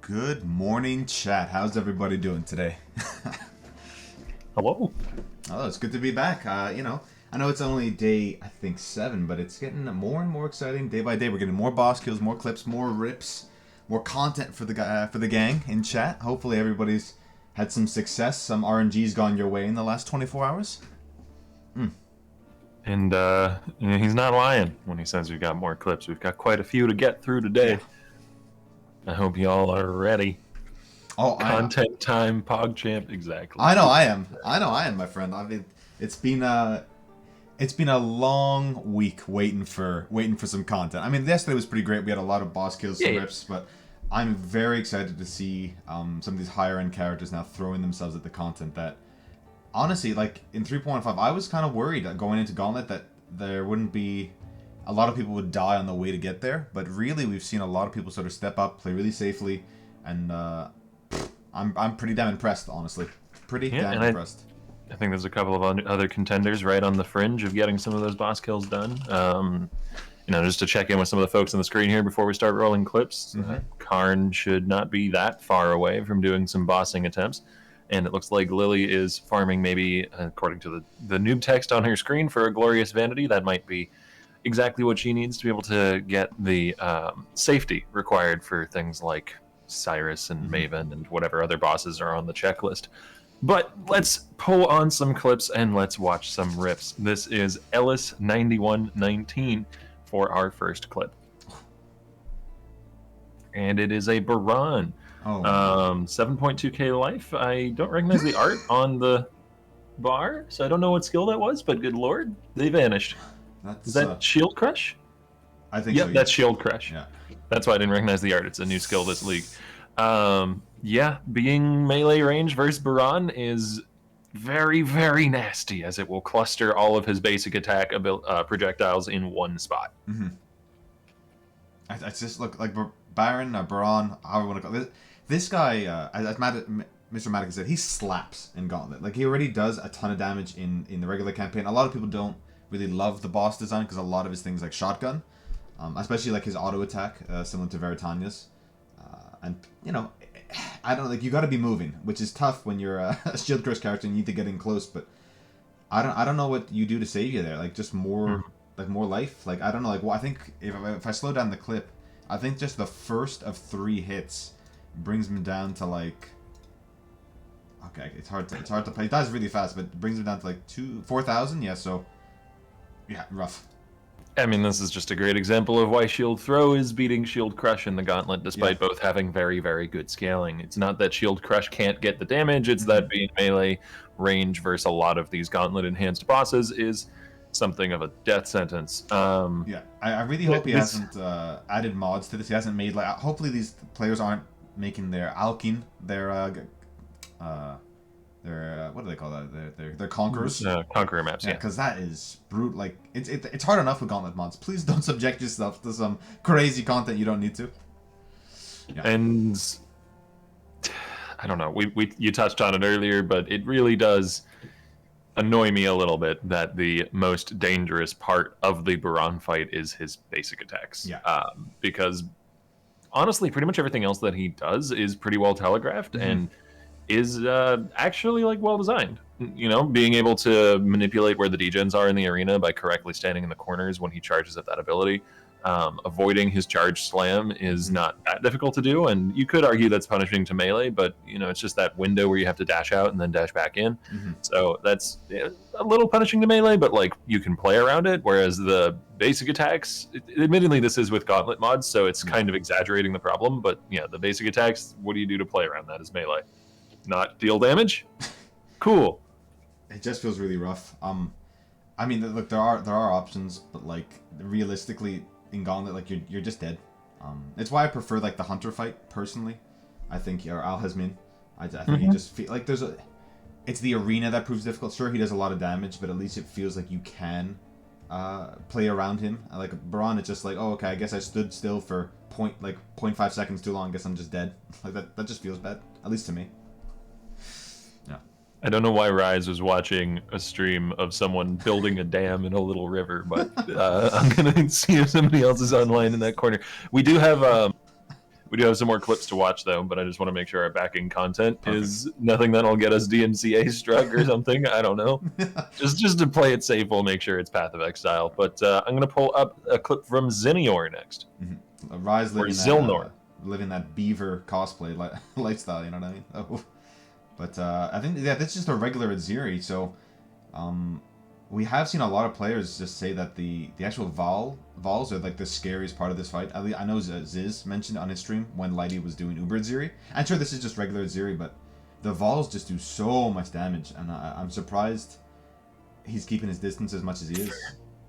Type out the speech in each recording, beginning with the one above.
Good morning, chat. How's everybody doing today? Hello. Oh, it's good to be back. I know it's only day, I think, 7, but it's getting more and more exciting day by day. We're getting more boss kills, more clips, more rips, more content for the gang in chat. Hopefully everybody's had some success. Some RNG's gone your way in the last 24 hours. And he's not lying when he says we've got more clips. We've got quite a few to get through today. I hope you all are ready. Oh, Content time, PogChamp, exactly. I know I am, my friend. I mean, it's been a long week waiting for some content. I mean, yesterday was pretty great. We had a lot of boss kills, some rips, but I'm very excited to see some of these higher end characters now throwing themselves at the content that, honestly, like in 3.5, I was kind of worried going into Gauntlet that there wouldn't be a lot of people would die on the way to get there. But really, we've seen a lot of people sort of step up, play really safely, and I'm pretty damn impressed, honestly. Pretty damn impressed. I think there's a couple of other contenders right on the fringe of getting some of those boss kills done. Just to check in with some of the folks on the screen here before we start rolling clips. Karn should not be that far away from doing some bossing attempts. And it looks like Lily is farming, maybe, according to the noob text on her screen, for a glorious vanity. That might be exactly what she needs to be able to get the safety required for things like Cyrus and Maven and whatever other bosses are on the checklist. But let's pull on some clips and let's watch some rips. This is Ellis9119 for our first clip. And it is a Baron. 7.2k life. I don't recognize the art on the bar, so I don't know what skill that was, but good lord, they vanished. Is that Shield Crush? I think so. Yeah, that's Shield Crush. Yeah. That's why I didn't recognize the art. It's a new skill this league. Being melee range versus Baron is very, very nasty, as it will cluster all of his basic attack projectiles in one spot. I just look like Baron or Baron, however you want to call it. This guy, as Mr. Maddox said, he slaps in Gauntlet. Like, he already does a ton of damage in the regular campaign. A lot of people don't really love the boss design because a lot of his things like shotgun, especially like his auto attack, similar to Veritania's. And, I don't know, like, you got to be moving, which is tough when you're a shield crush character and you need to get in close, but I don't know what you do to save you there. Like, just more more life. Like, I don't know, like, well, I think if I slow down the clip, I think just the first of 3 hits brings him down to like, okay, it's hard to play. It dies really fast, but it brings him down to like 4,000. Yeah, so yeah, rough. I mean, this is just a great example of why Shield Throw is beating Shield Crush in the Gauntlet, despite both having very, very good scaling. It's not that Shield Crush can't get the damage, it's that being melee range versus a lot of these Gauntlet enhanced bosses is something of a death sentence. I really hope he hasn't added mods to this. He hasn't made, like, hopefully these players aren't making their Alkene their what do they call that? Their conquerors. Conqueror maps, yeah. Because that is brutal. Like, it's hard enough with Gauntlet mods. Please don't subject yourself to some crazy content you don't need to. Yeah. And I don't know. You touched on it earlier, but it really does annoy me a little bit that the most dangerous part of the Baron fight is his basic attacks. Yeah. Because honestly, pretty much everything else that he does is pretty well telegraphed and is actually like well designed. Being able to manipulate where the degens are in the arena by correctly standing in the corners when he charges at that ability. Avoiding his charge slam is not that difficult to do, and you could argue that's punishing to melee, but it's just that window where you have to dash out and then dash back in. So that's a little punishing to melee, but like you can play around it. Whereas the basic attacks, admittedly, this is with Gauntlet mods, so it's kind of exaggerating the problem. But yeah, the basic attacks, what do you do to play around that? Is melee, not deal damage? Cool. It just feels really rough. I mean, look, there are options, but like realistically, in Gauntlet, like you're just dead. It's why I prefer like the Hunter fight personally. I think, or Al Hasmin. I think you just feel like it's the arena that proves difficult. Sure, he does a lot of damage, but at least it feels like you can play around him. Like Baron, it's just like, oh, okay, I guess I stood still for 0.5 seconds too long. I guess I'm just dead. Like that just feels bad, at least to me. I don't know why Rise was watching a stream of someone building a dam in a little river, but I'm going to see if somebody else is online in that corner. We do have We do have some more clips to watch, though, but I just want to make sure our backing content is nothing that'll get us DMCA struck or something. I don't know. Just to play it safe, we'll make sure it's Path of Exile. But I'm going to pull up a clip from Xinior next. Rise living Zilnor. Living that beaver cosplay lifestyle, you know what I mean? Oh. But I think, yeah, that's just a regular Ziri, so we have seen a lot of players just say that the actual Vols are like the scariest part of this fight. I know Ziz mentioned on his stream when Lighty was doing Uber Ziri. I'm sure this is just regular Ziri, but the Vols just do so much damage, and I'm surprised he's keeping his distance as much as he is.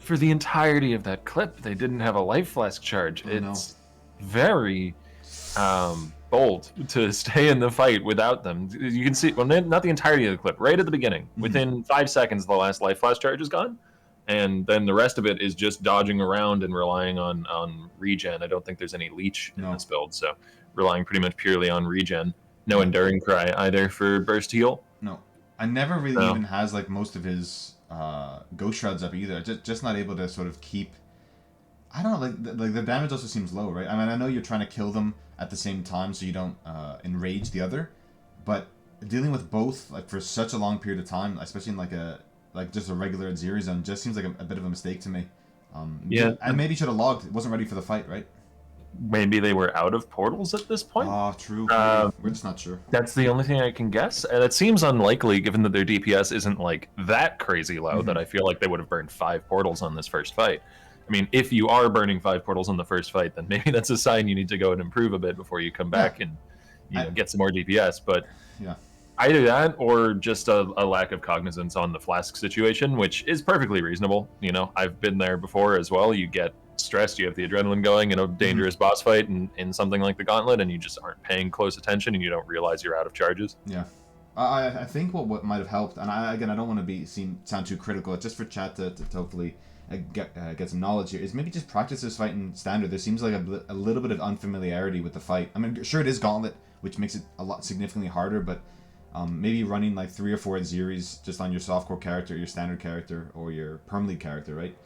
For the entirety of that clip, they didn't have a life flask charge. It's very bold to stay in the fight without them. You can see, well, not the entirety of the clip, right at the beginning. Within 5 seconds, the last life flash charge is gone. And then the rest of it is just dodging around and relying on regen. I don't think there's any leech in this build, so relying pretty much purely on regen. No Enduring Cry either for burst heal. No. I never really even has like most of his Ghost Shrouds up either. Just not able to sort of keep... I don't know, like the damage also seems low, right? I mean, I know you're trying to kill them at the same time so you don't enrage the other, but dealing with both like for such a long period of time, especially in like just a regular Ziri zone, just seems like a bit of a mistake to me. Yeah, and maybe should have logged. It wasn't ready for the fight, right? Maybe they were out of portals at this point. Oh, true. We're just not sure. That's the only thing I can guess, and it seems unlikely given that their DPS isn't like that crazy low that I feel like they would have burned 5 portals on this first fight. I mean, if you are burning 5 portals on the first fight, then maybe that's a sign you need to go and improve a bit before you come back and get some more DPS. But either that or just a lack of cognizance on the flask situation, which is perfectly reasonable. You know, I've been there before as well. You get stressed, you have the adrenaline going in a dangerous boss fight in something like the Gauntlet, and you just aren't paying close attention and you don't realize you're out of charges. Yeah. I think what might have helped, and I don't want to sound too critical, just for chat to hopefully get some knowledge here, is maybe just practice this fight in Standard. There seems like a little bit of unfamiliarity with the fight. I mean, sure, it is Gauntlet, which makes it a lot significantly harder, but maybe running like 3 or 4 Ziris just on your softcore character, your Standard character, or your Perm League character, right?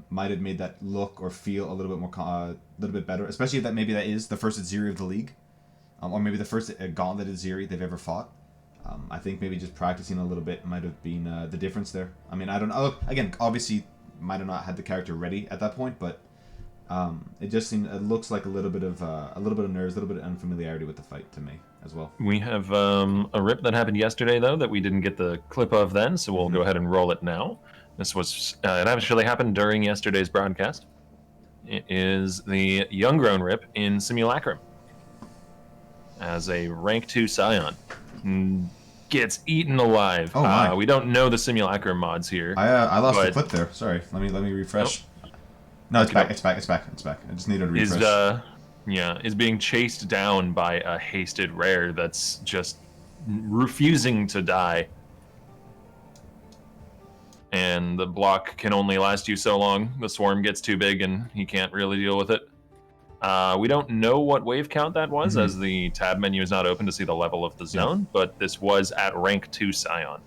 Might have made that look or feel a little bit more, a little bit better, especially if maybe that is the first Ziri of the league, or maybe the first Gauntlet Ziri they've ever fought. I think maybe just practicing a little bit might have been the difference there. I mean, I don't know. Again, obviously, might have not had the character ready at that point, but it just seemed, it looks like a little bit of nerves, a little bit of unfamiliarity with the fight to me as well. We have a rip that happened yesterday though that we didn't get the clip of then, so we'll go ahead and roll it now. This was it actually happened during yesterday's broadcast. It is the young grown rip in Simulacrum as a rank 2 Scion. Gets eaten alive. Oh my. We don't know the Simulacrum mods here. I lost the clip there. Sorry. Let me refresh. Nope. No, it's back. It's back. I just needed a refresh. Is being chased down by a hasted rare that's just refusing to die. And the block can only last you so long. The swarm gets too big and he can't really deal with it. We don't know what wave count that was, as the tab menu is not open to see the level of the zone, but this was at rank 2 Scion.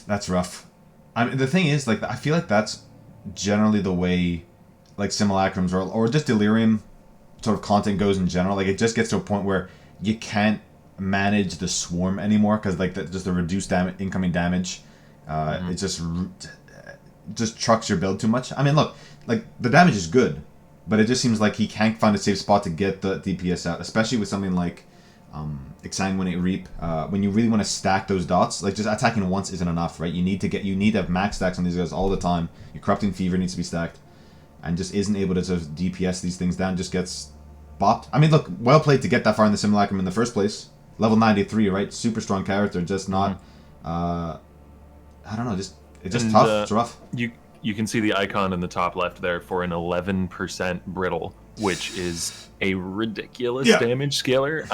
That's rough. I mean, the thing is, like, I feel like that's generally the way, like, Simulacrums or just Delirium sort of content goes in general. Like, it just gets to a point where you can't manage the swarm anymore because, like, just the reduced incoming damage, it just trucks your build too much. I mean, look, like, the damage is good, but it just seems like he can't find a safe spot to get the DPS out, especially with something like Exsanguinate Reap. When you really want to stack those dots, like just attacking once isn't enough, right? You need to have max stacks on these guys all the time. Your Corrupting Fever needs to be stacked, and just isn't able to sort of DPS these things down. Just gets bopped. I mean, look, well played to get that far in the Simulacrum in the first place. Level 93, right? Super strong character, just not. I don't know, it's just tough. It's rough. You can see the icon in the top left there for an 11% brittle, which is a ridiculous damage scaler.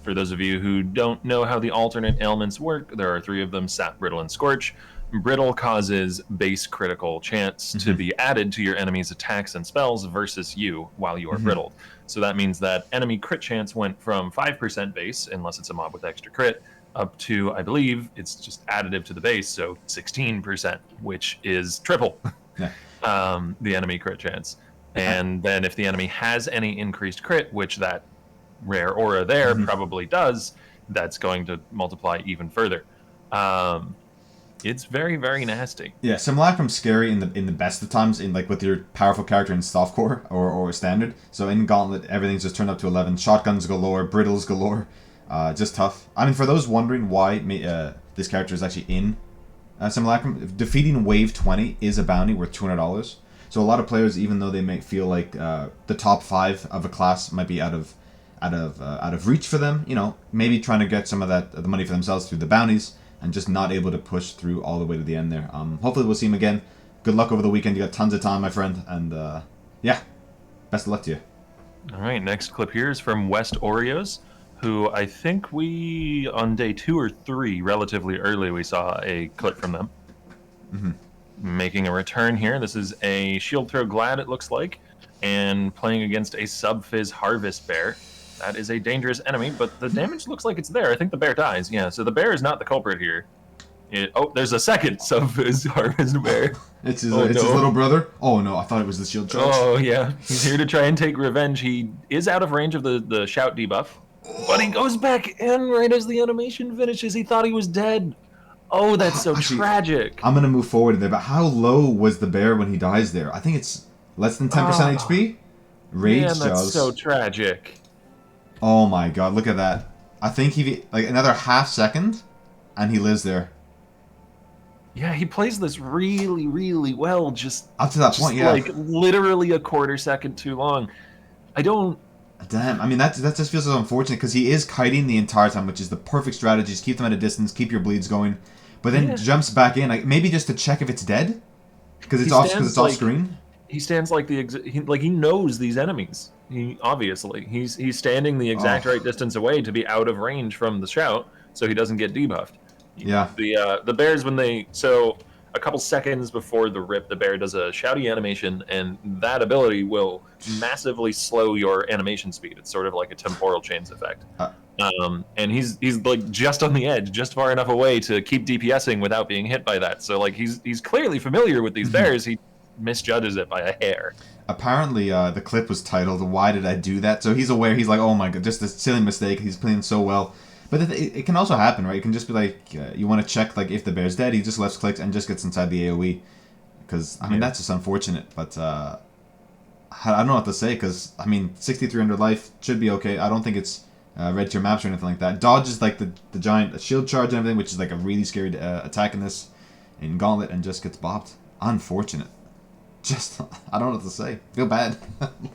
For those of you who don't know how the alternate ailments work, there are 3 of them: Sap, Brittle, and Scorch. Brittle causes base critical chance to be added to your enemy's attacks and spells versus you while you are brittled. So that means that enemy crit chance went from 5% base, unless it's a mob with extra crit, up to, I believe, it's just additive to the base, so 16%, which is triple the enemy crit chance. And then if the enemy has any increased crit, which that rare aura there probably does, that's going to multiply even further. It's very, very nasty. Yeah, Simulacrum's scary in the best of times, in like with your powerful character in softcore or standard. So in Gauntlet, everything's just turned up to 11. Shotguns galore, brittles galore, just tough. I mean, for those wondering why this character is actually in Simulacrum, defeating Wave 20 is a bounty worth $200. So a lot of players, even though they may feel like the top 5 of a class might be out of reach for them, you know, maybe trying to get some of the money for themselves through the bounties, and just not able to push through all the way to the end there. Hopefully we'll see him again. Good luck over the weekend. You got tons of time, my friend. And yeah, best of luck to you. All right, next clip here is from West Oreos, who I think we, on day 2 or 3, relatively early, we saw a clip from them. Making a return here. This is a Shield Throw Glad, it looks like, and playing against a Sub-Fizz Harvest Bear. That is a dangerous enemy, but the damage looks like it's there. I think the bear dies. Yeah, so the bear is not the culprit here. There's a second Sub-Fizz Harvest Bear. It's his little brother? Oh no, I thought it was the shield charge. Oh yeah, he's here to try and take revenge. He is out of range of the shout debuff, but he goes back in right as the animation finishes. He thought he was dead. Oh, that's so tragic. I'm going to move forward there, but how low was the bear when he dies there? I think it's less than 10% HP? Rage Man, that's Jaws. so tragic. Oh my god, look at that. I think he, like, another half second, and he lives there. Yeah, he plays this really, really well. Just up to that point, yeah. Like, literally a quarter second too long. I don't... Damn, I mean, that just feels so unfortunate, because he is kiting the entire time, which is the perfect strategy. Just keep them at a distance, keep your bleeds going. But then jumps back in, like, maybe just to check if it's dead? Because it's off screen? He stands like he knows these enemies. He's standing the exact right distance away to be out of range from the shout, so he doesn't get debuffed. Yeah. The bears, when a couple seconds before the rip, the bear does a shouty animation, and that ability will massively slow your animation speed. It's sort of like a temporal chains effect. And he's like just on the edge, just far enough away to keep DPSing without being hit by that. So like he's clearly familiar with these bears. He misjudges it by a hair. Apparently, the clip was titled "Why Did I Do That?" So he's aware. He's like, "Oh my god, just a silly mistake." He's playing so well, but it can also happen, right? It can just be like you want to check like if the bear's dead. He just left clicks and just gets inside the AOE. Because I mean that's just unfortunate. But I don't know what to say. Because I mean 6,300 life should be okay. I don't think it's red tier maps or anything like that. Dodge is like the giant shield charge and everything, which is like a really scary attack in Gauntlet, and just gets bopped. Unfortunate. Just, I don't know what to say. Feel bad.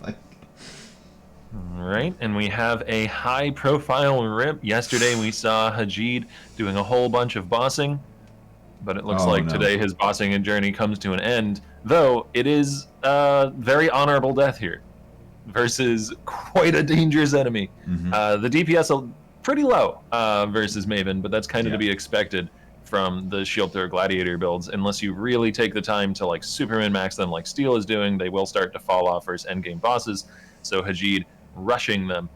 Like... All right, and we have a high-profile rip. Yesterday we saw Hajid doing a whole bunch of bossing, but it looks like today his bossing journey comes to an end, though it is a very honorable death here versus quite a dangerous enemy. The DPS pretty low versus Maven, but that's kind of to be expected from the Shield Thrower Gladiator builds. Unless you really take the time to like Superman max them like Steel is doing, they will start to fall off versus endgame bosses. So Hajid rushing them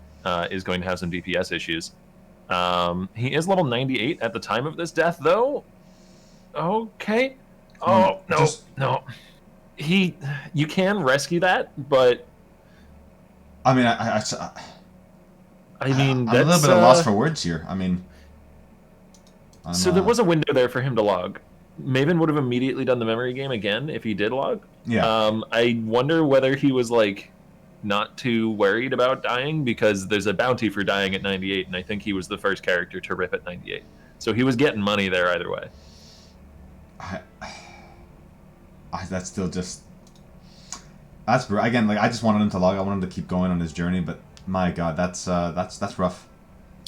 is going to have some DPS issues. He is level 98 at the time of this death, though. Okay. Oh, no. You can rescue that, but... I mean, I'm a little bit at loss for words here. I mean... So there was a window there for him to log. Maven would have immediately done the memory game again if he did log. Yeah. I wonder whether he was like not too worried about dying, because there's a bounty for dying at 98, and I think he was the first character to rip at 98. So he was getting money there either way. That's still just... Again, like I just wanted him to log. I wanted him to keep going on his journey, but my god, that's rough.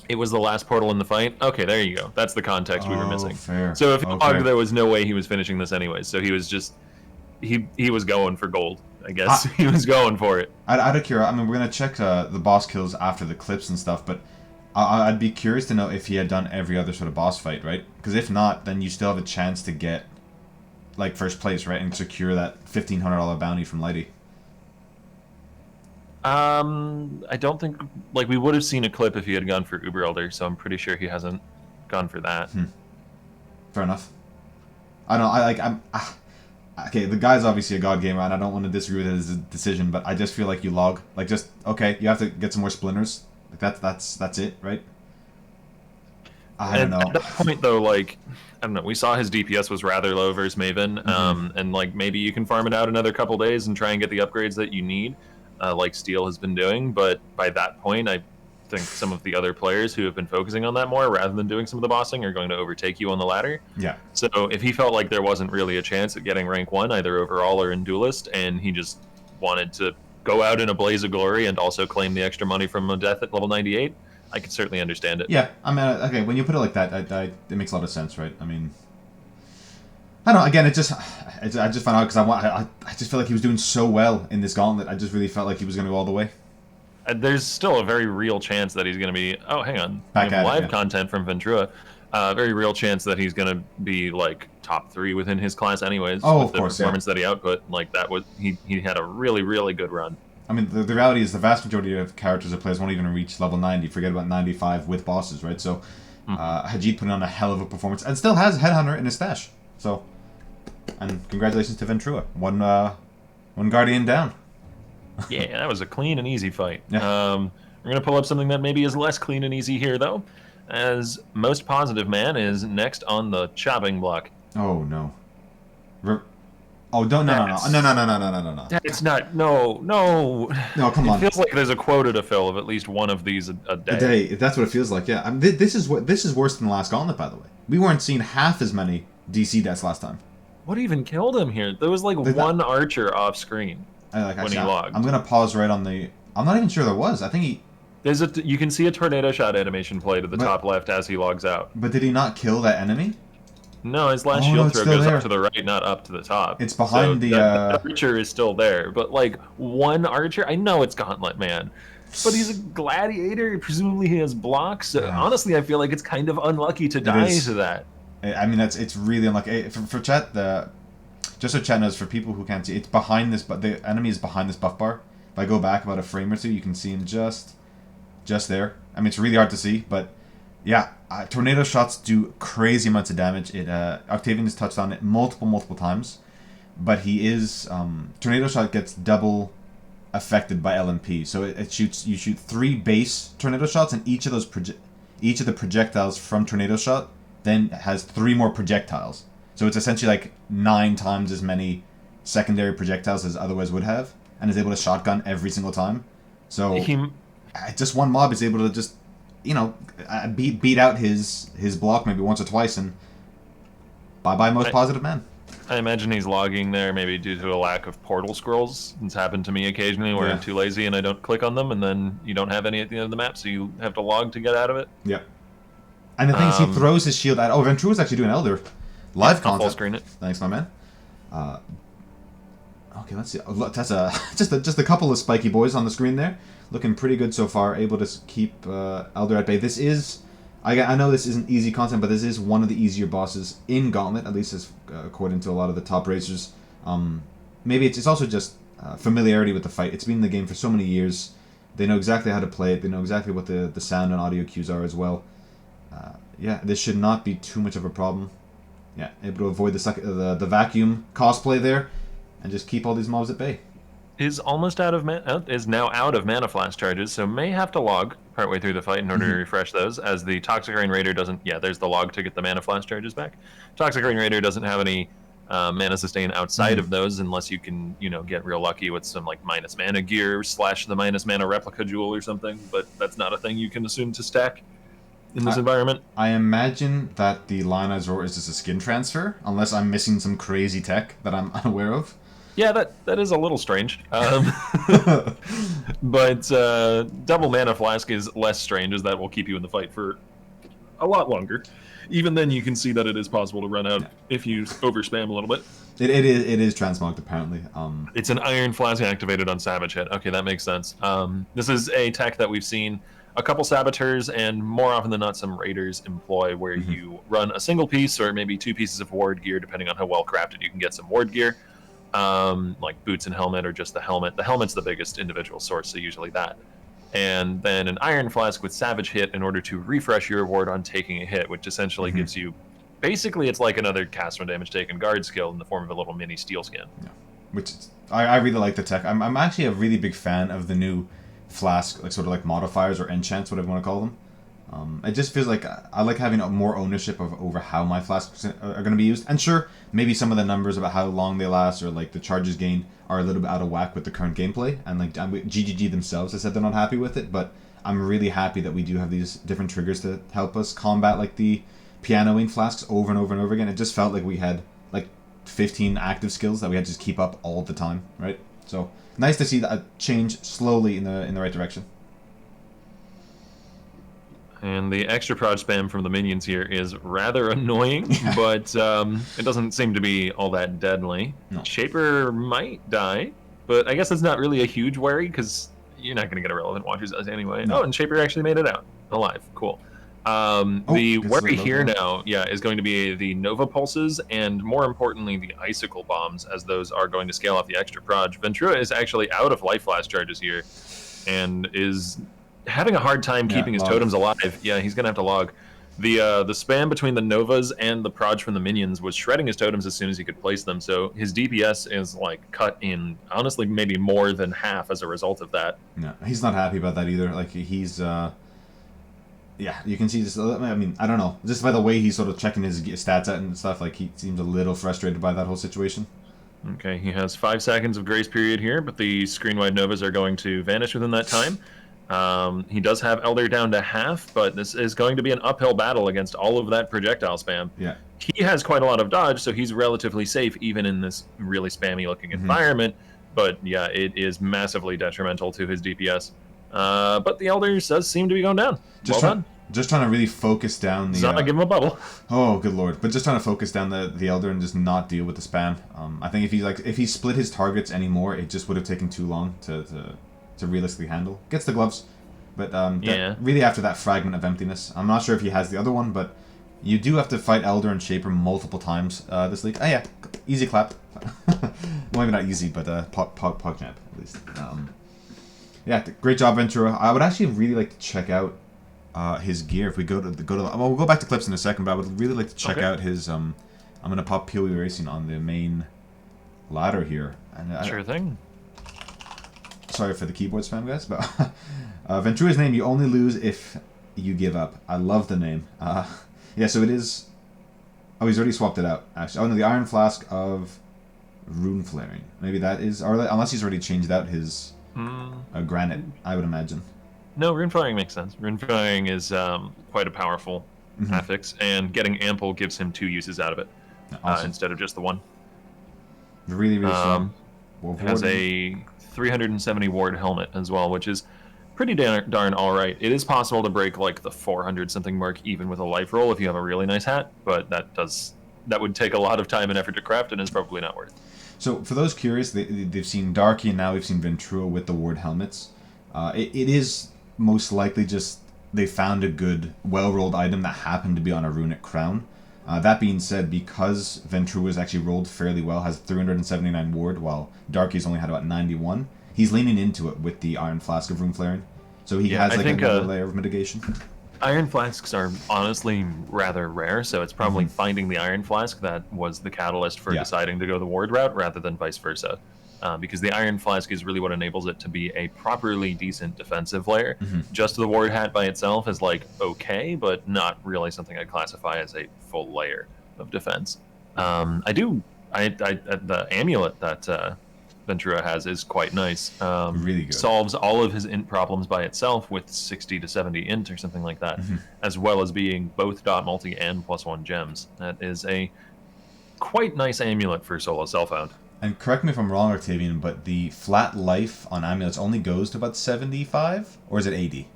It was the last portal in the fight? Okay, there you go. That's the context we were missing. Fair. So if he logged, there was no way he was finishing this anyways. So he was just... He was going for gold, I guess. He was going for it. Out of curiosity, I mean, we're going to check the boss kills after the clips and stuff, but I'd be curious to know if he had done every other sort of boss fight, right? Because if not, then you still have a chance to get, like, first place, right? And secure that $1,500 bounty from Lighty. I don't think... Like, we would have seen a clip if he had gone for Uber Elder, so I'm pretty sure he hasn't gone for that. Fair enough. Okay, the guy's obviously a god gamer, and I don't want to disagree with his decision, but I just feel like you log. Like, just, okay, you have to get some more splinters. Like that's it, right? I don't know. At that point, though, like, I don't know, we saw his DPS was rather low versus Maven, and like maybe you can farm it out another couple days and try and get the upgrades that you need, like Steel has been doing. But by that point, I think some of the other players who have been focusing on that more rather than doing some of the bossing are going to overtake you on the ladder. Yeah. So if he felt like there wasn't really a chance at getting rank 1, either overall or in Duelist, and he just wanted to go out in a blaze of glory and also claim the extra money from a death at level 98, I could certainly understand it. Yeah, I mean, okay, when you put it like that, it makes a lot of sense, right? I mean, I don't know. Again, I just found out because I just feel like he was doing so well in this gauntlet. I just really felt like he was going to go all the way. There's still a very real chance that he's going to be. Oh, hang on. Back we have at it, live content from Ventura. Very real chance that he's going to be like top 3 within his class, anyways. Oh, with of the course, performance that he output, like that was he had a really good run. I mean, the reality is the vast majority of characters that players won't even reach level 90. Forget about 95 with bosses, right? So, Hajeet put on a hell of a performance and still has Headhunter in his stash. So, and congratulations to Ventura. One Guardian down. Yeah, that was a clean and easy fight. Yeah. We're going to pull up something that maybe is less clean and easy here, though, as Most Positive Man is next on the chopping block. Oh, no. Oh, don't, no. It's not, no. No, come on. It feels like there's a quota to fill of at least one of these a day. A day, that's what it feels like, yeah. I mean, this is worse than the last Gauntlet, by the way. We weren't seeing half as many DC deaths last time. What even killed him here? There was like one archer off screen when he logged. I'm going to pause right on the... I'm not even sure there was. I think he... You can see a tornado shot animation play to the top left as he logs out. But did he not kill that enemy? No, his last shield throw goes up to the right, not up to the top. It's behind the... That archer is still there, but like one archer... I know it's Gauntlet, man. But he's a gladiator. Presumably he has blocks. Yeah. Honestly, I feel like it's kind of unlucky to die to that. I mean, it's really unlucky. For chat, just so chat knows, for people who can't see, it's behind this, but the enemy is behind this buff bar. If I go back about a frame or two, you can see him just there. I mean, it's really hard to see, but yeah, tornado shots do crazy amounts of damage. Octavian has touched on it multiple times, but he is tornado shot gets double affected by LMP. So you shoot 3 base tornado shots, and each of the projectiles from tornado shot then has 3 more projectiles. So it's essentially like 9 times as many secondary projectiles as otherwise would have, and is able to shotgun every single time. So just one mob is able to just, beat out his block maybe once or twice, and bye Most Positive Man. I imagine he's logging there maybe due to a lack of portal scrolls. It's happened to me occasionally where I'm too lazy and I don't click on them, and then you don't have any at the end of the map, so you have to log to get out of it. Yep. And the thing is, he throws his shield at... Oh, Ventura's actually doing Elder. Live content. I'll full screen it. Thanks, my man. Okay, let's see. That's just a couple of spiky boys on the screen there. Looking pretty good so far. Able to keep Elder at bay. This is... I know this isn't easy content, but this is one of the easier bosses in Gauntlet, at least as according to a lot of the top racers. Maybe it's also just familiarity with the fight. It's been in the game for so many years. They know exactly how to play it. They know exactly what the sound and audio cues are as well. Yeah, this should not be too much of a problem. Yeah, able to avoid the vacuum cosplay there, and just keep all these mobs at bay. Is now out of mana flash charges, so may have to log partway through the fight in order to refresh those, as the Toxic Rain Raider doesn't... Yeah, there's the log to get the mana flash charges back. Toxic Rain Raider doesn't have any mana sustain outside of those, unless you can, get real lucky with some like minus mana gear / the minus mana replica jewel or something, but that's not a thing you can assume to stack in this environment. I imagine that the Lionized Roar is just a skin transfer, unless I'm missing some crazy tech that I'm unaware of. Yeah, that is a little strange. But double mana flask is less strange, as that will keep you in the fight for a lot longer. Even then, you can see that it is possible to run out if you overspam a little bit. It is transmogged, apparently. It's an Iron Flask activated on Savage Hit. Okay, that makes sense. This is a tech that we've seen a couple Saboteurs and more often than not some Raiders employ, where you run a single piece or maybe 2 pieces of ward gear, depending on how well crafted you can get some ward gear. Like boots and helmet, or just the helmet. The helmet's the biggest individual source, so usually that. And then an Iron Flask with Savage Hit in order to refresh your ward on taking a hit, which essentially gives you... Basically, it's like another cast when damage taken guard skill in the form of a little mini steel skin. Yeah. Which I really like the tech. I'm actually a really big fan of the new flask, like sort of like modifiers or enchants, whatever you want to call them. It just feels like I like having more ownership over how my flasks are going to be used. And sure, maybe some of the numbers about how long they last or like the charges gained are a little bit out of whack with the current gameplay. And like GGG themselves has said they're not happy with it, but I'm really happy that we do have these different triggers to help us combat like the pianoing flasks over and over and over again. It just felt like we had like 15 active skills that we had to just keep up all the time, right? So nice to see that change slowly in the right direction. And the extra prod spam from the minions here is rather annoying, but it doesn't seem to be all that deadly. No. Shaper might die, but I guess it's not really a huge worry because you're not going to get a relevant Watcher's Eyes anyway. No. Oh, and Shaper actually made it out alive. Cool. The worry here now, is going to be the Nova Pulses and, more importantly, the Icicle Bombs, as those are going to scale off the extra prod. Ventura is actually out of Life Flash charges here and is having a hard time keeping his totems alive. Yeah, he's going to have to log. The spam between the Novas and the prods from the minions was shredding his totems as soon as he could place them, so his DPS is like cut in, honestly, maybe more than half as a result of that. No, he's not happy about that either. Like, he's... yeah, you can see this. I mean, I don't know. Just by the way he's sort of checking his stats out and stuff, like, he seems a little frustrated by that whole situation. Okay, he has 5 seconds of grace period here, but the screen-wide Novas are going to vanish within that time. He does have Elder down to half, but this is going to be an uphill battle against all of that projectile spam. Yeah. He has quite a lot of dodge, so he's relatively safe even in this really spammy-looking environment. But yeah, it is massively detrimental to his DPS. But the Elder does seem to be going down. Just trying to really focus down the... give him a bubble. Oh, good lord. But just trying to focus down the Elder and just not deal with the spam. I think if he split his targets anymore, it just would have taken too long to realistically handle. Gets the gloves, but really after that fragment of emptiness. I'm not sure if he has the other one, but you do have to fight Elder and Shaper multiple times this league. Oh yeah, easy clap. Well, maybe not easy, but pog champ at least. Yeah, great job, Ventura. I would actually really like to check out his gear if we go to well, we'll go back to clips in a second, but I would really like to check out his I'm gonna pop PoE Racing on the main ladder here. And sure thing. Sorry for the keyboard spam, guys, but Ventura's name, you only lose if you give up. I love the name. Yeah, so it is... Oh, he's already swapped it out, actually. Oh, no, the Iron Flask of Rune Flaring. Maybe that is... Or unless he's already changed out his Granite, I would imagine. No, Rune Flaring makes sense. Rune Flaring is quite a powerful affix, and getting Ample gives him 2 uses out of it instead of just the 1. Really, really strong. Has a 370 ward helmet as well, which is pretty darn alright. It is possible to break like the 400 something mark even with a life roll if you have a really nice hat, but that would take a lot of time and effort to craft and is probably not worth it. So for those curious, they've seen Darky and now we've seen Ventura with the ward helmets. It is most likely just they found a good well-rolled item that happened to be on a runic crown. That being said, because Ventura was actually rolled fairly well, has 379 ward, while Darky's only had about 91, he's leaning into it with the Iron Flask of Rune Flaring. So he has like another layer of mitigation. Iron Flasks are honestly rather rare, so it's probably finding the Iron Flask that was the catalyst for deciding to go the ward route rather than vice versa. Because the Iron Flask is really what enables it to be a properly decent defensive layer. Just the ward hat by itself is like okay, but not really something I'd classify as a full layer of defense. The amulet that Ventura has is quite nice. Really good. Solves all of his int problems by itself with 60 to 70 int or something like that, as well as being both dot multi and +1 gems. That is a quite nice amulet for solo self-found. And correct me if I'm wrong, Octavian, but the flat life on amulets only goes to about 75? Or is it 80?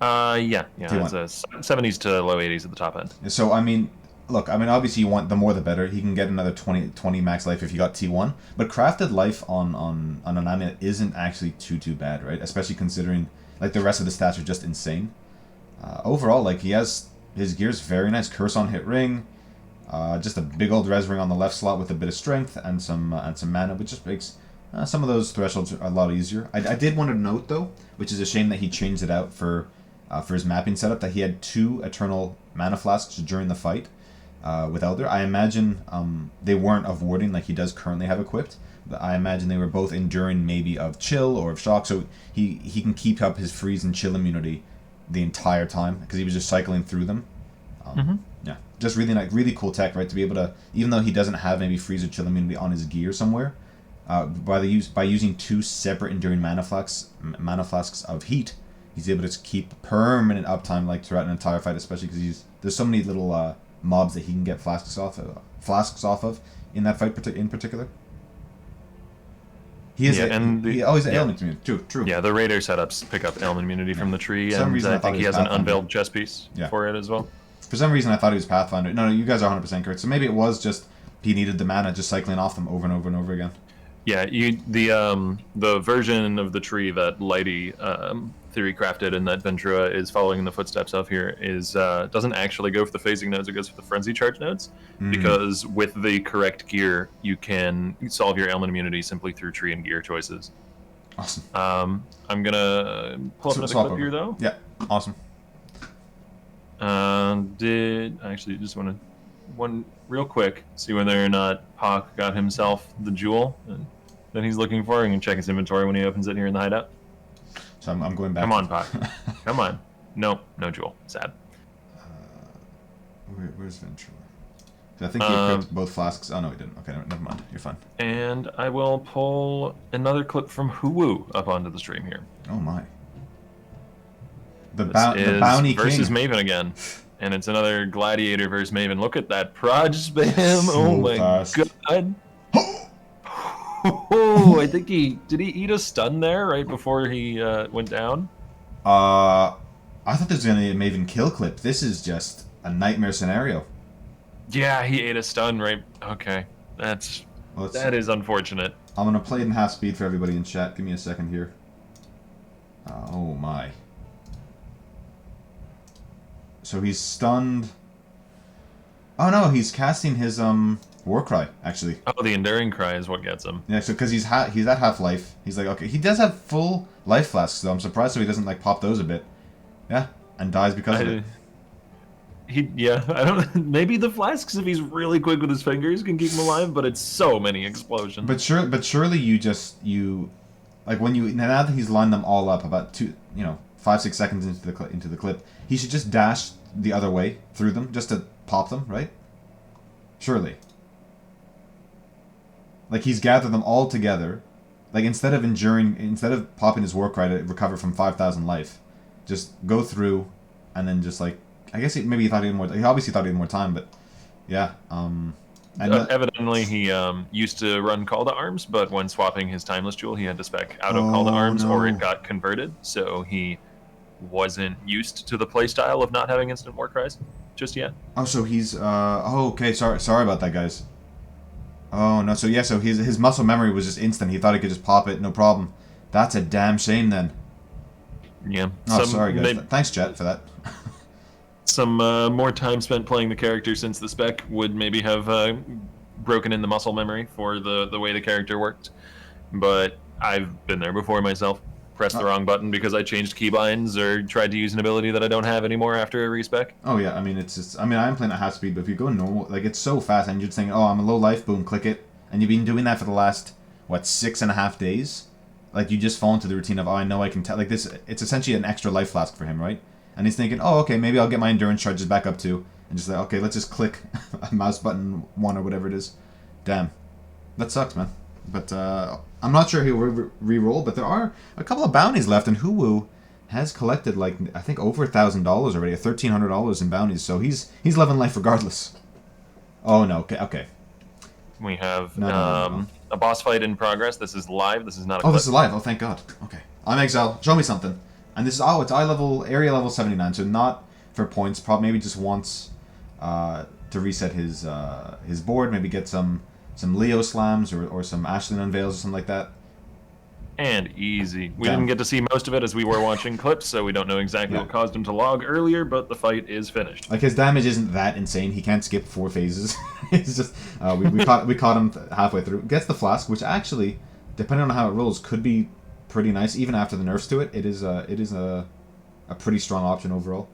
Yeah. It's a 70s to low 80s at the top end. So, I mean, look, obviously you want the more the better. He can get another 20 max life if you got T1. But crafted life on an amulet isn't actually too bad, right? Especially considering, like, the rest of the stats are just insane. Overall, like, his gear's very nice. Curse on hit ring. Just a big old res ring on the left slot with a bit of strength and some mana, which just makes some of those thresholds a lot easier. I did want to note though, which is a shame that he changed it out for his mapping setup, that he had 2 eternal mana flasks during the fight with Elder. I imagine they weren't of warding like he does currently have equipped, I imagine they were both enduring maybe of chill or of shock, so he can keep up his freeze and chill immunity the entire time because he was just cycling through them. Yeah, just really really cool tech, right? To be able to, even though he doesn't have maybe freeze or chill immunity on his gear somewhere, by using 2 separate enduring mana flasks of heat, he's able to keep permanent uptime like throughout an entire fight, especially because there's so many little mobs that he can get flasks off of in that fight in particular. He is always an ailment immunity. True. Yeah, the raider setups pick up ailment immunity from the tree, and I think he has an unveiled chest piece for it as well. For some reason, I thought he was Pathfinder. No, you guys are 100% correct. So maybe it was just he needed the mana, just cycling off them over and over and over again. Yeah, the version of the tree that Lighty theory crafted and that Ventura is following in the footsteps of here is doesn't actually go for the phasing nodes, it goes for the frenzy charge nodes, because with the correct gear you can solve your ailment immunity simply through tree and gear choices. Awesome. I'm gonna pull up another clip here though. Yeah, awesome. Did I actually just want to one real quick see whether or not Pac got himself the jewel that he's looking for, and can check his inventory when he opens it here in the hideout. So I'm going back. Come on, Pac. Come on. No jewel. Sad. Where's Ventura? I think he equipped both flasks. Oh no, he didn't. Okay, never mind. You're fine. And I will pull another clip from Huwu up onto the stream here. Oh my. The bounty versus king. Maven again, and it's another gladiator versus Maven. Look at that proj spam! So oh my fast. god! Oh, I think did he eat a stun there right before he went down? I thought this was gonna be a Maven kill clip. This is just a nightmare scenario. Yeah, he ate a stun right. Okay, that is unfortunate. I'm gonna play it in half speed for everybody in chat. Give me a second here. Oh my. So he's stunned. Oh no, he's casting his war cry actually. Oh, the enduring cry is what gets him. Yeah, so because he's at half life, he's like, okay, he does have full life flasks though. I'm surprised so he doesn't like pop those a bit. Yeah, and dies because of it. I don't. Maybe the flasks, if he's really quick with his fingers, can keep him alive. But it's so many explosions. But surely you like when now that he's lined them all up about 5-6 seconds into the clip, he should just dash the other way through them just to pop them, right? Surely. Like he's gathered them all together, like instead of popping his war cry to recover from 5,000 life, just go through, and then just like I guess maybe he thought he had more. He obviously thought he had more time, but yeah. Evidently, he used to run Call to Arms, but when swapping his Timeless Jewel, he had to spec out of Call to Arms, or it got converted. So he wasn't used to the playstyle of not having instant war cries just yet. Oh, so he's okay. Sorry about that, guys. Oh no, so his muscle memory was just instant. He thought he could just pop it, no problem. That's a damn shame then. Yeah. Oh, sorry guys. Thanks, Jet, for that. Some more time spent playing the character since the spec would maybe have broken in the muscle memory for the way the character worked. But I've been there before myself. Pressed the wrong button because I changed keybinds or tried to use an ability that I don't have anymore after a respec. Oh yeah, I mean it's just I'm playing at half speed, but if you go normal, like it's so fast, and you're just thinking, oh, I'm a low life, boom, click it, and you've been doing that for the last 6.5 days. Like you just fall into the routine of, oh, I know I can tell. Like this, it's essentially an extra life flask for him, right? And he's thinking, oh, okay, maybe I'll get my endurance charges back up too, and just like, okay, let's just click a mouse button 1 or whatever it is. Damn, that sucks, man. But I'm not sure he'll re-roll, but there are a couple of bounties left, and Huwu has collected like I think over $1,000 already, $1,300 in bounties. So he's loving life regardless. Oh no, okay. We have a boss fight in progress. This is live. This is not a clip. This is live. Oh, thank God. Okay, I'm Exile. Show me something. And this is it's area level 79, so not for points. Probably maybe just once to reset his board. Maybe get some Leo slams or some Ashlyn unveils or something like that. And easy. We didn't get to see most of it as we were watching clips, so we don't know exactly what caused him to log earlier, but the fight is finished. Like his damage isn't that insane. He can't skip 4 phases. It's just we caught him halfway through. Gets the flask, which actually, depending on how it rolls, could be pretty nice. Even after the nerfs to it, it is a pretty strong option overall.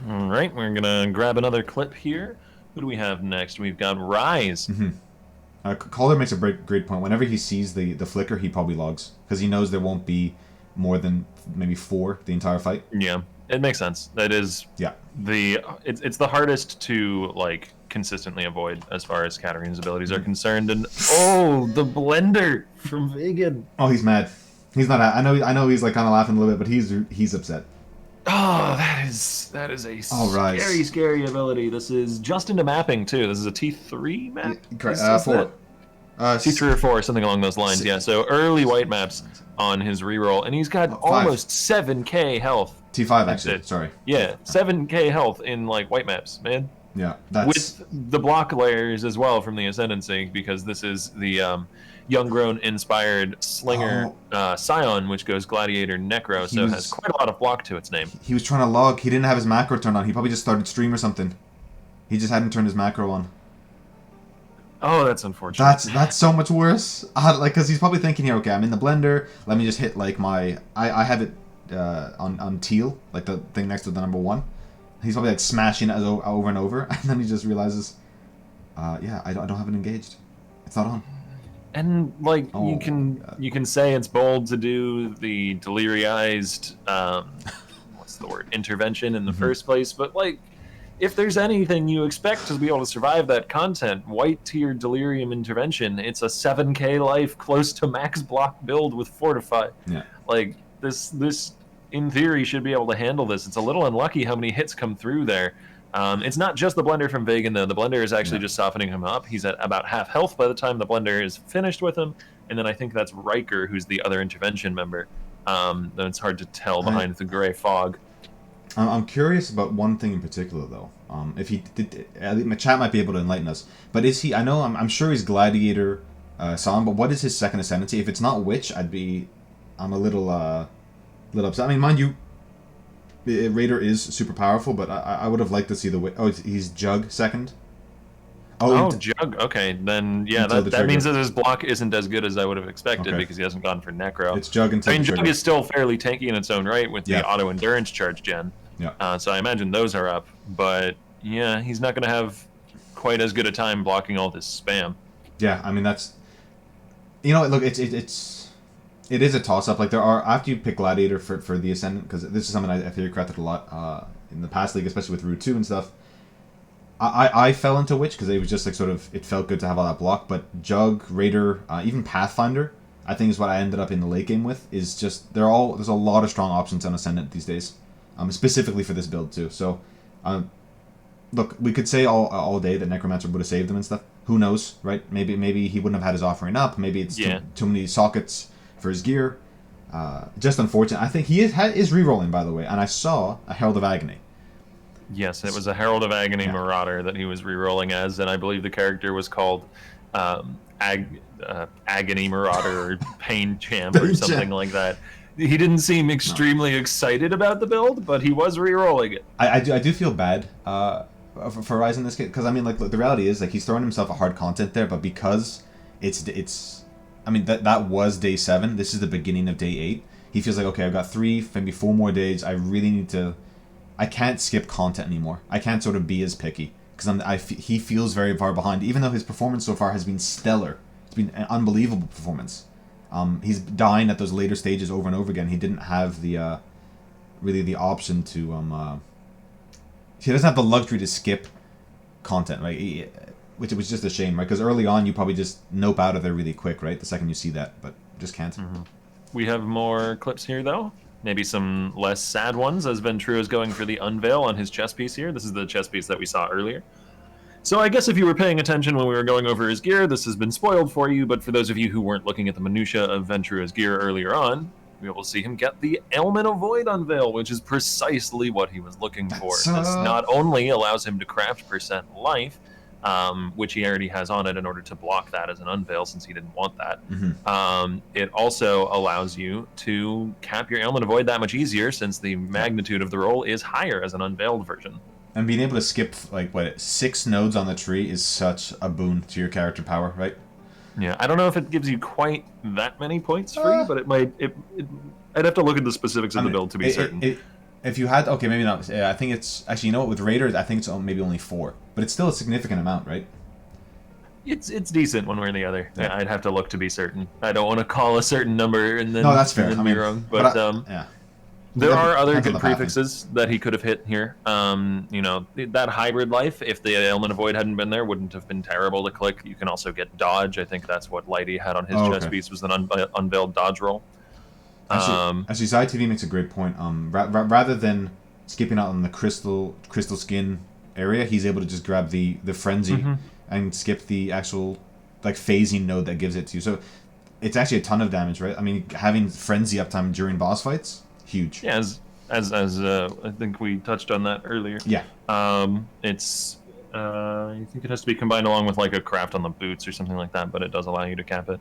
All right, we're gonna grab another clip here. Who do we have next? We've got Rise. Calder makes a great point. Whenever he sees the flicker, he probably logs because he knows there won't be more than maybe 4 the entire fight. Yeah, it makes sense. That is it's the hardest to like consistently avoid as far as Katarina's abilities are concerned. And the blender from Vegan. Oh, he's mad. He's not. I know. He's like kind of laughing a little bit, but he's upset. Oh, that is a scary ability. This is just into mapping too. This is a T3 map. Correct. 4. T3 or 4, something along those lines. 6. Yeah. So early white maps on his reroll, and he's got almost 7k health. T5 actually. Sorry. Yeah, 7k health in like white maps, man. Yeah, with the block layers as well from the Ascendancy, because this is the young grown inspired Slinger Scion, which goes Gladiator Necro, so has quite a lot of block to its name. He was trying to log. He didn't have his macro turned on. He probably just started stream or something. He just hadn't turned his macro on. Oh, that's unfortunate. That's so much worse. Like, because he's probably thinking here, okay, I'm in the blender. Let me just hit like my I have it on teal, like the thing next to the number 1. He's probably like smashing it over and over, and then he just realizes, yeah, I don't have it engaged. It's not on. And like you can say it's bold to do the deliriized what's the word, intervention in the first place, but like if there's anything you expect to be able to survive that content, white tier delirium intervention, it's a 7k life close to max block build with fortify. Yeah. Like this in theory should be able to handle this. It's a little unlucky how many hits come through there. It's not just the blender from Vegan though. The blender is actually just softening him up. He's at about half health by the time the blender is finished with him. And then I think that's Riker, who's the other intervention member. Though it's hard to tell behind the gray fog. I'm curious about one thing in particular though. If he did, my chat might be able to enlighten us. But is he? I know I'm sure he's Gladiator Scion, but what is his second ascendancy? If it's not Witch, I'm a little upset. I mean, mind you, Raider is super powerful, but I would have liked to see the... Oh, he's Jug second? Jug. Okay, then, yeah, that means that his block isn't as good as I would have expected because he hasn't gone for Necro. It's Jug until Jug is still fairly tanky in its own right with the auto endurance charge gen. Yeah. So I imagine those are up, but yeah, he's not going to have quite as good a time blocking all this spam. Yeah, I mean, that's... You know, look, it is a toss-up. Like, there are... After you pick Gladiator for the Ascendant, because this is something I theory-crafted a lot in the past league, especially with Route 2 and stuff. I fell into Witch, because it was just, like, sort of... It felt good to have all that block, but Jug, Raider, even Pathfinder, I think is what I ended up in the late game with, is just... There's a lot of strong options on Ascendant these days. Specifically for this build, too. So, look, we could say all day that Necromancer would have saved them and stuff. Who knows, right? Maybe he wouldn't have had his offering up. Maybe it's too many sockets for his gear. Just unfortunate. I think he is rerolling, by the way, and I saw a Herald of Agony. Yes, it was a Herald of Agony Marauder that he was rerolling as, and I believe the character was called Agony Marauder or Pain Champ or something like that. He didn't seem extremely excited about the build, but he was re-rolling it. I do feel bad for Ryze in this case, because I mean, like, look, the reality is, like, he's throwing himself a hard content there, but because it's I mean, that was day 7. This is the beginning of day 8. He feels like, okay, I've got 3, maybe 4 more days. I really need to. I can't skip content anymore. I can't sort of be as picky because he feels very far behind, even though his performance so far has been stellar. It's been an unbelievable performance. He's dying at those later stages over and over again. He didn't have the really the option to he doesn't have the luxury to skip content, right? Which was just a shame, right? Because early on you probably just nope out of there really quick, right? The second you see that, but just can't. We have more clips here though. Maybe some less sad ones as Ventura is going for the unveil on his chess piece here. This is the chess piece that we saw earlier. So I guess if you were paying attention when we were going over his gear, this has been spoiled for you, but for those of you who weren't looking at the minutia of Ventura's gear earlier on, you'll be able to see him get the Element of Void unveil, which is precisely what he was looking for. This not only allows him to craft percent life, which he already has on it in order to block that as an unveil since he didn't want that. It also allows you to cap your Element of Void that much easier since the magnitude of the roll is higher as an unveiled version. And being able to skip, like, 6 nodes on the tree is such a boon to your character power, right? Yeah, I don't know if it gives you quite that many points free, but it might... I'd have to look at the specifics of the build to be certain. If you had... Okay, maybe not. I think it's... Actually, you know what? With Raiders, I think it's maybe only 4. But it's still a significant amount, right? It's decent one way or the other. Yeah. Yeah, I'd have to look to be certain. I don't want to call a certain number and then No, that's fair. and then I be mean, wrong. But yeah. there are other Depends on good the path, prefixes that he could have hit here. You know, that hybrid life, if the Ailment of Void hadn't been there, wouldn't have been terrible to click. You can also get dodge. I think that's what Lighty had on his chest piece, was an unveiled dodge roll. Actually, Ziri TV makes a great point. Rather than skipping out on the crystal skin area, he's able to just grab the frenzy and skip the actual like phasing node that gives it to you. So it's actually a ton of damage, right? I mean, having frenzy uptime during boss fights, huge. Yeah, as I think we touched on that earlier. Yeah. It's I think it has to be combined along with like a craft on the boots or something like that, but it does allow you to cap it.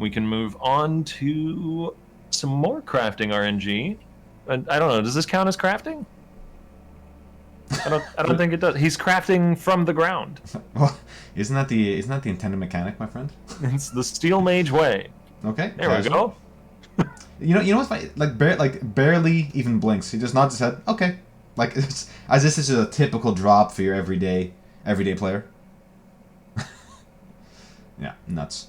We can move on to some more crafting RNG. I don't know. Does this count as crafting? I don't think it does. He's crafting from the ground. Well, isn't that the intended mechanic, my friend? It's the Steel Mage way. Okay. There we go. You know what's funny? Like barely even blinks. He just nods his head. Okay. Like it's as this is a typical drop for your everyday player. Yeah, nuts.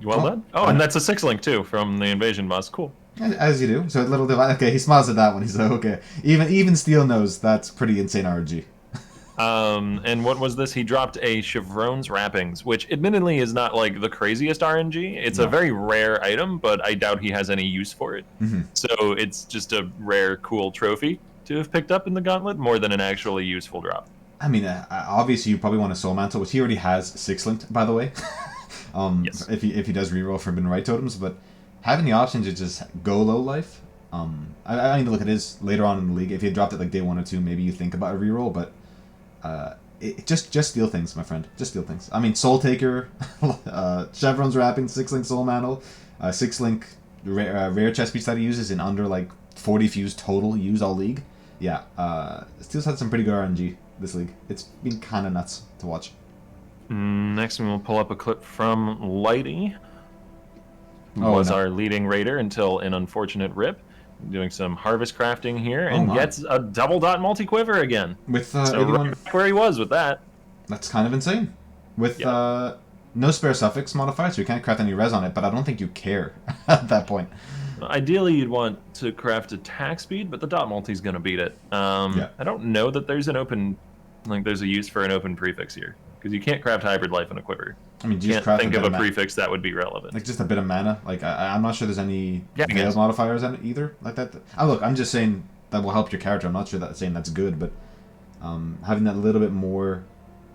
Well done. Oh, and that's a 6-link too from the invasion boss. Cool. As you do. So a little divide. Okay, he smiles at that one. He's like, okay. Even Steel knows that's pretty insane RNG. And what was this? He dropped a Chevron's Wrappings, which admittedly is not like the craziest RNG. It's a very rare item, but I doubt he has any use for it. So it's just a rare, cool trophy to have picked up in the Gauntlet more than an actually useful drop. I mean, obviously you probably want a Soul Mantle, which he already has 6-linked, by the way. Yes. If he does reroll Forbidden Right totems, but having the option to just go low life, I need to look at his later on in the league. If he had dropped it like day 1 or 2, maybe you think about a reroll, but just steal things, my friend. Just steal things. I mean, Soul Taker, Chevron's Wrapping, 6-link Soul Mantle, 6-link rare chest piece that he uses in under like 40 fuse total use all league. Yeah, Steel's had some pretty good RNG this league. It's been kind of nuts to watch. Next, we'll pull up a clip from Lighty, who was our leading raider until an unfortunate rip. Doing some harvest crafting here and gets a double dot multi-quiver again. With so 81... right where he was with that. That's kind of insane. With no spare suffix modifier, so you can't craft any res on it, but I don't think you care at that point. Ideally, you'd want to craft attack speed, but the dot multi is going to beat it. I don't know that there's there's a use for an open prefix here, because you can't craft hybrid life in a quiver. I mean, you can't think of a prefix that would be relevant. Like just a bit of mana. Like I'm not sure there's any veils modifiers in it either. Like that. Look, I'm just saying that will help your character. I'm not sure that saying that's good, but having that little bit more,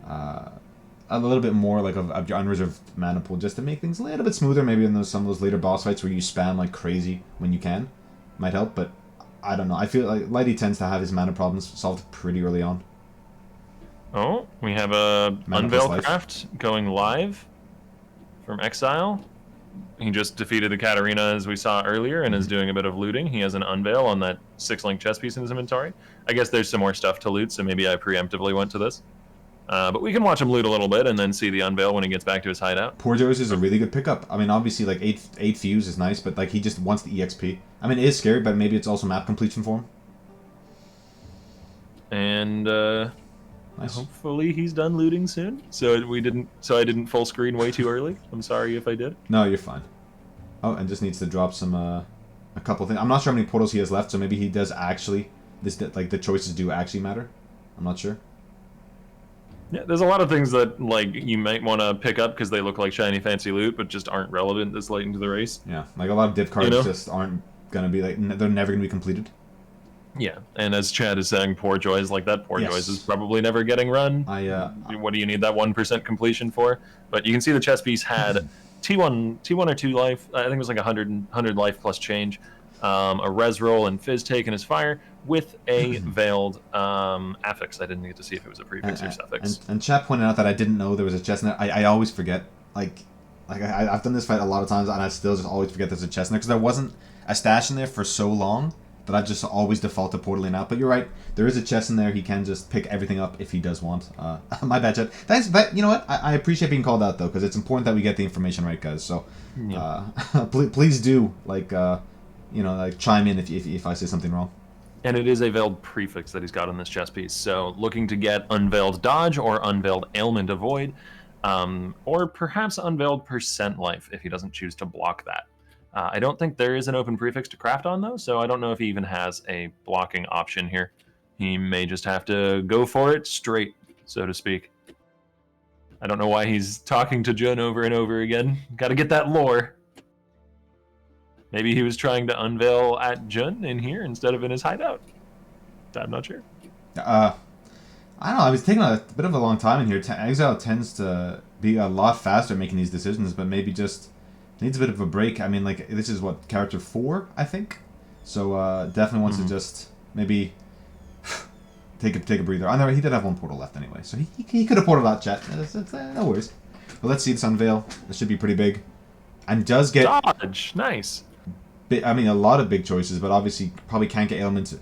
like of your unreserved mana pool, just to make things a little bit smoother. Maybe in some of those later boss fights where you spam like crazy when you can, might help. But I don't know. I feel like Lighty tends to have his mana problems solved pretty early on. Oh, we have a Unveil Craft going live from Exile. He just defeated the Katarina as we saw earlier and is doing a bit of looting. He has an Unveil on that 6-link chest piece in his inventory. I guess there's some more stuff to loot, so maybe I preemptively went to this. But we can watch him loot a little bit and then see the Unveil when he gets back to his hideout. Poor Joe's is a really good pickup. I mean, obviously, like 8 fuse is nice, but like he just wants the EXP. I mean, it is scary, but maybe it's also map completion for him. And nice. Hopefully he's done looting soon. So I didn't full screen way too early. I'm sorry if I did. No, you're fine. Oh, and just needs to drop some a couple things. I'm not sure how many portals he has left, so maybe he does actually like the choices do actually matter. I'm not sure. Yeah, there's a lot of things that like you might want to pick up because they look like shiny fancy loot, but just aren't relevant this late into the race. Yeah, like a lot of div cards just aren't gonna be like they're never gonna be completed. Yeah, and as Chad is saying, Poor Joys, like that Poor Joys is probably never getting run. What do you need that 1% completion for? But you can see the chess piece had T1 or 2 life. I think it was like 100 life plus change. A res roll and fizz take in his fire with a veiled affix. I didn't get to see if it was a prefix or suffix. And Chad pointed out that I didn't know there was a chest in there. I always forget. I've done this fight a lot of times, and I still just always forget there's a chest in there because there wasn't a stash in there for so long that I just always default to portaling out. But you're right, there is a chest in there. He can just pick everything up if he does want. My bad, Chad. Thanks, but you know what? I appreciate being called out though, because it's important that we get the information right, guys. So yeah. please do like chime in if I say something wrong. And it is a veiled prefix that he's got on this chest piece. So looking to get unveiled dodge or unveiled ailment avoid, or perhaps unveiled percent life if he doesn't choose to block that. I don't think there is an open prefix to craft on though, so I don't know if he even has a blocking option here. He may just have to go for it straight, so to speak. I don't know why he's talking to Jun over and over again. Got to get that lore. Maybe he was trying to unveil at Jun in here instead of in his hideout. I'm not sure. I don't know. I was taking a bit of a long time in here. Exile tends to be a lot faster making these decisions, but maybe just needs a bit of a break. I mean, like, this is what, character 4, I think? So definitely wants to just maybe take a breather. I know he did have one portal left anyway, so he could have portaled out, chat. No worries. But let's see this unveil. This should be pretty big. And does get... Dodge! Nice. I mean, a lot of big choices, but obviously probably can't get ailment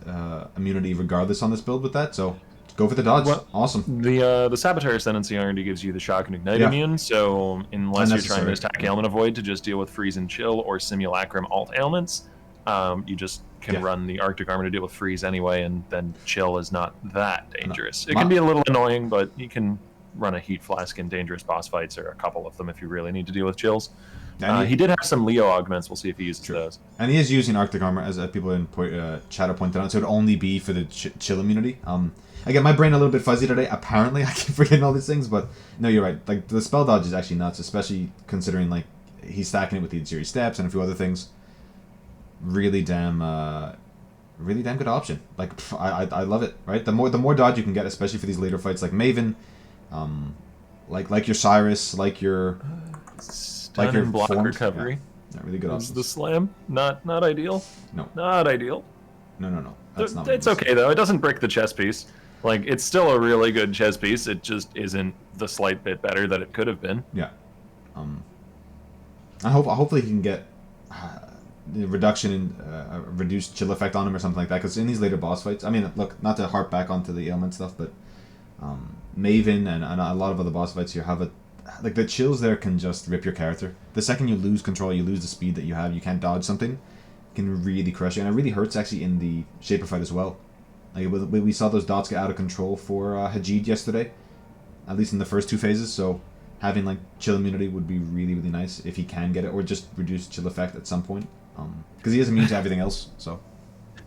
immunity regardless on this build with that, so go for the dodge. Well, awesome. The Saboteur Ascendancy already gives you the Shock and Ignite immune, so unless you're trying to attack Ailment Avoid to just deal with Freeze and Chill or Simulacrum alt ailments, you just can run the Arctic Armor to deal with Freeze anyway, and then Chill is not that dangerous. It can be a little annoying, but you can run a Heat Flask in dangerous boss fights, or a couple of them if you really need to deal with chills. He did have some Leo augments. We'll see if he uses those. And he is using Arctic Armor, as people in chat are pointing out, so it would only be for the chill immunity. Again, my brain a little bit fuzzy today. Apparently, I keep forgetting all these things, but no, you're right. Like, the spell dodge is actually nuts, especially considering, like, he's stacking it with the Ziri steps and a few other things. Really damn good option. Like, I love it, right? The more dodge you can get, especially for these later fights, like Maven, like your Cyrus, like your... like your block recovery. Yeah, really good options. The slam, not ideal. No. Not ideal. No. That's not. It's okay though. It doesn't break the chess piece. Like, it's still a really good chess piece. It just isn't the slight bit better that it could have been. Yeah. Hopefully he can get the reduction in reduced chill effect on him or something like that. Because in these later boss fights, I mean, look, not to harp back onto the ailment stuff, but Maven and a lot of other boss fights here have like, the chills there can just rip your character. The second you lose control, you lose the speed that you have, you can't dodge something, it can really crush you. And it really hurts, actually, in the Shaper fight as well. Like, we saw those dots get out of control for Hajid yesterday, at least in the first 2 phases, so having, like, chill immunity would be really, really nice if he can get it, or just reduce chill effect at some point. Because he is immune to everything else, so...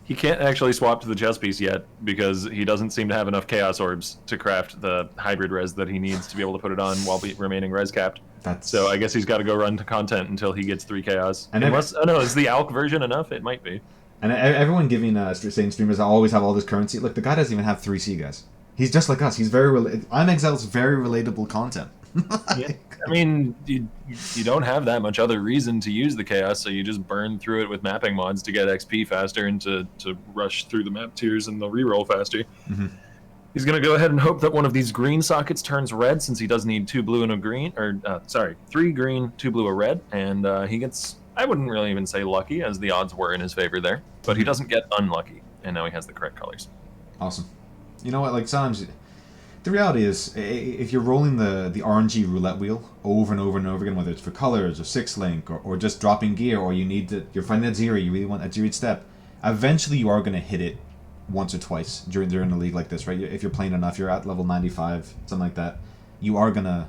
He can't actually swap to the chess piece yet, because he doesn't seem to have enough Chaos Orbs to craft the hybrid res that he needs to be able to put it on while remaining res capped. So I guess he's got to go run to content until he gets 3 Chaos. And unless, oh no, is the Alk version enough? It might be. And everyone giving saying streamers always have all this currency. Look, the guy doesn't even have 3C, guys. He's just like us. He's I'm Exile's very relatable content. Yeah. I mean, you don't have that much other reason to use the Chaos, so you just burn through it with mapping mods to get XP faster and to rush through the map tiers and the reroll faster. Mm-hmm. He's going to go ahead and hope that one of these green sockets turns red, since he does need 2 blue and a green, or, 3 green, 2 blue, a red, and he gets, I wouldn't really even say lucky, as the odds were in his favor there, but he doesn't get unlucky, and now he has the correct colors. Awesome. You know what, like, sometimes... The reality is, if you're rolling the RNG roulette wheel over and over and over again, whether it's for colors or 6-link or just dropping gear, or you're finding that Ziri, you really want a Ziri step, eventually you are going to hit it once or twice during a league like this, right? If you're playing enough, you're at level 95, something like that, you are going to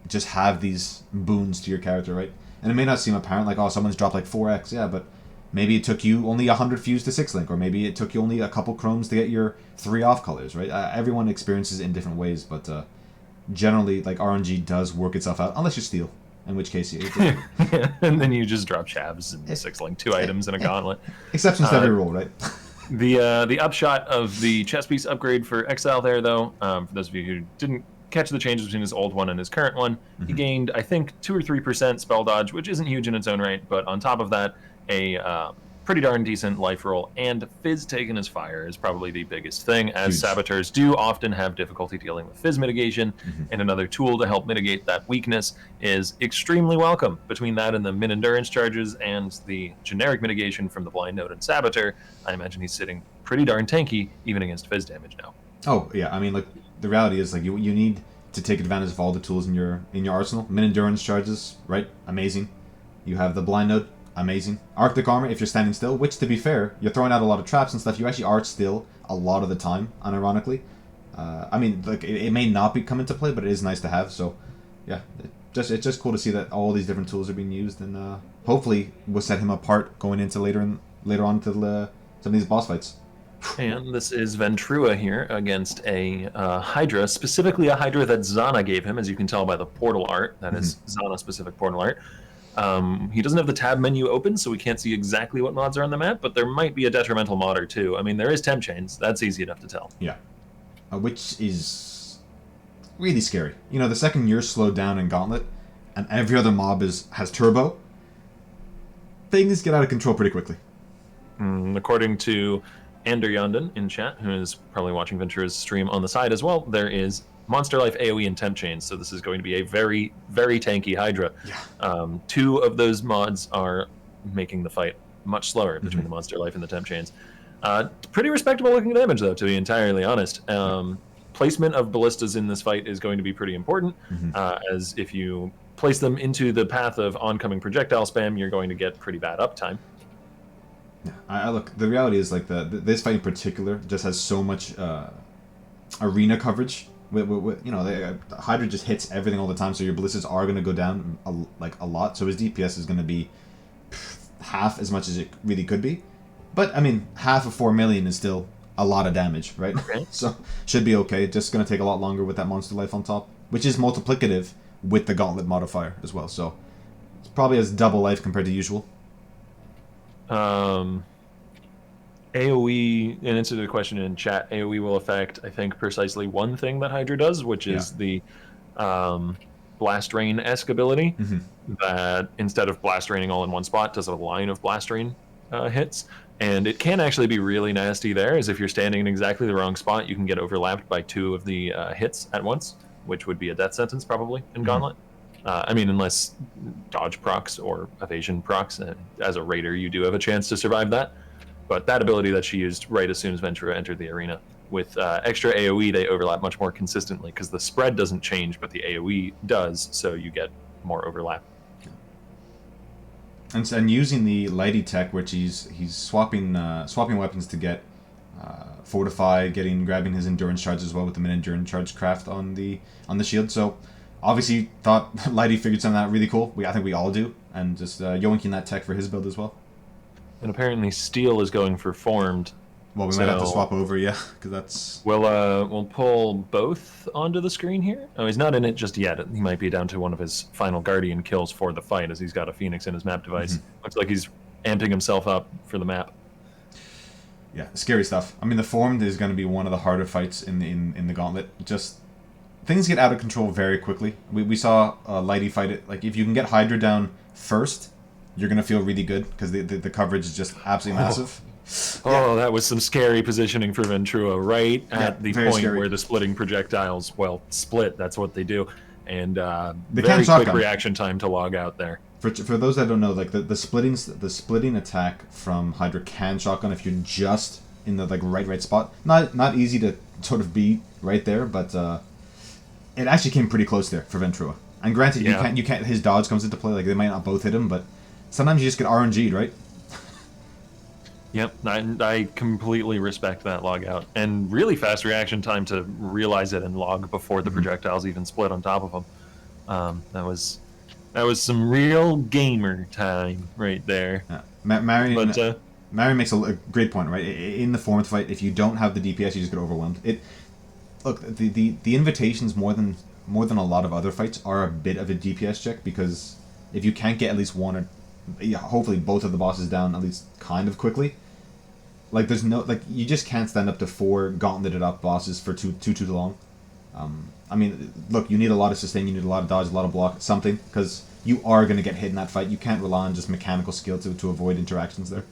just have these boons to your character, right? And it may not seem apparent, like, oh, someone's dropped like 4x, yeah, but maybe it took you only 100 fuse to 6-link, or maybe it took you only a couple chromes to get your 3 off colors, right? Everyone experiences it in different ways, but generally, like, RNG does work itself out, unless you steal, in which case you... Yeah, and then you just drop Shavs and 6-link 2 items in a gauntlet. Exceptions to every rule, right? The upshot of the chess piece upgrade for Exile there, though, for those of you who didn't catch the changes between his old one and his current one, he gained, I think, 2 or 3% spell dodge, which isn't huge in its own right, but on top of that, a pretty darn decent life roll, and Fizz taken as fire is probably the biggest thing, as Huge. Saboteurs do often have difficulty dealing with Fizz mitigation, and another tool to help mitigate that weakness is extremely welcome. Between that and the min endurance charges and the generic mitigation from the Blind Node and Saboteur, I imagine he's sitting pretty darn tanky, even against Fizz damage now. Oh, yeah, I mean, like, the reality is, like, you need to take advantage of all the tools in your arsenal. Min endurance charges, right? Amazing. You have the Blind Node. amazing. Arctic armor if you're standing still, which to be fair, you're throwing out a lot of traps and stuff. You actually are still a lot of the time, unironically. I mean, like it may not be come into play, but it is nice to have. So, yeah, it's just cool to see that all these different tools are being used, and hopefully will set him apart going into later on to some of these boss fights. And this is Ventura here against a Hydra, specifically a Hydra that Zana gave him, as you can tell by the portal art. That is Zana-specific portal art. He doesn't have the tab menu open, so we can't see exactly what mods are on the map, but there might be a detrimental mod or two. I mean, there is temp chains. That's easy enough to tell. Yeah. Which is really scary. You know, the second you're slowed down in Gauntlet, and every other mob has turbo, things get out of control pretty quickly. According to Ander Yondon in chat, who is probably watching Ventura's stream on the side as well, there is Monster Life AoE and temp chains, so this is going to be a very, very tanky Hydra. Yeah. 2 of those mods are making the fight much slower between the Monster Life and the temp chains. Pretty respectable looking damage, though, to be entirely honest. Placement of ballistas in this fight is going to be pretty important, as if you place them into the path of oncoming projectile spam, you're going to get pretty bad uptime. Yeah, I look. The reality is, like, this fight in particular just has so much arena coverage. With you know, the Hydra just hits everything all the time, so your ballistas are going to go down a lot. So his DPS is going to be half as much as it really could be. But, I mean, half of 4 million is still a lot of damage, right? Okay. So, should be okay. Just going to take a lot longer with that Monster Life on top, which is multiplicative with the Gauntlet modifier as well. So, it's probably as double life compared to usual. AoE, in answer to the question in chat, AoE will affect, I think, precisely one thing that Hydra does, which is the Blast Rain-esque ability, that instead of Blast Raining all in one spot, does a line of Blast Rain hits. And it can actually be really nasty there, as if you're standing in exactly the wrong spot, you can get overlapped by 2 of the hits at once, which would be a death sentence probably in Gauntlet. I mean, unless dodge procs or evasion procs. As a raider, you do have a chance to survive that. But that ability that she used right as soon as Ventura entered the arena, with extra AoE, they overlap much more consistently, because the spread doesn't change, but the AoE does, so you get more overlap. And using the Lighty tech, which he's swapping weapons to get Fortify, grabbing his endurance charge as well with the min endurance charge craft on the shield. So obviously thought Lighty figured something out really cool. I think we all do, and just yoinking that tech for his build as well. And apparently Steel is going for Formed. Well, we might have to swap over, yeah, because that's... We'll pull both onto the screen here. Oh, he's not in it just yet. He might be down to one of his final Guardian kills for the fight, as he's got a Phoenix in his map device. Looks like he's amping himself up for the map. Yeah, scary stuff. I mean, the Formed is going to be one of the harder fights in the Gauntlet. Just things get out of control very quickly. We saw Lighty fight it. Like, if you can get Hydra down first, you're going to feel really good, because the coverage is just absolutely massive. Oh, that was some scary positioning for Ventura, right at the point where the splitting projectiles, split, that's what they do. And very quick reaction time to log out there. For those that don't know, like the splitting attack from Hydra can shotgun if you're just in the right spot. Not easy to sort of be right there, but it actually came pretty close there for Ventura. And granted, you can't. His dodge comes into play. Like, they might not both hit him, but sometimes you just get RNG'd, right? Yep, I completely respect that log out, and really fast reaction time to realize it and log before the projectiles even split on top of them. That was some real gamer time right there. Yeah. Marion makes a great point, right? In the Formed fight, if you don't have the DPS, you just get overwhelmed. Look, the invitations more than a lot of other fights are a bit of a DPS check, because if you can't get at least one or hopefully both of the bosses down at least kind of quickly, like, there's no, like, you just can't stand up to 4 gauntleted up bosses for too long. I mean, look, you need a lot of sustain, you need a lot of dodge, a lot of block, something, because you are going to get hit in that fight. You can't rely on just mechanical skill to avoid interactions there.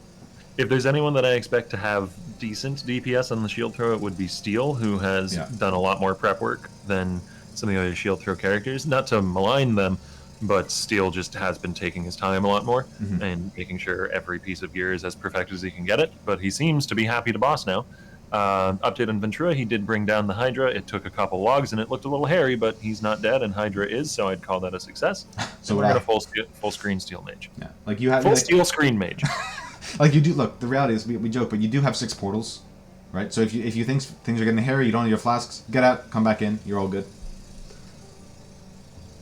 If there's anyone that I expect to have decent DPS on the shield throw, it would be Steel, who has done a lot more prep work than some of the other shield throw characters. Not to malign them, but Steel just has been taking his time a lot more and making sure every piece of gear is as perfect as he can get it. But he seems to be happy to boss now, Update on Ventura, he did bring down the Hydra. It took a couple logs and it looked a little hairy, but he's not dead and Hydra is, so I'd call that a success. So we're gonna full screen steel mage. Yeah, like you have full like, steel screen mage. Like you do. Look, the reality is we joke, but you do have 6 portals, right? So if you think things are getting hairy, you don't have your flasks. Get out, come back in. You're all good.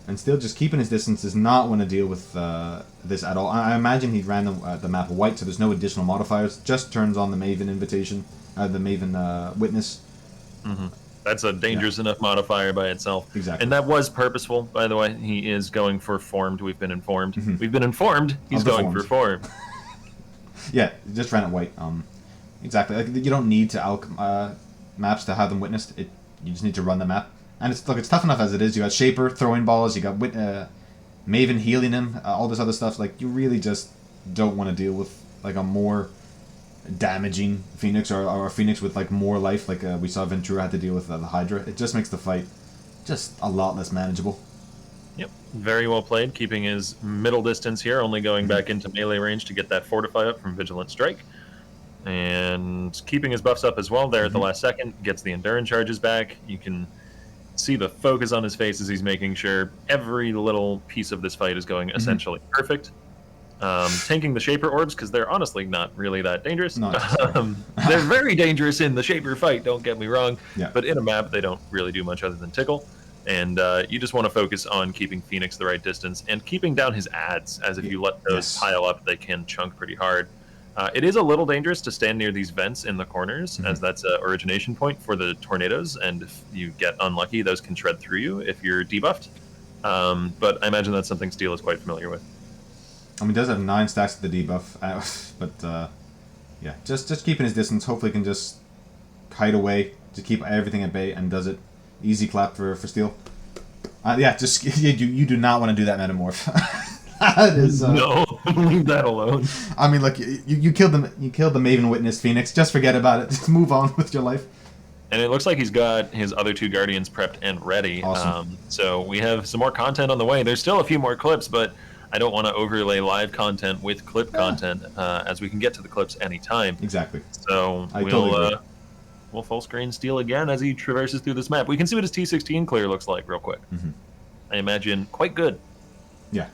And still, just keeping his distance does not want to deal with this at all. I imagine he ran the map white, so there's no additional modifiers. Just turns on the Maven invitation, the Maven witness. Mm-hmm. That's a dangerous enough modifier by itself. Exactly. And that was purposeful, by the way. He is going for formed. We've been informed. Mm-hmm. We've been informed. He's going for formed. Yeah, just ran it white. Exactly. Like you don't need to alch maps to have them witnessed. You just need to run the map. And it's tough enough as it is. You got Shaper throwing balls. You got Maven healing him. All this other stuff. Like you really just don't want to deal with like a more damaging Phoenix or a Phoenix with like more life. Like we saw Ventura had to deal with the Hydra. It just makes the fight just a lot less manageable. Yep, very well played. Keeping his middle distance here, only going back into melee range to get that Fortify up from Vigilant Strike. And keeping his buffs up as well there at the last second. Gets the Endurance charges back. You can see the focus on his face as he's making sure every little piece of this fight is going essentially perfect. Tanking the Shaper orbs, because they're honestly not really that dangerous. They're very dangerous in the Shaper fight, don't get me wrong. Yeah. But in a map, they don't really do much other than tickle. And you just want to focus on keeping Phoenix the right distance and keeping down his ads, as if you let those pile up, they can chunk pretty hard. It is a little dangerous to stand near these vents in the corners, as that's an origination point for the tornadoes, and if you get unlucky, those can shred through you if you're debuffed. But I imagine that's something Steel is quite familiar with. I mean, he does have 9 stacks of the debuff, but yeah, just keeping his distance. Hopefully, he can just kite away to keep everything at bay, and does it. Easy clap for Steel. Yeah, just you do not want to do that metamorph. That is no, leave that alone. I mean, look, you killed them. You killed the Maven Witness Phoenix. Just forget about it. Just move on with your life. And it looks like he's got his other 2 Guardians prepped and ready. Awesome. So we have some more content on the way. There's still a few more clips, but I don't want to overlay live content with clip content, as we can get to the clips anytime. Exactly. So we'll full screen Steel again as he traverses through this map. We can see what his T16 clear looks like real quick. I imagine quite good. Yeah.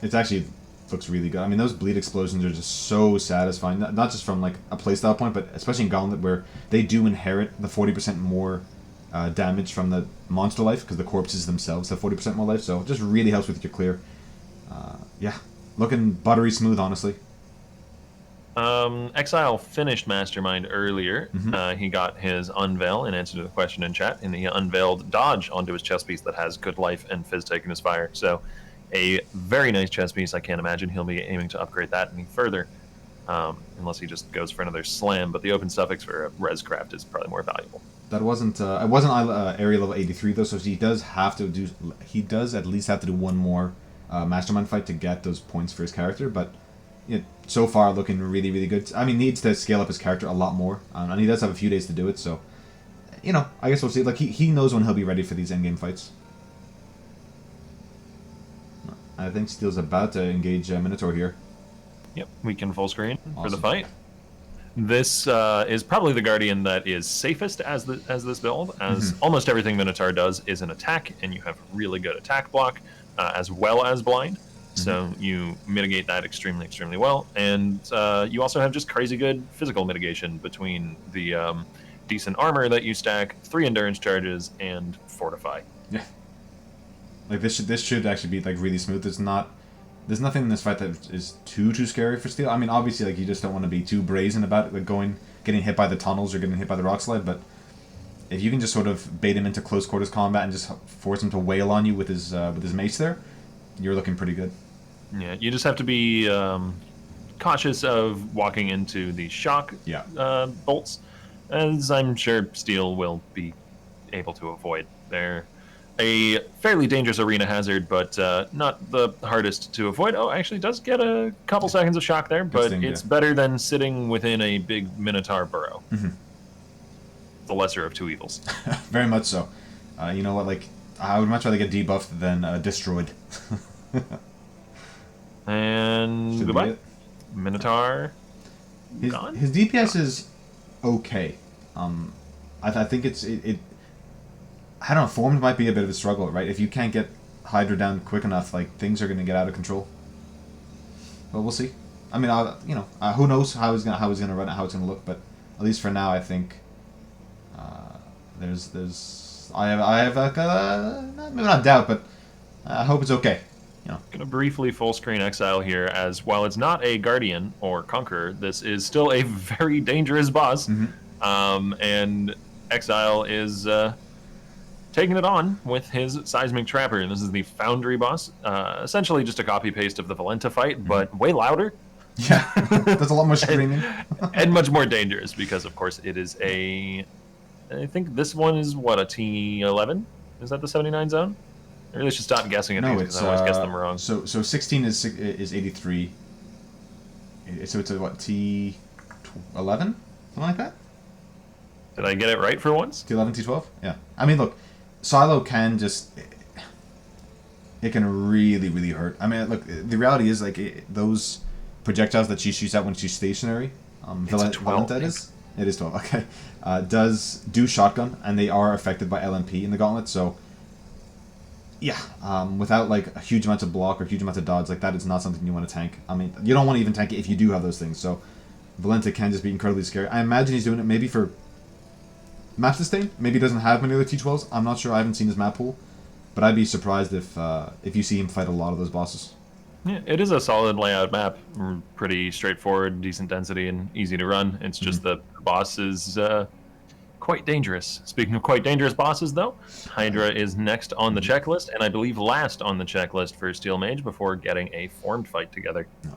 It actually looks really good. I mean, those bleed explosions are just so satisfying. Not just from like a playstyle point, but especially in Gauntlet, where they do inherit the 40% more damage from the monster life, because the corpses themselves have 40% more life. So it just really helps with your clear. Yeah, looking buttery smooth, honestly. Exile finished Mastermind earlier. He got his unveil in answer to the question in chat, and he unveiled Dodge onto his chest piece that has good life and Fizz taking his fire. So a very nice chest piece. I can't imagine he'll be aiming to upgrade that any further, unless he just goes for another slam. But the open suffix for Rescraft is probably more valuable. That wasn't it wasn't area level 83 though, so he does have to do. He does at least have to do one more Mastermind fight to get those points for his character, but so far looking really, really good. I mean, needs to scale up his character a lot more, and he does have a few days to do it, so, I guess we'll see. Like, he knows when he'll be ready for these endgame fights. I think Steel's about to engage Minotaur here. Yep, we can full screen for the Awesome. fight. This is probably the Guardian that is safest as this build, as almost everything Minotaur does is an attack, and you have really good attack block, as well as blind. So you mitigate that extremely, extremely well. And you also have just crazy good physical mitigation between the decent armor that you stack, 3 endurance charges, and fortify. Yeah. Like, this should actually be, like, really smooth. There's nothing in this fight that is too scary for Steel. I mean, obviously, like, you just don't want to be too brazen about it, like getting hit by the tunnels or getting hit by the rock slide, but if you can just sort of bait him into close quarters combat and just force him to wail on you with his mace there, you're looking pretty good. Yeah, you just have to be cautious of walking into the shock bolts, as I'm sure Steel will be able to avoid. They're a fairly dangerous arena hazard, but not the hardest to avoid. Oh, actually does get a couple seconds of shock there, but it's better than sitting within a big Minotaur burrow. The lesser of 2 evils. Very much so. You know what, like, I would much rather get debuffed than destroyed. And goodbye. Minotaur His gone? DPS is okay. I think I don't know, formed might be a bit of a struggle, right? If you can't get Hydra down quick enough, like, things are going to get out of control. But we'll see. I mean, who knows how he's gonna run it, how it's gonna look. But at least for now, I think I have maybe not doubt, but I hope it's okay. Gonna briefly full screen Exile here, as while it's not a Guardian or Conqueror, this is still a very dangerous boss. And Exile is taking it on with his Seismic Trapper, and this is the Foundry boss. Essentially just a copy-paste of the Valenta fight, but way louder. Yeah, there's a lot more screaming. And much more dangerous, because of course it is I think this one is, what, a T11? Is that the 79 zone? I really should stop guessing at these, because I always guess them wrong. So 16 is 83. So it's a, what, T11? Something like that? Did I get it right for once? T11, T12? Yeah. I mean, look, Silo can just... It can really, really hurt. I mean, look, the reality is, like, those projectiles that she shoots out when she's stationary... Valenta is? It is 12, okay. Does do shotgun, and they are affected by LMP in the Gauntlet, so... Yeah, without, like, a huge amount of block or huge amount of dodge, like, that is not something you want to tank. I mean, you don't want to even tank it if you do have those things, so... Valenta can just be incredibly scary. I imagine he's doing it maybe for... map sustain. Maybe he doesn't have many other T12s. I'm not sure. I haven't seen his map pool. But I'd be surprised if you see him fight a lot of those bosses. Yeah, it is a solid layout map. Pretty straightforward, decent density, and easy to run. It's just the boss is quite dangerous. Speaking of quite dangerous bosses, though, Hydra is next on the checklist, and I believe last on the checklist for Steel Mage before getting a formed fight together. No.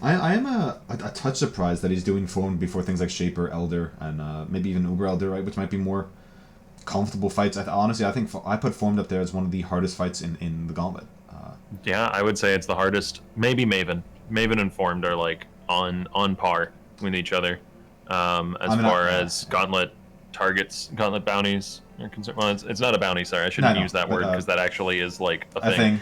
I am a touch surprised that he's doing formed before things like Shaper, Elder, and maybe even Uber Elder, right, which might be more comfortable fights. Honestly, I think I put formed up there as one of the hardest fights in the Gauntlet. Yeah, I would say it's the hardest. Maybe Maven. Maven and formed are like on par with each other as Gauntlet targets, Gauntlet bounties are concerned. Well, it's not a bounty. Sorry, I shouldn't use that word, because that actually is like a thing.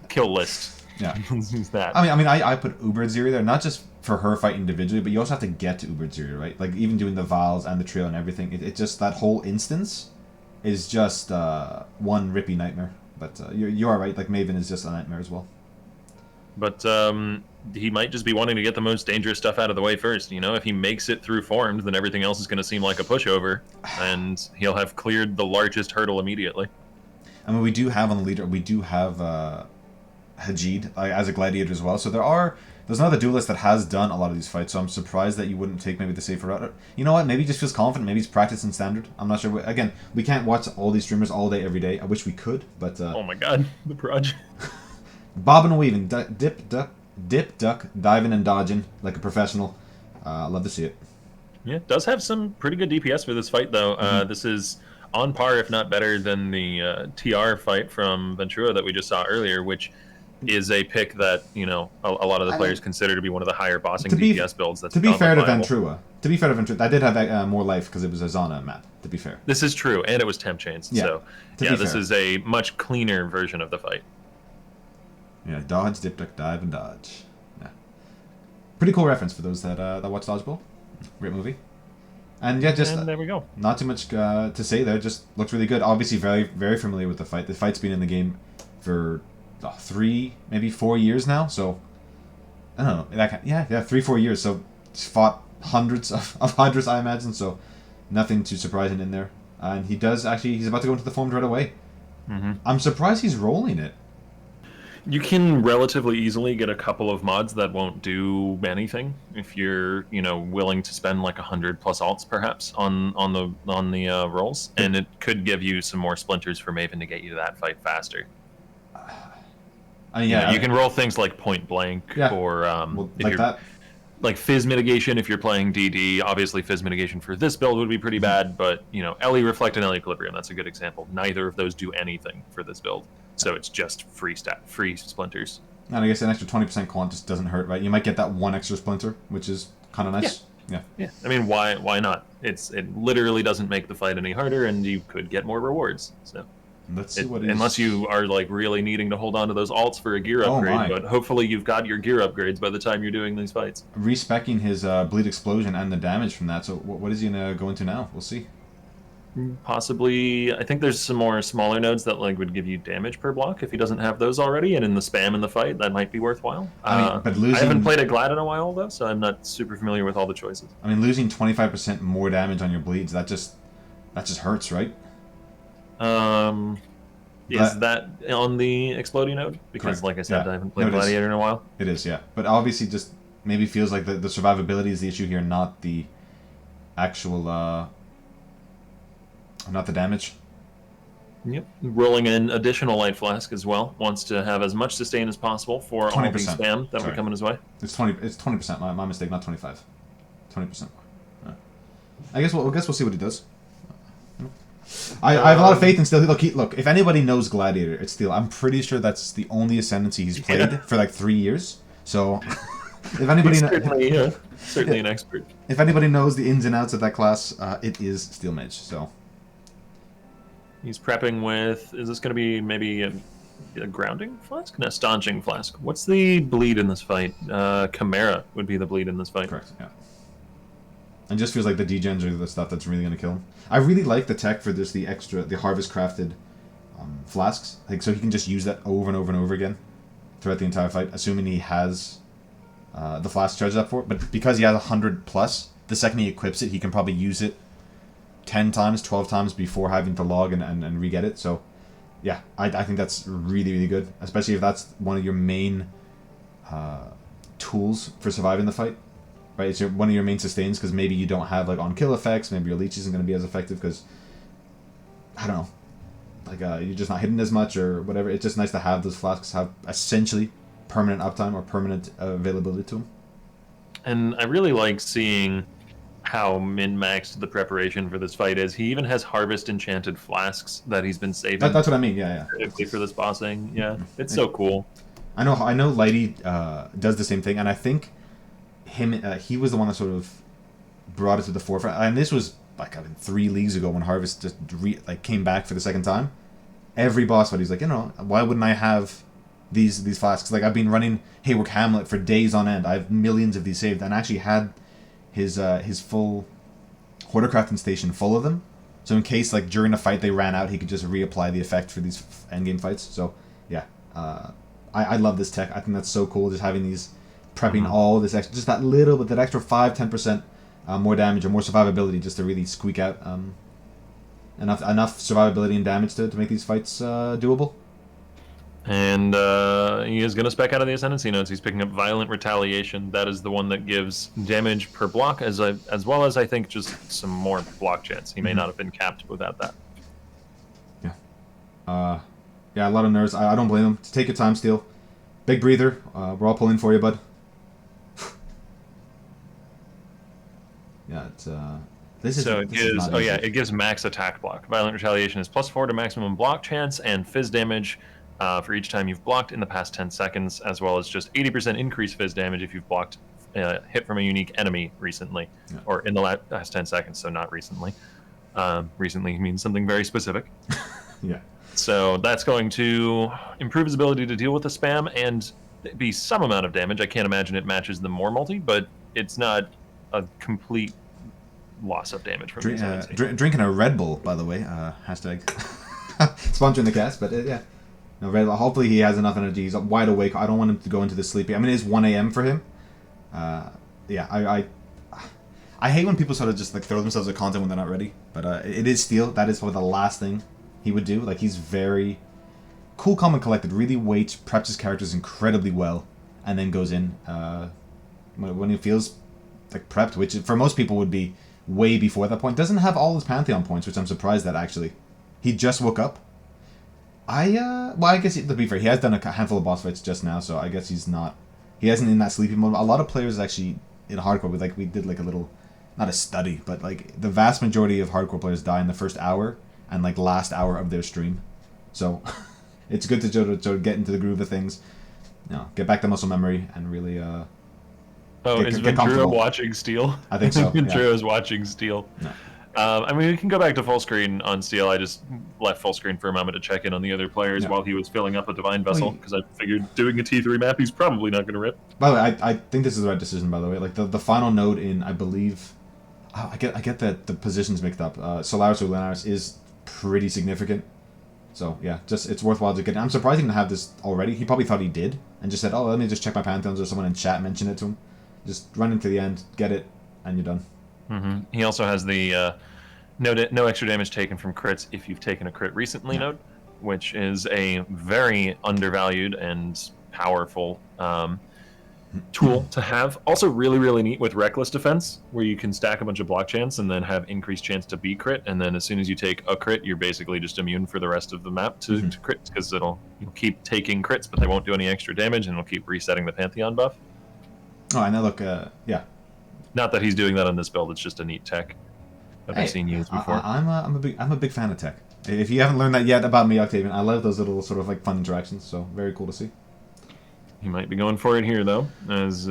Kill list. Yeah. Let's use that. I mean, I put Uber Ziri there, not just for her fight individually, but you also have to get to Uber Ziri, right? Like, even doing the Vals and the trio and everything, it just, that whole instance is just one rippy nightmare. But you are right, like, Maven is just a nightmare as well. But he might just be wanting to get the most dangerous stuff out of the way first, you know? If he makes it through formed, then everything else is going to seem like a pushover, and he'll have cleared the largest hurdle immediately. I mean, we do have on the leader, we do have... Hajid as a gladiator as well, so there's another duelist that has done a lot of these fights, so I'm surprised that you wouldn't take maybe the safer route. You know what, maybe he just feels confident, maybe he's practicing standard, I'm not sure. Again, we can't watch all these streamers all day every day. I wish we could, but oh my god, the proj. Bobbing and weaving, dip, duck, diving and dodging like a professional. Love to see it. Yeah, it does have some pretty good DPS for this fight, though. This is on par, if not better, than the TR fight from Ventura that we just saw earlier, which is a pick that, you know, a lot of the players consider to be one of the higher bossing DPS builds. That's to be fair to Ventura, that did have more life because it was a Zana map, to be fair. This is true, and it was temp chains, so yeah, this is a much cleaner version of the fight. Yeah, dodge, dip, duck, dive, and dodge. Yeah. Pretty cool reference for those that watch Dodgeball. Great movie. And yeah, just there we go. Not too much to say there. Just looks really good. Obviously, very, very familiar with the fight. The fight's been in the game for 3, maybe 4 years now. So I don't know. 3-4 years. So he's fought hundreds of Hydras, I imagine. So nothing too surprising in there. And he does actually. He's about to go into the formed right away. I'm surprised he's rolling it. You can relatively easily get a couple of mods that won't do anything if you're, you know, willing to spend like 100+ alts perhaps on the rolls, and it could give you some more splinters for Maven to get you to that fight faster. You can roll things like point blank or like fizz mitigation if you're playing DD. Obviously, fizz mitigation for this build would be pretty bad, but you know, Ellie Reflect and Ellie Equilibrium, that's a good example. Neither of those do anything for this build. So it's just free splinters. And I guess an extra 20% quant just doesn't hurt, right? You might get that one extra splinter, which is kind of nice. Yeah. I mean, why not? It literally doesn't make the fight any harder, and you could get more rewards. So Let's see what he's... Unless you are like really needing to hold on to those alts for a gear upgrade, but hopefully you've got your gear upgrades by the time you're doing these fights. Respecking his bleed explosion and the damage from that. So what is he gonna go into now? We'll see. Possibly, I think there's some more smaller nodes that like would give you damage per block if he doesn't have those already, and in the spam in the fight that might be worthwhurthwhile. But losing... I haven't played a Glad in a while though, so I'm not super familiar with all the choices. I mean, losing 25% more damage on your bleeds, that just hurts, right? Is that on the exploding node? Because, correct. like I said, I haven't played Gladiator in a while. It is, yeah. But obviously, just maybe feels like the survivability is the issue here, not the actual, not the damage. Yep. Rolling in additional light flask as well. Wants to have as much sustain as possible for 20%. all the spam that would come in his way. It's 20%. My mistake, not 25. 20%. I guess we'll see what he does. I have a lot of faith in Steel. Look, if anybody knows Gladiator, it's Steel. I'm pretty sure that's the only Ascendancy he's played for like 3 years. So, if anybody certainly an expert. If anybody knows the ins and outs of that class, it is Steel Mage. So, he's prepping with. Is this going to be maybe a grounding flask? No, staunching flask. What's the bleed in this fight? Chimera would be the bleed in this fight. Correct. Yeah. And just feels like the degens are the stuff that's really going to kill him. I really like the tech for this, the harvest crafted flasks. Like, so he can just use that over and over and over again throughout the entire fight, assuming he has the flask charged up for it. But because he has 100 plus, the second he equips it, he can probably use it 10 times, 12 times before having to log and re-get it. So, yeah, I think that's really, really good, especially if that's one of your main tools for surviving the fight. Right, it's one of your main sustains, because maybe you don't have like on kill effects, maybe your leech isn't going to be as effective because, I don't know, like you're just not hitting as much or whatever. It's just nice to have those flasks have essentially permanent uptime or permanent availability to them. And I really like seeing how min-maxed the preparation for this fight is. He even has harvest enchanted flasks that he's been saving. That's what I mean, yeah. For this bossing, yeah. It's so cool. I know Lighty does the same thing, and I think he was the one that sort of brought it to the forefront. And this was like 3 leagues ago when Harvest just came back for the second time. Every boss fight, he's like, why wouldn't I have these flasks? Like, I've been running Haywork Hamlet for days on end. I have millions of these saved, and actually had his full Hoarder Crafting station full of them. So in case like during a fight they ran out, he could just reapply the effect for these endgame fights. So yeah, I love this tech. I think that's so cool. Just having these. Prepping all this extra, just that little bit, that extra 5-10% more damage or more survivability, just to really squeak out enough survivability and damage to make these fights doable. And he is going to spec out of the Ascendancy nodes. He's picking up Violent Retaliation. That is the one that gives damage per block, as well as I think just some more block chance. He may not have been capped without that. Yeah. Yeah, a lot of nerves. I don't blame him. Take your time, Steel. Big breather. We're all pulling for you, bud. Yeah, it's it gives max attack block. Violent Retaliation is +4 to maximum block chance and fizz damage for each time you've blocked in the past 10 seconds, as well as just 80% increased fizz damage if you've blocked hit from a unique enemy recently, or in the last 10 seconds, so not recently. Recently means something very specific. Yeah. So that's going to improve his ability to deal with the spam and be some amount of damage. I can't imagine it matches the more multi, but it's not a complete loss of damage from drinking a Red Bull, by the way. Hashtag sponsoring the cast, but yeah. No, Red Bull. Hopefully he has enough energy. He's wide awake. I don't want him to go into the sleepy. I mean, it is 1 a.m. for him. Yeah, I hate when people sort of just like throw themselves at content when they're not ready. But it is Steel. That is probably the last thing he would do. Like, he's very cool, calm, and collected. Really waits, preps his characters incredibly well, and then goes in when he feels like prepped, which for most people would be way before that point. Doesn't have all his Pantheon points, which I'm surprised at, actually. He just woke up. Well, I guess, to be fair, he has done a handful of boss fights just now, so I guess he hasn't in that sleepy mode. A lot of players actually, in hardcore, we did like a little, not a study, but like the vast majority of hardcore players die in the first hour and like last hour of their stream. So it's good to sort of get into the groove of things, get back the muscle memory and really is Ventura watching Steel? I think so. Ventura is watching Steel. No. I mean, we can go back to full screen on Steel. I just left full screen for a moment to check in on the other players while he was filling up a Divine Vessel, because I figured doing a T3 map, he's probably not going to rip. By the way, I think this is the right decision, by the way. Like, the final node in, I believe... Oh, I get that the positions mixed up. Solaris or Lunaris is pretty significant. So, yeah, just it's worthwhile to get... I'm surprised he didn't have this already. He probably thought he did, and just said, oh, let me just check my Pantheons, or someone in chat mentioned it to him. Just run into the end, get it, and you're done. Mm-hmm. He also has the no extra damage taken from crits if you've taken a crit recently node, which is a very undervalued and powerful tool to have. Also really, really neat with Reckless Defense, where you can stack a bunch of block chance and then have increased chance to be crit, and then as soon as you take a crit, you're basically just immune for the rest of the map to crits, because you'll keep taking crits, but they won't do any extra damage, and it'll keep resetting the Pantheon buff. Oh, and now look, yeah. Not that he's doing that on this build, it's just a neat tech that I've seen used before. I'm a big fan of tech. If you haven't learned that yet about me, Octavian, I love those little sort of like fun interactions, so very cool to see. He might be going for it here, though, as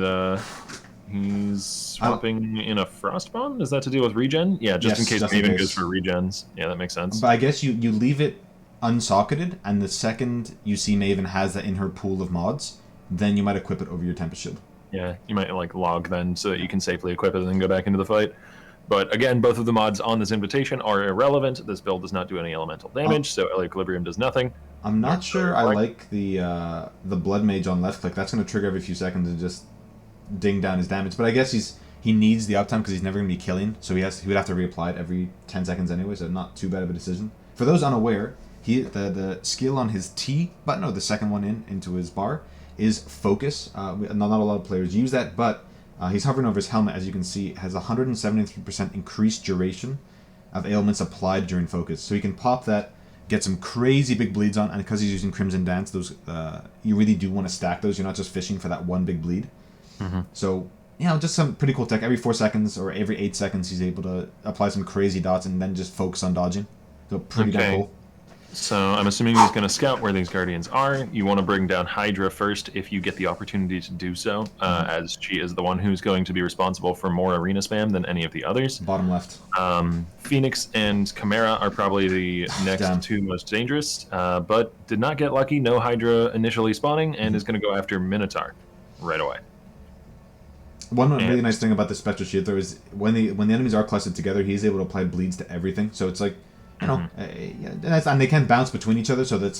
he's swapping in a Frost Bomb. Is that to deal with regen? Yeah, just in case Maven goes for regens. Yeah, that makes sense. But I guess you leave it unsocketed, and the second you see Maven has that in her pool of mods, then you might equip it over your Tempest Shield. Yeah, you might like log then, so that you can safely equip it and then go back into the fight. But again, both of the mods on this invitation are irrelevant. This build does not do any elemental damage, so Equilibrium does nothing. I'm not sure I like the Blood Mage on left click. That's going to trigger every few seconds and just ding down his damage. But I guess he needs the uptime because he's never going to be killing, so he would have to reapply it every 10 seconds anyway, so not too bad of a decision. For those unaware, the skill on his T button, or the second one into his bar, is Focus. Not a lot of players use that, but he's hovering over his helmet, as you can see, has 173% increased duration of ailments applied during Focus. So he can pop that, get some crazy big bleeds on, and because he's using Crimson Dance, those you really do want to stack those. You're not just fishing for that one big bleed. So, just some pretty cool tech. Every 4 seconds or every 8 seconds, he's able to apply some crazy dots and then just focus on dodging. So pretty damn cool. So I'm assuming he's going to scout where these Guardians are. You want to bring down Hydra first if you get the opportunity to do so, as she is the one who's going to be responsible for more arena spam than any of the others. Bottom left. Phoenix and Chimera are probably the next two most dangerous, but did not get lucky. No Hydra initially spawning, and is going to go after Minotaur right away. One really nice thing about the Spectral Shield, though, is when the enemies are clustered together, he's able to apply bleeds to everything. So it's like, and they can bounce between each other, so that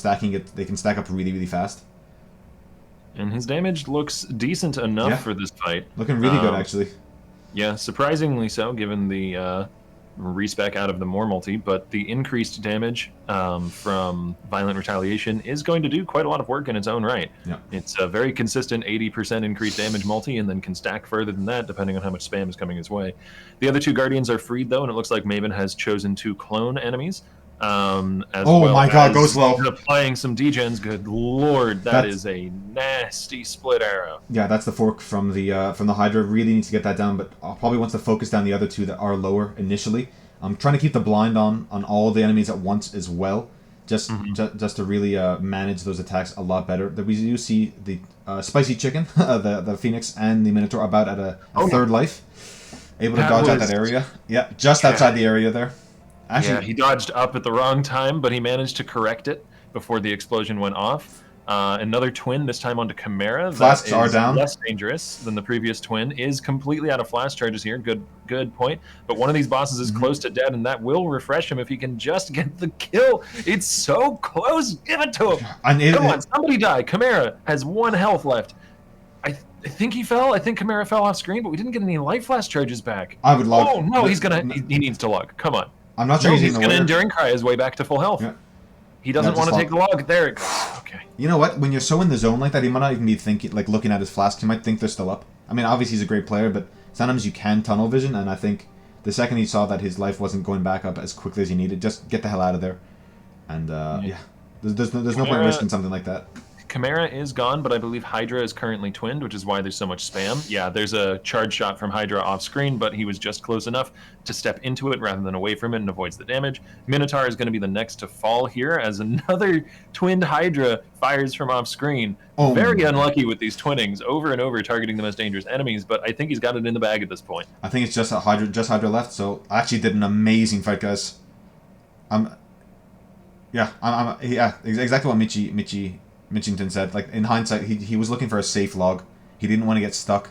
they can stack up really, really fast. And his damage looks decent enough for this fight. Looking really good, actually. Yeah, surprisingly so, given the respec out of the More multi, but the increased damage from Violent Retaliation is going to do quite a lot of work in its own right. Yeah. It's a very consistent 80% increased damage multi, and then can stack further than that depending on how much spam is coming his way. The other two Guardians are freed, though, and it looks like Maven has chosen to clone enemies. My god, go slow. Applying some degens. Good lord, that is a nasty split arrow. Yeah, that's the fork from the Hydra. Really needs to get that down, but probably wants to focus down the other two that are lower initially. I'm trying to keep the blind on all the enemies at once as well, just to really manage those attacks a lot better. We do see the Spicy Chicken, the Phoenix, and the Minotaur about at a third life, able to dodge out that area. Yeah, just outside the area there. Actually, he dodged up at the wrong time, but he managed to correct it before the explosion went off. Another twin, this time onto Chimera. Flasks are down. Less dangerous than the previous twin. Is completely out of flash charges here. Good point. But one of these bosses is close to dead, and that will refresh him if he can just get the kill. It's so close. Give it to him. Come on, somebody die. Chimera has 1 health left. I think he fell. I think Chimera fell off screen, but we didn't get any life flash charges back. I would log. Oh, no, he needs to log. Come on. I'm not sure he's going to Enduring Cry his way back to full health. Yeah. He doesn't want to take the log. There it goes. Okay. You know what? When you're so in the zone like that, he might not even be thinking, like looking at his flasks. He might think they're still up. I mean, obviously he's a great player, but sometimes you can tunnel vision, and I think the second he saw that his life wasn't going back up as quickly as he needed, just get the hell out of there. And there's no point risking something like that. Chimera is gone, but I believe Hydra is currently twinned, which is why there's so much spam. Yeah, there's a charge shot from Hydra off screen, but he was just close enough to step into it rather than away from it and avoids the damage. Minotaur is going to be the next to fall here as another twinned Hydra fires from off screen. Oh, very unlucky with these twinnings, over and over targeting the most dangerous enemies, but I think he's got it in the bag at this point. I think it's just Hydra left, so I actually did an amazing fight, guys. Yeah, exactly what Mitchington said. Like, in hindsight, he was looking for a safe log. He didn't want to get stuck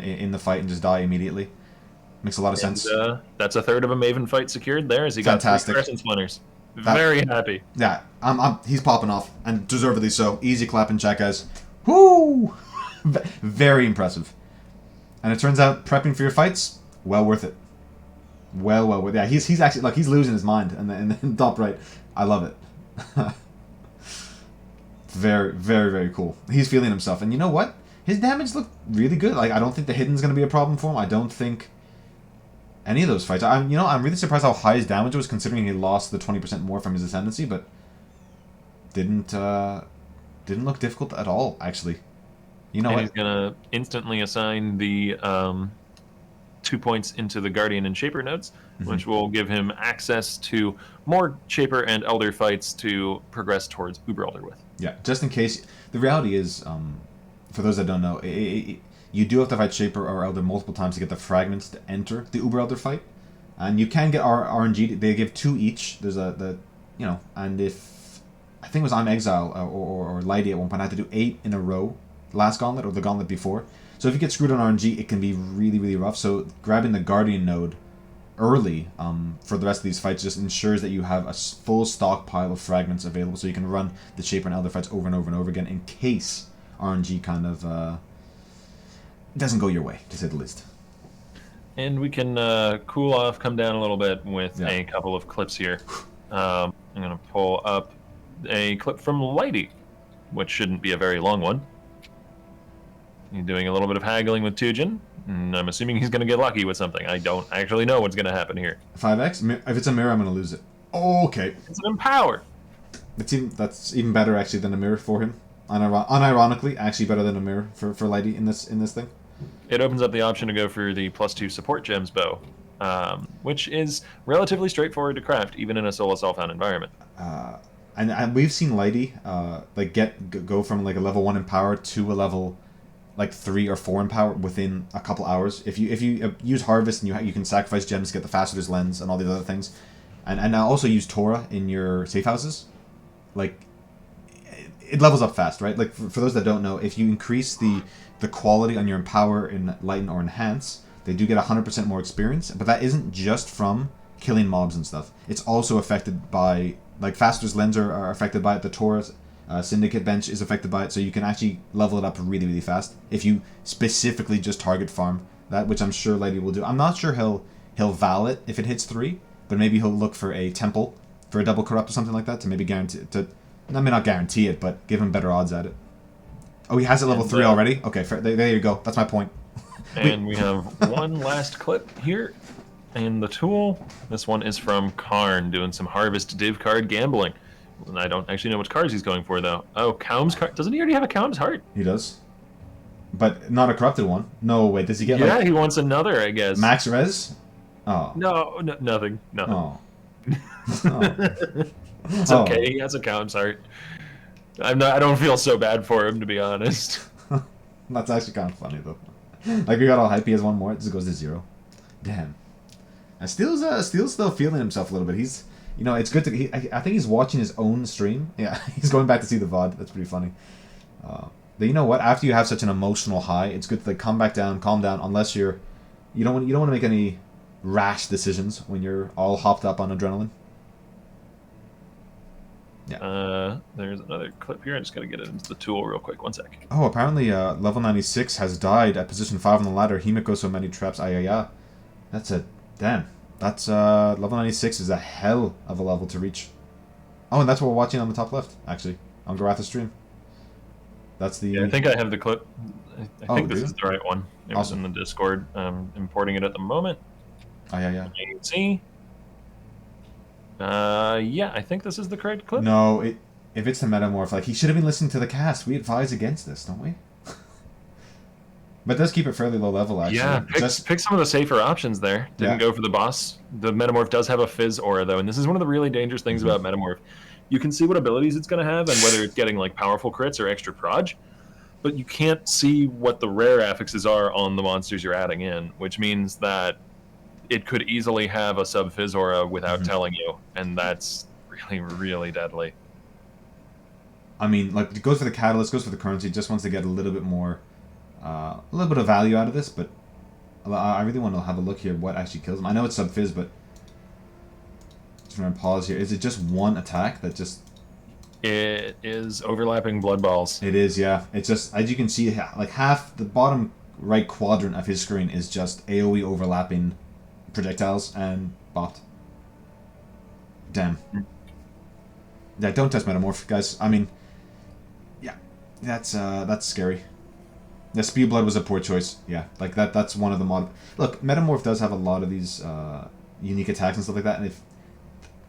in the fight and just die immediately. Makes a lot of sense. That's a third of a Maven fight secured there as he got 3 Crescent Splinters. Very happy. Yeah, he's popping off, and deservedly so. Easy clap and check, guys. Woo! Very impressive. And it turns out prepping for your fights, well worth it. Well worth it. Yeah, he's actually, like, he's losing his mind in the top right. I love it. Very, very, very cool. He's feeling himself. And you know what? His damage looked really good. Like, I don't think the hidden's going to be a problem for him. I don't think any of those fights. I'm really surprised how high his damage was, considering he lost the 20% more from his ascendancy, but didn't look difficult at all, actually. You know what? He's going to instantly assign the 2 points into the Guardian and Shaper nodes, which will give him access to more Shaper and Elder fights to progress towards Uber Elder with. Yeah, just in case. The reality is, for those that don't know, you do have to fight Shaper or Elder multiple times to get the fragments to enter the Uber Elder fight. And you can get RNG. They give 2 each. There's and if, I think it was I'm Exile or Lighty at one point, I had to do 8 in a row, last gauntlet or the gauntlet before. So if you get screwed on RNG, it can be really, really rough. So grabbing the Guardian node early for the rest of these fights just ensures that you have a full stockpile of fragments available, so you can run the Shaper and Elder fights over and over and over again in case RNG kind of doesn't go your way, to say the least. And we can cool off, come down a little bit with a couple of clips here. I'm going to pull up a clip from Lighty, which shouldn't be a very long one. He's doing a little bit of haggling with Tujin, and I'm assuming he's going to get lucky with something. I don't actually know what's going to happen here. 5x? If it's a mirror, I'm going to lose it. Oh, okay. It's an Empower. That's even better, actually, than a mirror for him. Unironically, actually better than a mirror for Lighty in this thing. It opens up the option to go for the +2 support gems bow, which is relatively straightforward to craft, even in a solo self-found environment. And we've seen Lighty go from like a level 1 in power to a level like 3 or 4 in power within a couple hours. If you use Harvest and you can sacrifice gems to get the Facetor's Lens and all these other things, and also use Torah in your safe houses, like it levels up fast, right? Like for those that don't know, if you increase the quality on your Empower, Enlighten, or Enhance, they do get 100% more experience. But that isn't just from killing mobs and stuff. It's also affected by, like, Facetor's Lens are affected by it. The Torah Syndicate bench is affected by it, so you can actually level it up really, really fast if you specifically just target farm that, which I'm sure Lighty will do. I'm not sure he'll Val it if it hits 3, but maybe he'll look for a Temple for a double corrupt or something like that to maybe guarantee I mean, not guarantee it, but give him better odds at it. Oh, he has it level 3 already? Okay, there you go. That's my point. And we have one last clip here. And the tool, this one is from Karn, doing some Harvest Div card gambling. I don't actually know which cards he's going for, though. Oh, Kaum's card. Doesn't he already have a Kaum's Heart? He does. But not a corrupted one. No, wait, does he get Yeah, he wants another, I guess. Max Res? Oh. No, nothing. Oh. It's okay, he has a Kaum's Heart. I don't feel so bad for him, to be honest. That's actually kind of funny, though. Like, we got all hype, he has one more, it just goes to 0. Damn. And Steel's still feeling himself a little bit. He's, it's good to. I think he's watching his own stream. Yeah, he's going back to see the VOD. That's pretty funny. But you know what? After you have such an emotional high, it's good to calm down. Unless you don't want to make any rash decisions when you're all hopped up on adrenaline. Yeah. There's another clip here. I just gotta get it into the tool real quick. 1 sec. Oh, apparently level 96 has died at position 5 on the ladder. Himiko so many traps. Yeah. That's a damn. That's level 96 is a hell of a level to reach. Oh, and that's what we're watching on the top left, actually, on Garatha's stream. That's the. Yeah, I think I have the clip. I think this really? Is the right one. It was in the Discord. I'm importing it at the moment. Oh yeah. You can see. Yeah, I think this is the correct clip. No, if it's the Metamorph, like, he should have been listening to the cast. We advise against this, don't we? But it does keep it fairly low level, actually. Yeah, pick some of the safer options there. Didn't go for the boss. The Metamorph does have a Fizz aura, though, and this is one of the really dangerous things about Metamorph. You can see what abilities it's going to have and whether it's getting like powerful crits or extra proj, but you can't see what the rare affixes are on the monsters you're adding in, which means that it could easily have a sub-Fizz aura without telling you, and that's really, really deadly. I mean, like, it goes for the catalyst, goes for the currency, just wants to get a little bit more, a little bit of value out of this, but I really want to have a look here what actually kills him. I know it's sub-Fizz, but just going to pause here. Is it just one attack that just... It is overlapping blood balls. It is, yeah. It's just, as you can see, like half the bottom right quadrant of his screen is just AoE overlapping projectiles and bot. Damn. Yeah, don't test Metamorph, guys. I mean, yeah, that's scary. Yeah, Spew Blood was a poor choice. Yeah, like that's one of the mod. Look, Metamorph does have a lot of these unique attacks and stuff like that, and if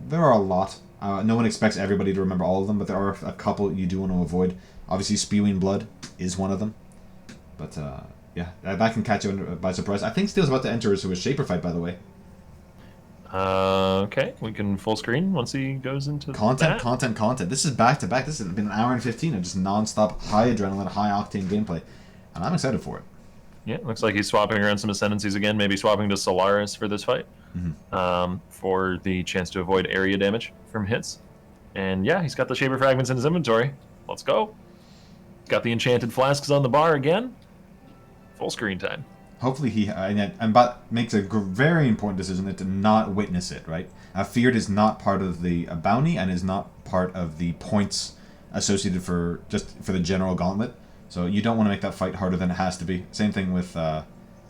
there are a lot, no one expects everybody to remember all of them, but there are a couple you do want to avoid. Obviously, Spewing Blood is one of them, but yeah, that can catch you by surprise. I think Steel's about to enter into a Shaper fight, by the way. Okay, we can full screen once he goes into content. This is back to back. This has been an hour and 15 of just non-stop high adrenaline, high octane gameplay, and I'm excited for it. Yeah, looks like he's swapping around some ascendancies again. Maybe swapping to Solaris for this fight, for the chance to avoid area damage from hits. And yeah, he's got the Shaper Fragments in his inventory. Let's go. Got the Enchanted Flasks on the bar again. Full screen time. Hopefully he makes a very important decision to not witness it, right? Feared is not part of the bounty and is not part of the points associated for the general gauntlet. So you don't want to make that fight harder than it has to be. Same thing with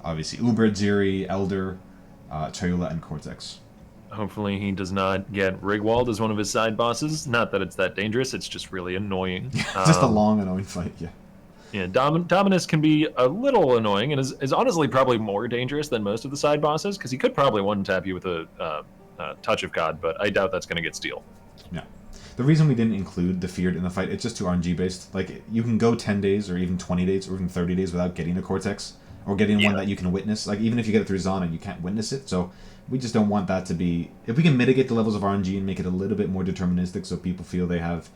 obviously Uber, Ziri, Elder, Toyola, and Cortex. Hopefully he does not get Rigwald as one of his side bosses. Not that it's that dangerous, it's just really annoying. Just a long, annoying fight, yeah. Yeah, Dominus can be a little annoying and is honestly probably more dangerous than most of the side bosses, because he could probably one-tap you with a Touch of God, but I doubt that's going to get Steel. Yeah. The reason we didn't include the Feared in the fight, it's just too RNG-based. Like, you can go 10 days or even 20 days or even 30 days without getting a Cortex or getting one that you can witness. Like, even if you get it through Zana, you can't witness it, so we just don't want that to be... If we can mitigate the levels of RNG and make it a little bit more deterministic so people feel they have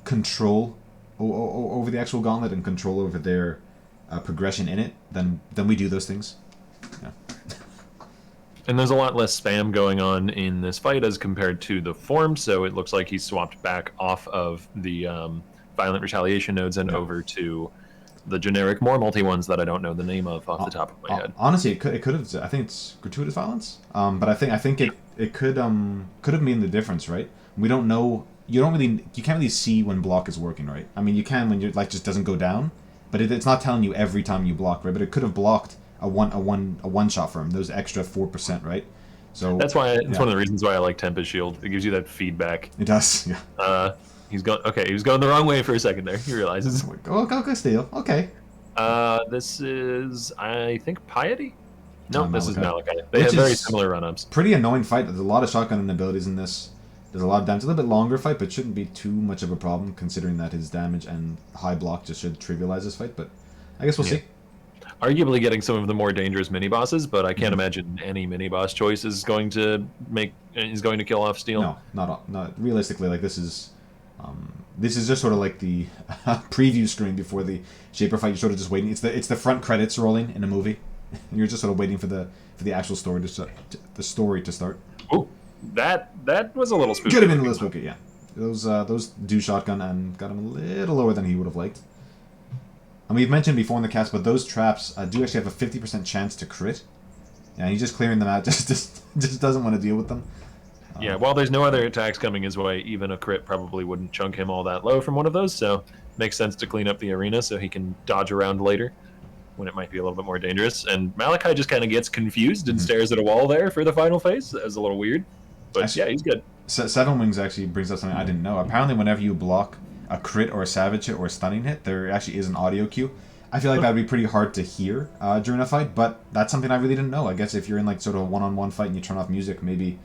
control over the actual gauntlet and control over their progression in it, then we do those things. Yeah. And there's a lot less spam going on in this fight as compared to the form, so it looks like he's swapped back off of the Violent Retaliation nodes and over to the generic, more multi ones that I don't know the name of off the top of my head. Honestly, it could have. I think it's Gratuitous Violence, but I think it could have made the difference, right? We don't know. You can't really see when block is working, right? I mean, you can when your life just doesn't go down, but it's not telling you every time you block, right? But it could have blocked a one shot for him. Those extra 4%, right? So that's why it's one of the reasons why I like Tempest Shield. It gives you that feedback. It does, yeah. He was going the wrong way for a second there. He realizes. Go Steel. Okay. This is, I think, Piety. No, this is Malachite. They Which have very similar run-ups. Pretty annoying fight. There's a lot of shotgun abilities in this. There's a lot of damage. It's a little bit longer fight, but shouldn't be too much of a problem considering that his damage and high block just should trivialize this fight. But I guess we'll see. Arguably getting some of the more dangerous mini bosses, but I can't imagine any mini boss choice is going to kill off Steel. No, not realistically. Like this is just sort of like the preview screen before the Shaper fight. You're sort of just waiting. It's the front credits rolling in a movie. You're just sort of waiting for the actual story to start. Ooh. That was a little spooky. Could have been a little spooky, yeah. Those do shotgun and got him a little lower than he would have liked. And we've mentioned before in the cast, but those traps do actually have a 50% chance to crit. Yeah, he's just clearing them out. Just doesn't want to deal with them. Yeah, while there's no other attacks coming his way, even a crit probably wouldn't chunk him all that low from one of those. So makes sense to clean up the arena so he can dodge around later when it might be a little bit more dangerous. And Malachi just kind of gets confused and stares at a wall there for the final phase. That was a little weird. But actually, yeah, he's good. Seven Wings actually brings up something I didn't know. Apparently, whenever you block a crit or a savage hit or a stunning hit, there actually is an audio cue. I feel like that would be pretty hard to hear during a fight, but that's something I really didn't know. I guess if you're in like sort of a one-on-one fight and you turn off music, maybe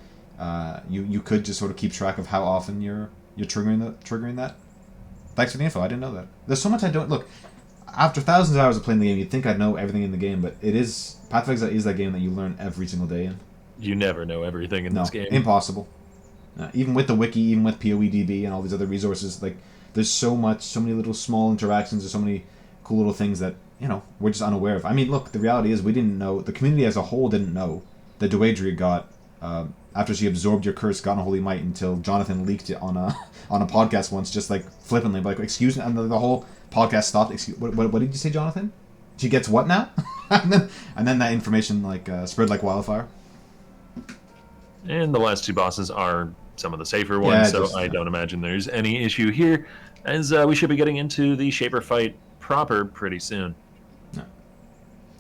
you could just sort of keep track of how often you're you're triggering that. Thanks for the info. I didn't know that. There's so much I don't look. After thousands of hours of playing the game, you'd think I'd know everything in the game, but it is Path of Exile is that game that you learn every single day in. You never know everything in this game. Impossible. Even with the wiki, even with PoEDB and all these other resources, like there's so many little small interactions, there's so many cool little things that we're just unaware of. I mean, look, the reality is we didn't know. The community as a whole didn't know that Dewedria got after she absorbed your curse, got a holy might until Jonathan leaked it on a podcast once, just like flippantly, like excuse me, and the whole podcast stopped. What did you say, Jonathan? She gets what now? and then that information spread like wildfire. And the last two bosses are some of the safer ones, so I don't imagine there's any issue here, as we should be getting into the Shaper fight proper pretty soon. Yeah.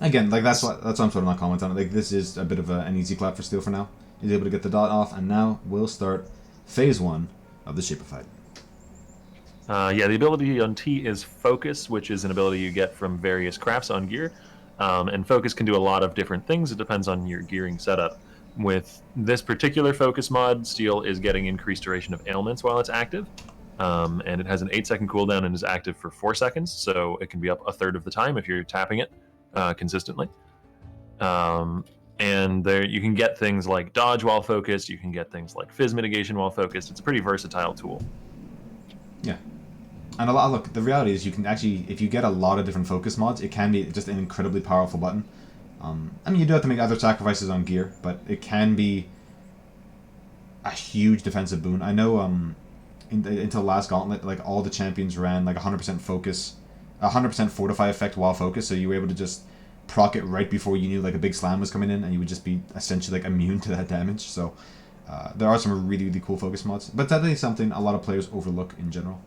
Again, like that's why I'm sort of not commenting on it. Like this is a bit of an easy clap for Steel for now. He's able to get the dot off, and now we'll start phase 1 of the Shaper fight. The ability on T is Focus, which is an ability you get from various crafts on gear. And Focus can do a lot of different things. It depends on your gearing setup. With this particular Focus mod, Steel is getting increased duration of ailments while it's active. And it has an 8-second cooldown and is active for 4 seconds, so it can be up a third of the time if you're tapping it consistently. And there you can get things like dodge while focused, you can get things like fizz mitigation while focused. It's a pretty versatile tool. Yeah. And look, the reality is you can actually, if you get a lot of different focus mods, it can be just an incredibly powerful button. I mean, you do have to make other sacrifices on gear, but it can be a huge defensive boon. I know until last Gauntlet, like all the champions ran like 100% focus, 100% fortify effect while focused, so you were able to just proc it right before you knew like a big slam was coming in, and you would just be essentially like immune to that damage. So there are some really, really cool focus mods, but that is something a lot of players overlook in general.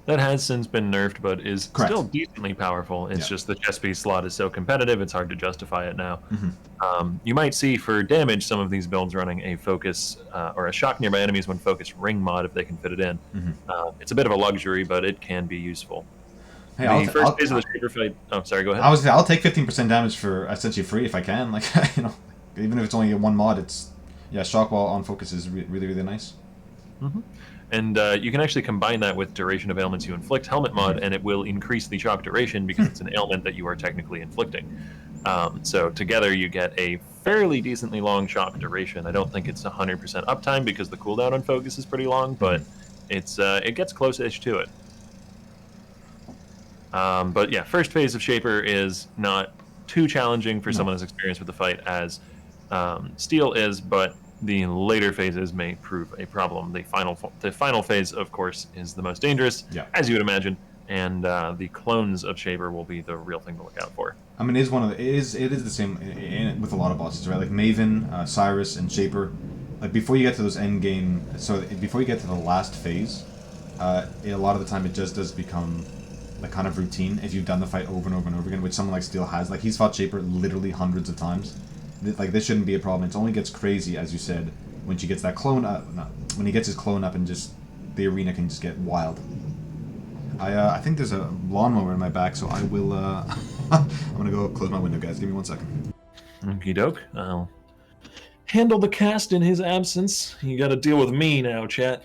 That has since been nerfed, but is still decently powerful. It's just the chess piece slot is so competitive, it's hard to justify it now. Mm-hmm. You might see for damage some of these builds running a focus or a shock nearby enemies when focus ring mod if they can fit it in. Mm-hmm. It's a bit of a luxury, but it can be useful. Hey, the first phase of the Shaper fight. Oh, sorry, go ahead. I'll take 15% damage for essentially free if I can. Like even if it's only one mod, it's shock while on focus is really, really nice. Mm-hmm. And you can actually combine that with duration of ailments you inflict helmet mod, and it will increase the shock duration because it's an ailment that you are technically inflicting. So together you get a fairly decently long shock duration. I don't think it's 100% uptime because the cooldown on focus is pretty long, but it gets close-ish to it. But yeah, first phase of Shaper is not too challenging for someone who's experienced with the fight as Steel is, but the later phases may prove a problem. The final phase, of course, is the most dangerous, as you would imagine, and the clones of Shaper will be the real thing to look out for. I mean, it is the same with a lot of bosses, right? Like Maven, Cyrus, and Shaper. Like before you get to those end game, so before you get to the last phase, a lot of the time it just does become like kind of routine if you've done the fight over and over and over again, which someone like Steel has. Like he's fought Shaper literally hundreds of times. Like this shouldn't be a problem. It only gets crazy, as you said, when she gets that clone up. When he gets his clone up, and just the arena can just get wild. I think there's a lawnmower in my back, so I will. I'm gonna go close my window, guys. Give me 1 second. Okie doke. I'll handle the cast in his absence. You got to deal with me now, chat.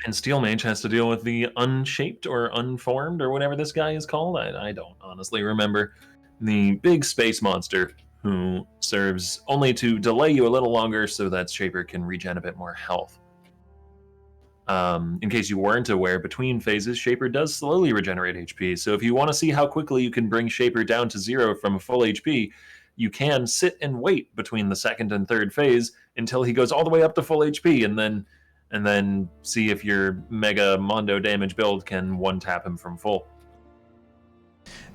And Steel Mage has to deal with the unshaped or unformed or whatever this guy is called. I don't honestly remember. The big space monster who serves only to delay you a little longer so that Shaper can regen a bit more health. In case you weren't aware, between phases, Shaper does slowly regenerate HP, so if you want to see how quickly you can bring Shaper down to 0 from a full HP, you can sit and wait between the second and third phase until he goes all the way up to full HP, and then see if your Mega Mondo damage build can one-tap him from full.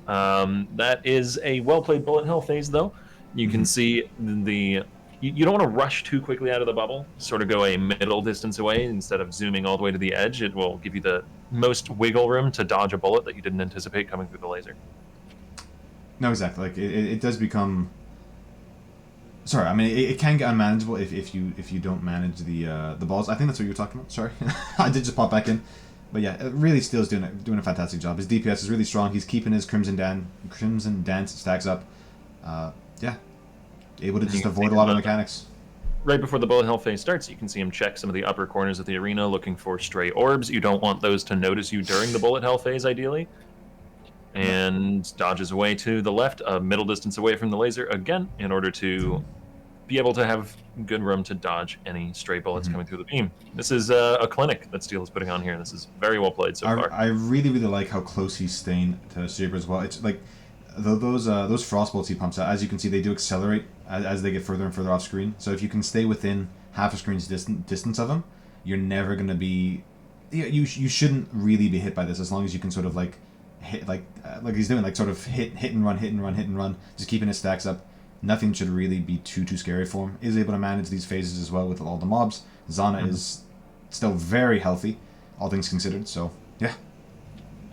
That is a well-played bullet hell phase, though. You can see you don't want to rush too quickly out of the bubble. Sort of go a middle distance away instead of zooming all the way to the edge. It will give you the most wiggle room to dodge a bullet that you didn't anticipate coming through the laser. No, exactly. Like it does become. Sorry, I mean it can get unmanageable if you don't manage the balls. I think that's what you were talking about. Sorry, I did just pop back in. But yeah, really Steel's doing a fantastic job. His DPS is really strong. He's keeping his Crimson Dance stacks up. Yeah, able to just avoid a lot of mechanics. right before the bullet hell phase starts, you can see him check some of the upper corners of the arena looking for stray orbs. You don't want those to notice you during the bullet hell phase, ideally. And dodges away to the left, a middle distance away from the laser again, in order to be able to have good room to dodge any stray bullets coming through the beam. This is a clinic that Steel is putting on here. This is very well played so far. I really, really like how close he's staying to Shaper as well. It's like those frost bolts he pumps out, as you can see, they do accelerate as they get further and further off screen. So if you can stay within half a screen's distance of him, you're never going to be... You shouldn't really be hit by this, as long as you can sort of like hit, like he's doing, like sort of hit and run, just keeping his stacks up. Nothing should really be too scary for him. Is able to manage these phases as well with all the mobs. Zana is still very healthy, all things considered, so yeah.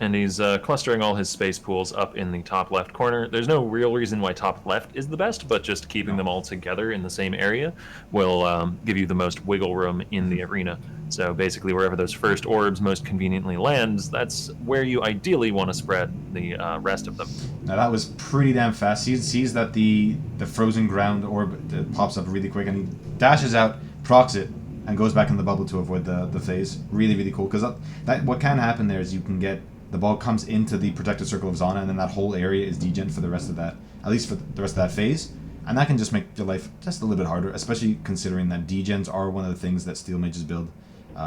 And he's clustering all his space pools up in the top left corner. There's no real reason why top left is the best, but just keeping them all together in the same area will give you the most wiggle room in the arena. So basically, wherever those first orbs most conveniently lands, that's where you ideally want to spread the rest of them. Now that was pretty damn fast. He sees that the frozen ground orb pops up really quick, and he dashes out, procs it, and goes back in the bubble to avoid the phase. Really, really cool, because that what can happen there is you can get... The ball comes into the protected circle of Zana, and then that whole area is degen for the rest of that, at least for the rest of that phase. And that can just make your life just a little bit harder, especially considering that degens are one of the things that Steel Mage's build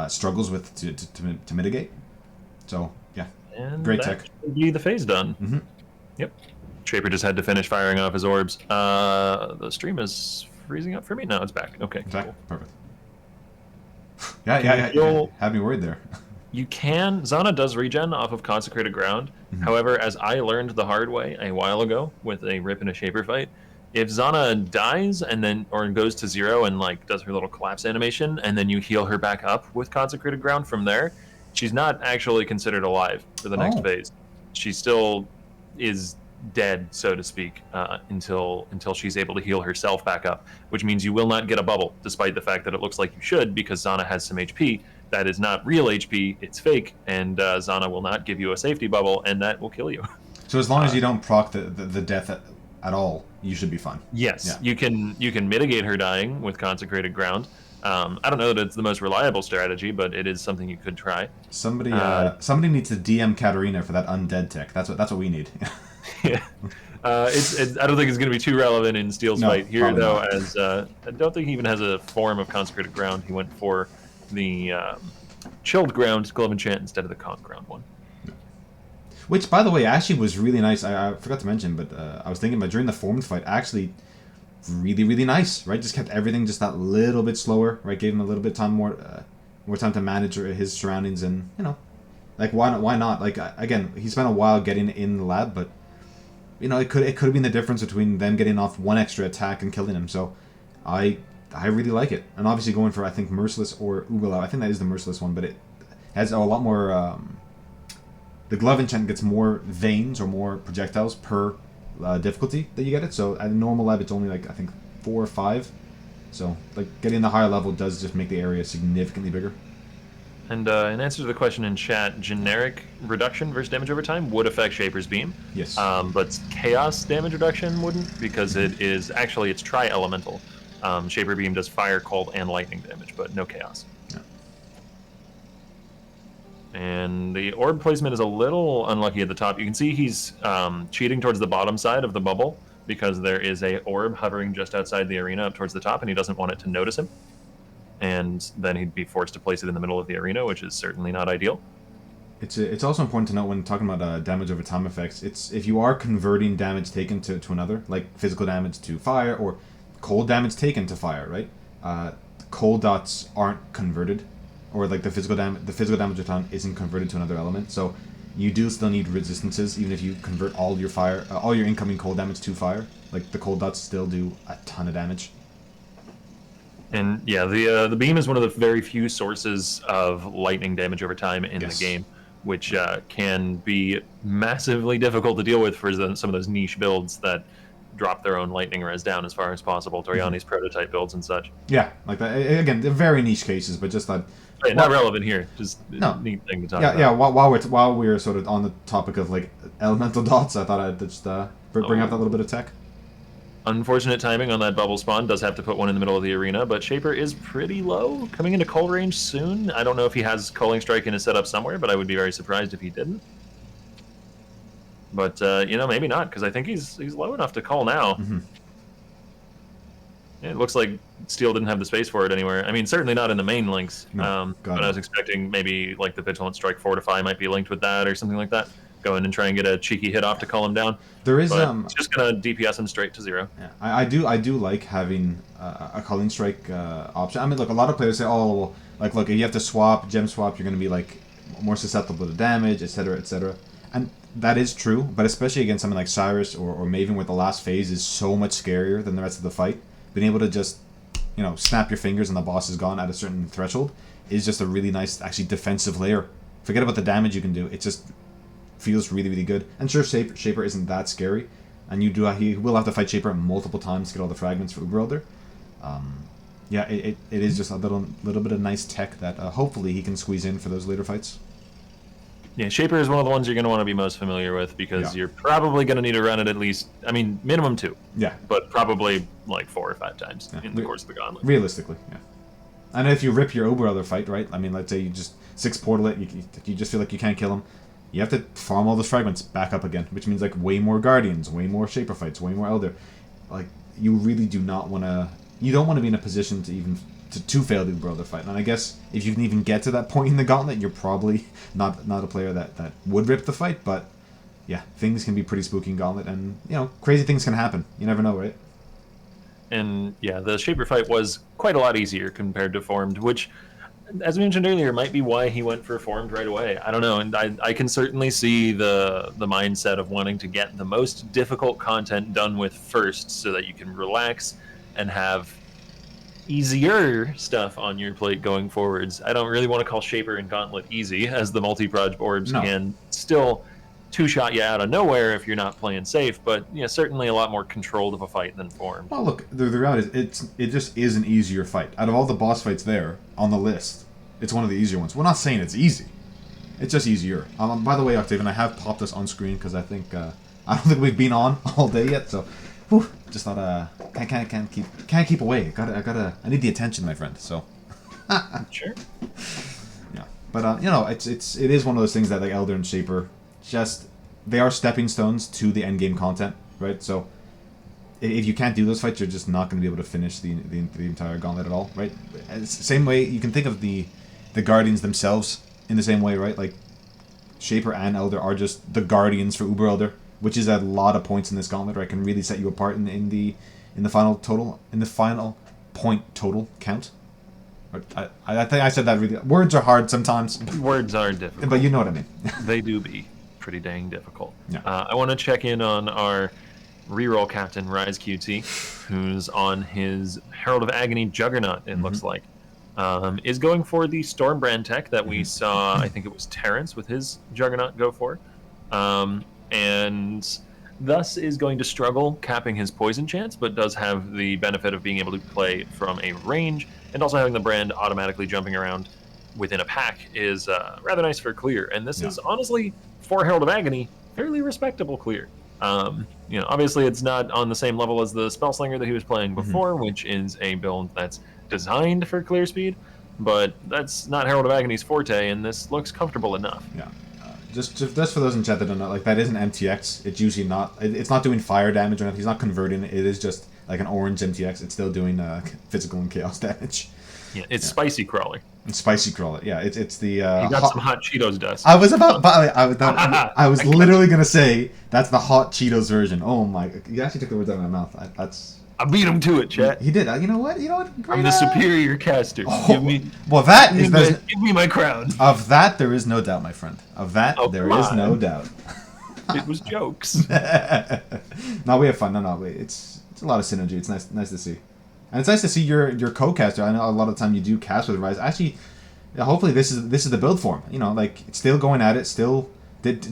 struggles with to mitigate. So, yeah, and great that tech. Should be the phase done. Yep. Shaper just had to finish firing off his orbs. The stream is freezing up for me. No, it's back. Okay, Exactly. cool. Perfect. Yeah. Had me worried there. You can... Zana does regen off of Consecrated Ground. However, as I learned the hard way a while ago with a Rip and a Shaper fight, if Zana dies and then... or goes to 0 and like does her little collapse animation, and then you heal her back up with Consecrated Ground from there, she's not actually considered alive for the next phase. She still is dead, so to speak, until she's able to heal herself back up, which means you will not get a bubble, despite the fact that it looks like you should, because Zana has some HP. That is not real HP, it's fake, and Zana will not give you a safety bubble, and that will kill you. So as long as you don't proc the death at all, you should be fine. Yes, you can mitigate her dying with Consecrated Ground. I don't know that it's the most reliable strategy, but it is something you could try. Somebody needs to DM Katarina for that undead tech. That's what we need. Yeah. I don't think it's going to be too relevant in Steel's fight here, though, as I don't think he even has a form of Consecrated Ground. He went for the Chilled Ground Glove Enchant instead of the Conk Ground one. Which, by the way, actually was really nice. I forgot to mention, but I was thinking about during the formed fight, actually really, really nice, right? Just kept everything just that little bit slower, right? Gave him a little bit more time to manage his surroundings, and, you know, like, why not? Like, again, he spent a while getting in the lab, but, you know, it could have been the difference between them getting off one extra attack and killing him. So I really like it. And obviously going for, I think, Merciless or Ugala. I think that is the Merciless one, but it has a lot more... the Glove Enchant gets more veins or more projectiles per difficulty that you get it. So at a normal lab, it's only, like, I think 4 or 5. So, like, getting the higher level does just make the area significantly bigger. And in answer to the question in chat, generic reduction versus damage over time would affect Shaper's Beam. Yes. But chaos damage reduction wouldn't, because it's tri-elemental. Shaper Beam does fire, cold, and lightning damage, but no chaos. Yeah. And the orb placement is a little unlucky at the top. You can see he's cheating towards the bottom side of the bubble, because there is a orb hovering just outside the arena up towards the top, and he doesn't want it to notice him. And then he'd be forced to place it in the middle of the arena, which is certainly not ideal. It's also important to note when talking about damage over time effects, it's if you are converting damage taken to another, like physical damage to fire or cold damage taken to fire, right? Cold dots aren't converted, or like the physical damage over time isn't converted to another element. So you do still need resistances, even if you convert all your fire, all your incoming cold damage to fire. Like the cold dots still do a ton of damage. And yeah, the beam is one of the very few sources of lightning damage over time in the game, which can be massively difficult to deal with for some of those niche builds that drop their own lightning res down as far as possible. Toriani's prototype builds and such. Yeah, like that. Again, they're very niche cases, but just that. Not relevant here. Just a neat thing to talk about. Yeah. While we're sort of on the topic of like elemental dots, I thought I'd just bring up that little bit of tech. Unfortunate timing on that bubble spawn. Does have to put one in the middle of the arena, but Shaper is pretty low. Coming into cull range soon. I don't know if he has Culling Strike in his setup somewhere, but I would be very surprised if he didn't. But, you know, maybe not, because I think he's low enough to call now. Mm-hmm. It looks like Steel didn't have the space for it anywhere. I mean, certainly not in the main links. No, but I was expecting maybe like the Vigilant Strike Fortify might be linked with that or something like that. Go in and try and get a cheeky hit off to call him down. There is it's just gonna DPS him straight to 0. Yeah, I do like having a Culling Strike option. I mean, look, a lot of players say, oh, well, like, look, if you have to swap, gem swap, you're going to be like more susceptible to damage, etc., etc. And that is true, but especially against something like Cyrus or Maven, where the last phase is so much scarier than the rest of the fight. Being able to just, you know, snap your fingers and the boss is gone at a certain threshold is just a really nice, actually, defensive layer. Forget about the damage you can do. It just feels really, really good. And sure, Shaper isn't that scary, and he will have to fight Shaper multiple times to get all the fragments for Uber. Yeah, it is just a little bit of nice tech that hopefully he can squeeze in for those later fights. Yeah, Shaper is one of the ones you're going to want to be most familiar with because you're probably going to need to run it at least, I mean, minimum 2. Yeah. But probably like 4 or 5 times in the course of the gauntlet. Realistically, yeah. And if you rip your Uber fight, right? I mean, let's say you just 6 portal it, you just feel like you can't kill him. You have to farm all those fragments back up again, which means like way more Guardians, way more Shaper fights, way more Elder. Like, you really do not want to... You don't want to be in a position to even... to fail the Uber fight. And I guess if you can even get to that point in the gauntlet, you're probably not a player that would rip the fight, but yeah, things can be pretty spooky in gauntlet, and, you know, crazy things can happen. You never know, right? And yeah, the Shaper fight was quite a lot easier compared to Formed, which, as we mentioned earlier, might be why he went for Formed right away. I don't know, and I can certainly see the mindset of wanting to get the most difficult content done with first so that you can relax and have easier stuff on your plate going forwards. I don't really want to call Shaper and Gauntlet easy, as the multi-proj orbs can still two-shot you out of nowhere if you're not playing safe, but yeah, certainly a lot more controlled of a fight than Formed. Well, look, the reality is it just is an easier fight. Out of all the boss fights there on the list, it's one of the easier ones. We're not saying it's easy. It's just easier. By the way, Octavian, I have popped this on screen because I think I don't think we've been on all day yet, so whew, just thought can't keep away. I need the attention, my friend. So Sure. Yeah, but you know, it is one of those things that like Elder and Shaper just they are stepping stones to the endgame content, right? So if you can't do those fights, you're just not going to be able to finish the entire gauntlet at all, right? Same way you can think of the Guardians themselves in the same way, right? Like Shaper and Elder are just the Guardians for Uber Elder, which is a lot of points in this gauntlet, right? Can really set you apart in the final point total count. I think I said that really. Words are hard sometimes. Words are difficult, but you know what I mean. They do be pretty dang difficult. Yeah. I want to check in on our reroll captain, Rise QT, who's on his Herald of Agony Juggernaut, it looks like. Is going for the Stormbrand tech that we saw, I think it was Terrence with his Juggernaut go for. And thus is going to struggle capping his poison chance, but does have the benefit of being able to play from a range, and also having the brand automatically jumping around within a pack is rather nice for clear. And this is honestly, for Herald of Agony, fairly respectable clear. You know, obviously it's not on the same level as the Spellslinger that he was playing before, which is a build that's designed for clear speed, but that's not Herald of Agony's forte, and this looks comfortable enough. Yeah. Just for those in chat that don't know, like, that is an MTX. It's usually not. It's not doing fire damage or anything. He's not converting it. It is just like an orange MTX. It's still doing physical and chaos damage. Yeah, it's Spicy Crawler. It's Spicy Crawler. Yeah, it's the. You got some hot Cheetos dust. I was about. I was literally gonna say that's the hot Cheetos version. Oh my! You actually took the words out of my mouth. I beat him to it, chat. He did. You know what? Great, I'm the superior caster. Give me my crown. Of that, there is no doubt, my friend. Of that, there is no doubt. It was jokes. No, we have fun. No, it's a lot of synergy. It's nice to see, and it's nice to see your co-caster. I know a lot of the time you do cast with Rise. Actually, hopefully this is the build form. You know, like, it's still going at it. Still,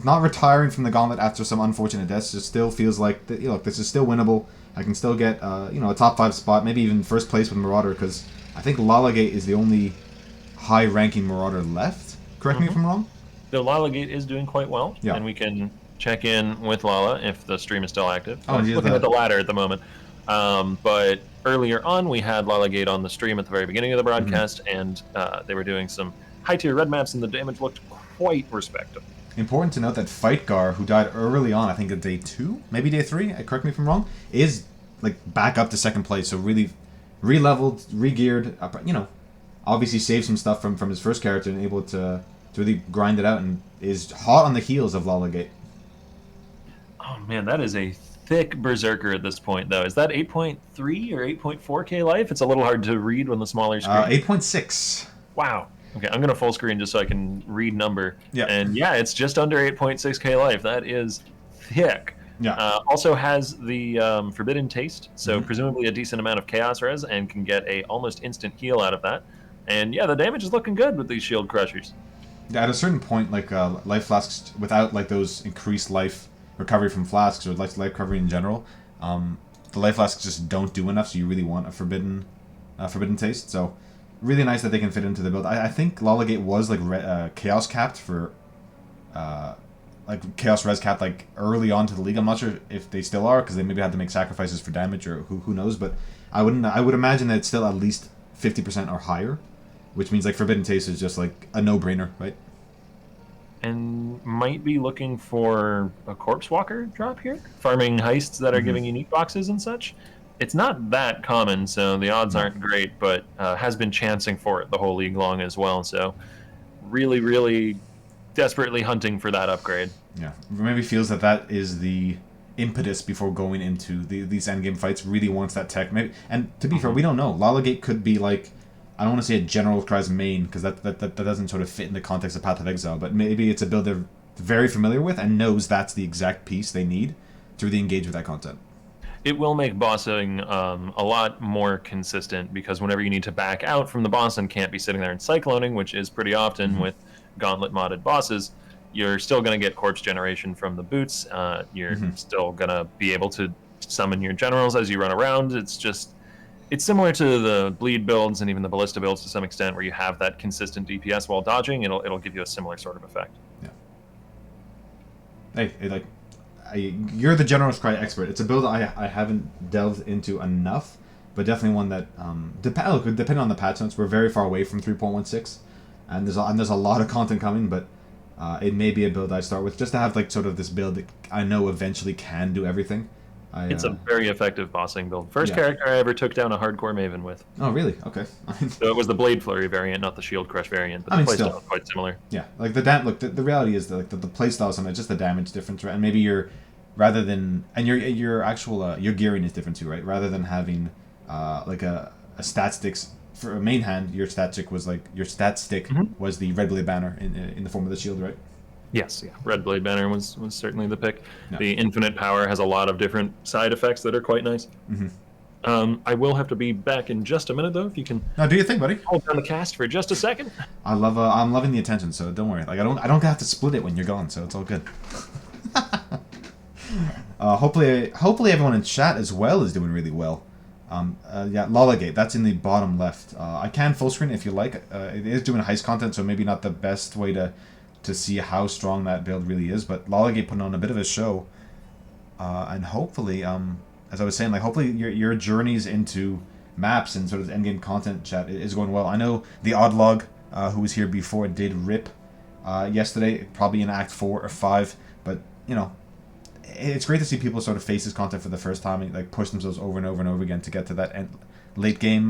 not retiring from the gauntlet after some unfortunate deaths. Just still feels like look, this is still winnable. I can still get a top 5 spot, maybe even first place with Marauder, because I think Lalagate is the only high-ranking Marauder left. Correct me if I'm wrong? The Lalagate is doing quite well, and we can check in with Lala if the stream is still active. Oh, looking at the ladder at the moment. But earlier on, we had Lalagate on the stream at the very beginning of the broadcast, and they were doing some high-tier red maps, and the damage looked quite respectable. Important to note that Fightgar, who died early on, I think at day 2, maybe day 3, correct me if I'm wrong, is like back up to second place. So really re-leveled, re-geared, obviously saved some stuff from his first character and able to really grind it out, and is hot on the heels of Lalagate. Oh man, that is a thick berserker at this point, though. Is that 8.3 or 8.4k life? It's a little hard to read on the smaller screen. 8.6. Wow. Okay, I'm gonna full screen just so I can read number. Yeah. And yeah, it's just under 8.6k life. That is thick. Yeah. Also has the Forbidden Taste, so presumably a decent amount of Chaos Res, and can get a almost instant heal out of that. And yeah, the damage is looking good with these Shield Crushers. Yeah, at a certain point, like life flasks, without like those increased life recovery from flasks or life recovery in general, the life flasks just don't do enough. So you really want a Forbidden Taste. So really nice that they can fit into the build. I think Lalagate was like Chaos capped for. Like Chaos Res capped like early on to the league. I'm not sure if they still are, because they maybe had to make sacrifices for damage, or who knows. But I would imagine that it's still at least 50% or higher, which means like Forbidden Taste is just like a no-brainer, right? And might be looking for a Corpse Walker drop here, farming heists that are giving unique boxes and such. It's not that common, so the odds aren't great, but has been chancing for it the whole league long as well. So really, really desperately hunting for that upgrade. Yeah, maybe feels that is the impetus before going into these endgame fights. Really wants that tech. Maybe, and to be fair, we don't know. Lalagate could be like, I don't want to say a General Cry's main, because that doesn't sort of fit in the context of Path of Exile, but maybe it's a build they're very familiar with and knows that's the exact piece they need to really engage with that content. It will make bossing a lot more consistent, because whenever you need to back out from the boss and can't be sitting there and cycloning, which is pretty often with Gauntlet modded bosses, you're still going to get corpse generation from the boots. You're still going to be able to summon your generals as you run around. It's similar to the bleed builds and even the ballista builds to some extent, where you have that consistent DPS while dodging. It'll give you a similar sort of effect. Yeah. You're the General's Cry expert. It's a build I haven't delved into enough, but definitely one that depending on the patch notes, we're very far away from 3.16, and there's a lot of content coming, but it may be a build I start with just to have like sort of this build that I know eventually can do everything. It's a very effective bossing build. First character I ever took down a hardcore Maven with. Oh, really? Okay. So it was the Blade Flurry variant, not the Shield Crush variant, but the playstyle is quite similar. Yeah, like the reality is that the playstyle is something, just the damage difference, right? And maybe your gearing is different too, right? Rather than having like a stat sticks for a main hand, your stat stick was was the Red Blade banner in the form of the shield, right? Yes, yeah. Red Blade Banner was certainly the pick. Yeah. The Infinite Power has a lot of different side effects that are quite nice. I will have to be back in just a minute, though, if you can... No, do your thing, buddy. Hold down the cast for just a second. I'm loving the attention, so don't worry. Like I don't have to split it when you're gone, so it's all good. Hopefully everyone in chat as well is doing really well. Yeah, Lalagate, that's in the bottom left. I can full screen if you like. It is doing heist content, so maybe not the best way to see how strong that build really is, but Lalagate putting on a bit of a show, and hopefully, as I was saying, like hopefully your journeys into maps and sort of endgame content chat is going well. I know the Oddlog, who was here before, did rip yesterday, probably in Act 4 or 5, but you know, it's great to see people sort of face this content for the first time and like push themselves over and over and over again to get to that late game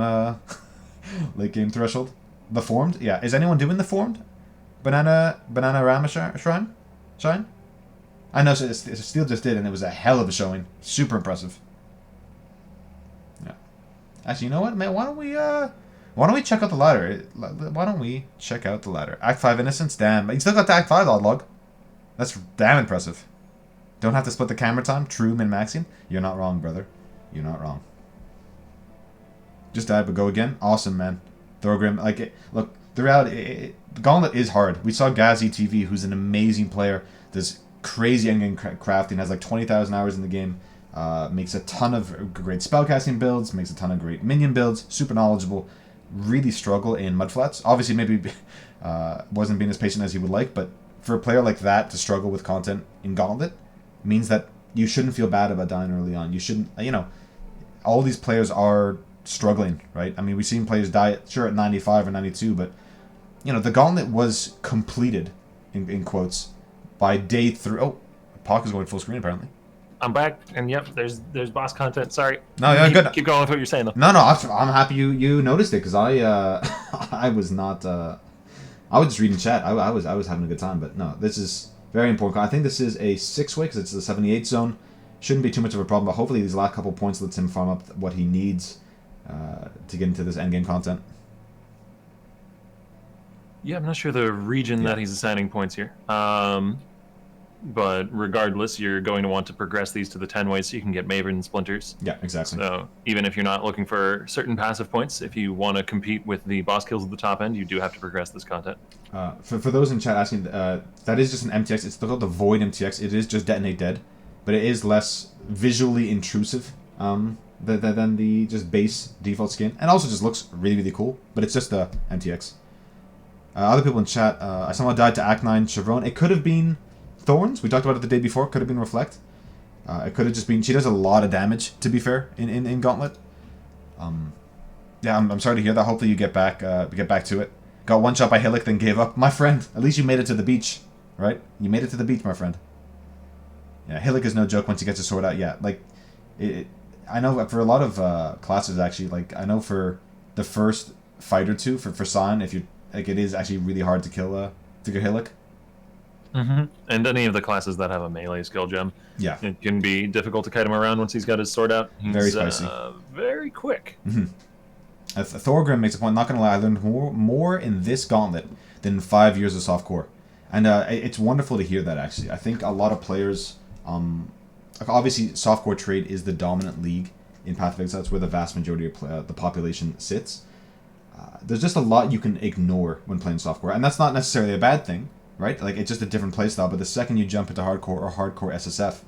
threshold. The Formed, yeah. Is anyone doing the Formed? Banana Rama Shine? I know Steel just did, and it was a hell of a showing. Super impressive. Yeah. Actually, you know what, man? Why don't we check out the ladder? Why don't we check out the ladder? Act 5 Innocence? Damn. You still got to Act 5, Oddlog. That's damn impressive. Don't have to split the camera time? True min-maxing? You're not wrong, brother. You're not wrong. Just died, but go again? Awesome, man. Thorgrim, look, the reality... Gauntlet is hard. We saw Gazi TV, who's an amazing player, does crazy endgame crafting, has like 20,000 hours in the game, makes a ton of great spellcasting builds, makes a ton of great minion builds, super knowledgeable, really struggle in mudflats. Obviously, maybe wasn't being as patient as he would like, but for a player like that to struggle with content in Gauntlet means that you shouldn't feel bad about dying early on. You shouldn't, all these players are struggling, right? I mean, we've seen players die, sure, at 95 or 92, but, you know, the gauntlet was completed, in quotes, by day 3. Oh, Pock is going full screen, apparently. I'm back, and yep, there's boss content. Sorry. No, yeah, good. Keep going with what you're saying, though. No, I'm happy you noticed it, because I was not, I was just reading chat. I was having a good time, but no, this is very important. I think this is a 6-way, because it's the 78 zone. Shouldn't be too much of a problem, but hopefully these last couple points lets him farm up what he needs to get into this endgame content. Yeah, I'm not sure the region that he's assigning points here. But regardless, you're going to want to progress these to the 10 ways so you can get Maven Splinters. Yeah, exactly. So even if you're not looking for certain passive points, if you want to compete with the boss kills at the top end, you do have to progress this content. For those in chat asking, that is just an MTX. It's called the Void MTX. It is just Detonate Dead, but it is less visually intrusive than the just base default skin, and also just looks really, really cool, but it's just the MTX. Other people in chat, someone died to Act 9 Chevron. It could have been Thorns. We talked about it the day before. Could have been Reflect. It could have just been... She does a lot of damage, to be fair, in Gauntlet. Yeah, I'm sorry to hear that. Hopefully you get back to it. Got one shot by Hillock, then gave up. My friend, at least you made it to the beach, right? You made it to the beach, my friend. Yeah, Hillock is no joke once he gets his sword out. Yeah, like... I know for a lot of classes, actually, like, I know for the first fight or two, for Sion, if you... Like, it is actually really hard to kill Hillock. Mm-hmm. And any of the classes that have a melee skill gem, yeah, it can be difficult to kite him around once he's got his sword out. He's very spicy. Very quick. Mm-hmm. Thorgrim makes a point, not going to lie, I learned more in this gauntlet than 5 years of softcore. And it's wonderful to hear that, actually. I think a lot of players... obviously, softcore trade is the dominant league in Path of Exile. That's where the vast majority of the population sits. There's just a lot you can ignore when playing softcore. And that's not necessarily a bad thing. Right? Like, it's just a different playstyle, but the second you jump into hardcore or hardcore SSF,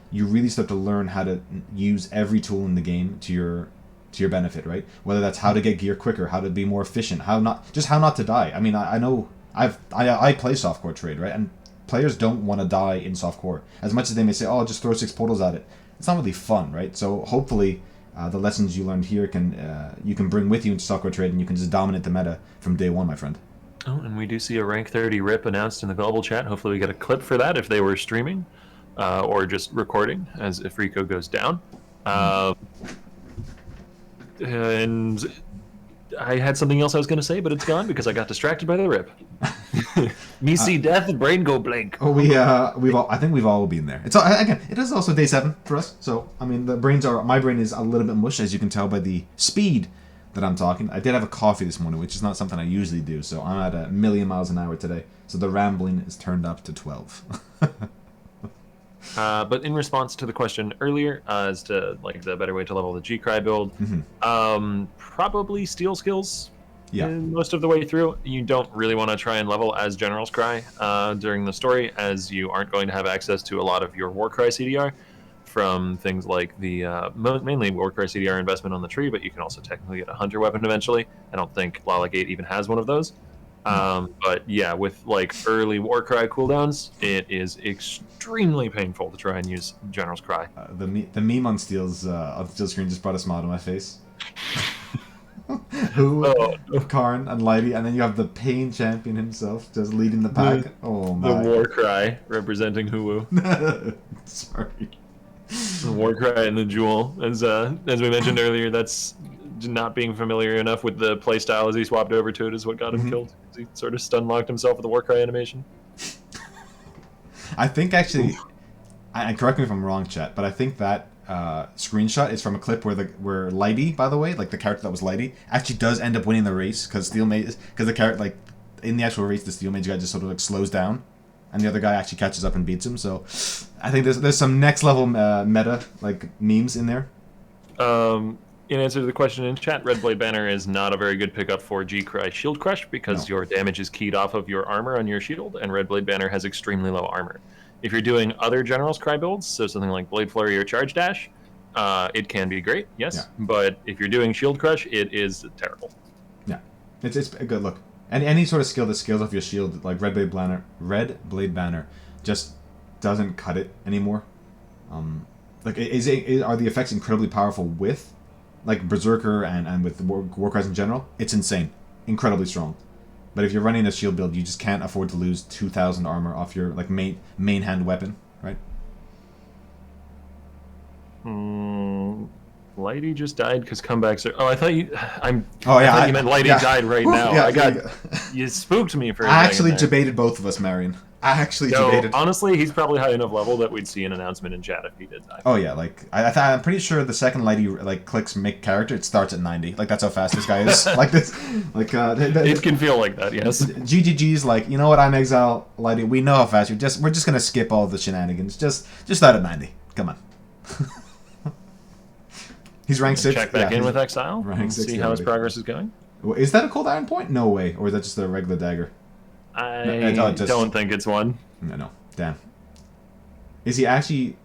you really start to learn how to use every tool in the game to your benefit, right? Whether that's how to get gear quicker, how to be more efficient, how not to die. I mean, I know I play softcore trade, right? And players don't want to die in softcore. As much as they may say, oh, just throw 6 portals at it. It's not really fun, right? So hopefully the lessons you learned here you can bring with you into softcore trade, and you can just dominate the meta from day one, my friend. Oh, and we do see a rank 30 rip announced in the global chat. Hopefully we get a clip for that if they were streaming or just recording as if Rico goes down. And I had something else I was going to say, but it's gone because I got distracted by the rip. Me see death, brain go blank. Oh, I think we've all been there. It's again, it is also day 7 for us. So I mean, my brain is a little bit mush, as you can tell by the speed that I'm talking. I did have a coffee this morning, which is not something I usually do, so I'm at 1,000,000 miles an hour today. So the rambling is turned up to 12. But in response to the question earlier, as to like the better way to level the G-Cry build, probably steal skills. Yeah. Most of the way through, you don't really want to try and level as General's Cry during the story, as you aren't going to have access to a lot of your Warcry CDR. From things like the mainly Warcry CDR investment on the tree, but you can also technically get a hunter weapon eventually. I don't think Lalagate even has one of those. But yeah, with like early Warcry cooldowns, it is extremely painful to try and use General's Cry. The meme on Steel's screen just brought a smile to my face. Who? Karn and Lighty, and then you have the Pain Champion himself just leading the pack. Oh my! The Warcry representing Huwu. Sorry. The Warcry and the Jewel, as we mentioned earlier, that's not being familiar enough with the playstyle as he swapped over to it is what got him killed. He sort of stun locked himself with the Warcry animation. I think actually, and correct me if I'm wrong, chat, but I think that screenshot is from a clip where Lighty, by the way, like the character that was Lighty, actually does end up winning the race because the character, like in the actual race, the Steel Mage guy just sort of like slows down. And the other guy actually catches up and beats him. So I think there's some next level meta like memes in there. In answer to the question in chat, Red Blade Banner is not a very good pickup for G-Cry Shield Crush because your damage is keyed off of your armor on your shield, and Red Blade Banner has extremely low armor. If you're doing other General's Cry builds, so something like Blade Flurry or Charge Dash, it can be great, yes. Yeah. But if you're doing Shield Crush, it is terrible. Yeah, it's a good look. And any sort of skill that scales off your shield, like Red Blade Banner, just doesn't cut it anymore. Like, are the effects incredibly powerful with like Berserker and with Warcries in general, it's insane, incredibly strong. But if you're running a shield build, you just can't afford to lose 2,000 armor off your like main hand weapon, right? Lighty just died because comebacks are. Oh, I thought you. Oh yeah, I thought you meant Lighty died right now. Yeah, I got. You spooked me for. I actually debated both of us, Marion. I actually debated. Honestly, he's probably high enough level that we'd see an announcement in chat if he did die. Oh yeah, like I'm pretty sure the second Lighty like clicks make character, it starts at 90. Like that's how fast this guy is. Like this, like it can feel like that. Yes. GGG's like, you know what? I'm Exile Lighty. We know how fast you're. We're just gonna skip all the shenanigans. Just start at 90. Come on. He's ranked 6. Check back in with Exile. Rank 6. See how his progress is going. Is that a cold iron point? No way. Or is that just a regular dagger? I don't think it's one. No. Damn. Is he actually?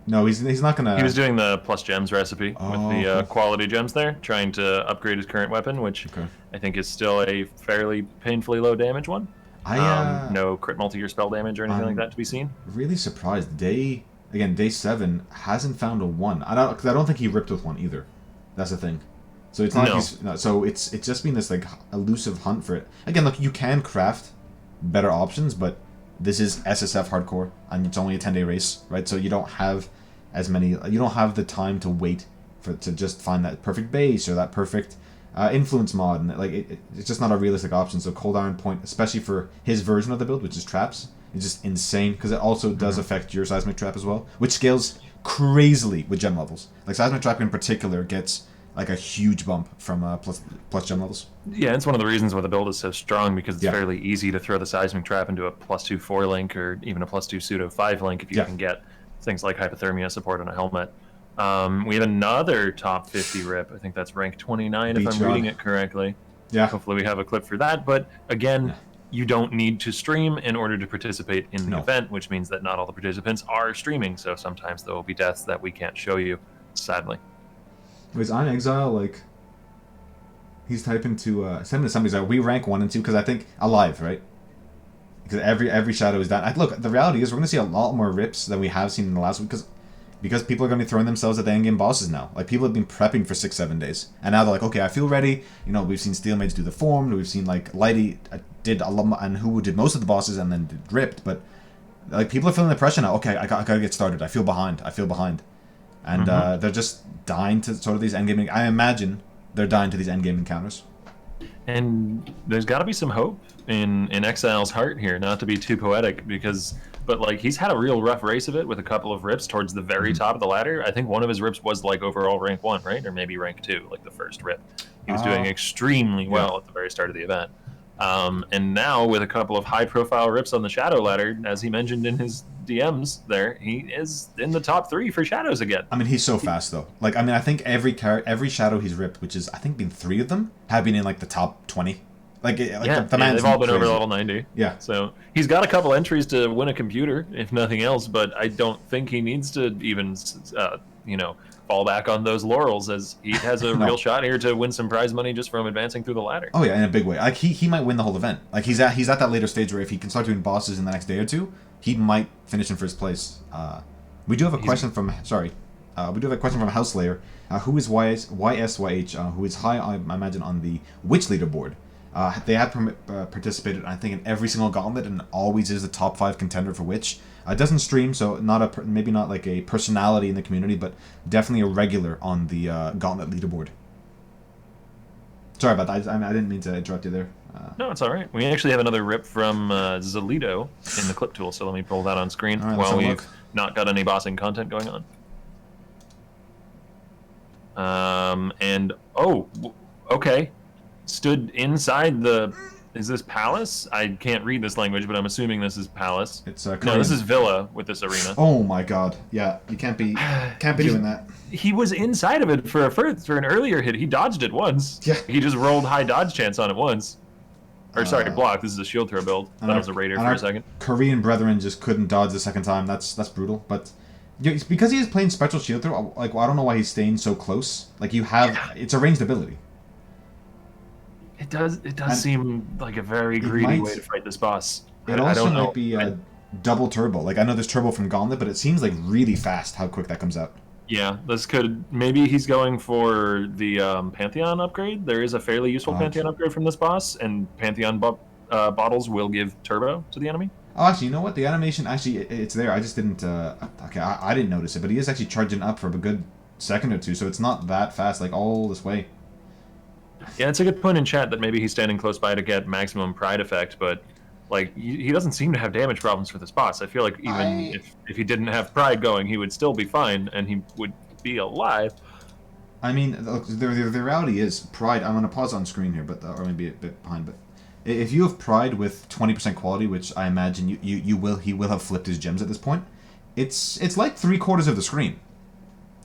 No, he's not gonna. He was doing the plus gems recipe with the cool. quality gems there, trying to upgrade his current weapon, which I think is still a fairly painfully low damage one. No crit multi or spell damage or anything like that to be seen. Really surprised. Day 7 hasn't found a 1. I don't think he ripped with one either. That's the thing. So it's not. So it's just been this like elusive hunt for it. Again, look, you can craft better options, but this is SSF hardcore, and it's only a 10-day race, right? So you don't have as many. You don't have the time to wait to just find that perfect base or that perfect influence mod, and like it's just not a realistic option. So cold iron point, especially for his version of the build, which is traps, is just insane because it also does affect your seismic trap as well, which scales crazily with gem levels. Like seismic trap in particular gets like a huge bump from plus gem levels. Yeah, it's one of the reasons why the build is so strong, because it's fairly easy to throw the seismic trap into a +2 4 link or even a +2 pseudo 5 link if you can get things like hypothermia support on a helmet. We have another top 50 rip. I think that's rank 29 if I'm reading it correctly. Yeah. Hopefully we have a clip for that. But again, you don't need to stream in order to participate in the event, which means that not all the participants are streaming. So sometimes there will be deaths that we can't show you, sadly. Wait, on Exile, like, he's typing to, send him to somebody's we rank 1 and 2, because I think, alive, right? Because every shadow is down. Look, the reality is we're going to see a lot more rips than we have seen in the last week, because people are going to be throwing themselves at the endgame bosses now. Like, people have been prepping for 6-7 days, and now they're like, okay, I feel ready. You know, we've seen Steel Mage do the form, we've seen, like, Lighty did a lot, and who did most of the bosses and then ripped, but, like, people are feeling the pressure now. Okay, I gotta get started. I feel behind. And they're just dying to sort of these endgame. I imagine they're dying to these endgame encounters. And there's got to be some hope in Exile's heart here, not to be too poetic, but like he's had a real rough race of it with a couple of rips towards the very top of the ladder. I think one of his rips was like overall rank 1, right? Or maybe rank 2, like the first rip. He was doing extremely well at the very start of the event. And now with a couple of high-profile rips on the Shadow ladder, as he mentioned in his DMs there, he is in the top 3 for Shadows again. I mean, he's so fast, though. Like, I mean, I think every Shadow he's ripped, which is, I think, been 3 of them, have been in, like, the top 20. Like the man's they've all been crazy. over level 90. Yeah. So he's got a couple entries to win a computer, if nothing else, but I don't think he needs to even, fall back on those laurels, as he has a real shot here to win some prize money just from advancing through the ladder. Oh yeah, in a big way. Like he might win the whole event. Like he's at that later stage where if he can start doing bosses in the next day or 2, he might finish in first place. We do have a question from Houselayer, who is YSYH, who is high, I imagine, on the Witch leaderboard. They have participated, I think, in every single gauntlet, and always is the top 5 contender for Witch. Doesn't stream, so maybe not like a personality in the community, but definitely a regular on the Gauntlet leaderboard. Sorry about that. I didn't mean to interrupt you there. No, it's all right. We actually have another rip from Zalito in the clip tool, so let me pull that on screen while we've not got any bossing content going on. Okay. Stood inside the... Is this Palace? I can't read this language, but I'm assuming this is Palace. It's no, this is Villa with this arena. Oh my god. Yeah, you can't be doing that. He was inside of it for an earlier hit. He dodged it once. Yeah. He just rolled high dodge chance on it once. Or sorry, block. This is a shield throw build. That was a raider for a second. Korean brethren just couldn't dodge the second time. That's brutal. But because he is playing special shield throw, like I don't know why he's staying so close. Like it's a ranged ability. It does seem like a very greedy way to fight this boss. It also might be double turbo. Like I know there's turbo from Gauntlet, but it seems like really fast how quick that comes out. Yeah, this could maybe he's going for the Pantheon upgrade. There is a fairly useful Pantheon upgrade from this boss, and Pantheon bottles will give turbo to the enemy. Oh, actually, you know what? The animation actually it's there. I just didn't. Okay, I didn't notice it, but he is actually charging up for a good second or two, so it's not that fast, like all this way. Yeah, it's a good point in chat that maybe he's standing close by to get maximum pride effect, but like he doesn't seem to have damage problems for this boss. I feel like even if he didn't have pride going, he would still be fine and he would be alive. I mean, look, the reality is pride. I'm gonna pause on screen here, but or maybe a bit behind. But if you have pride with 20% quality, which I imagine he will have flipped his gems at this point. It's like 3/4 of the screen.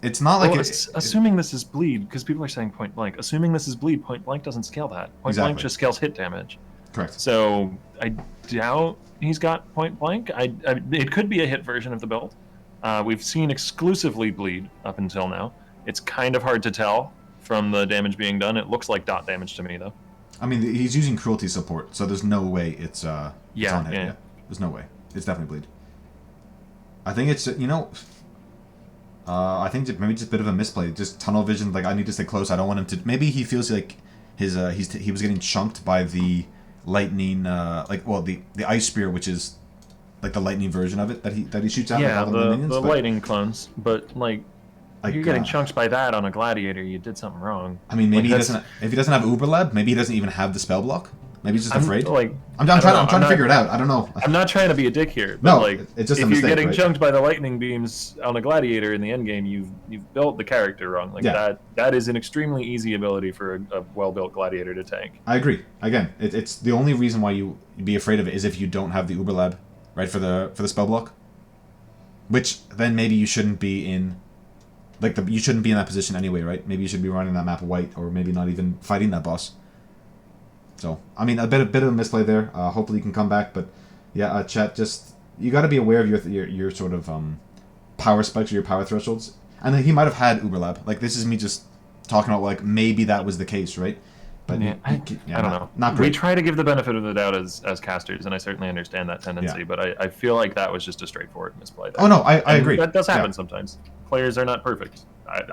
It's not like assuming this is bleed, because people are saying point blank. Assuming this is bleed, point blank doesn't scale that. Point blank just scales hit damage. Correct. So I doubt he's got point blank. It could be a hit version of the build. We've seen exclusively bleed up until now. It's kind of hard to tell from the damage being done. It looks like dot damage to me, though. I mean, he's using cruelty support, so there's no way it's on hit. Yeah. There's no way. It's definitely bleed. I think it's, I think maybe just a bit of a misplay. Just tunnel vision, like, I need to stay close. I don't want him to... Maybe he feels like he was getting chunked by the lightning, the ice spear, which is like the lightning version of it that he shoots out. Yeah, the lightning clones. But, like you're getting chunked by that on a gladiator, you did something wrong. I mean, maybe if he doesn't have Uber Lab, maybe he doesn't even have the spell block. Maybe he's just afraid. I'm trying to figure it out. I don't know. I'm not trying to be a dick here. But it's just if a mistake, you're getting right? chunked by the lightning beams on a gladiator in the endgame, you've built the character wrong. That is an extremely easy ability for a well-built gladiator to tank. I agree. Again, it's the only reason why you'd be afraid of it is if you don't have the Uber Lab, right, for the spell block. Which then maybe you shouldn't be in. You shouldn't be in that position anyway, right? Maybe you should be running that map white, or maybe not even fighting that boss. So, I mean, a bit of a misplay there. Hopefully you can come back, but yeah, chat, just you got to be aware of your sort of power spikes or your power thresholds. And then he might have had Uber Lab. Like, this is me just talking about, like, maybe that was the case, right? But yeah, I don't know. Not great. We try to give the benefit of the doubt as casters, and I certainly understand that tendency, but I feel like that was just a straightforward misplay. Oh, no, I agree. That does happen sometimes. Players are not perfect.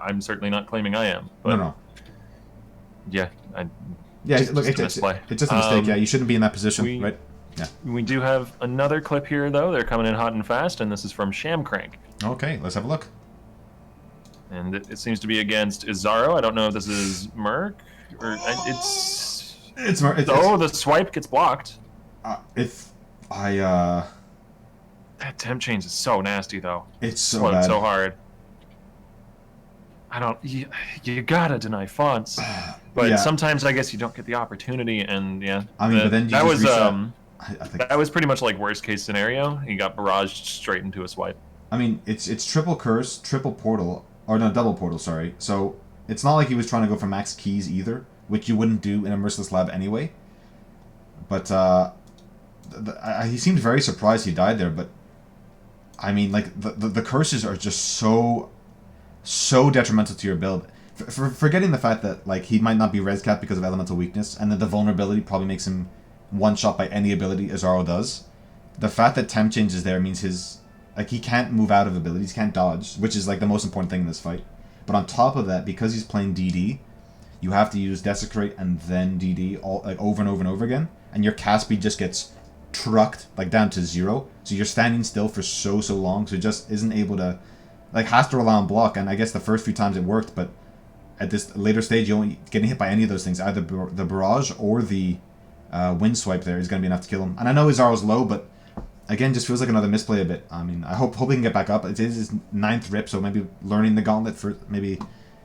I'm certainly not claiming I am. But no. Yeah, look, it's just a mistake. Yeah, you shouldn't be in that position, right? Yeah. We do have another clip here, though. They're coming in hot and fast, and this is from Shamcrank. Okay, let's have a look. And it seems to be against Izaro. I don't know if this is Merc or it's Merc. The swipe gets blocked. That temp change is so nasty, though. It's so bad. So hard. You gotta deny fonts, but sometimes I guess you don't get the opportunity, and I mean, but then that was pretty much like worst case scenario. He got barraged straight into a swipe. I mean, it's triple curse, triple portal, or no, double portal. Sorry. So it's not like he was trying to go for max keys either, which you wouldn't do in a merciless lab anyway. But he seemed very surprised he died there. But I mean, like the curses are just so detrimental to your build. Forgetting the fact that like he might not be res capped because of elemental weakness, and that the vulnerability probably makes him one shot by any ability Azaro does. The fact that temp change is there means he can't move out of abilities, can't dodge, which is like the most important thing in this fight. But on top of that, because he's playing DD, you have to use Desecrate and then DD over and over and over again, and your cast speed just gets trucked like down to 0. So you're standing still for so long, so it just isn't able to. Has to rely on block, and I guess the first few times it worked, but at this later stage, you only getting hit by any of those things, either the barrage or the wind swipe there is going to be enough to kill him. And I know Izaro's low, but again, just feels like another misplay a bit. I mean, I hope he can get back up. It is his 9th rip, so maybe learning the gauntlet for maybe,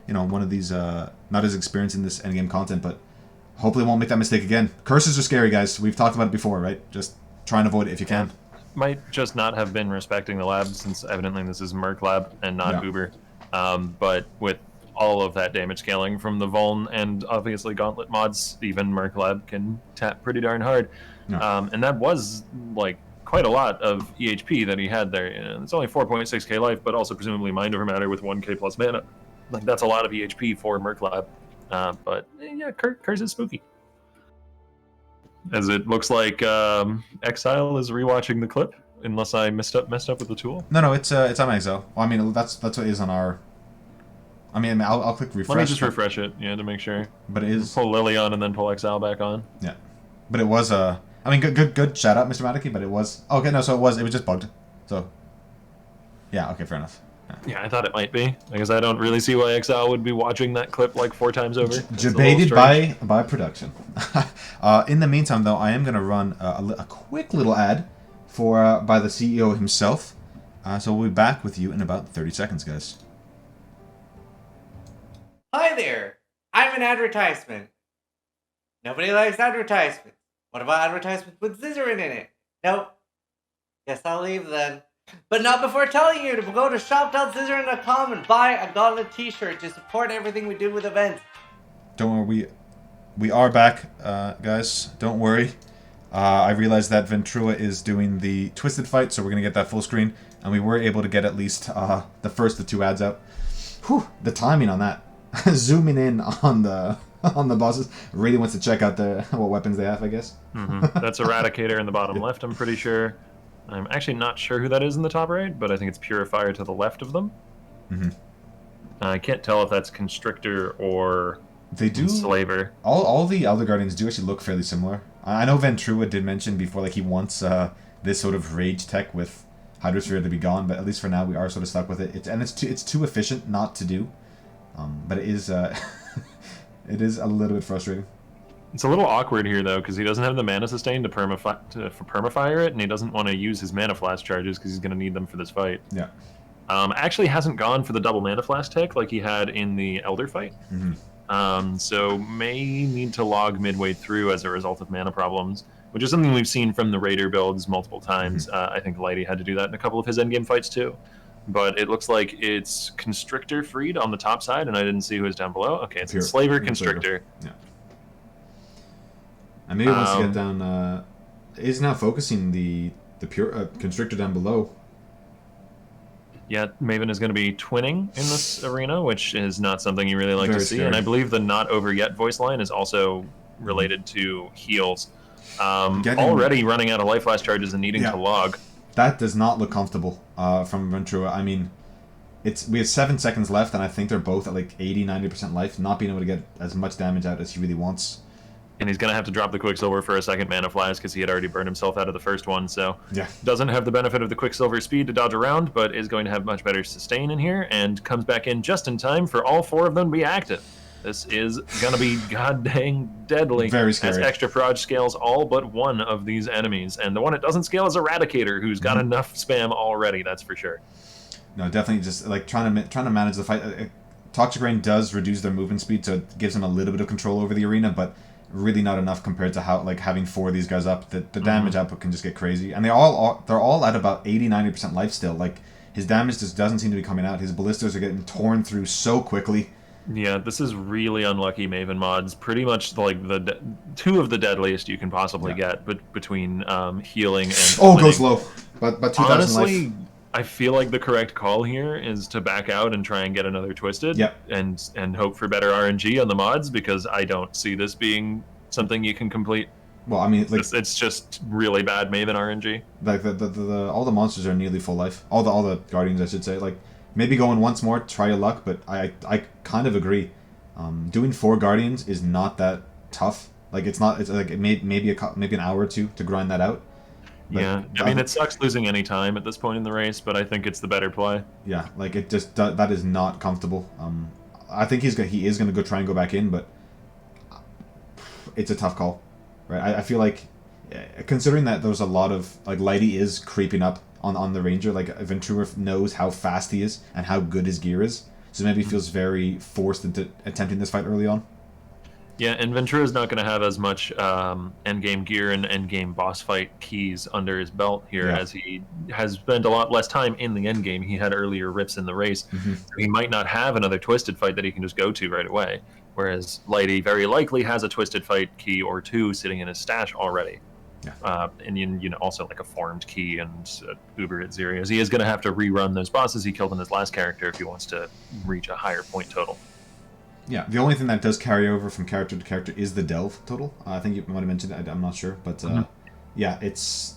one of these, not as experienced in this endgame content, but hopefully won't make that mistake again. Curses are scary, guys. We've talked about it before, right? Just try and avoid it if you can. Might just not have been respecting the lab, since evidently this is Merc lab and not Uber. But with all of that damage scaling from the Vuln and obviously Gauntlet mods, even Merc lab can tap pretty darn hard. And that was like quite a lot of EHP that he had there. It's only 4.6k life, but also presumably Mind Over Matter with 1k plus mana. Like, that's a lot of EHP for Merc lab. But yeah, Curse is spooky. As it looks like Exile is rewatching the clip, unless I messed up with the tool. No, it's on Exile. Well, I mean, that's what is on our I mean, I'll click refresh. Let me just refresh it, yeah, to make sure. But it is... Pull Lily on and then pull Exile back on. Yeah. But it was, I mean, good shout out, Mr. Madeki, but it was... Okay, no, so it was just bugged. So... Yeah, okay, fair enough. Yeah, I thought it might be, because I don't really see why Exile would be watching that clip like 4 times over. Debated by production. In the meantime, though, I am going to run a quick little ad for by the CEO himself. So we'll be back with you in about 30 seconds, guys. Hi there! I'm an advertisement. Nobody likes advertisements. What about advertisements with Zizaran in it? Nope. Guess I'll leave then. But not before telling you to go to shop.zizaran.com and buy a Gauntlet t-shirt to support everything we do with events. Don't worry, we are back, guys. Don't worry. I realized that Ventura is doing the Twisted fight, so we're going to get that full screen. And we were able to get at least the first of 2 ads out. Whew, the timing on that. Zooming in on the bosses. Really wants to check out what weapons they have, I guess. That's Eradicator in the bottom left, I'm pretty sure. I'm actually not sure who that is in the top right, but I think it's Purifier to the left of them. I can't tell if that's Constrictor or they do Enslaver. All the Elder Guardians do actually look fairly similar. I know Ventura did mention before, like, he wants this sort of rage tech with Hydrosphere to be gone, but at least for now we are sort of stuck with it. It's too efficient not to do, but it is it is a little bit frustrating. It's a little awkward here, though, because he doesn't have the mana sustain to permafire it, and he doesn't want to use his mana flash charges because he's going to need them for this fight. Yeah. Actually hasn't gone for the double mana flash tech like he had in the Elder fight. So may need to log midway through as a result of mana problems, which is something we've seen from the Raider builds multiple times. I think Lighty had to do that in a couple of his endgame fights, too. But it looks like it's Constrictor freed on the top side, and I didn't see who was down below. Okay, it's Enslaver, Constrictor. Yeah. And maybe wants to get down... is now focusing the pure Constrictor down below. Yeah, Maven is going to be twinning in this arena, which is not something you really like to see. Scary. And I believe the not over yet voice line is also related to heals. Already running out of life flash charges and needing to log. That does not look comfortable from Ventura. I mean, we have 7 seconds left, and I think they're both at like 80-90% life, not being able to get as much damage out as he really wants. And he's going to have to drop the Quicksilver for a second mana flash because he had already burned himself out of the first one. So doesn't have the benefit of the Quicksilver speed to dodge around, but is going to have much better sustain in here and comes back in just in time for all 4 of them to be active. This is going to be god dang deadly. Very scary. As extra proj scales all but one of these enemies. And the one it doesn't scale is Eradicator, who's got enough spam already, that's for sure. No, definitely just like trying to manage the fight. Toxic Rain does reduce their movement speed, so it gives them a little bit of control over the arena, but really not enough compared to how, like, having 4 of these guys up. The damage output can just get crazy, and they're all at about 80-90% life still. Like, his damage just doesn't seem to be coming out. His ballistas are getting torn through so quickly. Yeah, this is really unlucky Maven mods. Pretty much like the 2 of the deadliest you can possibly get, but between healing and goes low, but 2,000 honestly, life. I feel like the correct call here is to back out and try and get another Twisted, and hope for better RNG on the mods, because I don't see this being something you can complete. Well, I mean, like, it's just really bad Maven RNG. Like all the monsters are nearly full life. All the Guardians, I should say. Like, maybe going once more, try your luck, but I kind of agree. Doing 4 Guardians is not that tough. Like, it's not. It's like maybe an hour or 2 to grind that out. But yeah, I mean, it sucks losing any time at this point in the race, but I think it's the better play. Yeah, like, it just that is not comfortable. I think he is gonna go try and go back in, but it's a tough call, right? I feel like, considering that there's a lot of, like, Lighty is creeping up on the Ranger, like, Ventura knows how fast he is and how good his gear is, so maybe he feels very forced into attempting this fight early on. Yeah, and Ventura's not going to have as much endgame gear and endgame boss fight keys under his belt here, as he has spent a lot less time in the endgame. He had earlier rips in the race. So he might not have another Twisted fight that he can just go to right away, whereas Lighty very likely has a Twisted fight key or 2 sitting in his stash already. And you know, also like a formed key and Uber at Ziri, as he is going to have to rerun those bosses he killed in his last character if he wants to reach a higher point total. Yeah, the only thing that does carry over from character to character is the delve total. I think you might have mentioned that. I'm not sure, but yeah, it's...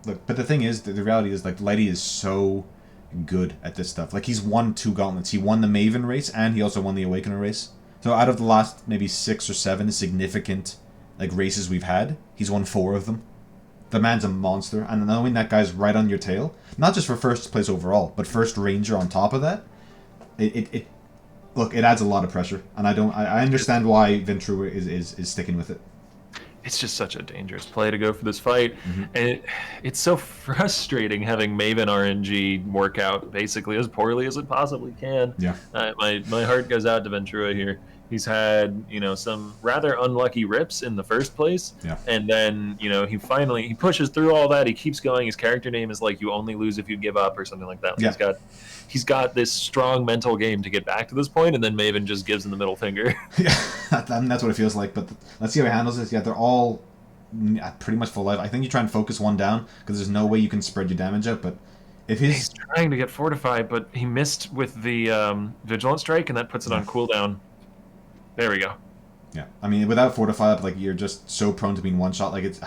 Look, but the thing is, the reality is, like, Lighty is so good at this stuff. Like, he's won 2 gauntlets. He won the Maven race, and he also won the Awakener race. So out of the last maybe 6 or 7 significant like races we've had, he's won 4 of them. The man's a monster, and knowing that guy's right on your tail, not just for first place overall, but first ranger on top of that, it look, it adds a lot of pressure, and I understand why Ventura is sticking with it. It's just such a dangerous play to go for this fight, and it's so frustrating having Maven RNG work out basically as poorly as it possibly can. Yeah. My heart goes out to Ventura here. He's had, you know, some rather unlucky rips in the first place, and then, you know, he pushes through all that. He keeps going. His character name is like "You only lose if you give up" or something like that. Yeah. He's got this strong mental game to get back to this point, and then Maven just gives him the middle finger. Yeah, that's what it feels like. But let's see how he handles this. Yeah, they're all pretty much full life. I think you try and focus one down because there's no way you can spread your damage out. But if he's trying to get fortified, but he missed with the Vigilant Strike, and that puts it on cooldown. There we go. Yeah, I mean, without fortify up, like, you're just so prone to being one shot. Like, it's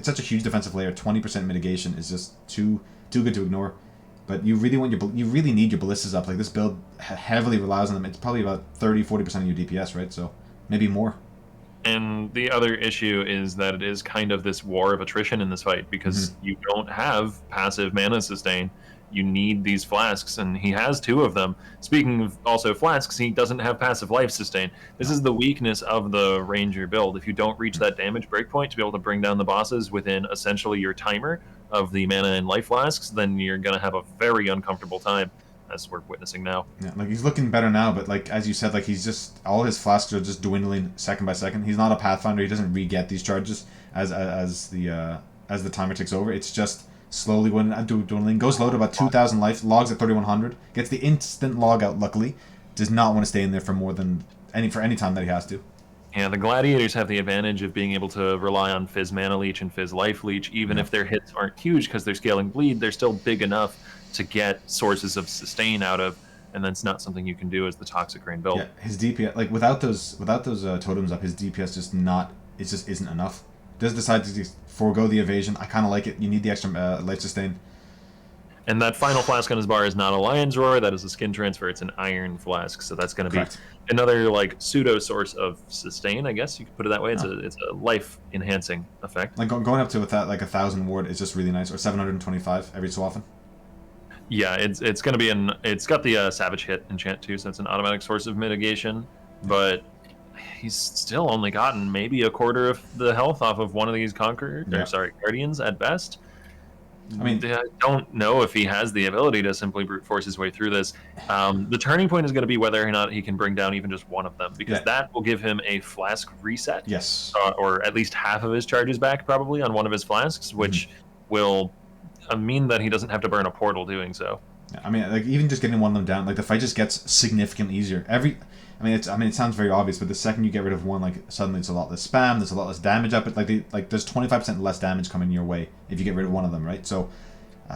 such a huge defensive layer. 20% mitigation is just too good to ignore. But you really need your ballistas up. Like, this build heavily relies on them. It's probably about 30-40% of your DPS, right? So maybe more. And the other issue is that it is kind of this war of attrition in this fight because you don't have passive mana sustain. You need these flasks, and he has 2 of them. Speaking of also flasks, he doesn't have passive life sustain. This is the weakness of the Ranger build. If you don't reach that damage breakpoint to be able to bring down the bosses within essentially your timer of the mana and life flasks, then you're going to have a very uncomfortable time, as we're witnessing now. Yeah, like, he's looking better now, but like as you said, like, he's just, all his flasks are just dwindling second by second. He's not a Pathfinder. He doesn't re-get these charges as the timer ticks over. It's just slowly dwindling, goes low to about 2,000 life, logs at 3,100, gets the instant log out, luckily. Does not want to stay in there for more than any time that he has to. Yeah, the Gladiators have the advantage of being able to rely on Fizz Mana Leech and Fizz Life Leech. Even if their hits aren't huge because they're scaling bleed, they're still big enough to get sources of sustain out of, and that's not something you can do as the Toxic Rain build. Yeah, his DPS, like, without those totems up, his DPS just isn't enough. Does decide to forego the evasion. I kind of like it. You need the extra life sustain. And that final flask on his bar is not a Lion's Roar. That is a skin transfer. It's an Iron Flask. So that's going to be another, like, pseudo source of sustain, I guess you could put it that way. It's a life enhancing effect. Like, going up to with that, like, 1,000 ward is just really nice, or 725 every so often. Yeah, it's going to be it's got the Savage Hit enchant too, so it's an automatic source of mitigation. But he's still only gotten maybe a quarter of the health off of one of these Guardians at best. I mean, I don't know if he has the ability to simply brute force his way through this. The turning point is going to be whether or not he can bring down even just one of them, because that will give him a flask reset. Yes. Or at least half of his charges back, probably, on one of his flasks, which will mean that he doesn't have to burn a portal doing so. I mean, like, even just getting one of them down, like, the fight just gets significantly easier. It sounds very obvious, but the second you get rid of one, like, suddenly it's a lot less spam, there's a lot less damage up, but there's 25% less damage coming your way if you get rid of one of them, right? So,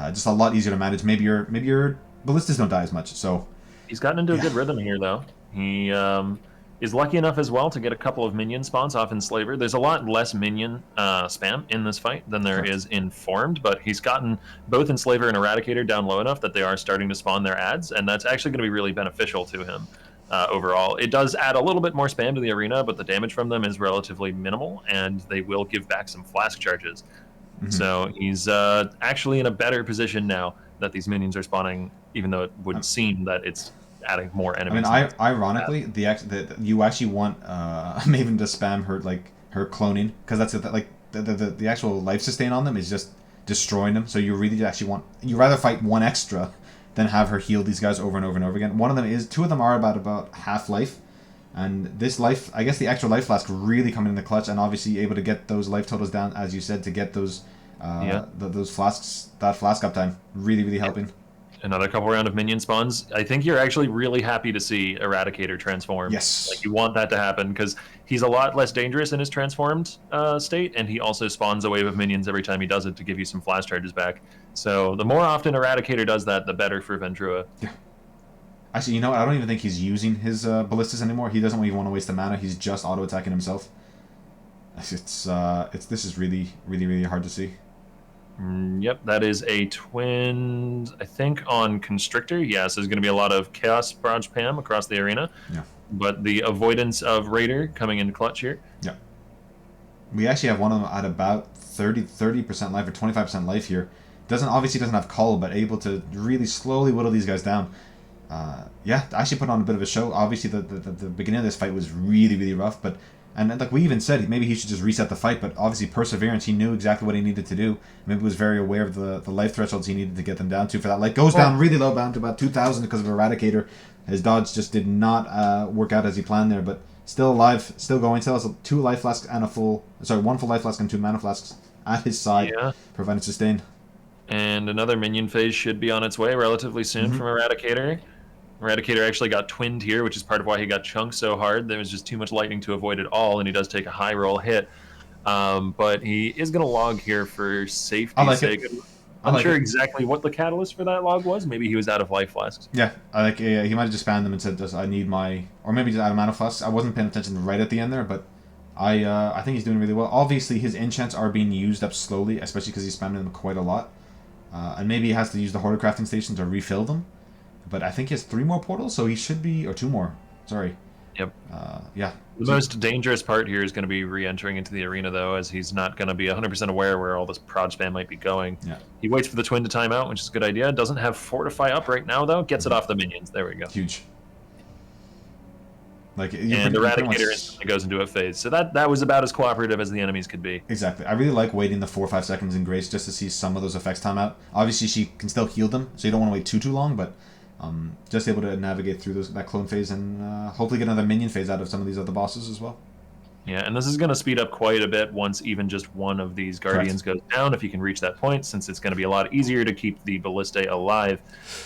just a lot easier to manage. Maybe your ballistas don't die as much. So he's gotten into a good rhythm here, though. He is lucky enough as well to get a couple of minion spawns off Enslaver. There's a lot less minion spam in this fight than there is in Formed, but he's gotten both Enslaver and Eradicator down low enough that they are starting to spawn their adds, and that's actually going to be really beneficial to him. Overall, it does add a little bit more spam to the arena, but the damage from them is relatively minimal, and they will give back some flask charges. So he's actually in a better position now that these minions are spawning, even though it would seem that it's adding more enemies. I mean, ironically, you actually want Maven to spam her cloning, because that's the actual life sustain on them is just destroying them. So you really actually you rather fight one extra than have her heal these guys over and over and over again. Two of them are about half life, and this life, I guess the extra life flask really coming in the clutch, and obviously able to get those life totals down, as you said, to get those those flasks, that flask uptime, really helping. Another couple round of minion spawns. I think you're actually really happy to see Eradicator transform. Yes. Like, you want that to happen because he's a lot less dangerous in his transformed state, and he also spawns a wave of minions every time he does it to give you some flash charges back. So the more often Eradicator does that, the better for Ventura. Yeah. Actually, you know what? I don't even think he's using his ballistas anymore. He doesn't even want to waste the mana. He's just auto-attacking himself. This is really hard to see. Yep, that is a twin, I think, on Constrictor. Yes, there's going to be a lot of Chaos Barrage Pam across the arena. Yeah. But the avoidance of Raider coming into clutch here. Yeah. We actually have one of them at about 30% life or 25% life here. Obviously doesn't have Cull, but able to really slowly whittle these guys down. Yeah, actually put on a bit of a show. Obviously, the beginning of this fight was really, really rough, but like we even said, maybe he should just reset the fight. But obviously, perseverance. He knew exactly what he needed to do. Maybe was very aware of the life thresholds he needed to get them down to. For that, like goes down really low, down to about 2,000 because of Eradicator. His dodge just did not work out as he planned there, but still alive, still going. Still has 2 life flasks and 1 full life flask and 2 mana flasks at his side, preventing sustain. And another minion phase should be on its way relatively soon from Eradicator. Eradicator actually got twinned here, which is part of why he got chunked so hard. There was just too much lightning to avoid it all, and he does take a high roll hit. But he is going to log here for safety's sake. I'm not sure exactly what the catalyst for that log was. Maybe he was out of life flasks. Yeah, he might have just spammed them and said, "I need my," or maybe just out of mana flasks. I wasn't paying attention right at the end there, but I think he's doing really well. Obviously, his enchants are being used up slowly, especially because he's spamming them quite a lot. And maybe he has to use the Hoarder Crafting Station to refill them. But I think he has 3 more portals, so he should be... Or 2 more. Sorry. Yep. Yeah. The most dangerous part here is going to be re-entering into the arena, though, as he's not going to be 100% aware where all this prod spam might be going. Yeah. He waits for the twin to time out, which is a good idea. Doesn't have Fortify up right now, though. Gets it off the minions. There we go. Huge. Like, and Eradicator instantly goes into a phase. So that was about as cooperative as the enemies could be. Exactly. I really like waiting the 4 or 5 seconds in Grace just to see some of those effects time out. Obviously, she can still heal them, so you don't want to wait too long, but just able to navigate through that clone phase and hopefully get another minion phase out of some of these other bosses as well. Yeah, and this is going to speed up quite a bit once even just one of these Guardians goes down, if you can reach that point, since it's going to be a lot easier to keep the Ballista alive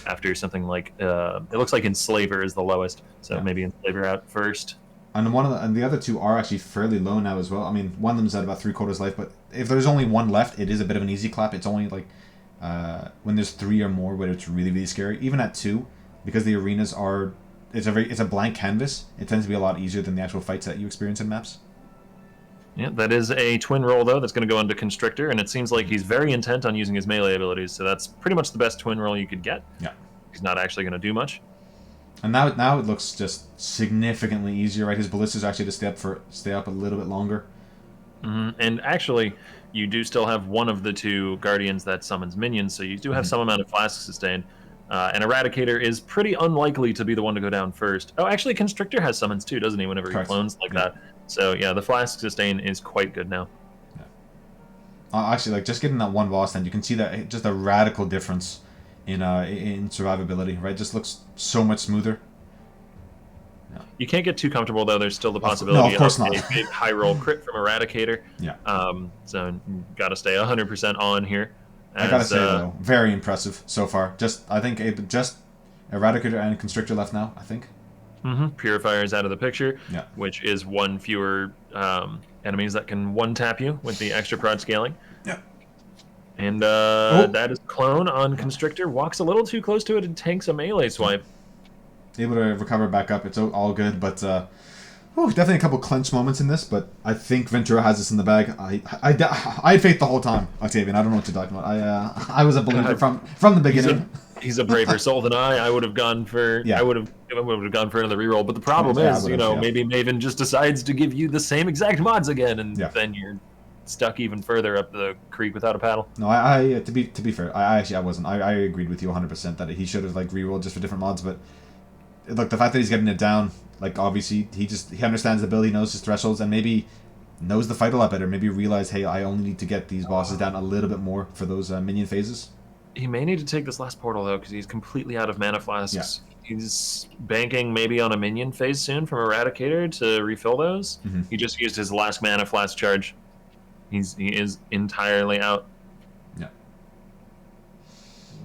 after something like... it looks like Enslaver is the lowest, so maybe Enslaver out first. And the other 2 are actually fairly low now as well. I mean, one of them's at about 3/4 life, but if there's only 1 left, it is a bit of an easy clap. It's only like when there's 3 or more, where it's really, really scary. Even at 2, because the arenas are... It's a blank canvas. It tends to be a lot easier than the actual fights that you experience in maps. Yeah, that is a twin roll, though, that's going to go into Constrictor, and it seems like he's very intent on using his melee abilities, so that's pretty much the best twin roll you could get. Yeah. He's not actually going to do much. And now it looks just significantly easier, right? His ballistas actually to stay up a little bit longer. And actually, you do still have one of the 2 Guardians that summons minions, so you do have some amount of flasks sustained. And Eradicator is pretty unlikely to be the one to go down first. Oh, actually, Constrictor has summons too, doesn't he, whenever he clones like that. So, yeah, the flask sustain is quite good now. Yeah. Actually, like, just getting that one boss, then you can see that just a radical difference in survivability, right? Just looks so much smoother. Yeah. You can't get too comfortable, though. There's still the possibility of a big high roll crit from Eradicator. Yeah. So, you got to stay 100% on here. I gotta say, though, very impressive so far. I think just Eradicator and Constrictor left now, I think. Purifier is out of the picture, yeah. Which is 1 fewer enemies that can one-tap you with the extra prod scaling. Yeah. And that is Clone on Constrictor. Walks a little too close to it and tanks a melee swipe. Able to recover back up. It's all good, but definitely a couple clench moments in this, but I think Ventura has this in the bag. I had faith the whole time, Octavian. I don't know what you're talking about. I was a believer from the beginning. He's a braver soul than I would have gone for. I would have gone for another reroll. But the problem is, maybe Maven just decides to give you the same exact mods again, and then you're stuck even further up the creek without a paddle. No, to be fair, I wasn't. I agreed with you 100% that he should have rerolled just for different mods. But look, the fact that he's getting it down, obviously he understands the build, he knows his thresholds, and maybe knows the fight a lot better. Maybe realize, hey, I only need to get these bosses down a little bit more for those minion phases. He may need to take this last portal, though, because he's completely out of mana flasks. Yeah. He's banking maybe on a minion phase soon from Eradicator to refill those. He just used his last mana flask charge. He is entirely out. Yeah.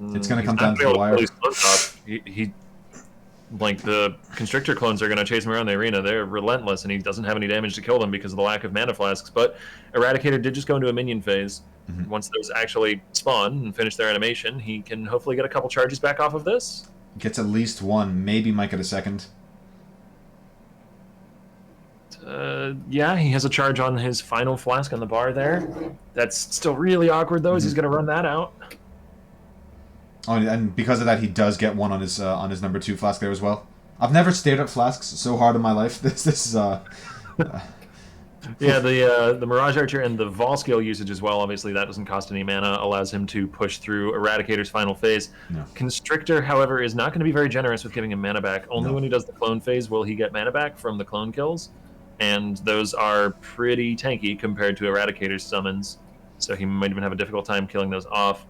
It's going to come down to the wire. The Constrictor clones are going to chase him around the arena. They're relentless, and he doesn't have any damage to kill them because of the lack of mana flasks. But Eradicator did just go into a minion phase. Once those actually spawn and finish their animation, he can hopefully get a couple charges back off of this. Gets at least 1, maybe might get a second. Yeah, he has a charge on his final flask on the bar there. That's still really awkward, though, as he's going to run that out. Oh, and because of that, he does get one on his number 2 flask there as well. I've never stared at flasks so hard in my life. This is Yeah, the Mirage Archer and the Vol skill usage as well. Obviously, that doesn't cost any mana, allows him to push through Eradicator's final phase. No. Constrictor, however, is not going to be very generous with giving him mana back. Only No. when he does the clone phase will he get mana back from the clone kills, and those are pretty tanky compared to Eradicator's summons, so he might even have a difficult time killing those off.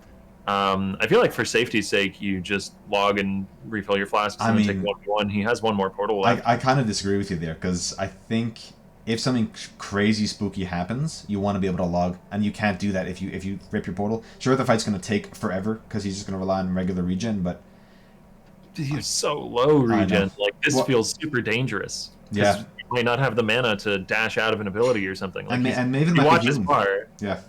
I feel like for safety's sake, you just log and refill your flasks and take 1v1. He has one more portal left. I kind of disagree with you there, because I think if something crazy spooky happens, you want to be able to log, and you can't do that if you rip your portal. Sure, the fight's going to take forever, because he's just going to rely on regular regen, but... He's so low regen. Like, this feels super dangerous. Yeah. You might not have the mana to dash out of an ability or something. Like, and Maven you might watch be his healing. bar. Yeah.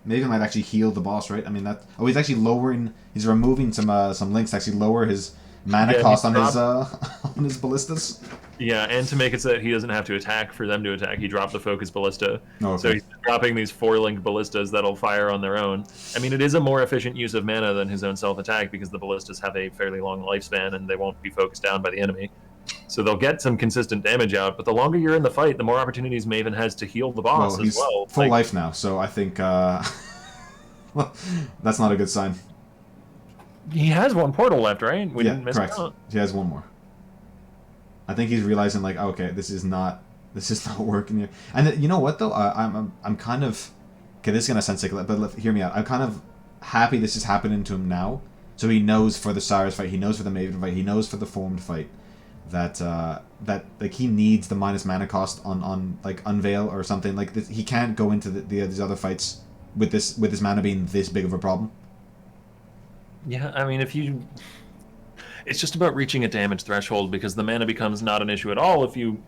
Maven might actually heal the boss, right? I mean, that... Oh, he's actually lowering... He's removing some links to actually lower his mana cost on his on his ballistas. Yeah, and to make it so that he doesn't have to attack for them to attack, he dropped the focus ballista. Oh, okay. So he's dropping these 4-link ballistas that'll fire on their own. I mean, it is a more efficient use of mana than his own self-attack, because the ballistas have a fairly long lifespan and they won't be focused down by the enemy. So they'll get some consistent damage out, but the longer you're in the fight, the more opportunities Maven has to heal the boss as well. Full life now, so I think well, that's not a good sign. He has one portal left, right? We didn't miss correct. it out. He has one more. I think he's realizing, like, okay, this is not working here. And you know what though? I'm kind of, okay, this is gonna sound sick, but hear me out. I'm kind of happy this is happening to him now, so he knows for the Cyrus fight, he knows for the Maven fight, he knows for the Formed fight, that like he needs the minus mana cost on like Unveil or something like this. He can't go into these other fights with this mana being this big of a problem. Yeah, I mean, it's just about reaching a damage threshold, because the mana becomes not an issue at all if you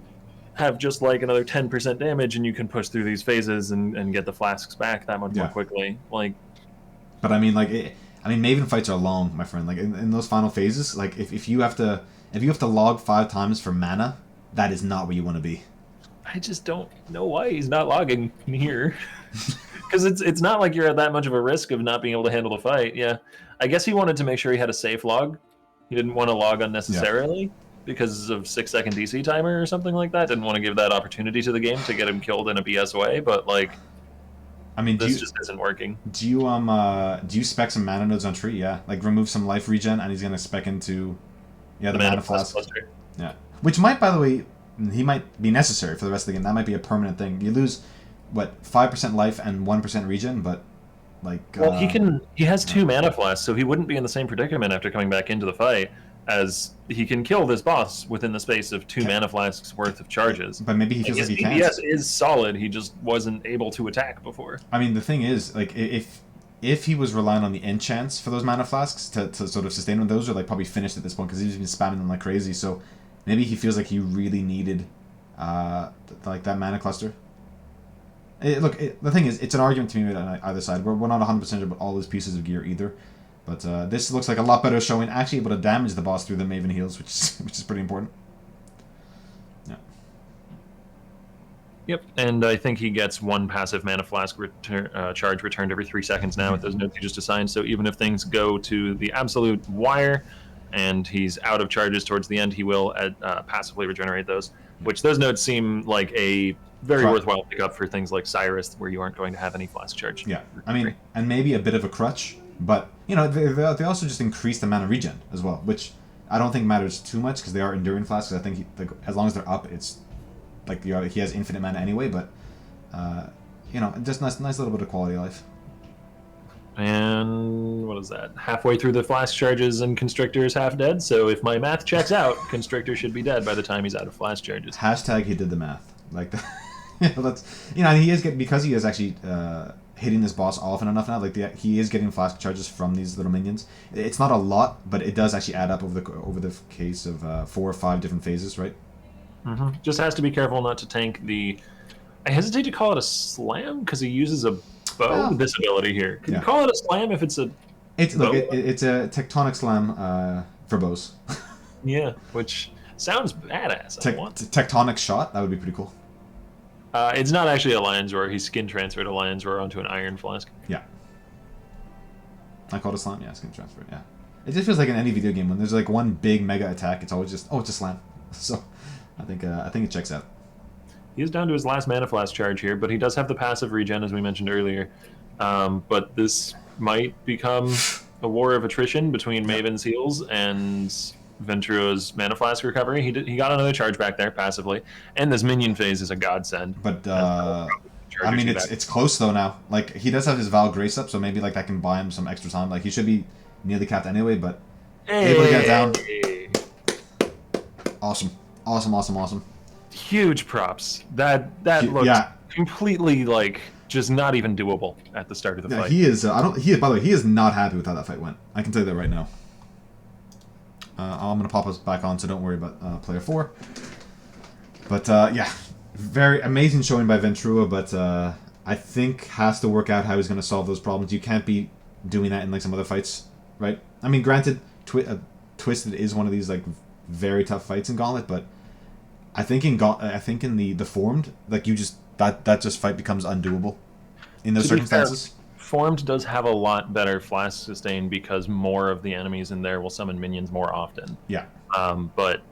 have just like another 10% damage and you can push through these phases and get the flasks back that much more quickly. Like, but I mean, like, Maven fights are long, my friend. Like in those final phases, like if you have to log 5 times for mana, that is not where you want to be. I just don't know why he's not logging here. Because it's not like you're at that much of a risk of not being able to handle the fight. Yeah, I guess he wanted to make sure he had a safe log. He didn't want to log unnecessarily because of 6-second DC timer or something like that. Didn't want to give that opportunity to the game to get him killed in a BS way. But like, I mean, this just isn't working. Do you spec some mana nodes on tree? Yeah, like remove some life regen, and he's gonna spec into the mana flask. Yeah, which might, by the way, he might be necessary for the rest of the game. That might be a permanent thing. You lose what 5% life and 1% regen, but like he has 2 mana flasks, so he wouldn't be in the same predicament after coming back into the fight, as he can kill this boss within the space of 2 mana flasks worth of charges. But maybe he feels like he can't. His DPS is solid, he just wasn't able to attack before. I mean, the thing is, like, if he was relying on the enchants for those mana flasks to sort of sustain them, those are like probably finished at this point, because he's been spamming them like crazy. So maybe he feels like he really needed like that mana cluster. The thing is, it's an argument to me on either side. We're not 100% about all his pieces of gear either, but this looks like a lot better showing, actually able to damage the boss through the Maven heals, which is pretty important. Yeah. Yep, and I think he gets 1 passive mana flask charge returned every 3 seconds now with those notes he just assigned. So even if things go to the absolute wire and he's out of charges towards the end, he will passively regenerate those. Which those notes seem like a very worthwhile pickup for things like Cyrus, where you aren't going to have any flask charge. Yeah, I mean, and maybe a bit of a crutch, but they also just increase the mana regen as well, which I don't think matters too much because they are enduring flasks. I think as long as they're up, it's like he has infinite mana anyway. But just nice little bit of quality of life. And what is that? Halfway through the flask charges and Constrictor is half dead. So if my math checks out, Constrictor should be dead by the time he's out of flask charges. # he did the math. Like that's he is because he is actually hitting this boss often enough now. Like he is getting flask charges from these little minions. It's not a lot, but it does actually add up over the case of 4 or 5 different phases, right? Mm-hmm. Just has to be careful not to tank the. I hesitate to call it a slam because he uses a bow this ability here. Can you call it a slam if it's a? It's a tectonic slam for bows. Yeah, which sounds badass. Tectonic shot, that would be pretty cool. It's not actually a Lion's Roar. He skin transferred a Lion's Roar onto an Iron Flask. Yeah. I called a slam. Yeah, skin transfer. Yeah. It just feels like in any video game when there's like one big mega attack, it's always just it's a slam. So I think it checks out. He is down to his last Mana Flask charge here, but he does have the passive regen as we mentioned earlier. But this might become a war of attrition between Maven's heals and Ventura's Mana Flask recovery. He got another charge back there passively, and this minion phase is a godsend. But I mean, it's close though now. Like he does have his Val Grace up, so maybe like that can buy him some extra time. Like he should be nearly capped anyway, but able to get down. Awesome. Huge props. That looked completely like just not even doable at the start of the fight. He is. By the way, he is not happy with how that fight went. I can tell you that right now. I'm gonna pop us back on, so don't worry about player 4. But yeah, very amazing showing by Ventura. But I think has to work out how he's gonna solve those problems. You can't be doing that in like some other fights, right? I mean, granted, Twisted is one of these like very tough fights in Gauntlet, but I think in the Formed, like you just that fight becomes undoable in those circumstances. Formed does have a lot better flash sustain because more of the enemies in there will summon minions more often. Yeah. But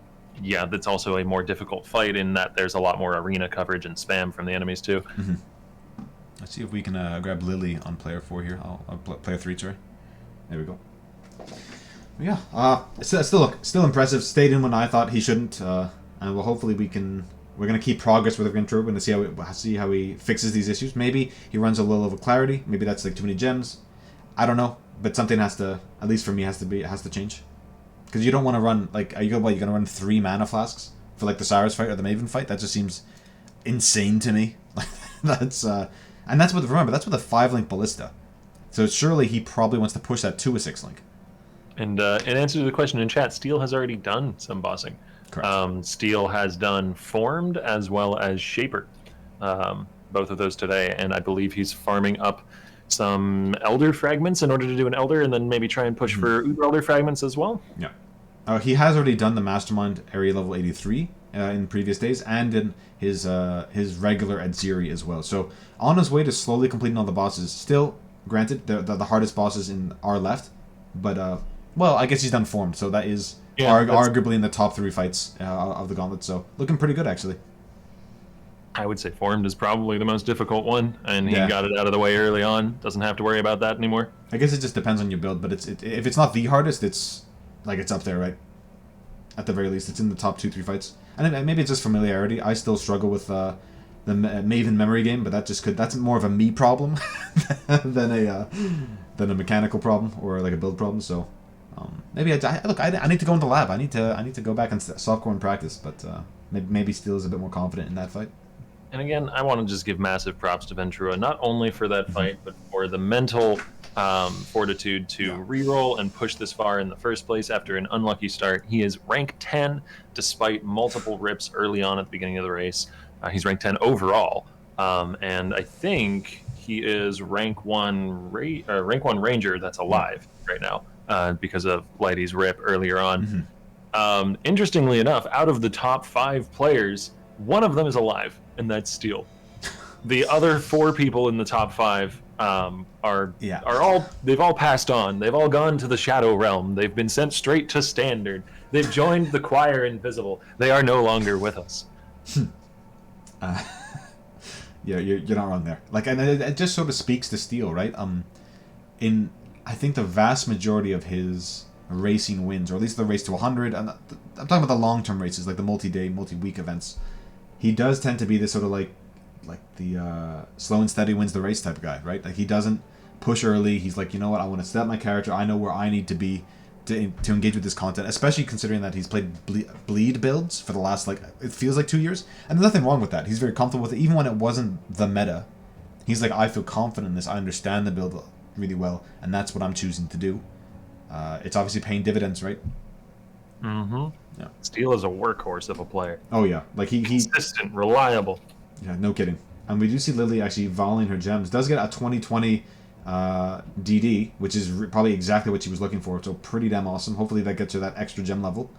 yeah, that's also a more difficult fight in that there's a lot more arena coverage and spam from the enemies too. Mm-hmm. Let's see if we can grab Lily on player 4 here. Player 3, sorry. There we go. Yeah. Still impressive. Stayed in when I thought he shouldn't. And well, hopefully we're gonna keep progress with Ventura. We're gonna see how he fixes these issues. Maybe he runs a little over clarity. Maybe that's like too many gems. I don't know, but something has to, at least for me, has to change. Because you don't want to run like you're gonna run 3 Mana Flasks for like the Cyrus fight or the Maven fight. That just seems insane to me. That's and that's with a 5-link ballista. So surely he probably wants to push that to a 6-link. And in answer to the question in chat, Steel has already done some bossing. Correct. Steel has done Formed as well as Shaper, both of those today, and I believe he's farming up some Elder fragments in order to do an Elder, and then maybe try and push for Uber Elder fragments as well. Yeah. He has already done the Mastermind area level 83 in previous days, and in his regular at Ziri as well. So on his way to slowly completing all the bosses. Still, granted, the hardest bosses are left, but well, I guess he's done Formed, so that is. Yeah, arguably in the top 3 fights of the Gauntlet, so looking pretty good actually. I would say Formed is probably the most difficult one, and he got it out of the way early on. Doesn't have to worry about that anymore. I guess it just depends on your build, but if it's not the hardest, it's up there, right? At the very least, it's in the top 2-3 fights. And maybe it's just familiarity. I still struggle with the Maven memory game, but that's more of a me problem than a mechanical problem or like a build problem. So. Maybe I need to go into the lab. I need to go back and softcore and practice, but maybe Steel is a bit more confident in that fight. And again, I want to just give massive props to Ventura, not only for that fight, but for the mental fortitude to reroll and push this far in the first place after an unlucky start. He is rank 10 despite multiple rips early on at the beginning of the race. He's rank 10 overall, and I think he is rank 1 Ranger that's alive right now. Because of Blighty's rip earlier on. Interestingly enough, out of the top 5 players, one of them is alive, and that's Steel. The other 4 people in the top 5 they've all passed on. They've all gone to the Shadow Realm. They've been sent straight to Standard. They've joined the Choir Invisible. They are no longer with us. Yeah, you're not wrong there. Like, and it just sort of speaks to Steel, right? I think the vast majority of his racing wins, or at least the race to 100, and I'm talking about the long-term races, like the multi-day, multi-week events, he does tend to be this sort of like the slow and steady wins the race type of guy, right? Like he doesn't push early. He's like, you know what, I want to set up my character. I know where I need to be to engage with this content, especially considering that he's played bleed builds for the last, like, it feels like 2 years. And there's nothing wrong with that. He's very comfortable with it, even when it wasn't the meta. He's like, I feel confident in this. I understand the build really well, and that's what I'm choosing to do. It's obviously paying dividends, right? Mm-hmm. Yeah. Steel is a workhorse of a player. Oh yeah, like he's consistent, reliable. Yeah, no kidding. And we do see Lily actually volleying her gems. Does get a 2020 DD, which is probably exactly what she was looking for. So pretty damn awesome. Hopefully that gets her that extra gem level.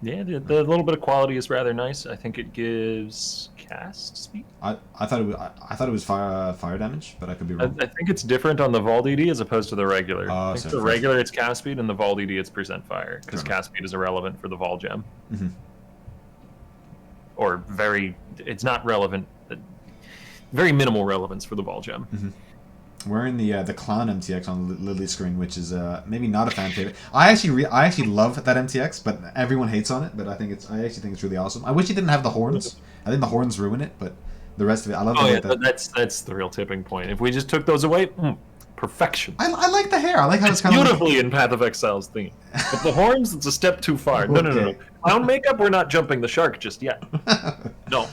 Yeah, the little bit of quality is rather nice. I think it gives cast speed. I thought it was fire damage, but I could be wrong. I think it's different on the Vol DD as opposed to the regular. I think so the regular it's cast speed, and the Vol DD it's percent fire, because Fair cast speed is irrelevant for the Vol gem. Mm-hmm. Or it's not relevant. Very minimal relevance for the Vol gem. Mm-hmm. We're in the clown MTX on Lily's screen, which is maybe not a fan favorite. I actually love that MTX, but everyone hates on it. But I actually think it's really awesome. I wish it didn't have the horns. I think the horns ruin it, but the rest of it, I love. That's the real tipping point. If we just took those away, perfection. I like the hair. I like how it's kind beautifully in Path of Exile's theme. But the horns, it's a step too far. No. Clown makeup, we're not jumping the shark just yet. No.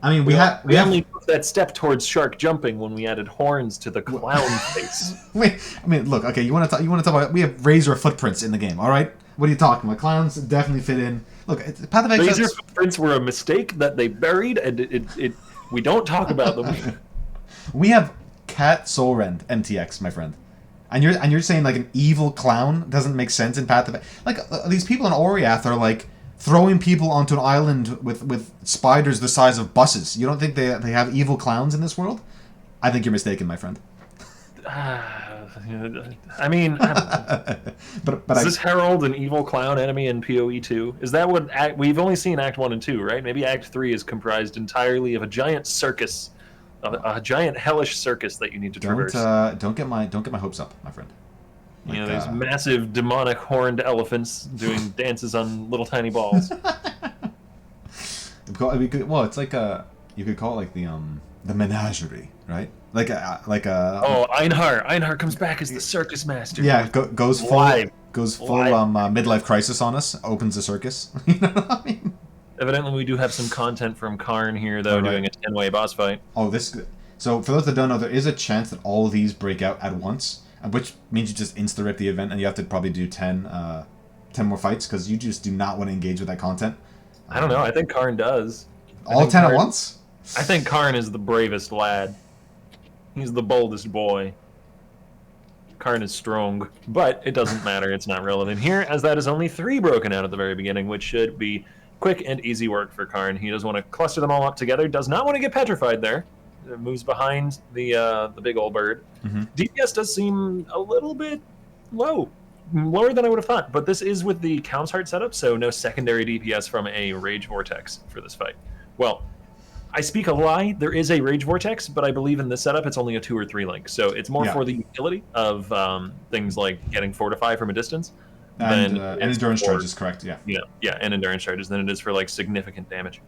I mean, we only took that step towards shark jumping when we added horns to the clown face. Wait, I mean, look, okay, you want to talk about? We have razor footprints in the game, all right? What are you talking about? Clowns definitely fit in. Look, Path of Exile. Razor footprints were a mistake that they buried, and we don't talk about them. We have Cat Soulrend MTX, my friend, and you're saying like an evil clown doesn't make sense in Path of these people in Oriath are like throwing people onto an island with spiders the size of buses. You don't think they have evil clowns in this world? I think you're mistaken, my friend. I mean, I don't know. but is this Herald an evil clown enemy in PoE 2? Is that what we've only seen Act 1 and 2, right? Maybe Act 3 is comprised entirely of a giant circus, a giant hellish circus that you need to traverse. Don't get my hopes up, my friend. Like, these massive demonic horned elephants doing dances on little tiny balls. Well, it's like you could call it like the menagerie, right? Like Einhar comes back as the circus master. Yeah, goes full midlife crisis on us. Opens a circus. You know what I mean? Evidently, we do have some content from Karn here, though, doing a 10-way boss fight. So for those that don't know, there is a chance that all of these break out at once, which means you just insta-rip the event, and you have to probably do 10 more fights, because you just do not want to engage with that content. I don't know. I think Karn does. All 10 at once? I think Karn is the bravest lad. He's the boldest boy. Karn is strong, but it doesn't matter. It's not relevant here, as that is only 3 broken out at the very beginning, which should be quick and easy work for Karn. He does want to cluster them all up together. Does not want to get petrified there. It moves behind the big old bird. Mm-hmm. DPS does seem a little bit low. Lower than I would have thought, but this is with the Calm's Heart setup, so no secondary DPS from a Rage Vortex for this fight. Well, I speak a lie. There is a Rage Vortex, but I believe in this setup it's only a 2 or 3 link, so it's more for the utility of things like getting Fortify from a distance. And endurance charges, correct? Yeah. Yeah, and endurance charges than it is for like significant damage.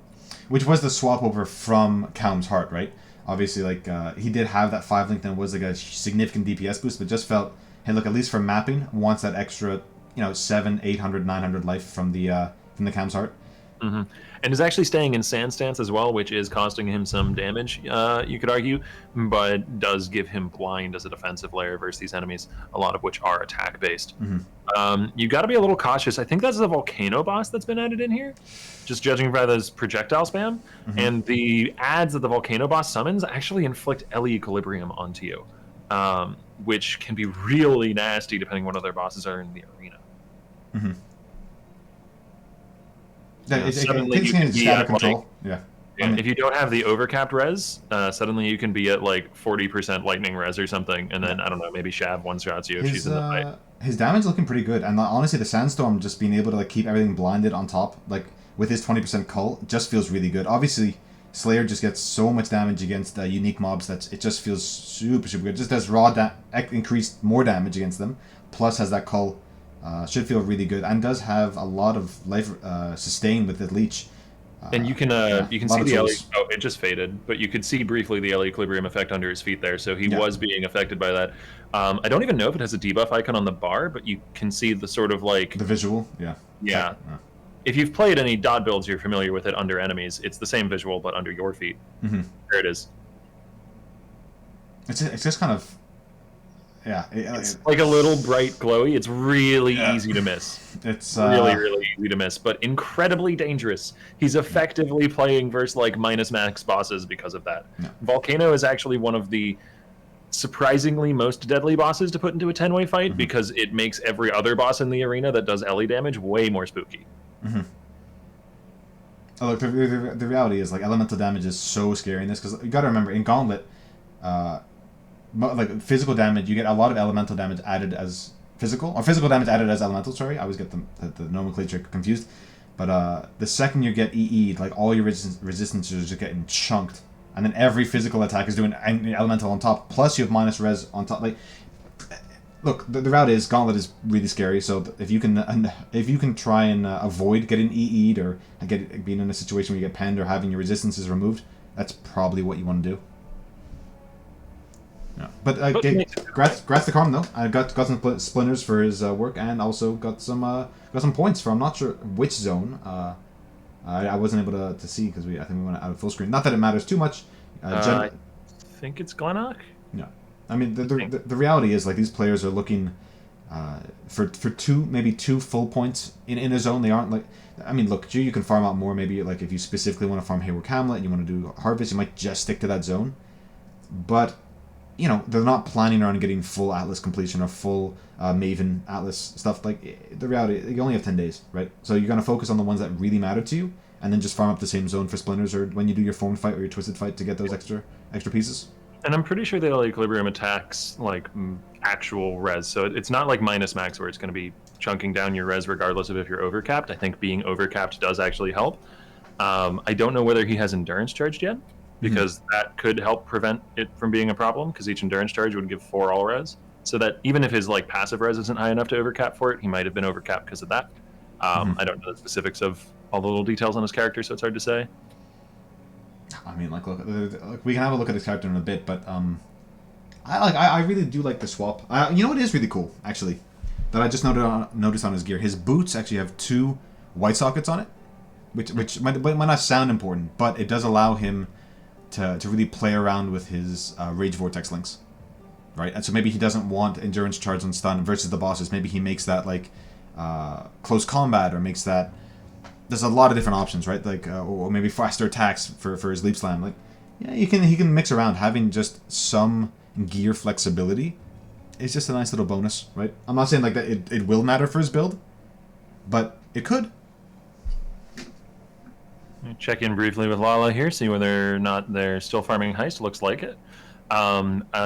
Which was the swap over from Calm's Heart, right? Obviously, like he did have that 5 link that was like a significant DPS boost, but just felt, hey, look, at least for mapping, wants that extra, 700, 800, 900 life from the Calm's Heart. Mm-hmm. And is actually staying in Sand Stance as well, which is costing him some damage, you could argue, but does give him blind as a defensive layer versus these enemies, a lot of which are attack-based. Mm-hmm. You got to be a little cautious. I think that's the Volcano boss that's been added in here, just judging by those projectile spam. Mm-hmm. And the adds that the Volcano boss summons actually inflict Ele Equilibrium onto you, which can be really nasty depending on what other bosses are in the arena. Mm-hmm. Suddenly it you can be out of at control. if you don't have the overcapped res, suddenly you can be at like 40% lightning res or something, and then I don't know, maybe Shav one-shots you if she's in the fight. His damage looking pretty good, and honestly, the Sandstorm just being able to like keep everything blinded on top, like with his 20% cull, just feels really good. Obviously, Slayer just gets so much damage against unique mobs that it just feels super good. It just does increased more damage against them, plus has that cull. Should feel really good, and does have a lot of life sustained with the leech. And you can see the Ele. Oh, it just faded, but you could see briefly the Ele Equilibrium effect under his feet there. So he was being affected by that. I don't even know if it has a debuff icon on the bar, but you can see the sort of like the visual. Yeah. If you've played any dot builds, you're familiar with it under enemies. It's the same visual, but under your feet. Mm-hmm. There it is. It's just kind of. Yeah, it's like a little bright glowy. It's really easy to miss. It's really easy to miss, but incredibly dangerous. He's effectively playing versus like minus max bosses because of that. Yeah. Volcano is actually one of the surprisingly most deadly bosses to put into a 10-way fight because it makes every other boss in the arena that does Ele damage way more spooky. Mm-hmm. Oh, look, the reality is like elemental damage is so scary in this because you got to remember in Gauntlet, like physical damage, you get a lot of elemental damage added as physical, or physical damage added as elemental. Sorry, I always get the nomenclature confused. But the second you get EE'd, like all your resistances are just getting chunked, and then every physical attack is doing elemental on top. Plus you have minus res on top. Like, look, the route is Gauntlet is really scary. So if you can try and avoid getting EE'd or being in a situation where you get penned or having your resistances removed, that's probably what you want to do. Yeah. But congrats to Carm though. I got some splinters for his work, and also got some points for I'm not sure which zone. I wasn't able to see because I think we went out of full screen. Not that it matters too much. I think it's Glennock. No, I mean the reality is like these players are looking for maybe two full points in a zone. They aren't like. I mean, look, you can farm out more. Maybe like if you specifically want to farm Hayward Hamlet and you want to do Harvest, you might just stick to that zone. But you know, they're not planning on getting full Atlas completion or full Maven Atlas stuff. Like, the reality, you only have 10 days, right? So you're going to focus on the ones that really matter to you, and then just farm up the same zone for splinters or when you do your formed fight or your twisted fight to get those extra pieces. And I'm pretty sure that Equilibrium attacks, like, actual res. So it's not like minus max where it's going to be chunking down your res regardless of if you're overcapped. I think being overcapped does actually help. I don't know whether he has endurance charged yet, because that could help prevent it from being a problem, because each endurance charge would give 4 all res. So that even if his like passive res isn't high enough to overcap for it, he might have been overcapped because of that. I don't know the specifics of all the little details on his character, so it's hard to say. I mean, look, we can have a look at his character in a bit, but I really do like the swap. You know what is really cool, actually, that I just noticed on his gear? His boots actually have 2 white sockets on it, which might not sound important, but it does allow him to really play around with his Rage Vortex links, right? And so maybe he doesn't want Endurance Charge on stun versus the bosses. Maybe he makes that like close combat, or makes that. There's a lot of different options, right? Like or maybe faster attacks for his Leap Slam. Like, yeah, he can mix around. Having just some gear flexibility is just a nice little bonus, right? I'm not saying like that it will matter for his build, but it could. Check in briefly with Lala here, see whether or not they're still farming Heist. Looks like it.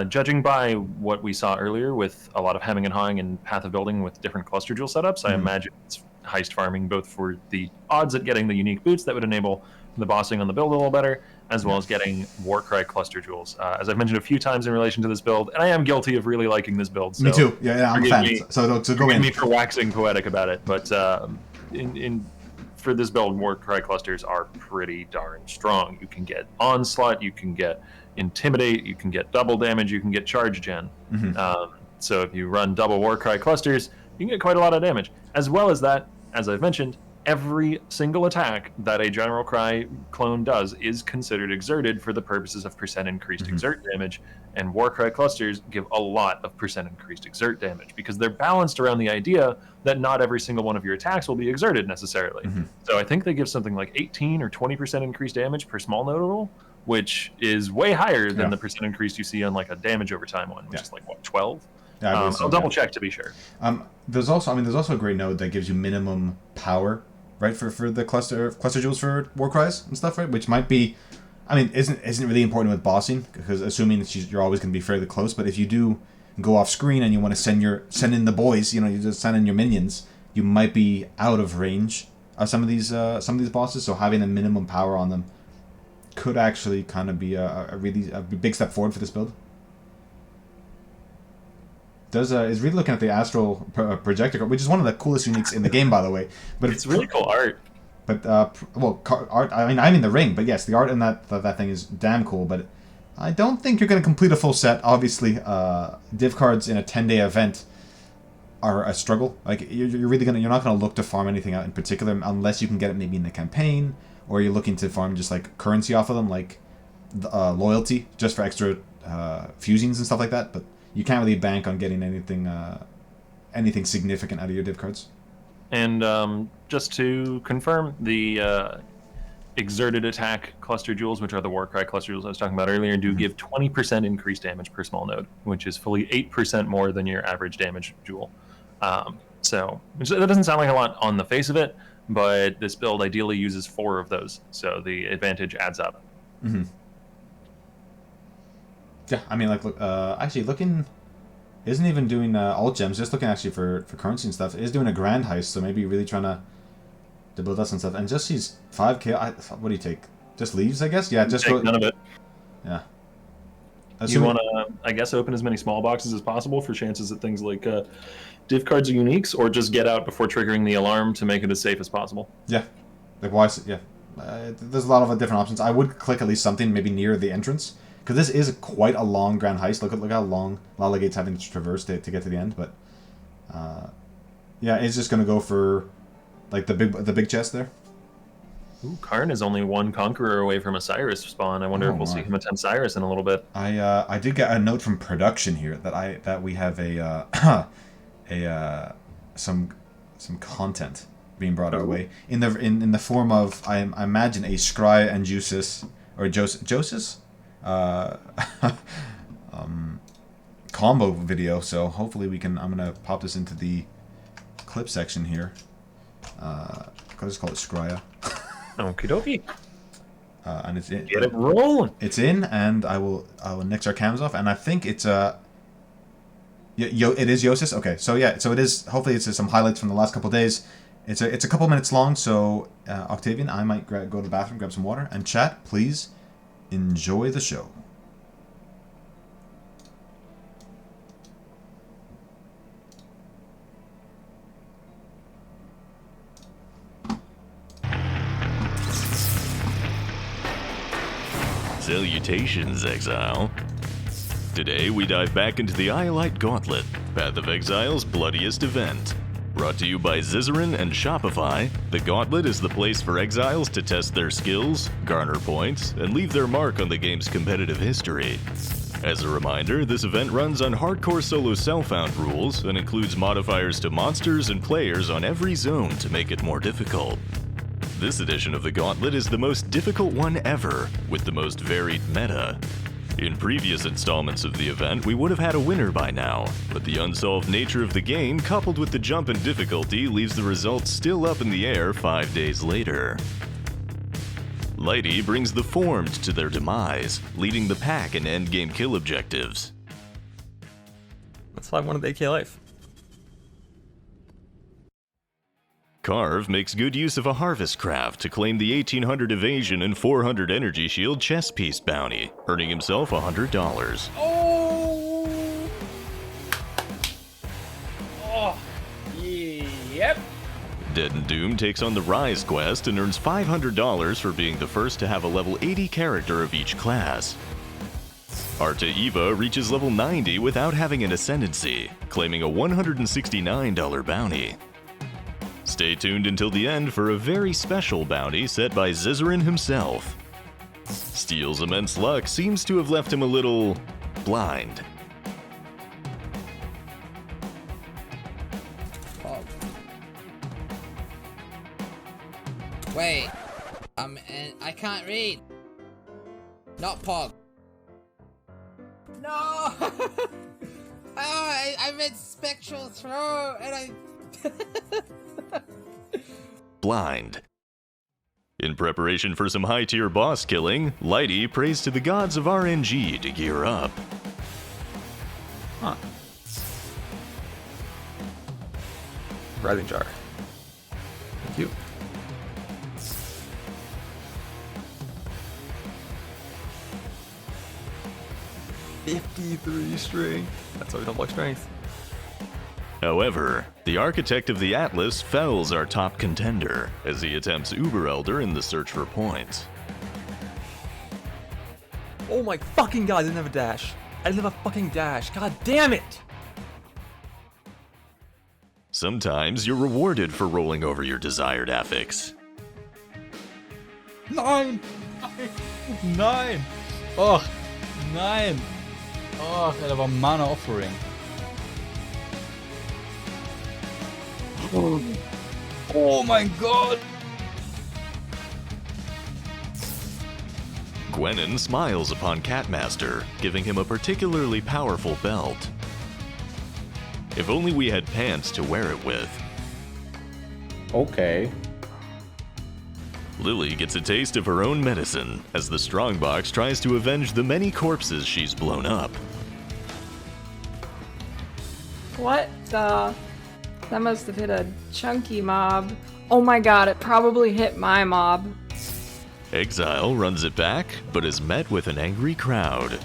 Judging by what we saw earlier with a lot of hemming and hawing and Path of Building with different cluster jewel setups, I imagine it's Heist farming both for the odds at getting the unique boots that would enable the bossing on the build a little better, as well as getting Warcry cluster jewels. As I've mentioned a few times in relation to this build, and I am guilty of really liking this build. So me too. Yeah, I'm a fan. So go in. Forgive me for waxing poetic about it, but for this build, Warcry clusters are pretty darn strong. You can get Onslaught, you can get Intimidate, you can get double damage, you can get Charge Gen. So if you run double Warcry clusters, you can get quite a lot of damage. As well as that, as I've mentioned, every single attack that a General Cry clone does is considered exerted for the purposes of percent increased exert damage, and Warcry clusters give a lot of percent increased exert damage because they're balanced around the idea that not every single one of your attacks will be exerted necessarily. So I think they give something like 18 or 20% increased damage per small nodal, which is way higher than the percent increase you see on like a damage over time one, which is like what, 12? Yeah, I'll double check to be sure. There's also a great node that gives you minimum power, right, for the cluster jewels for Warcries and stuff, right? Which might be, I mean, isn't really important with bossing, because assuming that you're always going to be fairly close. But if you do go off screen and you want to send in the boys, you know, you just send in your minions, you might be out of range of some of these bosses. So having a minimum power on them could actually kind of be a big step forward for this build. Is really looking at the Astral Projector, which is one of the coolest uniques in the game, by the way. But it's really cool art. But art. I mean the ring, but yes, the art in that thing is damn cool. But I don't think you're going to complete a full set. Obviously, div cards in a 10-day event are a struggle. Like you're not going to look to farm anything out in particular unless you can get it maybe in the campaign, or you're looking to farm just like currency off of them, like loyalty, just for extra fusings and stuff like that. But you can't really bank on getting anything significant out of your div cards. And just to confirm, the exerted attack cluster jewels, which are the Warcry cluster jewels I was talking about earlier, do give 20% increased damage per small node, which is fully 8% more than your average damage jewel. So that doesn't sound like a lot on the face of it, but this build ideally uses 4 of those, so the advantage adds up. Mm-hmm. Yeah, I mean, like, actually looking, isn't even doing alt gems, just looking actually for currency and stuff, is doing a grand heist, so maybe really trying to build us and stuff. And just sees 5k, what do you take? Just leaves, I guess? Yeah, just Take none of it. Yeah. You want to, I guess, open as many small boxes as possible for chances that things like div cards or uniques, or just get out before triggering the alarm to make it as safe as possible. Yeah. Like, why? Yeah. There's a lot of different options. I would click at least something maybe near the entrance, because this is quite a long grand heist. Look how long Lala having to traverse to get to the end. But yeah, it's just gonna go for like the big chest there. Ooh, Karn is only 1 Conqueror away from a Cyrus spawn. I wonder if we'll see him attempt Cyrus in a little bit. I did get a note from production here that we have a some content being brought our way in the form of I imagine a Scry and Jusis or Josis combo video. So hopefully I'm gonna pop this into the clip section here. I'll just call it Scrya. Okie dokie. And it's in. Get it rolling. It's in, and I will nix our cams off, and I think it's it is Yosis. Okay, so yeah, so it is. Hopefully, it's some highlights from the last couple of days. It's a couple minutes long, so Octavian, I might go to the bathroom, grab some water, and chat. Please enjoy the show. Salutations, Exile. Today we dive back into the iolite Gauntlet, Path of Exile's bloodiest event. Brought to you by Zizaran and Shopify, the Gauntlet is the place for exiles to test their skills, garner points, and leave their mark on the game's competitive history. As a reminder, this event runs on hardcore solo self-found rules and includes modifiers to monsters and players on every zone to make it more difficult. This edition of the Gauntlet is the most difficult one ever, with the most varied meta. In previous installments of the event, we would have had a winner by now, but the unsolved nature of the game coupled with the jump in difficulty leaves the results still up in the air 5 days later. Lighty brings the Formed to their demise, leading the pack in endgame kill objectives. That's why I wanted AK Life. Carve makes good use of a harvest craft to claim the 1800 evasion and 400 energy shield chest piece bounty, earning himself $100. Oh, yep. Dead and Doom takes on the Rise quest and earns $500 for being the first to have a level 80 character of each class. Arta Eva reaches level 90 without having an ascendancy, claiming a $169 bounty. Stay tuned until the end for a very special bounty set by Zizaran himself. Steel's immense luck seems to have left him a little blind. Pog. Wait, I can't read. Not Pog. No! Oh, I read Spectral Throw and I... Blind. In preparation for some high-tier boss killing, Lighty prays to the gods of RNG to gear up. Huh. Writhing jar. Thank you. $53 strength. That's why we don't block strength. However, the Architect of the Atlas fells our top contender as he attempts Uber Elder in the search for points. Oh my fucking god, I didn't have a dash. I didn't have a fucking dash. God damn it! Sometimes you're rewarded for rolling over your desired affix. 9! 9! Oh, 9! Oh, dat was mana offering. Oh my god! Gwenin smiles upon Catmaster, giving him a particularly powerful belt. If only we had pants to wear it with. Okay. Lily gets a taste of her own medicine as the Strongbox tries to avenge the many corpses she's blown up. What the? That must have hit a chunky mob. Oh my god, it probably hit my mob. Exile runs it back, but is met with an angry crowd.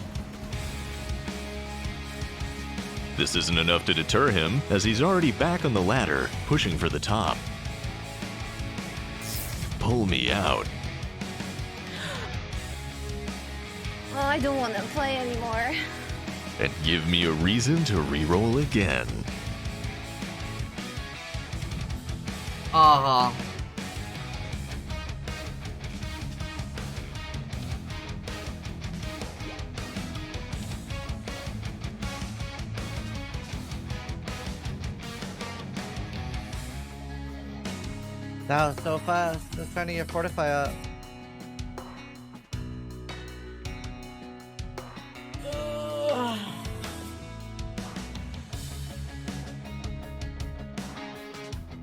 This isn't enough to deter him, as he's already back on the ladder, pushing for the top. Pull me out. Oh, I don't want to play anymore. And give me a reason to reroll again. Uh-huh. That was so fast. Just trying to get Fortify up.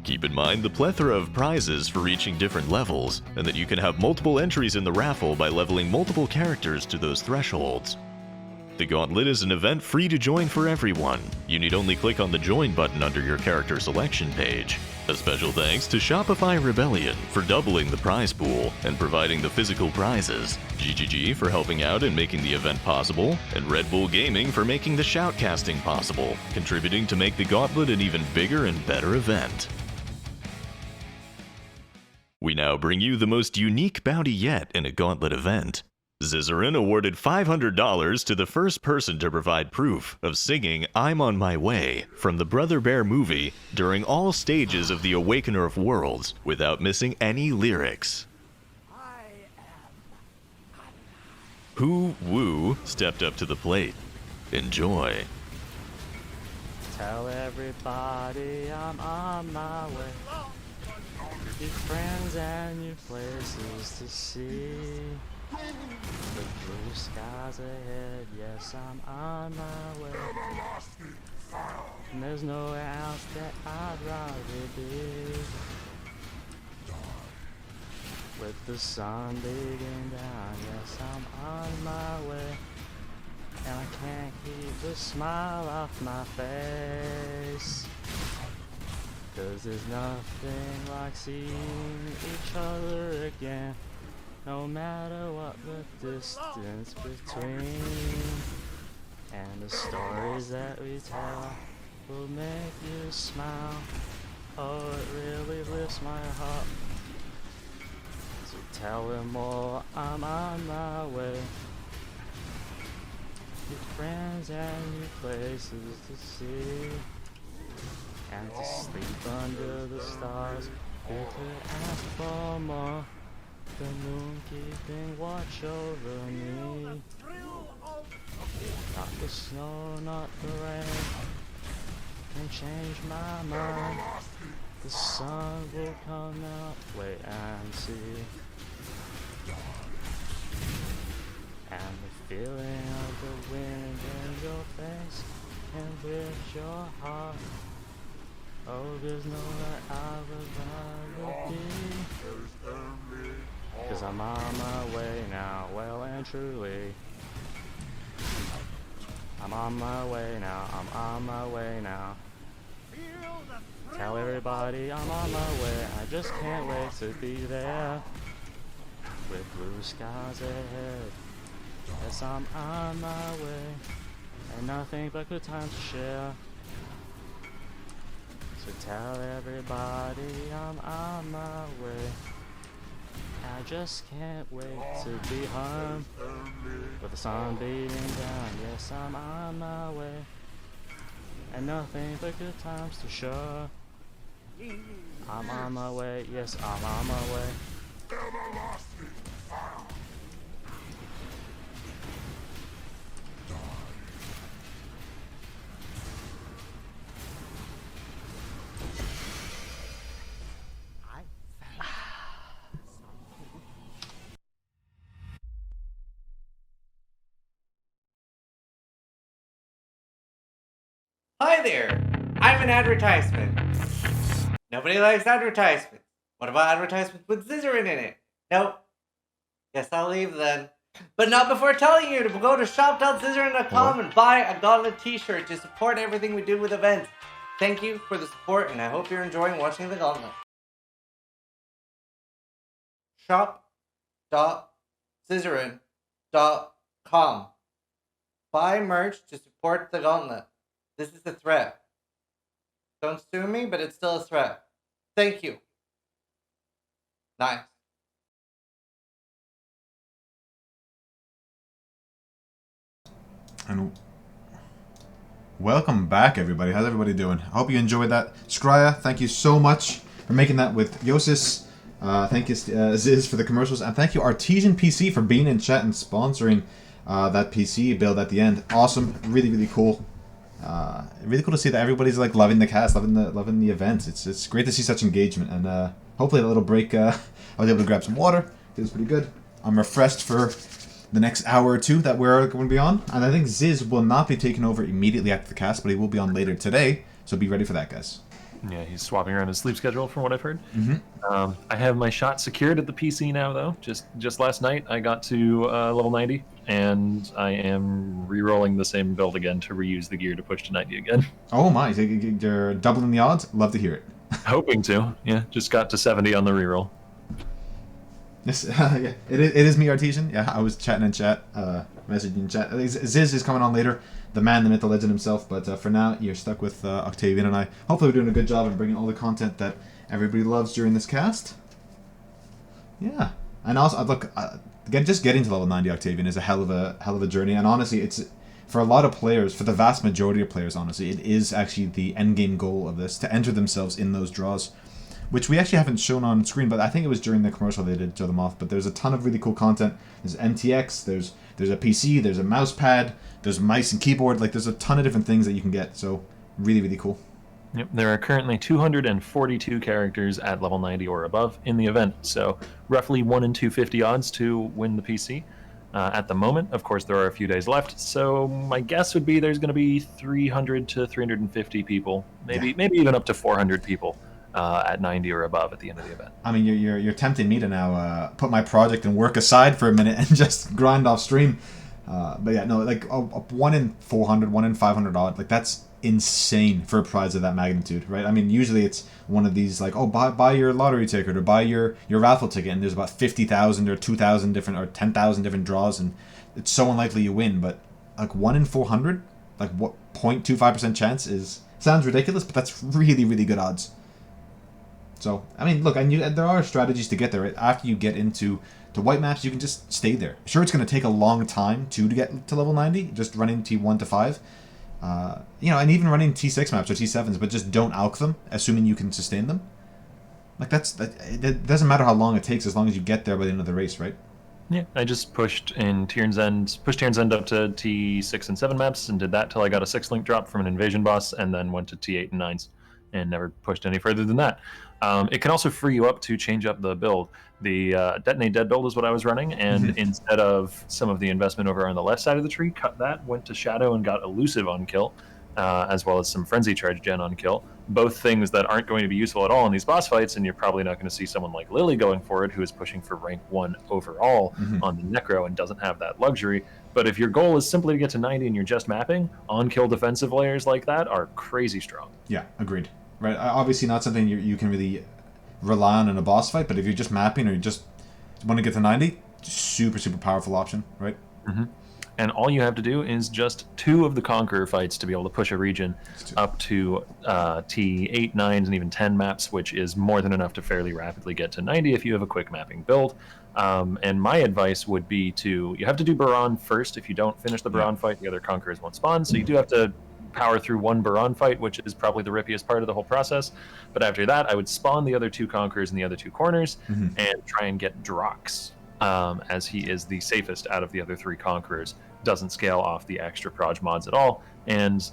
Keep in mind the plethora of prizes for reaching different levels, and that you can have multiple entries in the raffle by leveling multiple characters to those thresholds. The Gauntlet is an event free to join for everyone. You need only click on the join button under your character selection page. A special thanks to Shopify Rebellion for doubling the prize pool and providing the physical prizes, GGG for helping out and making the event possible, and Redbull Gaming for making the shoutcasting possible, contributing to make the Gauntlet an even bigger and better event. We now bring you the most unique bounty yet in a Gauntlet event. Zizaran awarded $500 to the first person to provide proof of singing I'm on My Way from the Brother Bear movie during all stages of the Awakener of Worlds without missing any lyrics. Who Woo stepped up to the plate. Enjoy. Tell everybody I'm on my way. New friends and new places to see. The blue skies ahead, yes, I'm on my way. And there's nowhere else that I'd rather be. With the sun beating down, yes, I'm on my way. And I can't keep the smile off my face. 'Cause there's nothing like seeing each other again. No matter what the distance between, and the stories that we tell will make you smile. Oh, it really lifts my heart. So tell them all I'm on my way. New friends and new places to see, and to sleep under the stars. Who could ask for more? The moon keeping watch over me. Not the snow, not the rain can change my mind. The sun will come out, wait and see. And the feeling of the wind in your face can lift your heart. Oh, there's nowhere I would rather be. 'Cause I'm on my way now, well and truly. I'm on my way now, I'm on my way now. Tell everybody I'm on my way, I just can't wait to be there. With blue skies ahead, yes, I'm on my way. And nothing but good times to share. So tell everybody I'm on my way. I just can't wait to be home with the sun beating down. Yes, I'm on my way, and nothing but good times to show. I'm on my way, yes, I'm on my way. Hi there! I'm an advertisement. Nobody likes advertisements. What about advertisements with Zizaran in it? Nope. Guess I'll leave then. But not before telling you to go to shop.zizaran.com and buy a Gauntlet t-shirt to support everything we do with events. Thank you for the support, and I hope you're enjoying watching the Gauntlet. Shop.zizaran.com. Buy merch to support the Gauntlet. This is a threat. Don't sue me, but it's still a threat. Thank you. Nice. And welcome back, everybody. How's everybody doing? I hope you enjoyed that. Scrya, thank you so much for making that with Yosis. Thank you, Ziz, for the commercials. And thank you, Artesian PC, for being in chat and sponsoring that PC build at the end. Awesome. Really, really cool. Really cool to see that everybody's like loving the cast, loving the events. It's great to see such engagement. And hopefully a little break, I was able to grab some water. Feels pretty good. I'm refreshed for the next hour or two that we're going to be on. And I think Ziz will not be taking over immediately after the cast, but he will be on later today. So be ready for that, guys. Yeah, he's swapping around his sleep schedule from what I've heard. I have my shot secured at the PC now, though. Just last night, I got to level 90, and I am re-rolling the same build again to reuse the gear to push to 90 again. Oh my, so you're doubling the odds? Love to hear it. Hoping to, yeah. Just got to 70 on the reroll. Yes, yeah, it is me, Artesian. Yeah, I was chatting in chat, messaging in chat. Ziz is coming on later, the man, the myth, the legend himself. But for now, you're stuck with Octavian and I. Hopefully, we're doing a good job of bringing all the content that everybody loves during this cast. Yeah, and also look, just getting to level 90 Octavian is a hell of a journey. And honestly, it's for a lot of players, for the vast majority of players, honestly, it is actually the end game goal of this to enter themselves in those draws. Which we actually haven't shown on screen, but I think it was during the commercial they did show them off. But there's a ton of really cool content. There's MTX, there's a PC, there's a mouse pad, there's mice and keyboard. Like, there's a ton of different things that you can get. So, really, really cool. Yep, there are currently 242 characters at level 90 or above in the event. So, roughly 1 in 250 odds to win the PC. At the moment, of course, there are a few days left. So, my guess would be there's going to be 300 to 350 people, maybe even up to 400 people. At 90 or above at the end of the event. I mean, you're tempting me to now put my project and work aside for a minute and just grind off stream. But yeah, no, like 1 in 400, 1 in 500 odd, like that's insane for a prize of that magnitude, right? I mean, usually it's one of these like, oh, buy your lottery ticket or buy your raffle ticket, and there's about 50,000 or 2,000 different or 10,000 different draws, and it's so unlikely you win. But like 1 in 400, like what 0.25% chance sounds ridiculous, but that's really, really good odds. So, I mean, look, and there are strategies to get there. Right? After you get into white maps, you can just stay there. Sure, it's going to take a long time to get to level 90, just running T1 to 5. And even running T6 maps or T7s, but just don't alch them, assuming you can sustain them. Like, it doesn't matter how long it takes as long as you get there by the end of the race, right? Yeah, I just pushed Tyrn's End up to T6 and 7 maps, and did that till I got a 6-link drop from an invasion boss, and then went to T8 and 9s, and never pushed any further than that. It can also free you up to change up the build. The Detonate Dead build is what I was running, and instead of some of the investment over on the left side of the tree, cut that, went to Shadow and got Elusive on kill, as well as some Frenzy Charge Gen on kill. Both things that aren't going to be useful at all in these boss fights, and you're probably not going to see someone like Lily going forward, who is pushing for rank 1 overall on the Necro and doesn't have that luxury. But if your goal is simply to get to 90 and you're just mapping, on-kill defensive layers like that are crazy strong. Yeah, agreed. Right, obviously not something you can really rely on in a boss fight, but if you're just mapping or you just want to get to 90, super, super powerful option, right? And all you have to do is just 2 of the Conqueror fights to be able to push a region up to T8, 9s, and even 10 maps, which is more than enough to fairly rapidly get to 90 if you have a quick mapping build. And my advice would be you have to do Baron first. If you don't finish the Baron fight, the other Conquerors won't spawn, so you do have to power through 1 Baron fight, which is probably the rippiest part of the whole process. But after that, I would spawn the other 2 Conquerors in the other 2 corners and try and get Drox, as he is the safest out of the other 3 Conquerors. Doesn't scale off the extra proj mods at all, and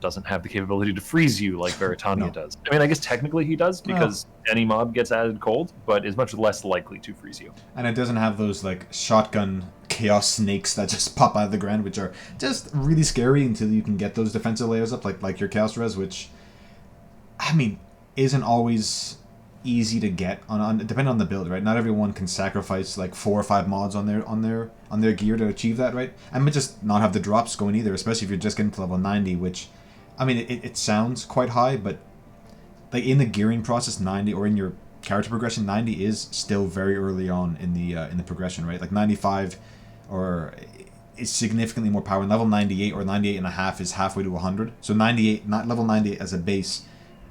doesn't have the capability to freeze you like Veritania does. I mean, I guess technically he does, because any mob gets added cold, but is much less likely to freeze you. And it doesn't have those like shotgun chaos snakes that just pop out of the ground, which are just really scary until you can get those defensive layers up, like your chaos res, which, I mean, isn't always easy to get on depending on the build, right? Not everyone can sacrifice like 4 or 5 mods on their gear to achieve that, right? And just not have the drops going either, especially if you're just getting to level 90, which, I mean, it sounds quite high, but like in the gearing process, 90, or in your character progression, 90 is still very early on in the progression, right? Like 95 or is significantly more power, and level 98 or 98 and a half is halfway to 100. So 98, not level 98 as a base,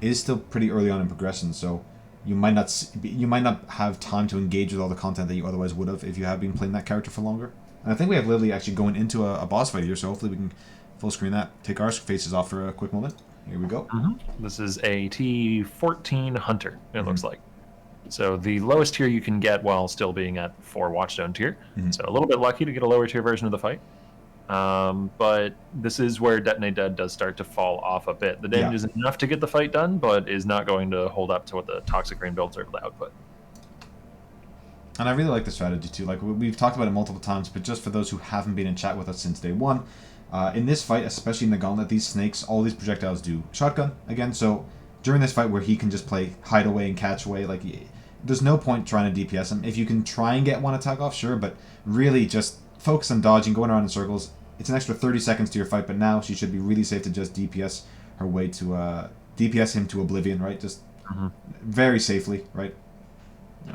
is still pretty early on in progression. So you might not have time to engage with all the content that you otherwise would have if you have been playing that character for longer. And I think we have Lily actually going into a boss fight here, so hopefully we can full screen that. Take our faces off for a quick moment. Here we go. This is a T14 Hunter, it looks like. So the lowest tier you can get while still being at 4 Watchstone tier. So a little bit lucky to get a lower tier version of the fight. But this is where Detonate Dead does start to fall off a bit. The damage is enough to get the fight done, but is not going to hold up to what the Toxic Rain builds are able to output. And I really like the strategy too. Like, we've talked about it multiple times, but just for those who haven't been in chat with us since day one, in this fight, especially in the Gauntlet, these snakes, all these projectiles do shotgun again. So during this fight where he can just play hide away and catch away, like, there's no point trying to DPS him. If you can try and get one attack off, sure, but really just focus on dodging, going around in circles. It's an extra 30 seconds to your fight, but now she should be really safe to just DPS her way to DPS him to oblivion, right? Just very safely, right?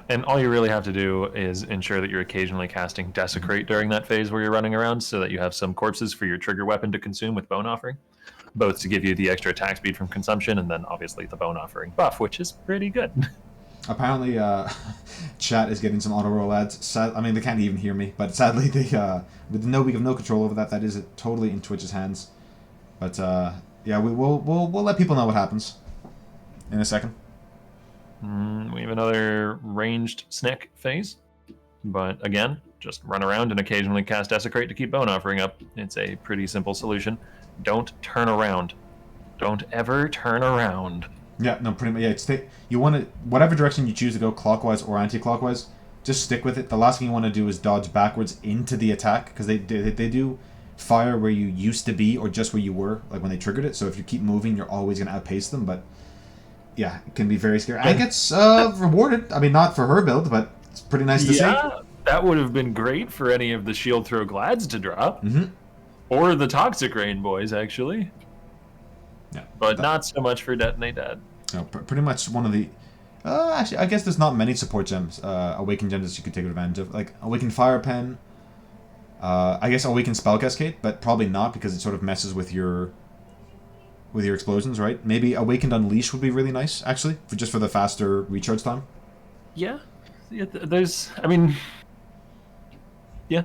And all you really have to do is ensure that you're occasionally casting Desecrate during that phase where you're running around, so that you have some corpses for your trigger weapon to consume with Bone Offering, both to give you the extra attack speed from consumption, and then obviously the Bone Offering buff, which is pretty good. Apparently, chat is getting some auto roll ads. I mean, they can't even hear me, but sadly, we have no control over that. That is totally in Twitch's hands. But yeah, we'll let people know what happens in a second. We have another ranged snake phase, but again, just run around and occasionally cast Desecrate to keep Bone Offering up. It's a pretty simple solution. Don't turn around. Don't ever turn around. Yeah, no, pretty much. Yeah, you want to, whatever direction you choose to go, clockwise or anti-clockwise, just stick with it. The last thing you want to do is dodge backwards into the attack, because they do fire where you used to be or just where you were, like when they triggered it. So if you keep moving, you're always going to outpace them. But yeah, it can be very scary. And it gets rewarded. I mean, not for her build, but it's pretty nice to see. Yeah, that would have been great for any of the Shield Throw Glads to drop, or the Toxic Rain boys, actually. Yeah, but not so much for Detonate Dead. No, pretty much one of the... actually, I guess there's not many support gems, Awakened gems that you could take advantage of. Like, Awakened Fire Pen, I guess Awakened Spell Cascade, but probably not, because it sort of messes with your explosions, right? Maybe Awakened Unleash would be really nice, actually, just for the faster recharge time. Yeah, there's... I mean... Yeah,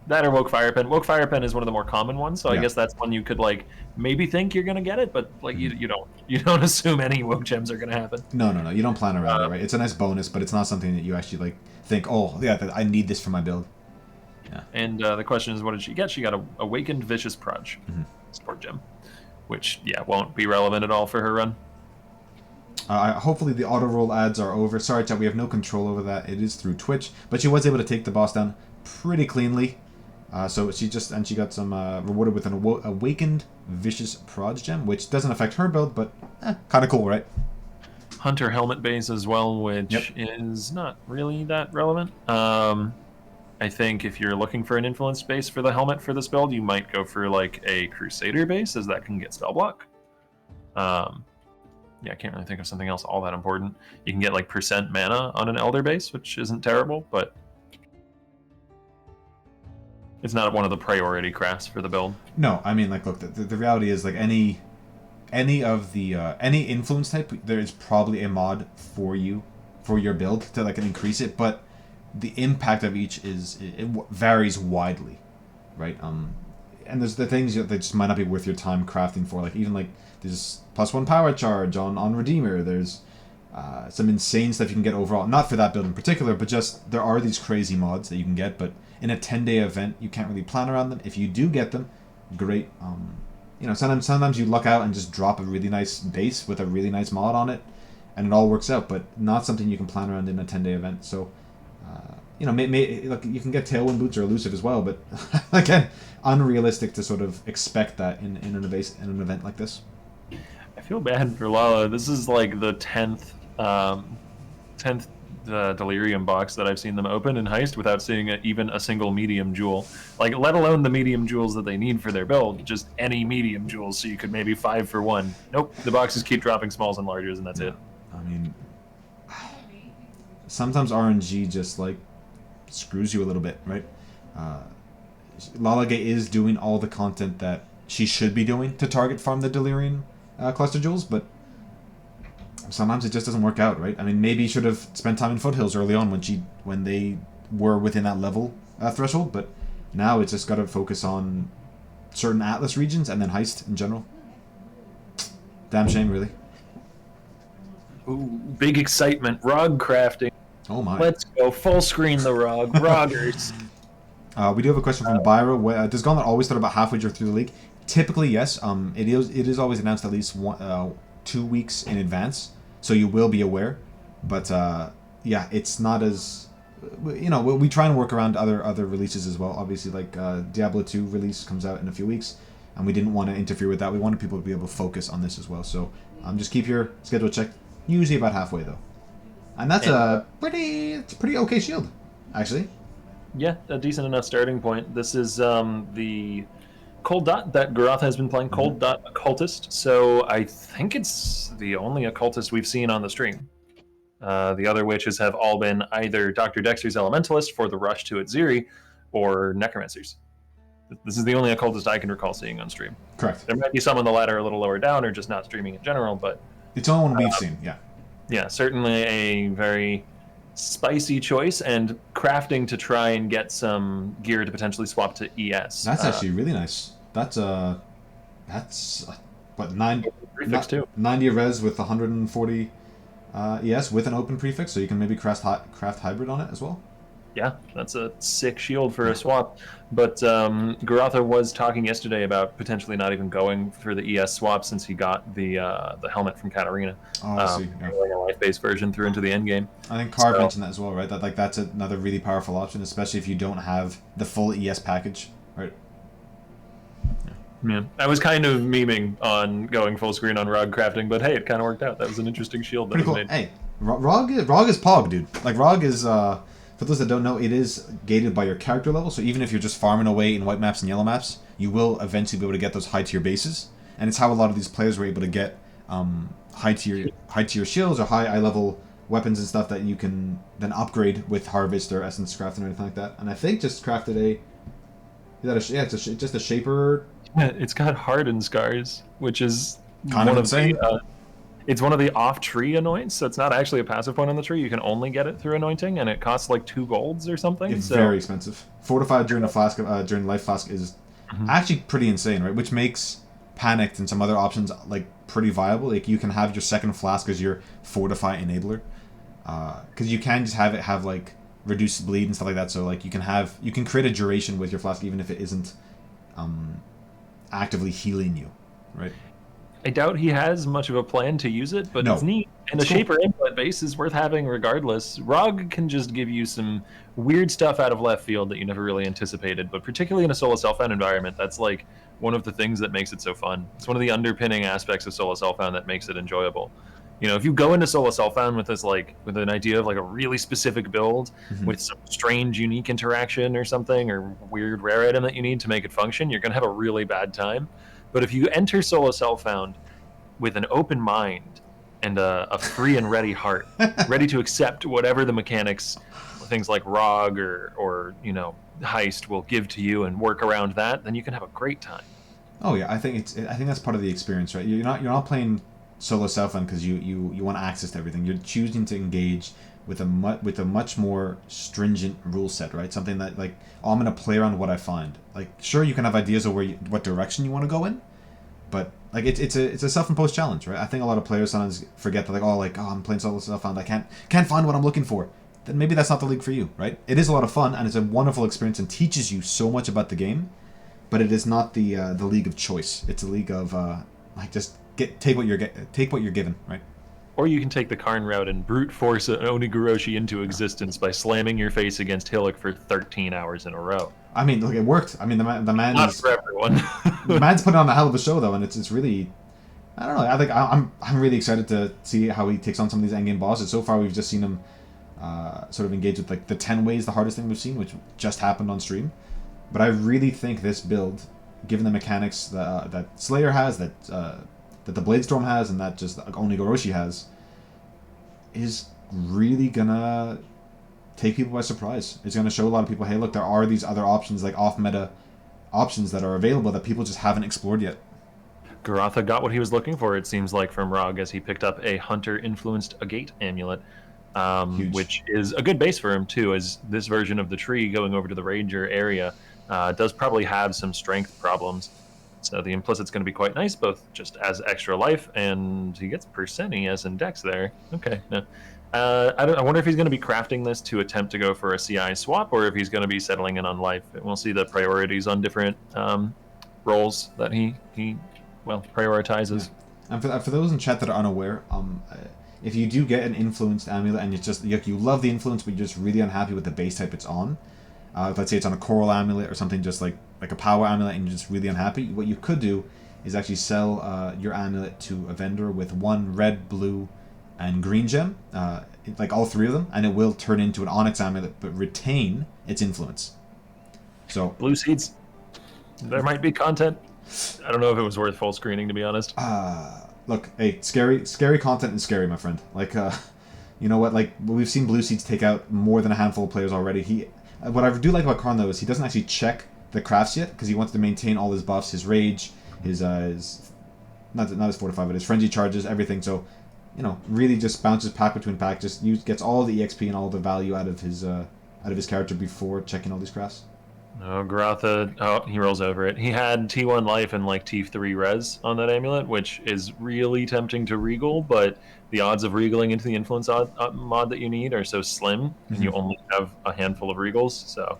that or Woke Fire Pen. Woke Fire Pen is one of the more common ones, so I guess that's one you could like maybe think you're gonna get it, but like you don't assume any Woke gems are gonna happen. No, you don't plan around it, right? It's a nice bonus, but it's not something that you actually like think, oh yeah, I need this for my build. Yeah. And the question is, what did she get? She got a Awakened Vicious Proj support gem, which won't be relevant at all for her run. Hopefully the auto roll ads are over. Sorry, chat, we have no control over that. It is through Twitch, but she was able to take the boss down pretty cleanly. So she got some rewarded with an Awakened Vicious Proj gem, which doesn't affect her build, but kind of cool, right? Hunter helmet base as well, which is not really that relevant. I think if you're looking for an influence base for the helmet for this build, you might go for like a Crusader base, as that can get spell block. Yeah, I can't really think of something else all that important. You can get like percent mana on an Elder base, which isn't terrible, but it's not one of the priority crafts for the build. No, I mean, like, look, the reality is, like, any influence type, there is probably a mod for your build to like increase it, but the impact of each it varies widely, right? And there's the things that just might not be worth your time crafting for, like even like there's +1 power charge on Redeemer. There's some insane stuff you can get overall, not for that build in particular, but just there are these crazy mods that you can get, but in a 10-day event you can't really plan around them. If you do get them, great. You know, sometimes you luck out and just drop a really nice base with a really nice mod on it, and it all works out, but not something you can plan around in a 10-day event. So you know, look, you can get Tailwind Boots or Elusive as well, but again, unrealistic to sort of expect that in an event like this. I feel bad for Lala. This is like the 10th 10th Delirium box that I've seen them open in Heist without seeing even a single medium jewel. Like, let alone the medium jewels that they need for their build, just any medium jewels, so you could maybe 5 for 1. Nope, the boxes keep dropping smalls and larges, and that's it. I mean, sometimes RNG just, like, screws you a little bit, right? Lalage is doing all the content that she should be doing to target farm the Delirium cluster jewels, but sometimes it just doesn't work out, right? I mean, maybe you should have spent time in Foothills early on when they were within that level threshold, but now it's just got to focus on certain Atlas regions and then Heist in general. Damn shame, really. Ooh, big excitement. Rog crafting. Oh my. Let's go full screen the Rog. Roggers. We do have a question from Byra. Does Gauntlet always start about halfway through the league? Typically, yes. It is always announced at least 2 weeks in advance, so you will be aware. But yeah, it's not as we try and work around other releases as well. Obviously, like Diablo 2 release comes out in a few weeks, and we didn't want to interfere with that. We wanted people to be able to focus on this as well. So just keep your schedule checked. Usually about halfway though, and that's a pretty okay shield, actually. Yeah, a decent enough starting point. This is the Cold Dot that Garoth has been playing, Cold Dot Occultist. So I think it's the only Occultist we've seen on the stream. The other witches have all been either Dr. Dexter's Elementalist for the rush to Ziri, or Necromancers. This is the only Occultist I can recall seeing on stream. Correct. There might be some on the ladder a little lower down, or just not streaming in general, but... It's the only one we've seen, yeah. Yeah, certainly a very spicy choice, and crafting to try and get some gear to potentially swap to ES. That's actually really nice. That's what, 90 res with 140 ES with an open prefix, so you can maybe craft hybrid on it as well. Yeah, that's a sick shield for a swap. But Garotha was talking yesterday about potentially not even going for the ES swap since he got the helmet from Katarina. Oh, I see. Yeah. Like a life-based version through into the endgame. I think Carr mentioned that as well, right? That's another really powerful option, especially if you don't have the full ES package, right? Yeah, I was kind of memeing on going full screen on Rog crafting, but hey, it kind of worked out. That was an interesting shield that was made. Hey, Rog is Pog, dude. Like, Rog is, for those that don't know, it is gated by your character level, so even if you're just farming away in white maps and yellow maps, you will eventually be able to get those high-tier bases, and it's how a lot of these players were able to get high-tier shields or high eye-level weapons and stuff that you can then upgrade with Harvest or Essence Crafting or anything like that. And I think just crafted just a Shaper... Yeah, it's got hardened scars, which is kind of insane. It's one of the off-tree anoints, so it's not actually a passive point on the tree. You can only get it through anointing, and it costs like 2 golds or something. It's very expensive. Fortified during during Life Flask is actually pretty insane, right? Which makes Panicked and some other options like pretty viable. Like, you can have your second flask as your Fortify enabler, because you can just have like reduced bleed and stuff like that. So like you can create a duration with your flask even if it isn't actively healing you, right? I doubt he has much of a plan to use it, but it's neat. And the Shaper input base is worth having regardless. Rog can just give you some weird stuff out of left field that you never really anticipated, but particularly in a solo self-found environment, that's like one of the things that makes it so fun. It's one of the underpinning aspects of solo self-found that makes it enjoyable. You know, if you go into solo self-found with with an idea of like a really specific build with some strange, unique interaction or something, or weird rare item that you need to make it function, you're going to have a really bad time. But if you enter solo self-found with an open mind and a free and ready heart, ready to accept whatever the mechanics, things like Rog or Heist will give to you and work around that, then you can have a great time. Oh yeah, I think that's part of the experience, right? You're not playing solo self-found because you want access to everything. You're choosing to engage with a much more stringent rule set, right? Something that like, I'm gonna play around what I find. Like, sure, you can have ideas of what direction you want to go in, but like it's a self-imposed challenge, right? I think a lot of players sometimes forget that I'm playing solo self-found, I can't find what I'm looking for. Then maybe that's not the league for you, right? It is a lot of fun and it's a wonderful experience and teaches you so much about the game, but it is not the league of choice. It's a league of take what you're given, right? Or you can take the Karn route and brute force an Oniguroshi into existence by slamming your face against Hillock for 13 hours in a row. I mean, look, it worked. I mean, the man Not is... for everyone. The man's putting on a hell of a show, though, and it's really... I don't know. I think I'm really excited to see how he takes on some of these endgame bosses. So far, we've just seen him sort of engage with like the 10 ways, the hardest thing we've seen, which just happened on stream. But I really think this build, given the mechanics that Slayer has, that the Bladestorm has, and that just only Goroshi has, is really gonna take people by surprise. It's gonna show a lot of people, hey, look, there are these other options, like off-meta options that are available that people just haven't explored yet. Garatha got what he was looking for, it seems like, from Rog, as he picked up a Hunter-influenced Agate amulet, which is a good base for him, too, as this version of the tree going over to the Ranger area does probably have some strength problems. So the implicit's going to be quite nice, both just as extra life, and he gets percent as in Dex there. Okay, no. I wonder if he's going to be crafting this to attempt to go for a CI swap, or if he's going to be settling in on life. We'll see the priorities on different roles that he prioritizes. Yeah. And for those in chat that are unaware, if you do get an influenced amulet and you love the influence, but you're just really unhappy with the base type it's on, let's say it's on a coral amulet or something just like a power amulet, and you're just really unhappy, what you could do is actually sell your amulet to a vendor with 1 red, blue, and green gem, like all 3 of them, and it will turn into an onyx amulet but retain its influence. So blue seeds, there might be content. I don't know if it was worth full screening, to be honest. Look, hey, scary content is scary, my friend. Like, you know what? Like, we've seen blue seeds take out more than a handful of players already. What I do like about Karn, though, is he doesn't actually check the crafts yet, because he wants to maintain all his buffs, his rage, his not his fortify, but his frenzy charges, everything. So, you know, really just bounces pack between pack, just gets all the EXP and all the value out of his character before checking all these crafts. Oh, Garatha, he rolls over it. He had T1 life and like T3 res on that amulet, which is really tempting to regal, but the odds of regaling into the influence mod that you need are so slim, and you only have a handful of regals, so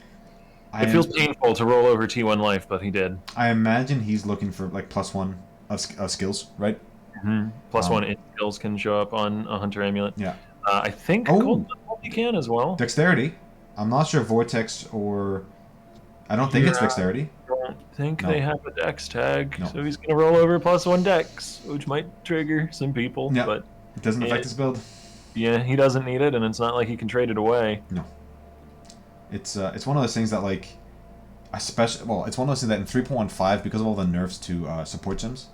it feels painful to roll over T1 life, but he did. I imagine he's looking for like +1 of skills, right? Mm-hmm. +1 in skills can show up on a Hunter amulet. Yeah. I think Gold you can as well. Dexterity. I'm not sure Vortex or... I don't think it's Dexterity. I don't think they have a Dex tag, so he's going to roll over +1 Dex, which might trigger some people. Yeah, but it doesn't affect his build. Yeah, he doesn't need it, and it's not like he can trade it away. No. It's one of those things that, like, it's one of those things that in 3.15, because of all the nerfs to support gems,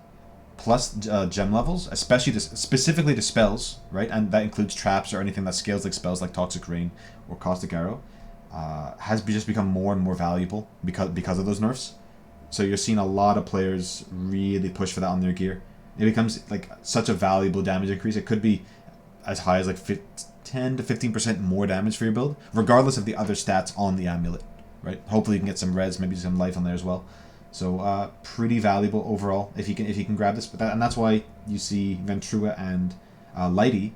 plus gem levels, specifically to spells, right, and that includes traps or anything that scales like spells like Toxic Rain or Caustic Arrow, has just become more and more valuable because of those nerfs. So you're seeing a lot of players really push for that on their gear. It becomes like such a valuable damage increase. It could be as high as like 10 to 15% more damage for your build, regardless of the other stats on the amulet, right? Hopefully you can get some res, maybe some life on there as well. So pretty valuable overall if you can grab this. And that's why you see Ventura and Lighty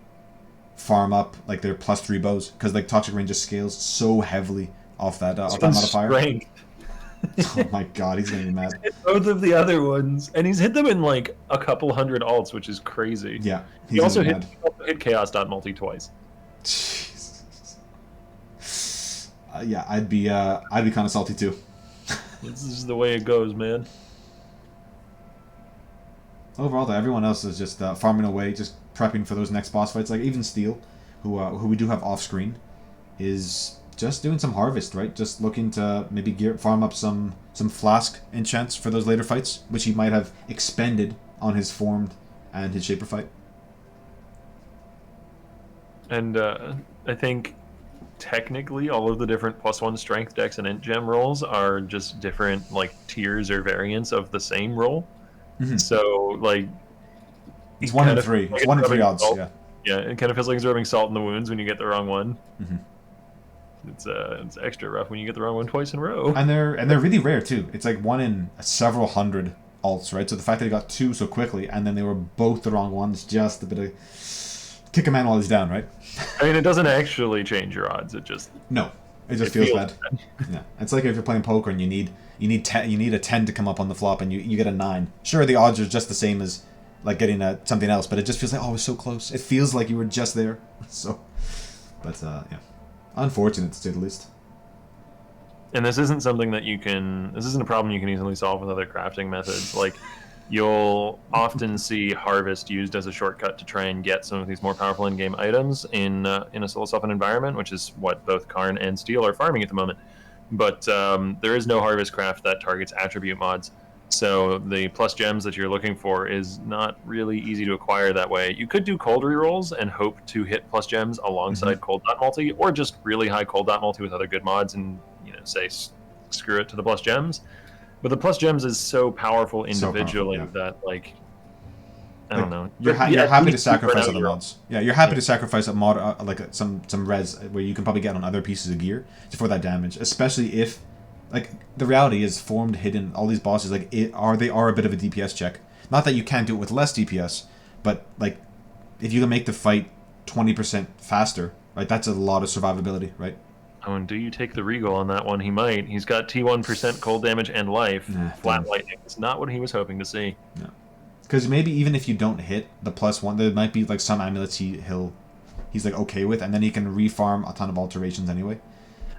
farm up like their +3 bows, because like Toxic Rain just scales so heavily off that modifier. Strength. Oh my god, he's gonna be mad. Both of the other ones, and he's hit them in like a couple hundred alts, which is crazy. Yeah, he also hit chaos.multi twice. Jesus. Yeah, I'd be kind of salty too. This is the way it goes, man. Overall, though, everyone else is just farming away, just prepping for those next boss fights. Like even Steel, who we do have off screen, is just doing some harvest, right? Just looking to maybe farm up some flask enchants for those later fights, which he might have expended on his formed and his shaper fight. And I think technically all of the different +1 strength, dex, and int gem rolls are just different like tiers or variants of the same roll. Mm-hmm. So like it's 1 in 3. It's 1 in 3 odds. Salt. Yeah, it kind of feels like it's rubbing salt in the wounds when you get the wrong one. Mm-hmm. It's extra rough when you get the wrong one twice in a row. And they're really rare too. It's like 1 in several hundred alts, right? So the fact that he got 2 so quickly and then they were both the wrong ones, just a bit of kick a man while he's down, right? I mean, it doesn't actually change your odds. It just feels bad. Yeah, it's like if you're playing poker and you need a 10 to come up on the flop and you get a 9. Sure, the odds are just the same as like getting something else, but it just feels like, oh, it was so close. It feels like you were just there. So, but yeah, unfortunate to say the least. And this isn't something that this isn't a problem you can easily solve with other crafting methods. Like, you'll often see Harvest used as a shortcut to try and get some of these more powerful in-game items in a solo self environment, which is what both Karn and Steel are farming at the moment. But there is no Harvest craft that targets attribute mods, so the plus gems that you're looking for is not really easy to acquire that way. You could do cold rerolls and hope to hit plus gems alongside cold dot multi, or just really high cold dot multi with other good mods and, you know, say screw it to the plus gems. But the plus gems is so powerful individually that, like, I don't know. You're happy to sacrifice other mods. Yeah, you're happy to sacrifice a mod, like some res where you can probably get on other pieces of gear for that damage, especially if, like, the reality is formed, hidden, all these bosses, like, they are a bit of a DPS check. Not that you can't do it with less DPS, but, like, if you can make the fight 20% faster, right, that's a lot of survivability, right? Oh, and do you take the Regal on that one? He might. He's got T1% cold damage and life. Flat lightning is not what he was hoping to see. No. Because maybe even if you don't hit the +1, there might be like some amulets he's like okay with, and then he can refarm a ton of alterations anyway.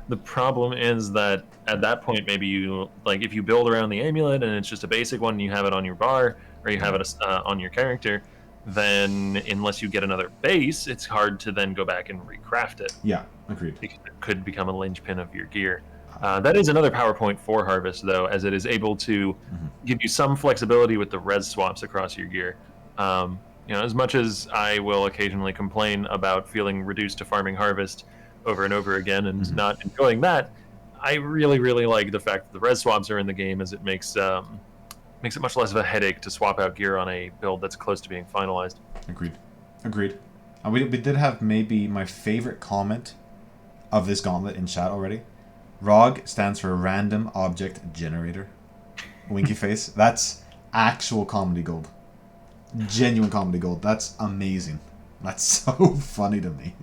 The problem is that at that point, maybe you, like, if you build around the amulet and it's just a basic one and you have it on your bar, or you have it on your character, then unless you get another base, it's hard to then go back and recraft it. Yeah, agreed. Because it could become a linchpin of your gear. That is another PowerPoint for Harvest, though, as it is able to give you some flexibility with the res swaps across your gear. You know, as much as I will occasionally complain about feeling reduced to farming Harvest over and over again and not enjoying that, I really, really like the fact that the res swaps are in the game, as it makes it much less of a headache to swap out gear on a build that's close to being finalized. Agreed. We did have maybe my favorite comment of this gauntlet in chat already. ROG stands for Random Object Generator. Winky face. That's actual comedy gold. Genuine comedy gold. That's amazing. That's so funny to me.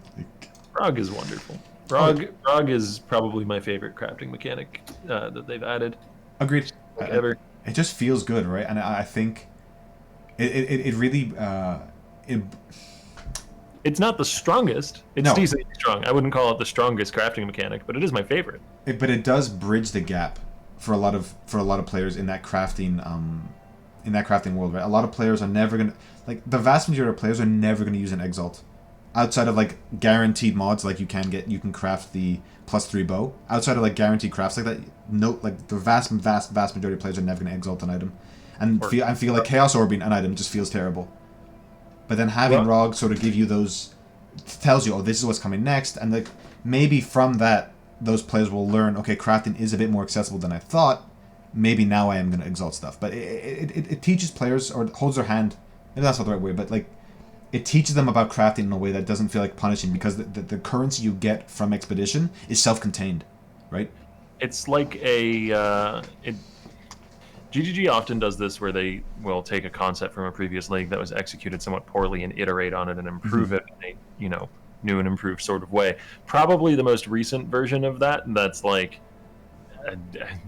ROG is wonderful. ROG is probably my favorite crafting mechanic that they've added. Agreed. Ever. It just feels good, right? And I think it really... It's not the strongest. It's decently strong. I wouldn't call it the strongest crafting mechanic, but it is my favorite. But it does bridge the gap for a lot of players in that crafting world, right? A lot of players are never gonna, like, the vast majority of players are never gonna use an Exalt outside of like guaranteed mods, like you can craft the +3 bow. Outside of like guaranteed crafts like that, no, like the vast majority of players are never gonna Exalt an item, and feel like Chaos Orbing an item just feels terrible. But then having ROG sort of give you those, tells you, oh, this is what's coming next, and like maybe from that, those players will learn, okay, crafting is a bit more accessible than I thought. Maybe now I am going to Exalt stuff. But it teaches players, or holds their hand, maybe that's not the right way, but like, it teaches them about crafting in a way that doesn't feel like punishing, because the currency you get from Expedition is self-contained, right? It's like a... GGG often does this, where they will take a concept from a previous league that was executed somewhat poorly and iterate on it and improve it in a, you know, new and improved sort of way. Probably the most recent version of that's like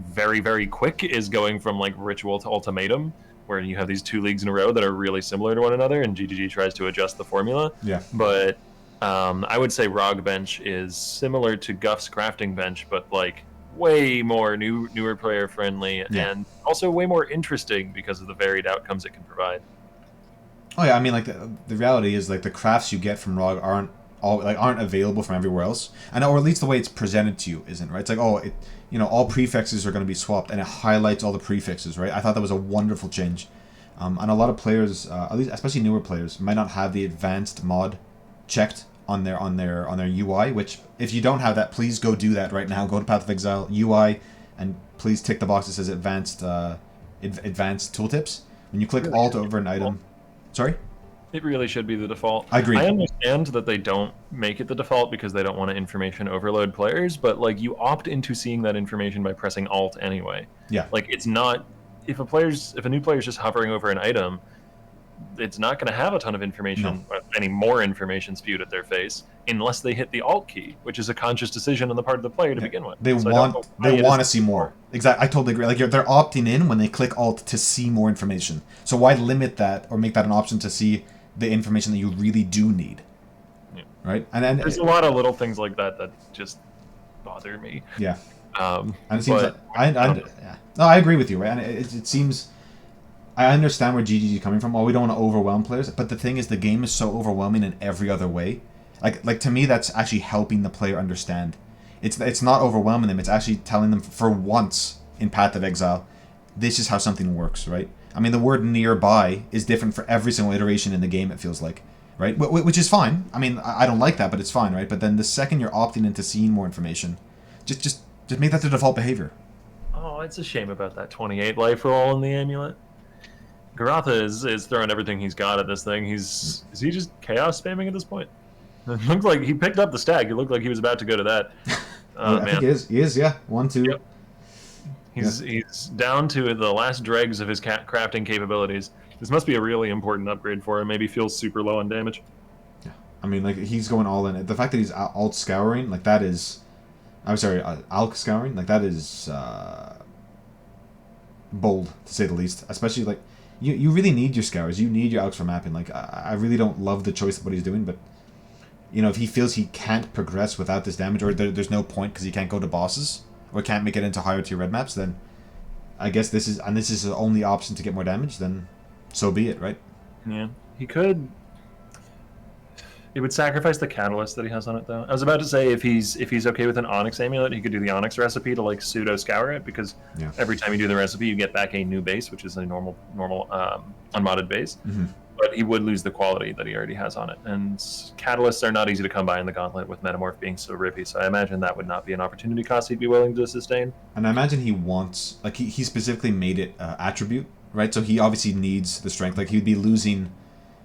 very, very quick is going from like Ritual to Ultimatum, where you have these two leagues in a row that are really similar to one another, and GGG tries to adjust the formula. Yeah. But I would say ROG Bench is similar to Guff's Crafting Bench, but like way more newer player friendly, and also way more interesting because of the varied outcomes it can provide. Oh yeah, I mean, like the reality is, like, the crafts you get from ROG aren't available from everywhere else, and or at least the way it's presented to you isn't, right? It's like, oh, all prefixes are going to be swapped, and it highlights all the prefixes, right? I thought that was a wonderful change, and a lot of players, at least especially newer players, might not have the advanced mod checked on their UI, which, if you don't have that, please go do that right now. Go to Path of Exile UI and please tick the box that says advanced tooltips. When you click Alt over an item, sorry? It really should be the default. I agree. I understand that they don't make it the default because they don't want to information overload players, but like, you opt into seeing that information by pressing Alt anyway. Yeah. Like, it's not, if a new player is just hovering over an item, it's not going to have a ton of information, any more information spewed at their face, unless they hit the Alt key, which is a conscious decision on the part of the player to begin with. They want to see more. Exactly, I totally agree. Like, they're opting in when they click Alt to see more information. So why limit that or make that an option to see the information that you really do need? Yeah. Right? And there's a lot of little things like that just bother me. Yeah. And it seems I agree with you, right? And it seems. I understand where GGG is coming from. Oh, we don't want to overwhelm players, but the thing is, the game is so overwhelming in every other way. Like to me, that's actually helping the player understand. It's not overwhelming them. It's actually telling them for once in Path of Exile, this is how something works, right? I mean, the word nearby is different for every single iteration in the game. It feels like, right? Which is fine. I mean, I don't like that, but it's fine, right? But then the second you're opting into seeing more information, just make that the default behavior. Oh, it's a shame about that 28 life roll in the amulet. Garatha is throwing everything he's got at this thing. Is he just chaos spamming at this point? It looks like he picked up the stag. It looked like he was about to go to that. I think he is. He is, yeah. 1, 2. Yep. He's down to the last dregs of his crafting capabilities. This must be a really important upgrade for him. Maybe feels super low on damage. Yeah. I mean, like, he's going all in. The fact that he's alt scouring, like, that is... I'm sorry, alk scouring, like, that is bold, to say the least. Especially, like, you really need your scours. You need your alks for mapping. Like, I really don't love the choice of what he's doing, but... You know, if he feels he can't progress without this damage, or there's no point because he can't go to bosses, or can't make it into higher tier red maps, then I guess this is the only option to get more damage, then so be it, right? Yeah. He could... It would sacrifice the catalyst that he has on it, though. I was about to say, if he's okay with an Onyx amulet, he could do the Onyx recipe to, like, pseudo-scour it, because every time you do the recipe, you get back a new base, which is a normal unmodded base. Mm-hmm. But he would lose the quality that he already has on it. And catalysts are not easy to come by in the Gauntlet with Metamorph being so rippy, so I imagine that would not be an opportunity cost he'd be willing to sustain. And I imagine he wants... Like, he specifically made it attribute, right? So he obviously needs the strength. Like, he'd be losing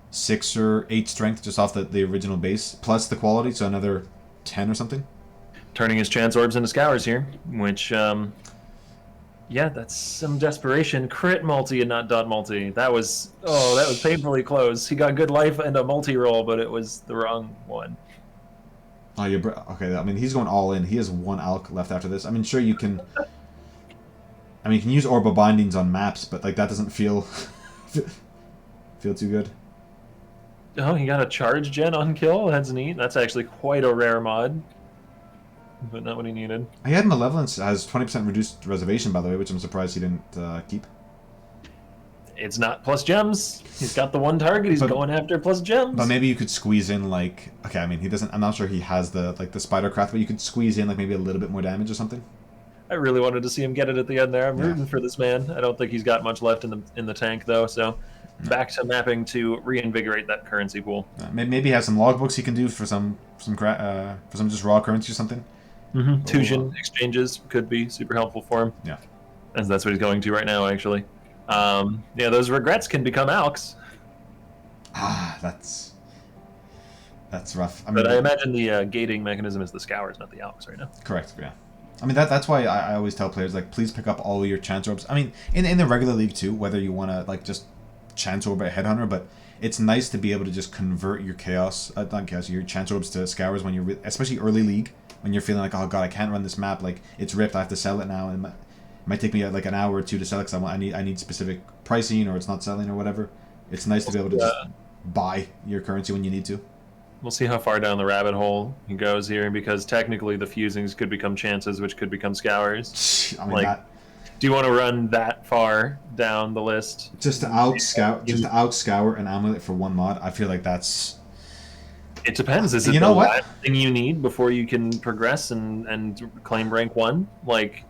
6 or 8 strength just off the original base, plus the quality, so another 10 or something. Turning his chance orbs into scours here, which... yeah, that's some desperation. Crit multi and not dot multi. That was painfully close. He got good life and a multi roll, but it was the wrong one. Oh, yeah. Okay, I mean, he's going all in. He has 1 alk left after this. I mean, sure, you can... I mean, you can use Orba Bindings on maps, but, like, that doesn't feel... feel too good. Oh, he got a charge gen on kill. That's neat. That's actually quite a rare mod. But not what he needed. He had Malevolence has 20% reduced reservation, by the way, which I'm surprised he didn't keep. It's not plus gems. He's got the one target. He's going after plus gems. But maybe you could squeeze in, like... Okay, I mean, he doesn't... I'm not sure he has the Spidercraft, but you could squeeze in, like, maybe a little bit more damage or something. I really wanted to see him get it at the end there. I'm rooting for this man. I don't think he's got much left in the tank, though, so... Back to mapping to reinvigorate that currency pool. Maybe he has some logbooks he can do for some just raw currency or something. Mm-hmm. Tuition exchanges could be super helpful for him. Yeah. And that's what he's going to right now, actually. Yeah, those regrets can become alks. Ah, that's rough. But I imagine the gating mechanism is the scours, not the alks right now. Correct, yeah. I mean, that's why I always tell players, like, please pick up all your chance orbs. I mean, in the regular league too, whether you want to, like, just chance orb a headhunter, but it's nice to be able to just convert your your chance orbs to scours when you're, especially early league, when you're feeling like, oh god, I can't run this map, like, it's ripped, I have to sell it now, and it might take me like an hour or 2 to sell it because I need specific pricing, or it's not selling or whatever. It's nice to be able to just buy your currency when you need to. We'll see how far down the rabbit hole he goes here, because technically the fusings could become chances, which could become scours. I mean, like, do you want to run that far down the list? Just to outscour an amulet for 1 mod, I feel like that's... It depends. Is it the last thing you need before you can progress and claim rank 1? Like,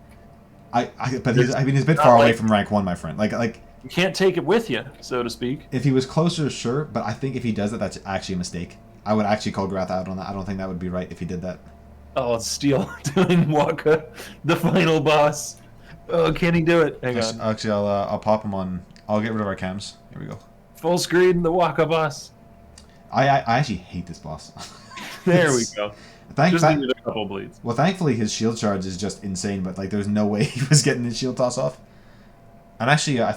but he's a bit far away from rank 1, my friend. Like you can't take it with you, so to speak. If he was closer, sure, but I think if he does it, that's actually a mistake. I would actually call Garatha out on that. I don't think that would be right if he did that. Oh, it's Steel doing Waka, the final boss. Oh, can he do it? Hang on. Actually, I'll pop him on. I'll get rid of our cams. Here we go. Full screen, the Waka boss. I actually hate this boss. There we go. Just needed a couple bleeds. Well, thankfully his shield charge is just insane, but like there's no way he was getting his shield toss off. And actually, I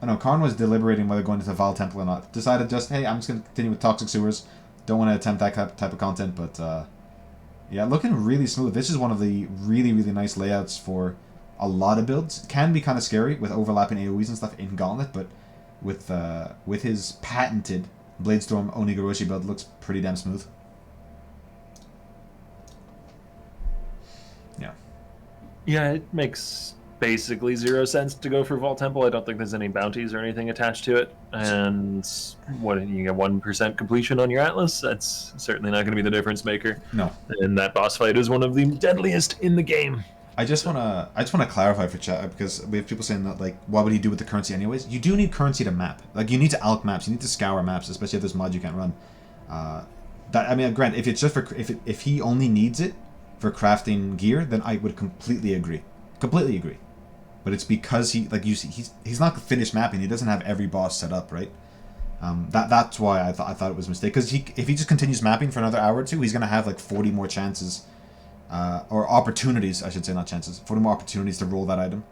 know Karn was deliberating whether going to the Val Temple or not. Decided just, hey, I'm just going to continue with Toxic Sewers. Don't want to attempt that type of content, but yeah, looking really smooth. This is one of the really, really nice layouts for a lot of builds. It can be kind of scary with overlapping AoEs and stuff in Gauntlet, but with his patented Bladestorm Onigoroshi build, looks pretty damn smooth. Yeah, it makes basically 0 cents to go for Vault Temple. I don't think there's any bounties or anything attached to it. And what, you get 1% completion on your Atlas? That's certainly not going to be the difference maker. No. And that boss fight is one of the deadliest in the game. I just wanna clarify for chat, because we have people saying that, like, what would he do with the currency anyways? You do need currency to map. Like, you need to alch maps, you need to scour maps, especially if there's mods you can't run. I mean, grant if it's just for if he only needs it for crafting gear, then I would completely agree. Completely agree. But it's because he, like, you see, he's not finished mapping. He doesn't have every boss set up, right? That's why I thought it was a mistake. Because if he just continues mapping for another hour or two, he's gonna have like 40 more chances. Or opportunities, I should say, not chances. 40 more opportunities to roll that item.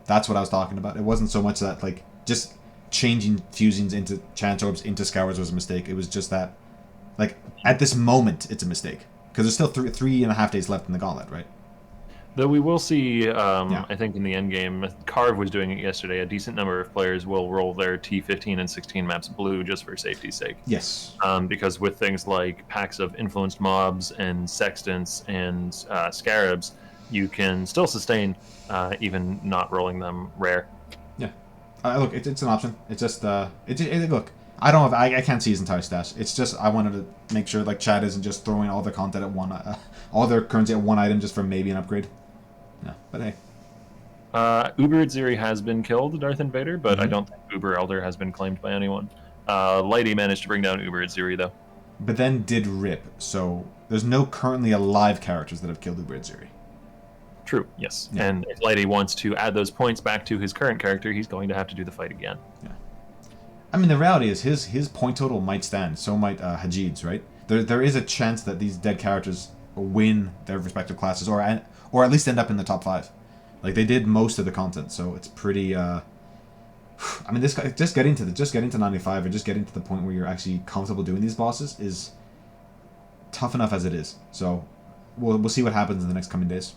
That's what I was talking about. It wasn't so much that, like, just changing fusings into chance orbs into scours was a mistake. It was just that, like, at this moment, it's a mistake. Because there's still 3.5 days left in the gauntlet, right? Though we will see, I think in the end game, Carve was doing it yesterday, a decent number of players will roll their T15 and 16 maps blue just for safety's sake. Yes. Because with things like packs of influenced mobs and sextants and scarabs, you can still sustain even not rolling them rare. Yeah. Look, it's an option. It's just, look, I don't have, I can't see his entire stash. It's just, I wanted to make sure, like, Chad isn't just throwing all their content at one, all their currency at one item just for maybe an upgrade. No, but hey. Uber Ziri has been killed, Darth Invader, but I don't think Uber Elder has been claimed by anyone. Lighty managed to bring down Uber Ziri, though. But then did rip, so there's no currently alive characters that have killed Uber Ziri. True, yes. Yeah. And if Lighty wants to add those points back to his current character, he's going to have to do the fight again. Yeah. I mean, the reality is his point total might stand, so might Hajid's, right? There is a chance that these dead characters win their respective classes, or at least end up in the top 5. Like, they did most of the content, so it's pretty. I mean, this guy just getting to 95, or just getting to the point where you're actually comfortable doing these bosses is tough enough as it is. So we'll see what happens in the next coming days.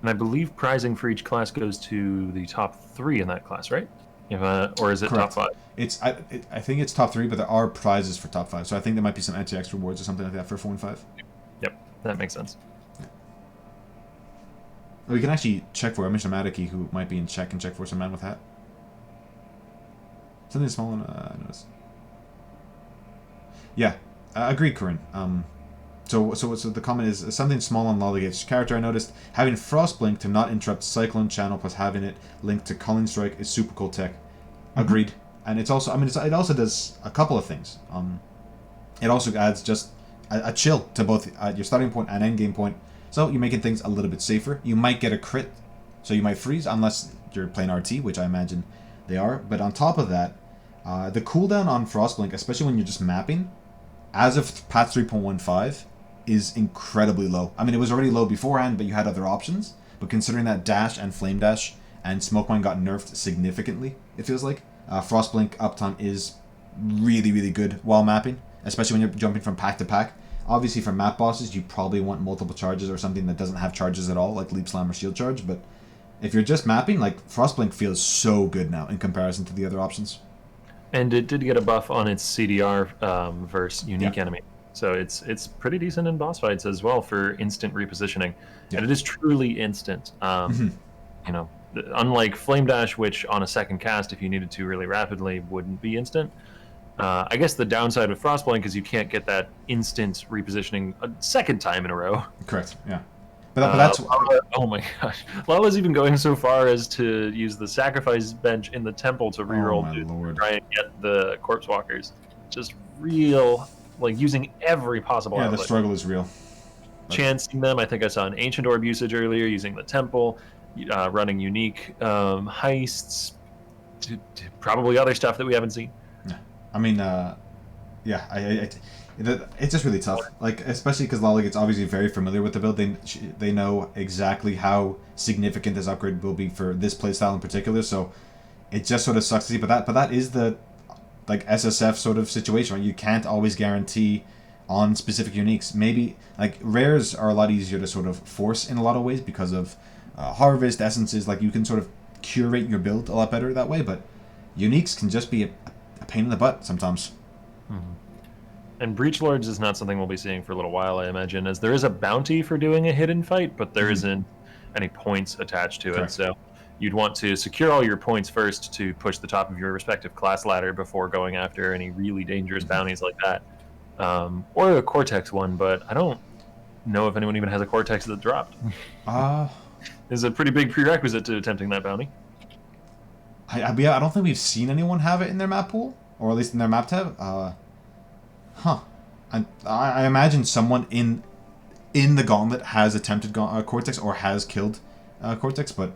And I believe prizing for each class goes to the top 3 in that class, right? Or is it Correct. top 5? I think it's top 3, but there are prizes for top 5. So I think there might be some NTX rewards or something like that for 4 and 5. Yep, that makes sense. Yeah. We can actually check for Mr. Madaki, who might be in check, and check for some man with hat. Something small and I noticed. Yeah, agreed, Corinne. So the comment is something small on Lollygate's character. I noticed having Frostblink to not interrupt Cyclone Channel plus having it linked to Culling Strike is super cool tech. Agreed. And it's also, I mean, it also does a couple of things. It also adds just a chill to both your starting point and end game point. So you're making things a little bit safer. You might get a crit, so you might freeze unless you're playing RT, which I imagine they are. But on top of that, the cooldown on Frostblink, especially when you're just mapping, as of patch 3.15, is incredibly low. I mean, it was already low beforehand, but you had other options. But considering that Dash and Flame Dash and Smoke Mine got nerfed significantly, it feels like, Frostblink uptime is really, really good while mapping, especially when you're jumping from pack to pack. Obviously, for map bosses, you probably want multiple charges or something that doesn't have charges at all, like Leap Slam or Shield Charge. But if you're just mapping, like, Frostblink feels so good now in comparison to the other options. And it did get a buff on its CDR versus unique enemy. So it's pretty decent in boss fights as well for instant repositioning. Yeah. And it is truly instant. You know, unlike Flame Dash, which on a second cast, if you needed to really rapidly, wouldn't be instant. I guess the downside of Frostblink is you can't get that instant repositioning a second time in a row. Correct, yeah. But that's... oh my gosh. Lala's even going so far as to use the sacrifice bench in the temple to reroll to try and get the corpse walkers. Just real, like, using every possible outlet. The struggle is real. Chancing them. I think I saw an Ancient Orb usage earlier using the temple, running unique heists, probably other stuff that we haven't seen. Yeah. I mean, it's just really tough. Like, especially because Lollygate's obviously very familiar with the build. They know exactly how significant this upgrade will be for this playstyle in particular. So it just sort of sucks to see. But that is the, like, SSF sort of situation, right? You can't always guarantee on specific uniques. Maybe, like, rares are a lot easier to sort of force in a lot of ways because of harvest essences. Like, you can sort of curate your build a lot better that way. But uniques can just be a pain in the butt sometimes. And Breach Lords is not something we'll be seeing for a little while, I imagine, as there is a bounty for doing a hidden fight, but there isn't any points attached to Correct. it. So you'd want to secure all your points first to push the top of your respective class ladder before going after any really dangerous bounties like that. Or a Cortex one, but I don't know if anyone even has a Cortex that dropped. Is a pretty big prerequisite to attempting that bounty. I don't think we've seen anyone have it in their map pool, or at least in their map tab. I imagine someone in the Gauntlet has attempted Cortex or has killed Cortex, but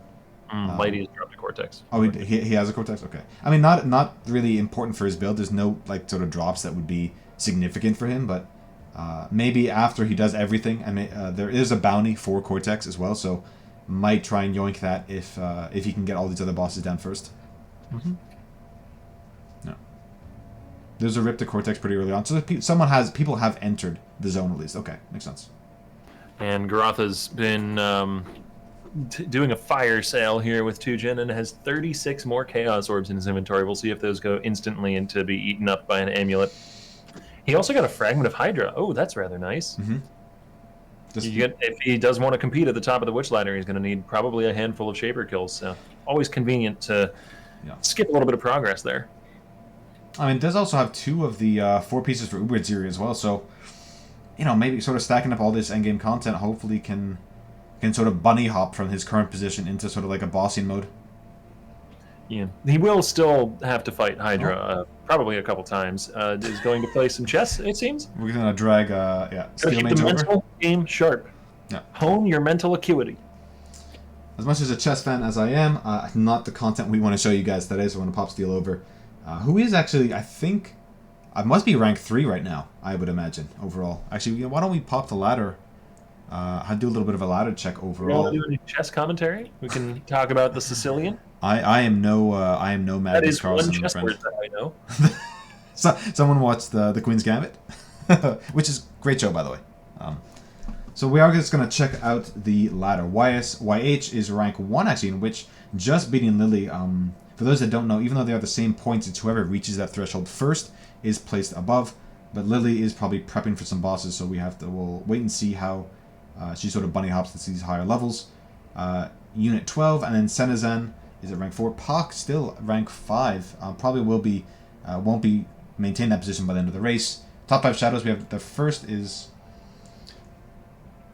Lady has dropped a Cortex. Oh, he has a Cortex. Okay. I mean, not really important for his build. There's no like sort of drops that would be significant for him, but maybe after he does everything, and there is a bounty for Cortex as well, so might try and yoink that if he can get all these other bosses down first. No. There's a rip to Cortex pretty early on, so people have entered the zone at least. Okay, makes sense. And Garotha's been doing a fire sale here with Tujin and has 36 more Chaos Orbs in his inventory. We'll see if those go instantly and to be eaten up by an amulet. He also got a Fragment of Hydra. Oh, that's rather nice. If he does want to compete at the top of the Witch Ladder, he's going to need probably a handful of Shaper kills. So always convenient to skip a little bit of progress there. I mean, does also have 2 of the 4 pieces for Uber Ziri as well, so maybe sort of stacking up all this endgame content hopefully can sort of bunny hop from his current position into sort of like a bossing mode. Yeah, he will still have to fight Hydra probably a couple times. Is going to play some chess, it seems. We're gonna drag Steel keep Mage the over. mental game sharp. Yeah. Hone your mental acuity. As much as a chess fan as I am, not the content we want to show you guys today, so we're gonna pop Steel over. Who is actually, I think, I must be rank 3 right now, I would imagine, overall. Actually, why don't we pop the ladder? I'll do a little bit of a ladder check overall. Do any chess commentary? We can talk about the Sicilian. I am no Magnus That is Carlsen, one my chess friend. word that I know. Someone watched the Queen's Gambit, which is a great show, by the way. So we are just going to check out the ladder. YH is rank 1, actually, in which just beating Lily. For those that don't know, even though they are the same points, it's whoever reaches that threshold first is placed above. But Lily is probably prepping for some bosses, so we'll wait and see how she sort of bunny hops to these higher levels. Unit 12, and then Senazan is at rank 4. Pak still rank 5. Probably won't be maintain that position by the end of the race. Top 5 shadows, we have the first is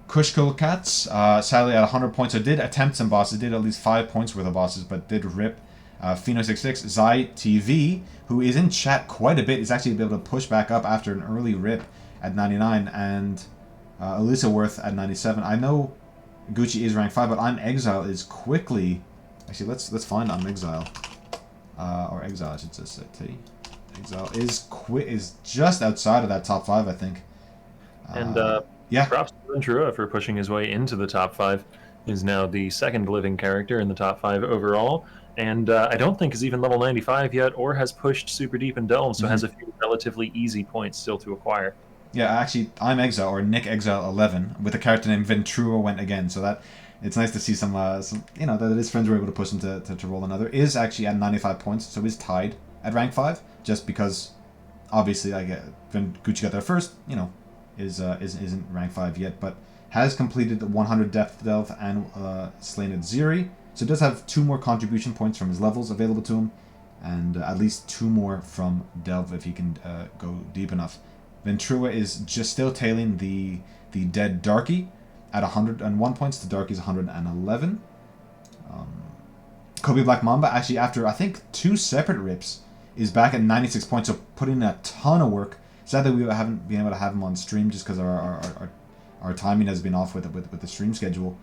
Kushkul Cats, sadly at 100 points, so did attempt some bosses, did at least 5 points worth of bosses, but did rip. Pheno66, Zai TV, who is in chat quite a bit, is actually able to push back up after an early rip at 99, and Elisa Worth at 97. I know Gucci is rank 5, but I'm Exile is quickly... Actually, let's find I'm Exile. Or Exile, I should just say. Exile is just outside of that top 5, I think. And yeah. Props to Ventura for pushing his way into the top 5. Is now the second living character in the top 5 overall. And I don't think is even level 95 yet, or has pushed super deep in Delve, so has a few relatively easy points still to acquire. Yeah, actually, I'm Exile, or Nick Exile 11, with a character named Ventura went again, so that it's nice to see some that his friends were able to push him to roll another. Is actually at 95 points, so is tied at rank 5, just because, obviously, when Gucci got there first, isn't rank 5 yet, but has completed the 100 depth delve and slain at Ziri. So it does have 2 more contribution points from his levels available to him, and at least 2 more from Delve if he can go deep enough. Ventura is just still tailing the dead Darky at 101 points. The Darky's 111. Kobe Black Mamba, actually after I think 2 separate rips, is back at 96 points, so putting in a ton of work. Sadly, we haven't been able to have him on stream just because our timing has been off with the stream schedule.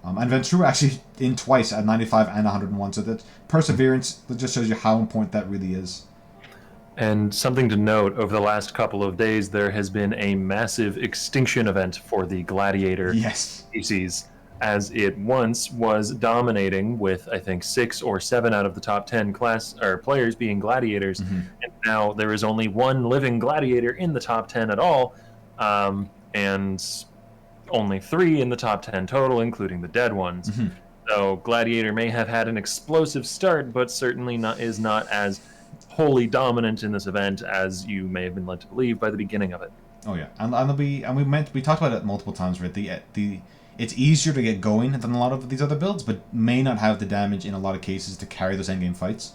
And Ventura actually in twice at 95 and 101, so that perseverance that just shows you how important that really is. And something to note, over the last couple of days, there has been a massive extinction event for the Gladiator species, as it once was dominating with, I think, 6 or 7 out of the top 10 players being Gladiators, and now there is only 1 living Gladiator in the top 10 at all, and only 3 in the top 10 total, including the dead ones. So Gladiator may have had an explosive start, but certainly is not as wholly dominant in this event as you may have been led to believe by the beginning of it. Oh yeah, and we talked about it multiple times, right? The it's easier to get going than a lot of these other builds, but may not have the damage in a lot of cases to carry those endgame fights.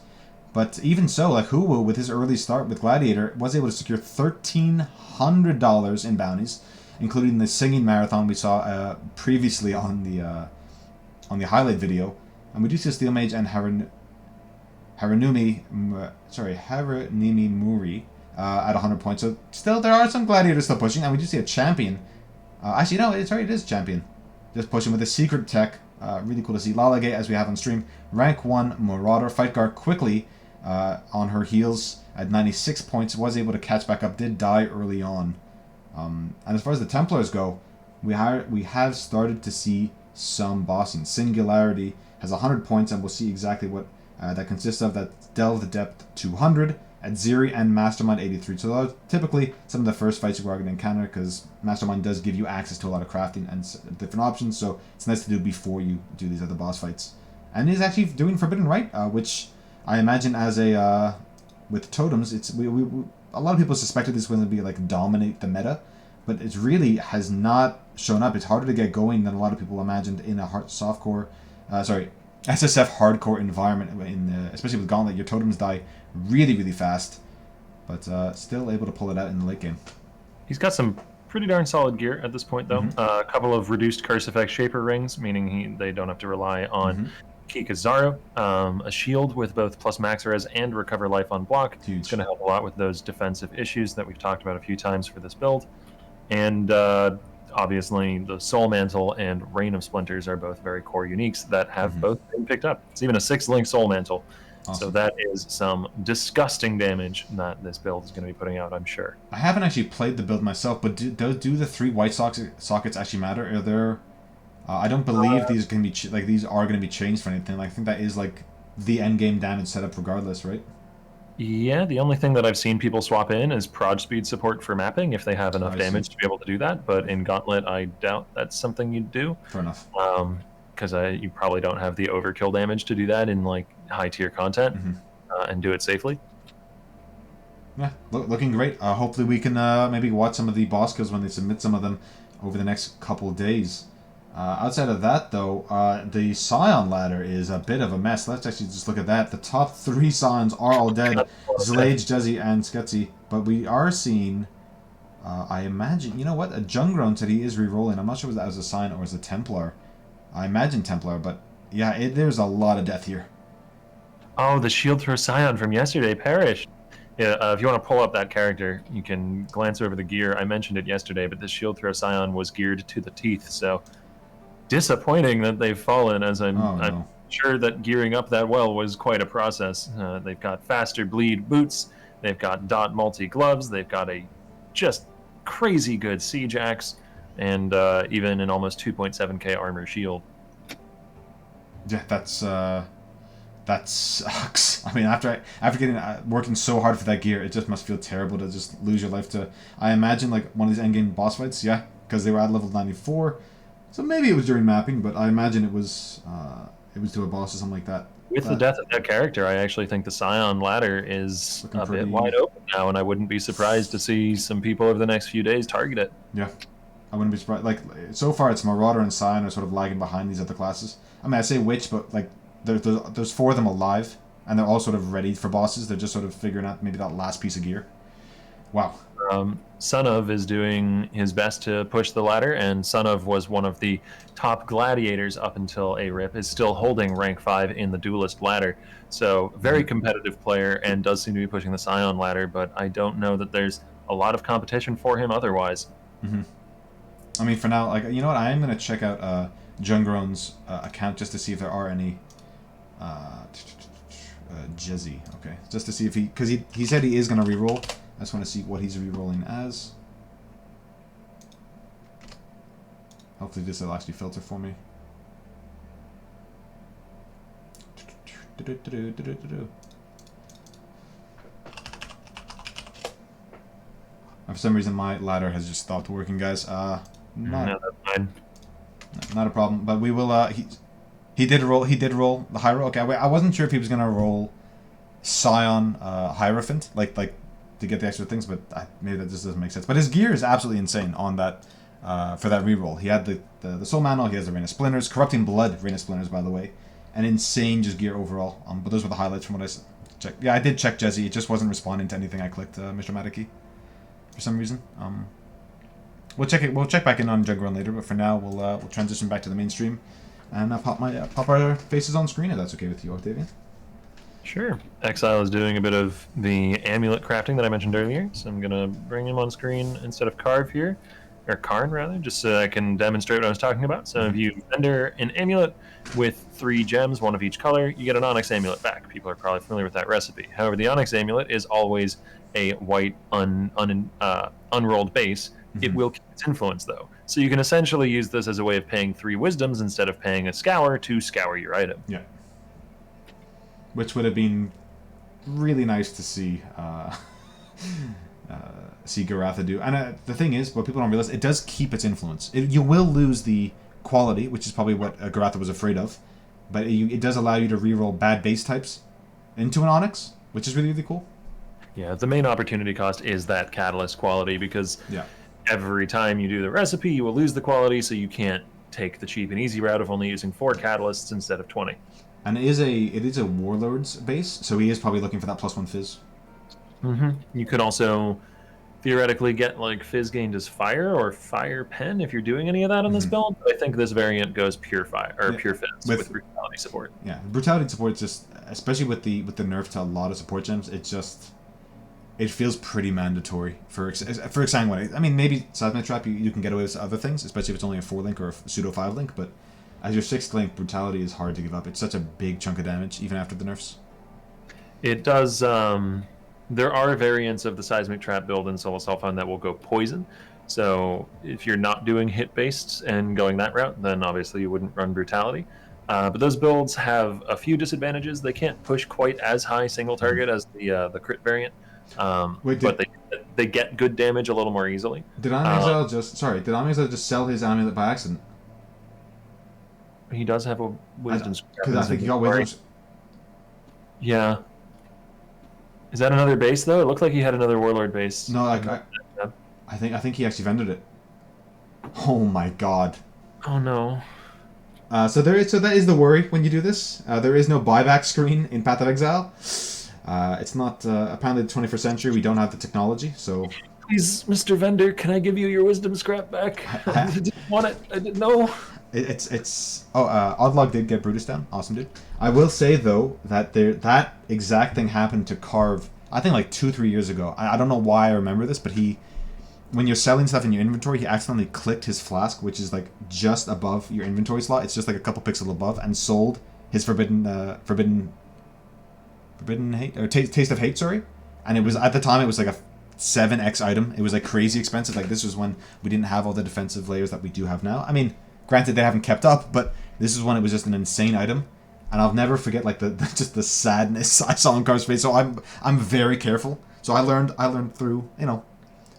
But even so, like Huwu, with his early start with Gladiator, was able to secure $1,300 in bounties, including the singing marathon we saw previously on the highlight video. And we do see a Steel Mage and Haranumi Muri at 100 points. So still, there are some Gladiators still pushing, and we do see a Champion. Actually, no, it is Champion. Just pushing with a secret tech. Really cool to see. Lalagay, as we have on stream, rank 1 Marauder. Fight Guard quickly on her heels at 96 points. Was able to catch back up. Did die early on. And as far as the Templars go, we have started to see some bossing. Singularity has 100 points, and we'll see exactly what that consists of. That's Delve the Depth 200 at Ziri and Mastermind 83. So those are typically some of the first fights you are going to encounter, because Mastermind does give you access to a lot of crafting and different options, so it's nice to do before you do these other boss fights. And he's actually doing Forbidden Right, which I imagine as a with totems, it's a lot of people suspected this was going to be like dominate the meta, but it really has not shown up. It's harder to get going than a lot of people imagined in a SSF hardcore environment, especially with Gauntlet. Your totems die really, really fast, but still able to pull it out in the late game. He's got some pretty darn solid gear at this point, though. A couple of reduced curse effect shaper rings, meaning they don't have to rely on Kikazaru. A shield with both plus max res and recover life on block. Huge. It's going to help a lot with those defensive issues that we've talked about a few times for this build. And obviously, the Soul Mantle and Rain of Splinters are both very core uniques that have both been picked up. It's even a 6-link Soul Mantle. Awesome. So that is some disgusting damage that this build is going to be putting out, I'm sure. I haven't actually played the build myself, but do the 3 white sockets actually matter? Are there? I don't believe these can be these are going to be changed for anything. I think that is like the end game damage setup regardless, right? Yeah, the only thing that I've seen people swap in is prod speed support for mapping if they have enough damage to be able to do that. But in Gauntlet, I doubt that's something you'd do. Fair enough. Because you probably don't have the overkill damage to do that in like high tier content and do it safely. Yeah, looking great. Hopefully we can maybe watch some of the boss kills when they submit some of them over the next couple of days. Outside of that, though, the Scion ladder is a bit of a mess. Let's actually just look at that. The top 3 Scions are all dead. Zlage, Jezzy, and Sketsy. But we are seeing, I imagine, you know what? A Jungroan said he is re-rolling. I'm not sure if that was a Scion or was a Templar. I imagine Templar, but yeah, there's a lot of death here. Oh, the Shield Throw Scion from yesterday perished. Yeah, if you want to pull up that character, you can glance over the gear. I mentioned it yesterday, but the Shield Throw Scion was geared to the teeth, so disappointing that they've fallen, as I'm sure that gearing up that well was quite a process. They've got faster bleed boots, they've got dot multi gloves, they've got a just crazy good siege axe, and even an almost 2.7k armor shield. Yeah, that sucks. I mean, after getting working so hard for that gear, it just must feel terrible to just lose your life to. I imagine like one of these endgame boss fights, yeah, because they were at level 94. So maybe it was during mapping, but I imagine it was to a boss or something like that. With the death of that character, I actually think the Scion ladder is a bit wide open now, and I wouldn't be surprised to see some people over the next few days target it. Yeah, I wouldn't be surprised. Like, so far it's Marauder and Scion are sort of lagging behind these other classes. I mean, I say Witch, but like there's 4 of them alive, and they're all sort of ready for bosses. They're just sort of figuring out maybe that last piece of gear. Wow. Son of is doing his best to push the ladder, and Son of was one of the top gladiators up until A-Rip, is still holding rank 5 in the duelist ladder. So very competitive player, and does seem to be pushing the Scion ladder, but I don't know that there's a lot of competition for him otherwise. I mean, for now, like, you know what, I am going to check out Jungroan's account just to see if there are any Jezzy, okay, just to see if because he said he is going to reroll. I just want to see what he's re-rolling as. Hopefully this will actually filter for me. For some reason my ladder has just stopped working, guys. No, that's fine. Not a problem. But we will. He did roll the high roll. Okay, I wasn't sure if he was gonna roll Scion Hierophant, like to get the extra things, but maybe that just doesn't make sense. But his gear is absolutely insane on that for that reroll. He had the Soul Mantle, he has the Rain of Splinters, Corrupting Blood, Rain of Splinters, by the way, and insane just gear overall. But those were the highlights from what I checked. Yeah, I did check Jesse. It just wasn't responding to anything I clicked, Mr. Madaki, for some reason. We'll check it. We'll check back in on Jug Run later, but for now we'll transition back to the mainstream, and pop our faces on screen if that's okay with you, Octavian. Sure. Exile is doing a bit of the amulet crafting that I mentioned earlier, so I'm gonna bring him on screen instead of Carve here, or Karn rather, just so I can demonstrate what I was talking about. So if you vendor an amulet with 3 gems, 1 of each color, you get an Onyx amulet back. People are probably familiar with that recipe. However, the Onyx amulet is always a white unrolled base. It will keep its influence though. So you can essentially use this as a way of paying 3 wisdoms instead of paying a scour to scour your item. Yeah. Which would have been really nice to see see Garatha do. And the thing is, what people don't realize, it does keep its influence. You will lose the quality, which is probably what Garatha was afraid of, but it does allow you to reroll bad base types into an Onyx, which is really, really cool. Yeah, the main opportunity cost is that catalyst quality, because every time you do the recipe, you will lose the quality, so you can't take the cheap and easy route of only using 4 catalysts instead of 20. And it is a Warlord's base, so he is probably looking for that +1 Fizz. You could also theoretically get like Fizz gained as Fire or Fire Pen if you're doing any of that on this build. But I think this variant goes pure Fire or pure Fizz with Brutality support. Yeah, Brutality support just, especially with the nerf to a lot of support gems, it feels pretty mandatory for Exsanguinate. I mean, maybe Seismic Trap you can get away with other things, especially if it's only a 4-link or a pseudo 5-link, but as your 6th link, Brutality is hard to give up. It's such a big chunk of damage, even after the nerfs. It does. There are variants of the Seismic Trap build in Solo Self-Found that will go Poison. So if you're not doing hit-based and going that route, then obviously you wouldn't run Brutality. But those builds have a few disadvantages. They can't push quite as high single target as the crit variant. But they get good damage a little more easily. Did Omexile just sell his amulet by accident? He does have a wisdom. Because I think he got wisdom. Yeah. Is that another base though? It looked like he had another warlord base. No, I think he actually vended it. Oh my god. Oh no. So that is the worry when you do this. There is no buyback screen in Path of Exile. It's not apparently the 21st century. We don't have the technology, so. Please, Mr. Vendor, can I give you your wisdom scrap back? I didn't want it. I didn't know. Oddlog did get Brutus down. Awesome, dude. I will say though that that exact thing happened to Carve. I think like 2-3 years ago. I don't know why I remember this, but when you're selling stuff in your inventory, he accidentally clicked his flask, which is like just above your inventory slot. It's just like a couple pixels above, and sold his forbidden hate or taste of hate. Sorry, and it was at the time it was like a 7x item. It was like crazy expensive. Like this was when we didn't have all the defensive layers that we do have now. I mean, granted they haven't kept up, but this is when it was just an insane item, and I'll never forget like just the sadness I saw on Carve's face. So I'm very careful. So I learned through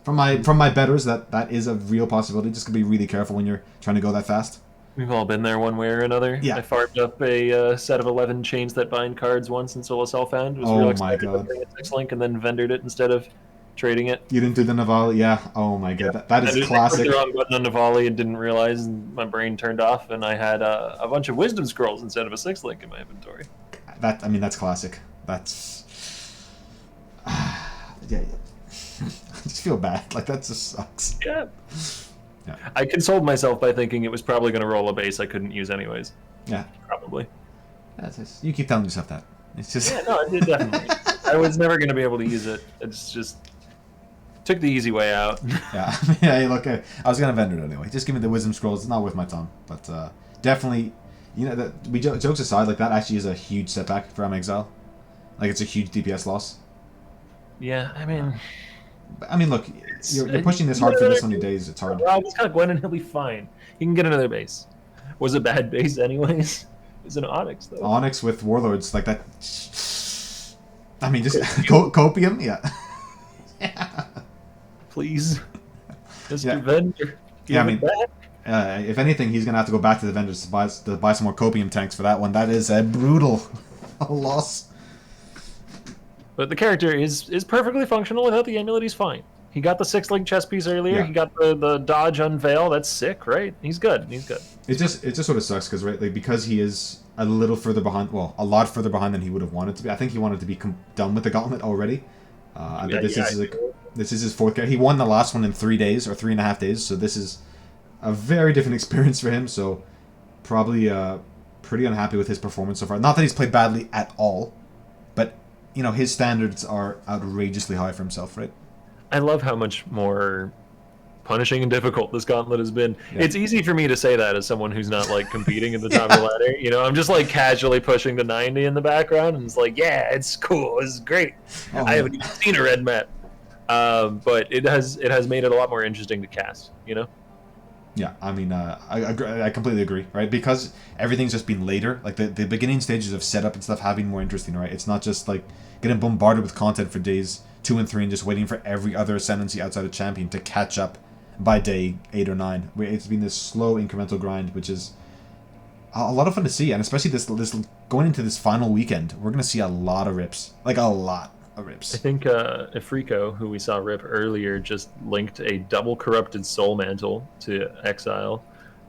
from my betters that is a real possibility. Just to be really careful when you're trying to go that fast. We've all been there one way or another. Yeah. I farmed up a set of 11 chains that bind cards once in Solo Self-Found. Was real excited to bring a 6-link and then vendored it instead of trading it. You didn't do the Navali? Yeah. Oh my god, that is classic. I put the wrong button on Navali and didn't realize, and my brain turned off, and I had a bunch of Wisdom Scrolls instead of a 6-link in my inventory. That's classic. That's yeah. I just feel bad. Like that just sucks. Yeah. I consoled myself by thinking it was probably going to roll a base I couldn't use anyways. Yeah. Probably. You keep telling yourself that. It's just. Yeah, no, it definitely. I was never going to be able to use it. It's just took the easy way out. Yeah. Yeah. Look, I was going to vendor it anyway. Just give me the Wisdom Scrolls. It's not worth my time. But definitely, jokes aside, like that actually is a huge setback for Exile. Like it's a huge DPS loss. Yeah, I mean, look, you're pushing this hard for this many days. It's hard. Well, he's got Gwen and he'll be fine. He can get another base. Was a bad base anyways. It's an Onyx though. Onyx with Warlords like that. I mean, just copium, yeah. Yeah. Please, Mr. Vendor. Yeah, I mean, if anything, he's gonna have to go back to the vendors to buy some more copium tanks for that one. That is a brutal loss. But the character is perfectly functional without the amulet. He's fine. He got the 6-link chess piece earlier. Yeah. He got the dodge unveil. That's sick, right? He's good. He's good. It just sort of sucks because right, like because he is a little further behind. Well, a lot further behind than he would have wanted to be. I think he wanted to be done with the gauntlet already. This is his 4th game. He won the last one in 3 days or 3.5 days. So this is a very different experience for him. So probably pretty unhappy with his performance so far. Not that he's played badly at all, but you know his standards are outrageously high for himself, right? I love how much more punishing and difficult this gauntlet has been. Yeah. It's easy for me to say that as someone who's not like competing at the top of the ladder. You know, I'm just like casually pushing the 90 in the background, and it's like, yeah, it's cool, it's great. I haven't even seen a red mat, but it has made it a lot more interesting to cast. You know. Yeah, I mean, I completely agree, right? Because everything's just been later. Like the beginning stages of setup and stuff have been more interesting, right? It's not just like getting bombarded with content for days 2 and 3 and just waiting for every other ascendancy outside of champion to catch up by day 8 or 9. It's been this slow incremental grind, which is a lot of fun to see, and especially this going into this final weekend, we're gonna see a lot of rips, like a lot of rips. I think Afriko, who we saw rip earlier, just linked a double corrupted soul mantle to Exile.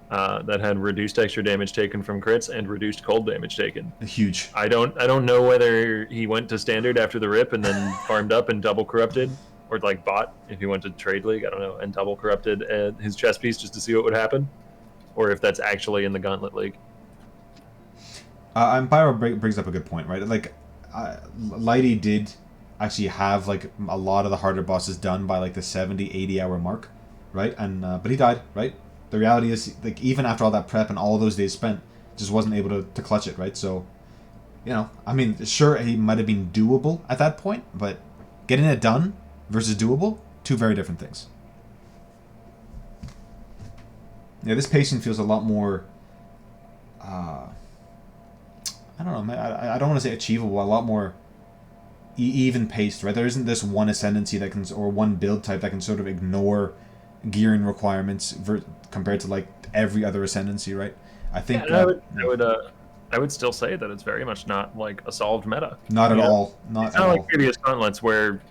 That had reduced extra damage taken from crits and reduced cold damage taken. Huge. I don't know whether he went to standard after the rip and then farmed up and double corrupted, or like bought if he went to trade league. I don't know, and double corrupted his chess piece just to see what would happen, or if that's actually in the Gauntlet League. And Pyro brings up a good point, right? Like, Lighty did actually have like a lot of the harder bosses done by like the 70-80 hour mark, right? And but he died, right? The reality is, like, even after all that prep and all those days spent, just wasn't able to clutch it, right? So, you know, I mean, sure, he might have been doable at that point, but getting it done versus doable, two very different things. Yeah, this pacing feels a lot more, I don't know, I don't want to say achievable, a lot more even paced, right? There isn't this one ascendancy that can, or one build type that can sort of ignore gearing requirements compared to like every other ascendancy, right? I think I would still say that it's very much not like a solved meta. Not at all. It's not like previous gauntlets where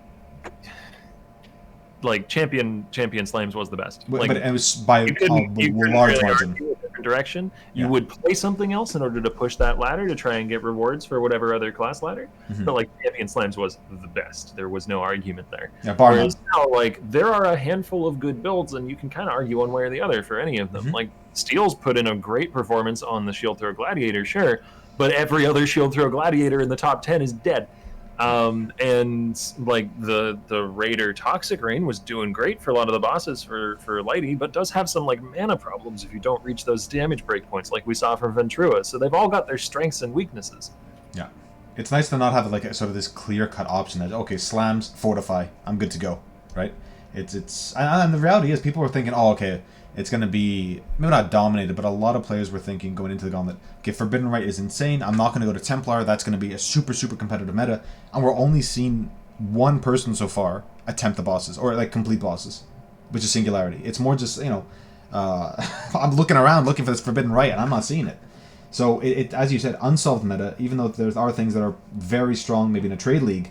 like champion Slams was the best. But Like, it was by a large really margin. argue a different direction. You would play something else in order to push that ladder to try and get rewards for whatever other class ladder. Mm-hmm. But like champion Slams was the best. There was no argument there. Yeah, Whereas now, like, there are a handful of good builds, and you can kind of argue one way or the other for any of them. Mm-hmm. Like Steel's put in a great performance on the Shield Throw Gladiator, sure, but every other Shield Throw Gladiator in the top 10 is dead. And like the Raider Toxic Rain was doing great for a lot of the bosses for Lighty, but does have some like mana problems if you don't reach those damage breakpoints like we saw from Ventura. So they've all got their strengths and weaknesses. Yeah, it's nice to not have like sort of this clear-cut option that, okay, slams, fortify, I'm good to go, right? It's and the reality is people were thinking, oh, okay, it's going to be, maybe not dominated, but a lot of players were thinking going into the Gauntlet, okay, Forbidden Rite is insane, I'm not going to go to Templar, that's going to be a super, super competitive meta, and we're only seeing one person so far attempt the bosses, or like complete bosses, which is Singularity. It's more just, you know, I'm looking around looking for this Forbidden Rite, and I'm not seeing it. So, it as you said, unsolved meta, even though there are things that are very strong, maybe in a trade league,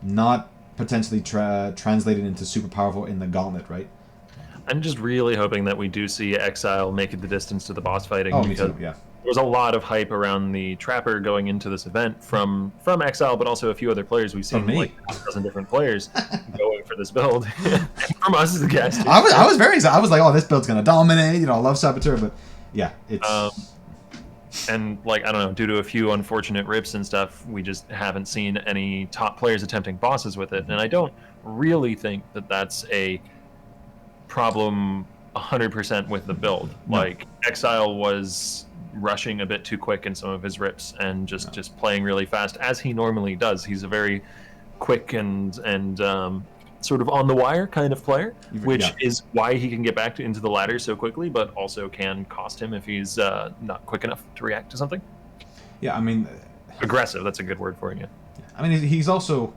not potentially translated into super powerful in the Gauntlet, right? I'm just really hoping that we do see Exile make it the distance to the boss fighting, because yeah. There was a lot of hype around the Trapper going into this event from Exile, but also a few other players. We've seen like a dozen different players going for this build. From us as the guest. I was very excited. I was like, oh, this build's gonna dominate. You know, I love Saboteur, but yeah, it's. And like, I don't know, due to a few unfortunate rips and stuff, we just haven't seen any top players attempting bosses with it. And I don't really think that that's a problem 100% with the build. No. Like, Exile was rushing a bit too quick in some of his rips and just playing really fast, as he normally does. He's a very quick and sort of on the wire kind of player, which is why he can get back into the ladder so quickly, but also can cost him if he's not quick enough to react to something. Yeah, I mean, aggressive, that's a good word for you. I mean, he's also,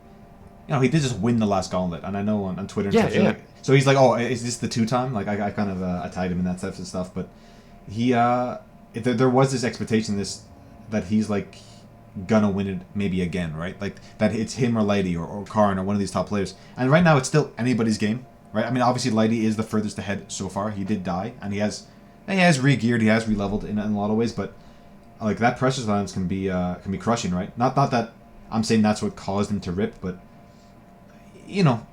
you know, he did just win the last Gauntlet, and I know on Twitter and stuff, yeah. like, so he's like, oh, is this the 2-time? Like, I kind of I tagged him in that type of stuff, but he there was this expectation that he's like gonna win it maybe again, right? Like that it's him or Lady or Karn or one of these top players. And right now it's still anybody's game, right? I mean, obviously, Lighty is the furthest ahead so far. He did die, and he has re-geared, he has re-leveled in a lot of ways, but like that pressure silence can be crushing, right? Not that I'm saying that's what caused him to rip, but you know,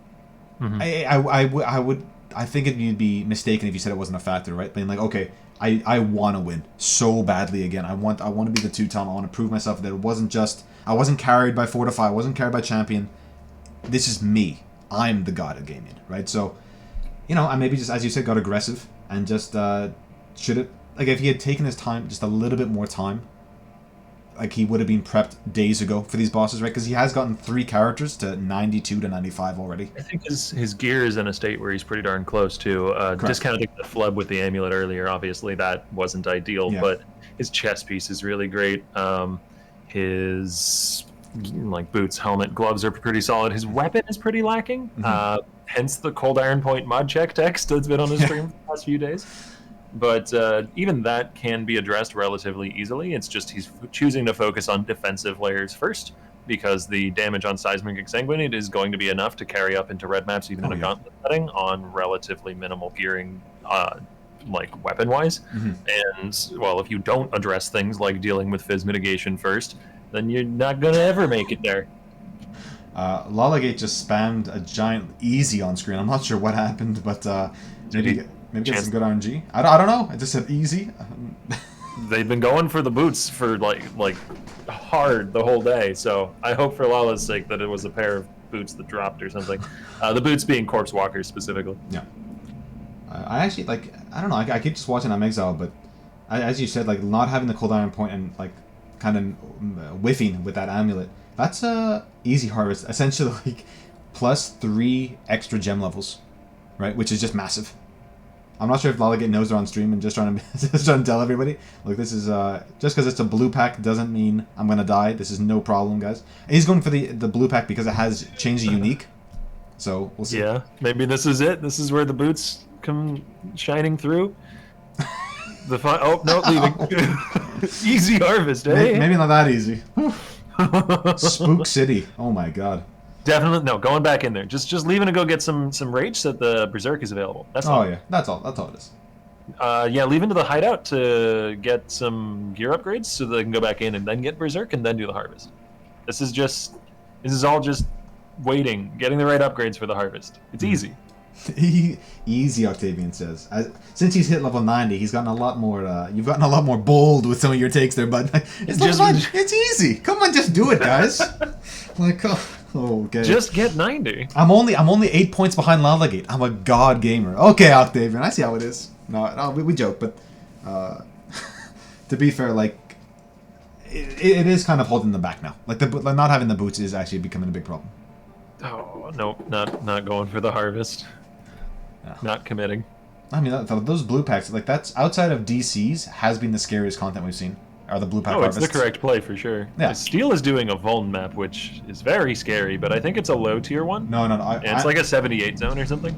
I think it'd be mistaken if you said it wasn't a factor, right? Being like, okay, I want to win so badly again. I want to be the two-time. I want to prove myself that it wasn't just I wasn't carried by Fortify. I wasn't carried by Champion. This is me. I'm the god of gaming, right? So, you know, I maybe just, as you said, got aggressive and just should it like if he had taken his time, just a little bit more time, like he would have been prepped days ago for these bosses, right? Because he has gotten 3 characters to 92 to 95 already. I think his gear is in a state where he's pretty darn close to. Discounting the flub with the amulet earlier, obviously that wasn't ideal, but his chest piece is really great. His like boots, helmet, gloves are pretty solid. His weapon is pretty lacking. Hence the Cold Iron Point mod check text that's been on his stream for the past few days. But even that can be addressed relatively easily. It's just he's choosing to focus on defensive layers first, because the damage on Seismic Exsanguinate is going to be enough to carry up into red maps, even in a gauntlet setting, on relatively minimal gearing, like weapon-wise. And, well, if you don't address things like dealing with Fizz mitigation first, then you're not going to ever make it there. Lollagate just spammed a giant easy on screen. I'm not sure what happened, but maybe get some good RNG. I don't know. I just said easy. They've been going for the boots for like hard the whole day, so I hope for Lala's sake that it was a pair of boots that dropped or something. The boots being Corpse Walkers specifically. Yeah. I actually, like, I don't know, I keep just watching I'm Exile, but as you said, like, not having the Cold Iron Point and, like, kind of whiffing with that amulet, that's easy harvest. Essentially, like, plus 3 extra gem levels, right? Which is just massive. I'm not sure if Lollagate knows they're on stream and just trying to tell everybody. Look, this is just because it's a blue pack doesn't mean I'm gonna die. This is no problem, guys. He's going for the blue pack because it has changed the unique. So we'll see. Yeah, maybe this is it. This is where the boots come shining through. Oh no, leaving. Easy harvest, eh? Maybe not that easy. Spook City. Oh my god. Definitely no. Going back in there. Just leaving to go get some rage so that the berserk is available. That's all. Oh yeah, that's all it is. Yeah, leaving to the hideout to get some gear upgrades so they can go back in and then get berserk and then do the harvest. This is all just waiting, getting the right upgrades for the harvest. It's easy. Easy, Octavian says. Since he's hit level 90, he's gotten a lot more. You've gotten a lot more bold with some of your takes there, but it's just fun. It's easy. Come on, just do it, guys. Like, okay. Just get 90. I'm only 8 points behind Lollagate. I'm a god gamer. Okay, Octavian, I see how it is. No, we joke, but to be fair, like it is kind of holding them back now. Like not having the boots is actually becoming a big problem. Oh no, not going for the harvest. Yeah. Not committing. I mean, those blue packs, like that's outside of DCs, has been the scariest content we've seen. Are the blue pack harvests. It's the correct play for sure. Yeah. Steel is doing a Vuln map, which is very scary, but I think it's a low tier one. No. It's like a 78 zone or something.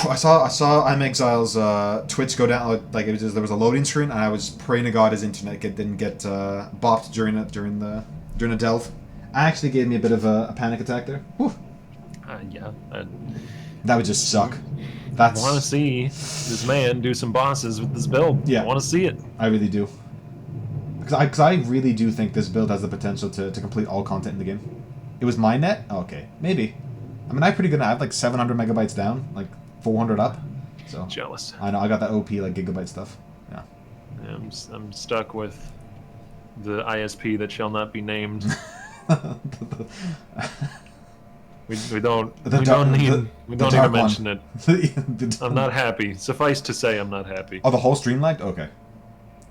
I saw I'm Exile's Twitch go down, like there was a loading screen, and I was praying to God his internet didn't get bopped during a delve. Actually gave me a bit of a panic attack there. Yeah. That would just suck. I want to see this man do some bosses with this build. Yeah. I want to see it. I really do. Because I really do think this build has the potential to complete all content in the game. It was my net? Okay, maybe. I mean, I'm pretty good. I have like 700 megabytes down, like 400 up. So jealous. I know, I got that OP like gigabyte stuff. Yeah. I'm stuck with the ISP that shall not be named. We don't even mention it. I'm not happy. Suffice to say, I'm not happy. Oh, the whole stream lagged? Okay.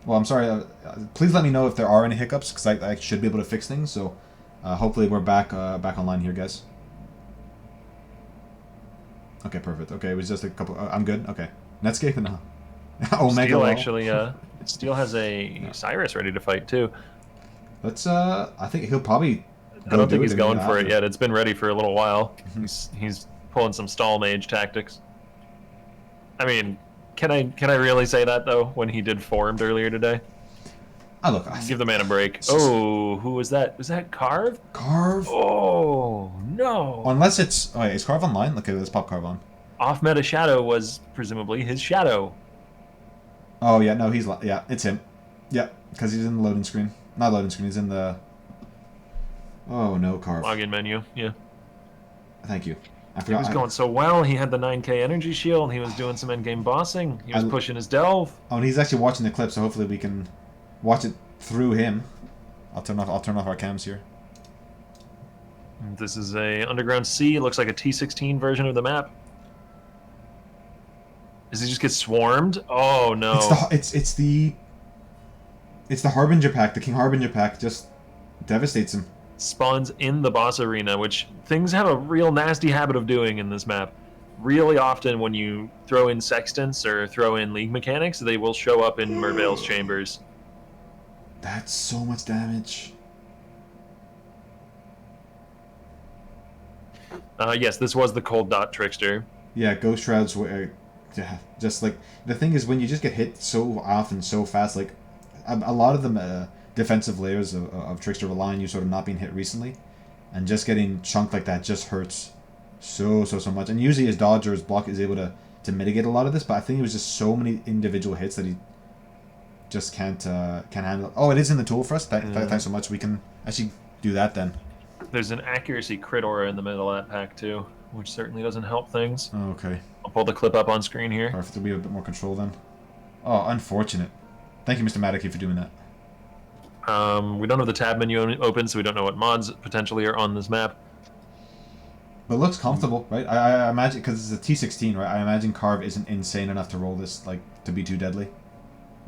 Well, I'm sorry. Please let me know if there are any hiccups, because I should be able to fix things. So, hopefully we're back online here, guys. Okay, perfect. Okay, it was just a couple. I'm good. Okay, Netscape and Omega. Steel actually. Steel has a Cyrus ready to fight too. Let's. I think he'll probably. I don't think he's going for it yet. It's been ready for a little while. He's pulling some stall mage tactics. I mean, can I really say that though? When he did formed earlier today. Look. Give the man a break. Oh, who was that? Was that Carve? Carve? Oh no! Unless it's. Oh, wait, is Carve online? Okay, let's pop Carve on. off-meta shadow was presumably his shadow. Oh, yeah, no, yeah, it's him. Yep, because he's in the loading screen. Not loading screen, he's in the... Oh, no, Carve. Login menu, yeah. Thank you. I He forgot. was going so well. He had the 9k energy shield. He was doing some endgame bossing. He was pushing his delve. Oh, and he's actually watching the clip, so hopefully we can watch it through him. I'll turn off our cams here. This is a Underground Sea. It looks like a T16 version of the map. Does he just get swarmed? Oh no! It's the Harbinger pack. The King Harbinger pack just devastates him. Spawns in the boss arena, which things have a real nasty habit of doing in this map. Really often when you throw in sextants or throw in league mechanics, they will show up in Merveil's chambers. That's so much damage. Yes, this was the Cold Dot Trickster. Yeah, Ghost Shrouds were... yeah, just like... The thing is, when you just get hit so often, so fast, like... A lot of the defensive layers of Trickster rely on you sort of not being hit recently. And just getting chunked like that just hurts so much. And usually his dodge or his block is able to mitigate a lot of this, but I think it was just so many individual hits that he just can't handle. Oh, it is in the tool for us? Thanks so much. We can actually do that then. There's an accuracy crit aura in the middle of that pack too, which certainly doesn't help things. Oh, okay. I'll pull the clip up on screen here. Perfect. We have a bit more control then. Oh, unfortunate. Thank you, Mr. Maddocky, for doing that. We don't have the tab menu open, so we don't know what mods potentially are on this map. But it looks comfortable, right? I imagine, because it's a T16, right? I imagine Carve isn't insane enough to roll this, like, to be too deadly.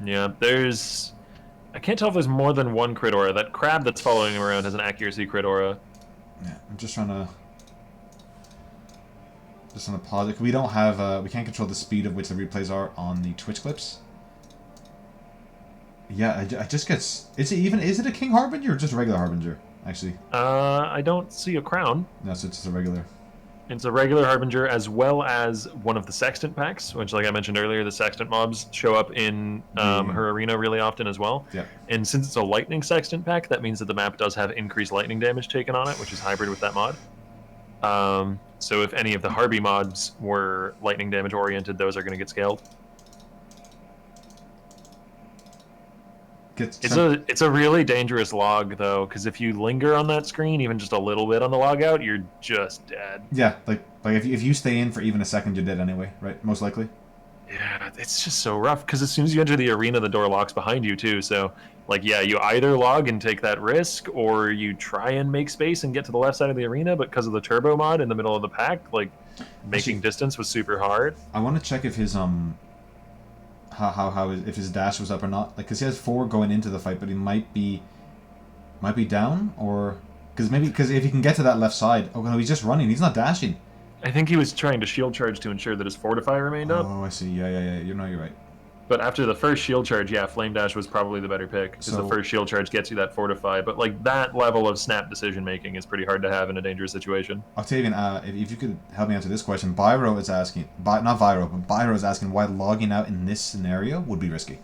Yeah, there's... I can't tell if there's more than one crit aura. That crab that's following him around has an accuracy crit aura. Yeah, I'm just trying to... pause it. We don't have... we can't control the speed of which the replays are on the Twitch clips. Yeah, I just get... Is it a King Harbinger or just a regular Harbinger, actually? I don't see a crown. No, so it's just a regular. It's a regular Harbinger as well as one of the Sextant packs, which, like I mentioned earlier, the Sextant mobs show up in her arena really often as well. Yeah. And since it's a Lightning Sextant pack, that means that the map does have increased lightning damage taken on it, which is hybrid with that mod. So if any of the Harby mods were lightning damage oriented, those are going to get scaled. It's a really dangerous log though, because if you linger on that screen even just a little bit on the logout, you're just dead. Yeah, like if you stay in for even a second, you're dead anyway, right? Most likely. Yeah, it's just so rough because as soon as you enter the arena, the door locks behind you too. So, like, yeah, you either log and take that risk, or you try and make space and get to the left side of the arena. But because of the turbo mod in the middle of the pack, like, making distance was super hard. I want to check if his if his dash was up or not, like, because he has 4 going into the fight, but he might be down, or because if he can get to that left side, oh no, he's just running, he's not dashing. I think he was trying to shield charge to ensure that his fortify remained up. Oh, I see. Yeah. You're right. But after the first shield charge, yeah, flame dash was probably the better pick because the first shield charge gets you that fortify. But like that level of snap decision making is pretty hard to have in a dangerous situation. Octavian, if you could help me answer this question, Byro is asking, not Byro, but Byro is asking why logging out in this scenario would be risky.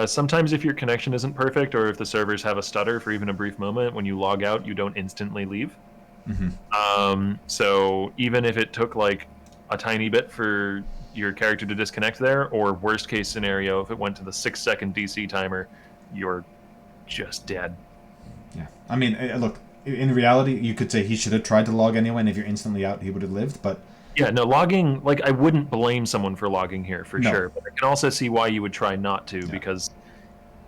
Sometimes if your connection isn't perfect, or if the servers have a stutter for even a brief moment, when you log out, you don't instantly leave. Mm-hmm. So even if it took like a tiny bit for your character to disconnect there, or worst case scenario, if it went to the 6-second DC timer, you're just dead. Yeah, I mean, look, in reality, you could say he should have tried to log anyway, and if you're instantly out, he would have lived, but... Yeah, no, logging, like, I wouldn't blame someone for logging here, for sure, but I can also see why you would try not to, because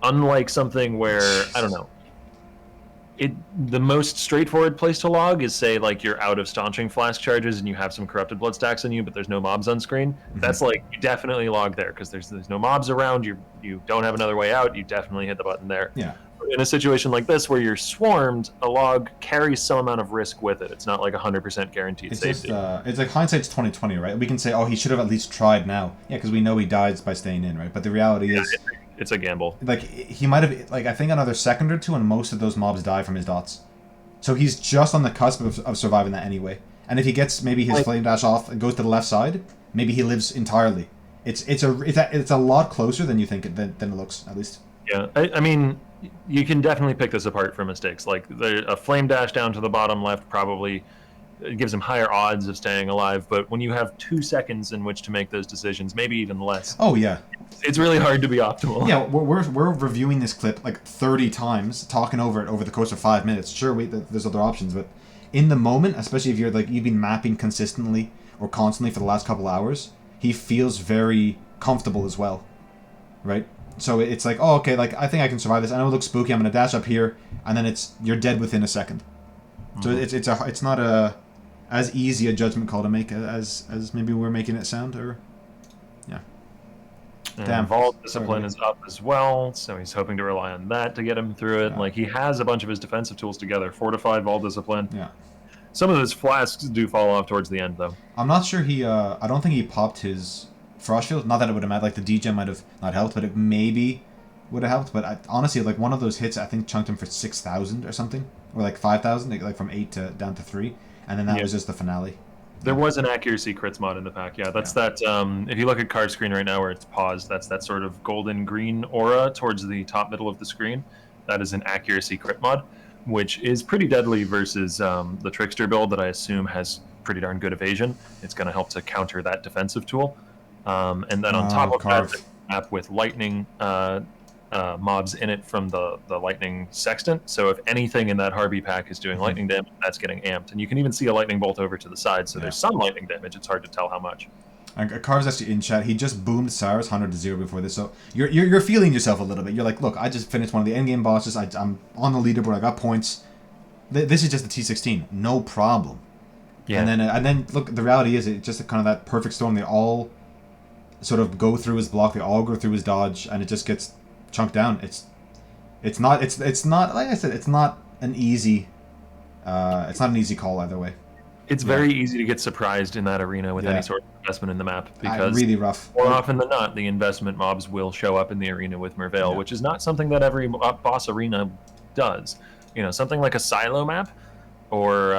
unlike something where, I don't know, the most straightforward place to log is, say, like, you're out of staunching flask charges and you have some corrupted blood stacks on you, but there's no mobs on screen. Mm-hmm. That's like, you definitely log there, because there's no mobs around, you don't have another way out, you definitely hit the button there. Yeah. In a situation like this, where you're swarmed, a log carries some amount of risk with it. It's not like 100% guaranteed safety. It's like hindsight's 2020, right? We can say, oh, he should have at least tried now. Yeah, because we know he dies by staying in, right? But the reality is... It's a gamble. Like, he might have, like, I think another second or two, and most of those mobs die from his dots. So he's just on the cusp of surviving that anyway. And if he gets maybe his flame dash off and goes to the left side, maybe he lives entirely. It's a lot closer than you think than it looks, at least. Yeah, I mean, you can definitely pick this apart for mistakes. Like, a flame dash down to the bottom left probably it gives him higher odds of staying alive. But when you have 2 seconds in which to make those decisions, maybe even less. Oh yeah. It's really hard to be optimal. Yeah, we're reviewing this clip like 30 times, talking over it over the course of 5 minutes. Sure, there's other options, but in the moment, especially if you're like you've been mapping consistently or constantly for the last couple hours, he feels very comfortable as well, right? So it's like, oh, okay, like I think I can survive this. I know it looks spooky. I'm gonna dash up here, and then you're dead within a second. So it's not as easy a judgment call to make as maybe we're making it sound, or yeah. And Damn. Vault Discipline is up as well, so he's hoping to rely on that to get him through it. Yeah. Like, he has a bunch of his defensive tools together. Fortified, Vault Discipline. Yeah. Some of his flasks do fall off towards the end, though. I'm not sure I don't think he popped his Frost Shield. Not that it would have mattered. Like, the degen might have not helped, but it maybe would have helped. But honestly, like, one of those hits, I think, chunked him for 6,000 or something. Or, like, 5,000. Like, from 8 down to 3. And then that was just the finale. There was an accuracy crits mod in the pack, yeah. That's that, if you look at card screen right now where it's paused, that's that sort of golden-green aura towards the top middle of the screen. That is an accuracy crit mod, which is pretty deadly versus the Trickster build that I assume has pretty darn good evasion. It's going to help to counter that defensive tool. And then on top of that, the map with lightning mobs in it from the lightning sextant. So if anything in that Harvey pack is doing lightning damage, that's getting amped. And you can even see a lightning bolt over to the side, so there's some lightning damage. It's hard to tell how much. And Carv's actually in chat. He just boomed Cyrus 100-0 before this, so you're feeling yourself a little bit. You're like, look, I just finished one of the endgame bosses. I'm on the leaderboard. I got points. This is just a T16, no problem. Yeah. And then look, the reality is it's just kind of that perfect storm. They all sort of go through his block. They all go through his dodge, and it just gets chunked down. It's not like I said, it's not an easy call either way. It's very easy to get surprised in that arena with any sort of investment in the map, because really rough. More often than not, the investment mobs will show up in the arena with Merveil, which is not something that every boss arena does. You know, something like a silo map or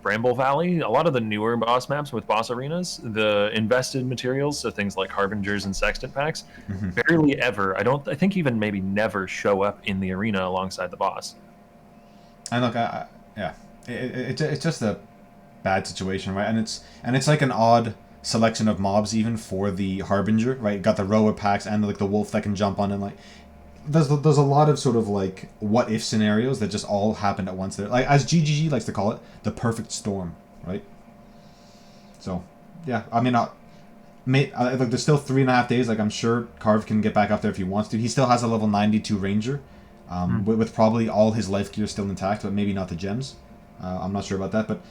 Bramble Valley, a lot of the newer boss maps with boss arenas, the invested materials, so things like Harbingers and Sextant packs, barely ever, I think even maybe never show up in the arena alongside the boss. And look, it's just a bad situation, right? And it's like an odd selection of mobs even for the Harbinger, right? You got the rower packs and like the wolf that can jump on, and like there's a lot of sort of like what if scenarios that just all happened at once there, like as GGG likes to call it, the perfect storm, right? So yeah, I mean, look, there's still 3.5 days. Like, I'm sure Carv can get back up there if he wants to. He still has a level 92 Ranger, with probably all his life gear still intact, but maybe not the gems. I'm not sure about that, but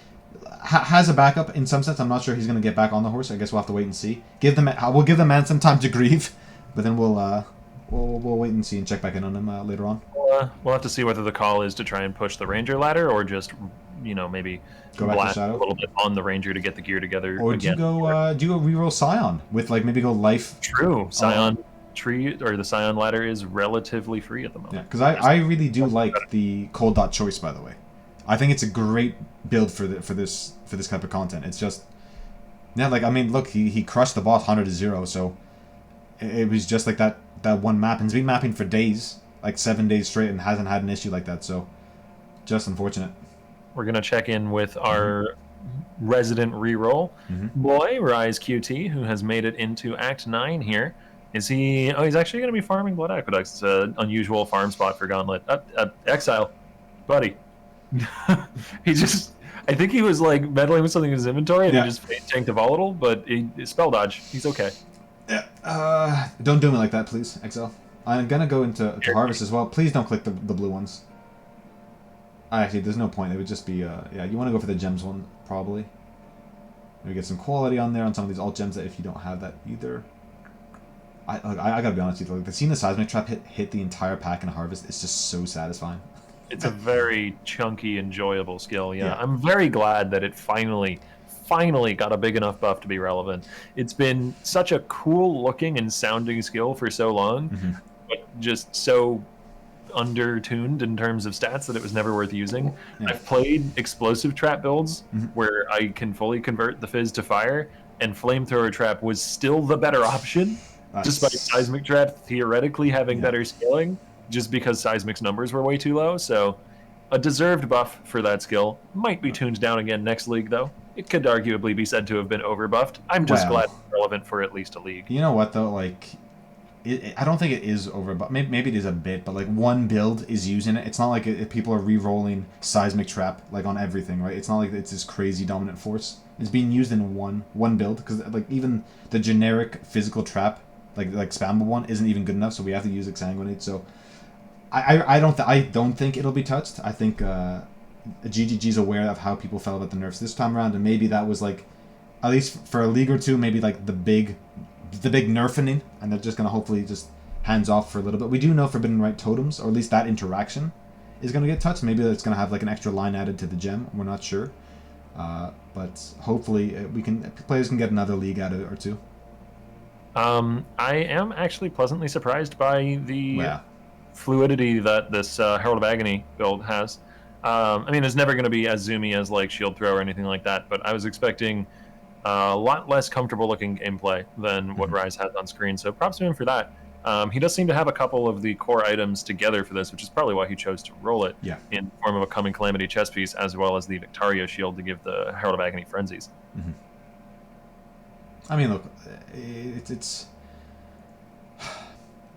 has a backup in some sense. I'm not sure he's going to get back on the horse. I guess we'll have to wait and see. We'll give the man some time to grieve, but then we'll wait and see and check back in on him later on. We'll have to see whether the call is to try and push the Ranger ladder, or just, you know, maybe go back blast to Shadow a little bit on the Ranger to get the gear together. Or again. do you go reroll Scion with like maybe go life? True, Scion tree or the Scion ladder is relatively free at the moment. Yeah, because I really do like the cold dot choice. By the way, I think it's a great build for this type of content. It's just, yeah, like, I mean, look, he crushed the boss 100-0, so it was just like that one map, and he's been mapping for days, like 7 days straight, and hasn't had an issue like that. So just unfortunate. We're gonna check in with our resident reroll boy, Rise QT, who has made it into Act 9 here. Is he? Oh, he's actually gonna be farming Blood Aqueducts. It's an unusual farm spot for Gauntlet. Exile, buddy. I think he was like meddling with something in his inventory, and he just tanked a volatile, but he spell dodge. He's okay. Yeah. Don't do me like that, please, Exile. I'm gonna go into harvest as well. Please don't click the blue ones. Actually, there's no point. It would just be yeah. You want to go for the gems one probably. Maybe get some quality on there on some of these alt gems that if you don't have that either. I gotta be honest with you. Like, seeing the seismic trap hit the entire pack in harvest, it's just so satisfying. It's a very chunky, enjoyable skill. Yeah, I'm very glad that it finally got a big enough buff to be relevant. It's been such a cool looking and sounding skill for so long, but just so under-tuned in terms of stats that it was never worth using. I've played explosive trap builds where I can fully convert the fizz to fire, and flamethrower trap was still the better option, despite seismic trap theoretically having better scaling, just because seismic's numbers were way too low. So A deserved buff for that skill. Might be tuned down again next league, though. It could arguably be said to have been overbuffed. I'm just glad it's relevant for at least a league. You know what, though? Like, I don't think it is overbuffed. Maybe it is a bit, but like one build is using it. It's not like people are re-rolling Seismic Trap like on everything, right? It's not like it's this crazy dominant force. It's being used in one build, because like even the generic physical trap, like spammable one, isn't even good enough. So we have to use Exsanguinate. So I don't think it'll be touched. I think GGG's aware of how people felt about the nerfs this time around, and maybe that was like, at least for a league or two, maybe like the big nerfing, and they're just gonna hopefully just hands off for a little bit. We do know Forbidden Right totems, or at least that interaction, is gonna get touched. Maybe it's gonna have like an extra line added to the gem. We're not sure, but hopefully players can get another league out of it or two. I am actually pleasantly surprised by the fluidity that this Herald of Agony build has. I mean, it's never going to be as zoomy as like Shield Throw or anything like that, but I was expecting a lot less comfortable looking gameplay than what Rise has on screen, so props to him for that. He does seem to have a couple of the core items together for this, which is probably why he chose to roll it in the form of a Coming Calamity chest piece, as well as the Victario shield to give the Herald of Agony frenzies. I mean, look, it's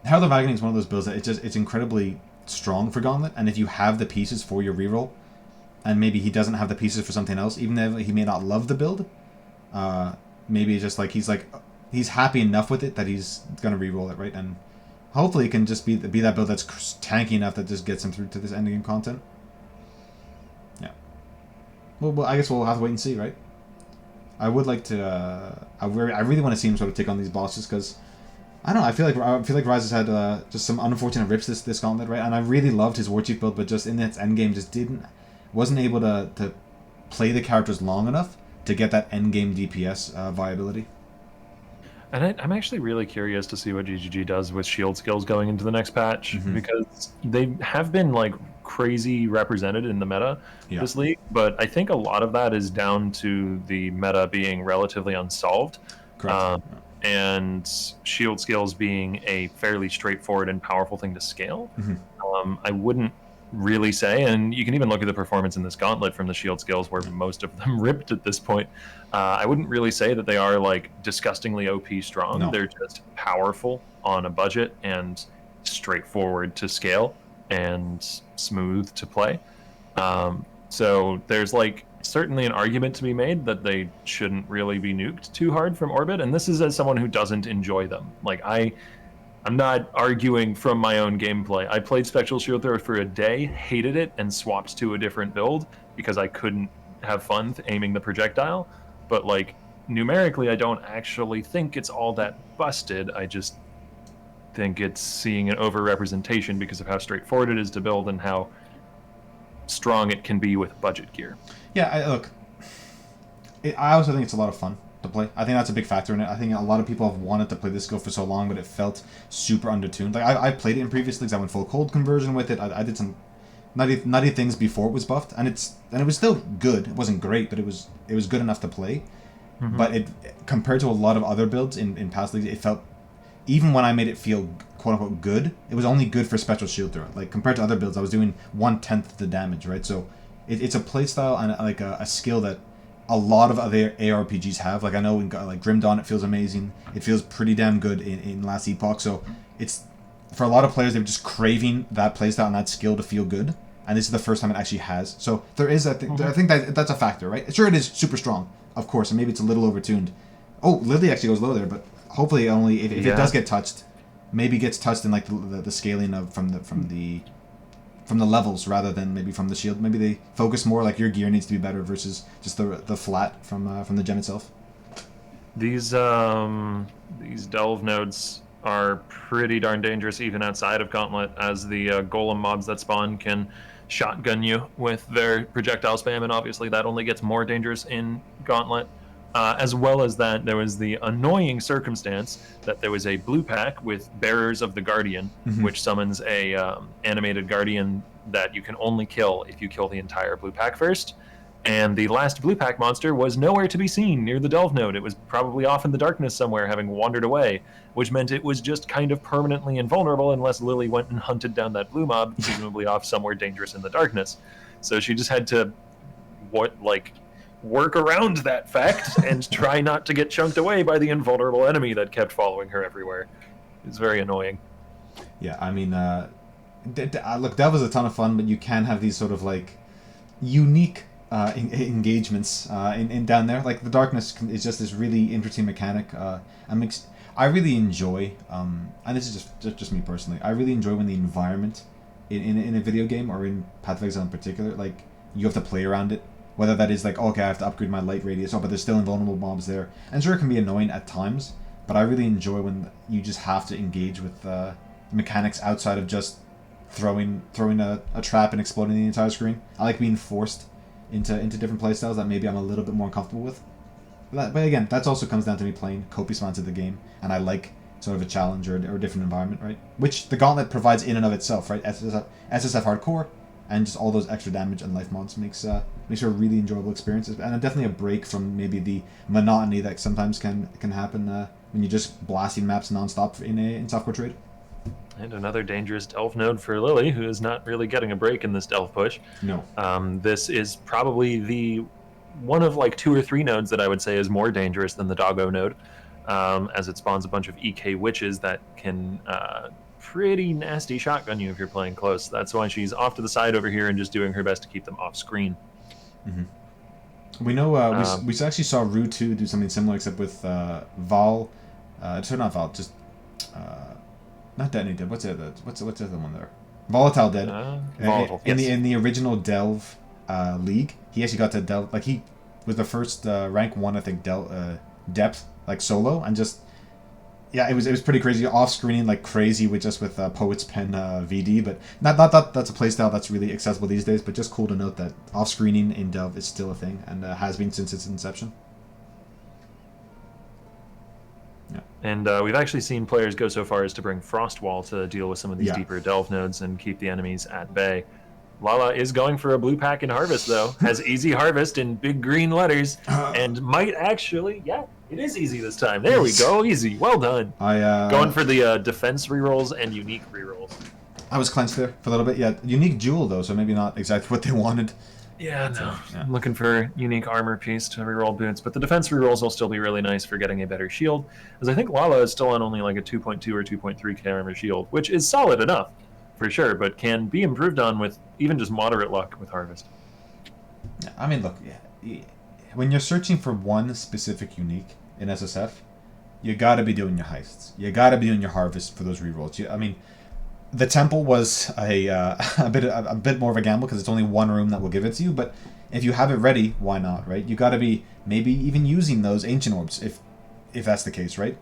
Herald of Agony is one of those builds that it's incredibly strong for Gauntlet, and if you have the pieces for your reroll, and maybe he doesn't have the pieces for something else, even if he may not love the build, maybe it's just like he's happy enough with it that he's gonna reroll it, right? And hopefully it can just be that build that's tanky enough that just gets him through to this endgame content. Yeah. Well, I guess we'll have to wait and see, right? I would like to. I really want to see him sort of take on these bosses, because I don't know. I feel like Rise has had just some unfortunate rips this gauntlet, right? And I really loved his Warchief build, but just in its endgame, just wasn't able to play the characters long enough to get that endgame DPS viability. And I'm actually really curious to see what GGG does with shield skills going into the next patch, because they have been like crazy represented in the meta this league, but I think a lot of that is down to the meta being relatively unsolved. Correct. And shield skills being a fairly straightforward and powerful thing to scale. I wouldn't really say, and you can even look at the performance in this gauntlet from the shield skills, where most of them ripped at this point. I wouldn't really say that they are like disgustingly OP strong. No. They're just powerful on a budget and straightforward to scale and smooth to play. So there's like certainly an argument to be made that they shouldn't really be nuked too hard from orbit, and this is as someone who doesn't enjoy them. Like I'm not arguing from my own gameplay. I played Spectral Shield Thrower for a day, hated it, and swapped to a different build because I couldn't have fun aiming the projectile. But like numerically, I don't actually think it's all that busted. I just think it's seeing an overrepresentation because of how straightforward it is to build and how strong it can be with budget gear. Yeah, I also think it's a lot of fun to play. I think that's a big factor in it. I think a lot of people have wanted to play this skill for so long, but it felt super undertuned. Like I played it in previous leagues. I went full cold conversion with it. I did some nutty things before it was buffed, and it was still good. It wasn't great, but it was good enough to play. But it compared to a lot of other builds in past leagues, it felt, even when I made it feel quote unquote good, it was only good for Spectral Shield Thrower. Like compared to other builds, I was doing 1/10 the damage, right? So it's a playstyle and like a skill that a lot of other ARPGs have. Like I know in like Grim Dawn, it feels amazing. It feels pretty damn good in Last Epoch. So it's, for a lot of players, they're just craving that playstyle and that skill to feel good. And this is the first time it actually has. So there is that thing. I think that's a factor, right? Sure, it is super strong, of course, and maybe it's a little overtuned. Oh, Lily actually goes low there, but hopefully only if it does get touched, maybe gets touched in like the scaling of from the levels rather than maybe from the shield. Maybe they focus more like your gear needs to be better versus just the flat from the gem itself. These delve nodes are pretty darn dangerous even outside of Gauntlet, as the golem mobs that spawn can shotgun you with their projectile spam, and obviously that only gets more dangerous in Gauntlet. As well as that, there was the annoying circumstance that there was a blue pack with Bearers of the Guardian, which summons a animated guardian that you can only kill if you kill the entire blue pack first. And the last blue pack monster was nowhere to be seen near the Delve node. It was probably off in the darkness somewhere, having wandered away, which meant it was just kind of permanently invulnerable unless Lily went and hunted down that blue mob, presumably off somewhere dangerous in the darkness. So she just had to, work around that fact and try not to get chunked away by the invulnerable enemy that kept following her everywhere. It was very annoying. Yeah, I mean, look, Delve is a ton of fun, but you can have these sort of like unique engagements in down there. Like the darkness is just this really interesting mechanic. I really enjoy, and this is just me personally. I really enjoy when the environment in a video game or in Path of Exile in particular, like you have to play around it. Whether that is like, okay, I have to upgrade my light radius, but there's still invulnerable mobs there, and sure, it can be annoying at times. But I really enjoy when you just have to engage with mechanics outside of just throwing a trap and exploding the entire screen. I like being forced into different playstyles that maybe I'm a little bit more uncomfortable with. But again, that also comes down to me playing copious amounts of the game, and I like sort of a challenge or a different environment, right? Which the Gauntlet provides in and of itself, right? SSF Hardcore, and just all those extra damage and life mods makes for a really enjoyable experience, and definitely a break from maybe the monotony that sometimes can happen when you're just blasting maps nonstop in softcore trade. And another dangerous Delve node for Lily, who is not really getting a break in this Delve push. No. This is probably the one of like 2 or 3 nodes that I would say is more dangerous than the Doggo node, as it spawns a bunch of EK witches that can pretty nasty shotgun you if you're playing close. That's why she's off to the side over here and just doing her best to keep them off screen. Mm-hmm. We know we actually saw Rue 2 do something similar, except with Val. Sorry, not Val, just not Detonated. What's the other one there? Volatile Dead. Volatile. In the original Delve league, he actually got to Delve, like he was the first rank 1, I think, depth like solo, and just yeah, it was pretty crazy, off screening like crazy with Poet's Pen VD, but not that that's a playstyle that's really accessible these days, but just cool to note that off screening in Delve is still a thing and has been since its inception. Yeah. And we've actually seen players go so far as to bring Frost Wall to deal with some of these deeper Delve nodes and keep the enemies at bay. Lala is going for a blue pack in Harvest, though. Has Easy Harvest in big green letters, and might actually, it is easy this time. There we go, easy. Well done. Going for the defense rerolls and unique rerolls. I was clenched there for a little bit. Yeah, unique jewel, though, so maybe not exactly what they wanted. Yeah, no. I'm looking for unique armor piece to reroll boots, but the defense rerolls will still be really nice for getting a better shield, as I think Lala is still on only like a 2.2 or 2.3k armor shield, which is solid enough, for sure, but can be improved on with even just moderate luck with Harvest. I mean, look, when you're searching for one specific unique in SSF, you gotta be doing your heists. You gotta be doing your Harvest for those rerolls. I mean, the temple was a bit more of a gamble because it's only one room that will give it to you, but if you have it ready, why not, right? You gotta be maybe even using those ancient orbs if that's the case, right?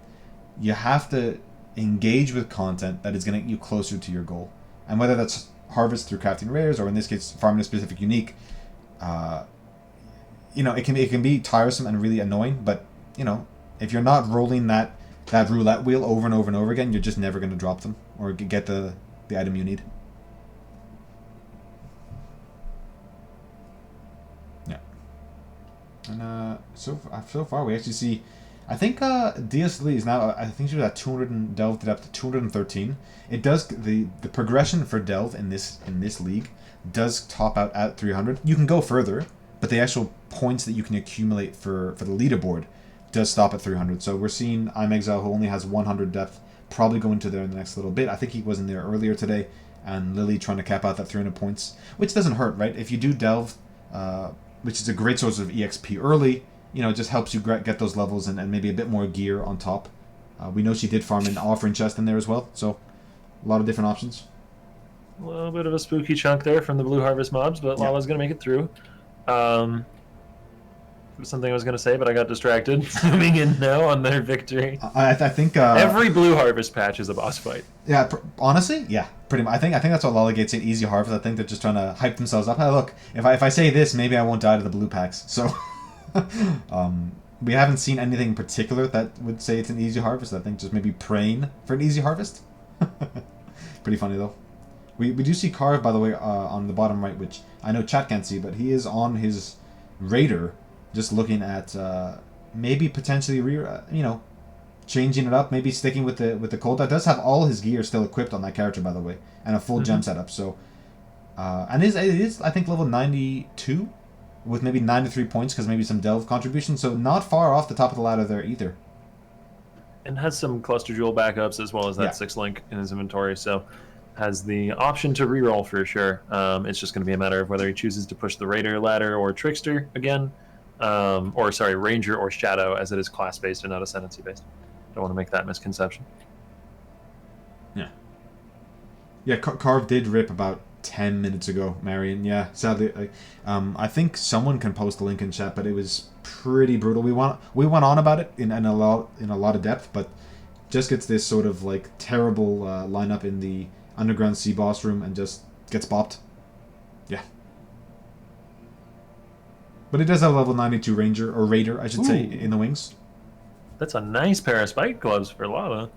You have to engage with content that is gonna get you closer to your goal. And whether that's Harvest through crafting rares, or in this case, farming a specific unique, it can be tiresome and really annoying. But if you're not rolling that roulette wheel over and over and over again, you're just never going to drop them or get the item you need. Yeah. And so far we actually see. I think DS Lee is now. I think she was at 200 and Delve did up to 213. It does the progression for Delve in this league does top out at 300. You can go further, but the actual points that you can accumulate for the leaderboard does stop at 300. So we're seeing iMexile, who only has 100 depth, probably go into there in the next little bit. I think he was in there earlier today, and Lily trying to cap out that 300 points, which doesn't hurt, right? If you do Delve, which is a great source of EXP early. It just helps you get those levels and maybe a bit more gear on top. We know she did farm an offering chest in there as well, so a lot of different options. A little bit of a spooky chunk there from the Blue Harvest mobs, but Lala's going to make it through. There was something I was going to say, but I got distracted. Zooming in now on their victory. I think every Blue Harvest patch is a boss fight. Yeah, honestly, yeah, pretty much. I think that's what Lala gets at Easy Harvest. I think they're just trying to hype themselves up. Hey, look, if I say this, maybe I won't die to the blue packs. So. We haven't seen anything in particular that would say it's an easy harvest. I think just maybe praying for an easy harvest. Pretty funny though. We do see Carve, by the way, on the bottom right, which I know chat can't see, but he is on his Raider, just looking at maybe potentially changing it up, maybe sticking with the Colt. That does have all his gear still equipped on that character, by the way, and a full gem setup. So, and it is I think level 92 with maybe 93 points because maybe some delve contribution. So not far off the top of the ladder there either. And has some cluster jewel backups as well as that 6-link in his inventory. So has the option to reroll for sure. It's just going to be a matter of whether he chooses to push the Raider ladder or Trickster again. Ranger or Shadow, as it is class-based and not ascendancy-based. Don't want to make that misconception. Yeah, Carve did rip about 10 minutes ago, Marion. Yeah, sadly, I think someone can post a link in chat, but it was pretty brutal. We went on about it in a lot of depth, but just gets this sort of like terrible lineup in the underground sea boss room and just gets bopped. Yeah. But it does have a level 92 Ranger, or Raider, I should say, in the wings. That's a nice pair of spike gloves for lava.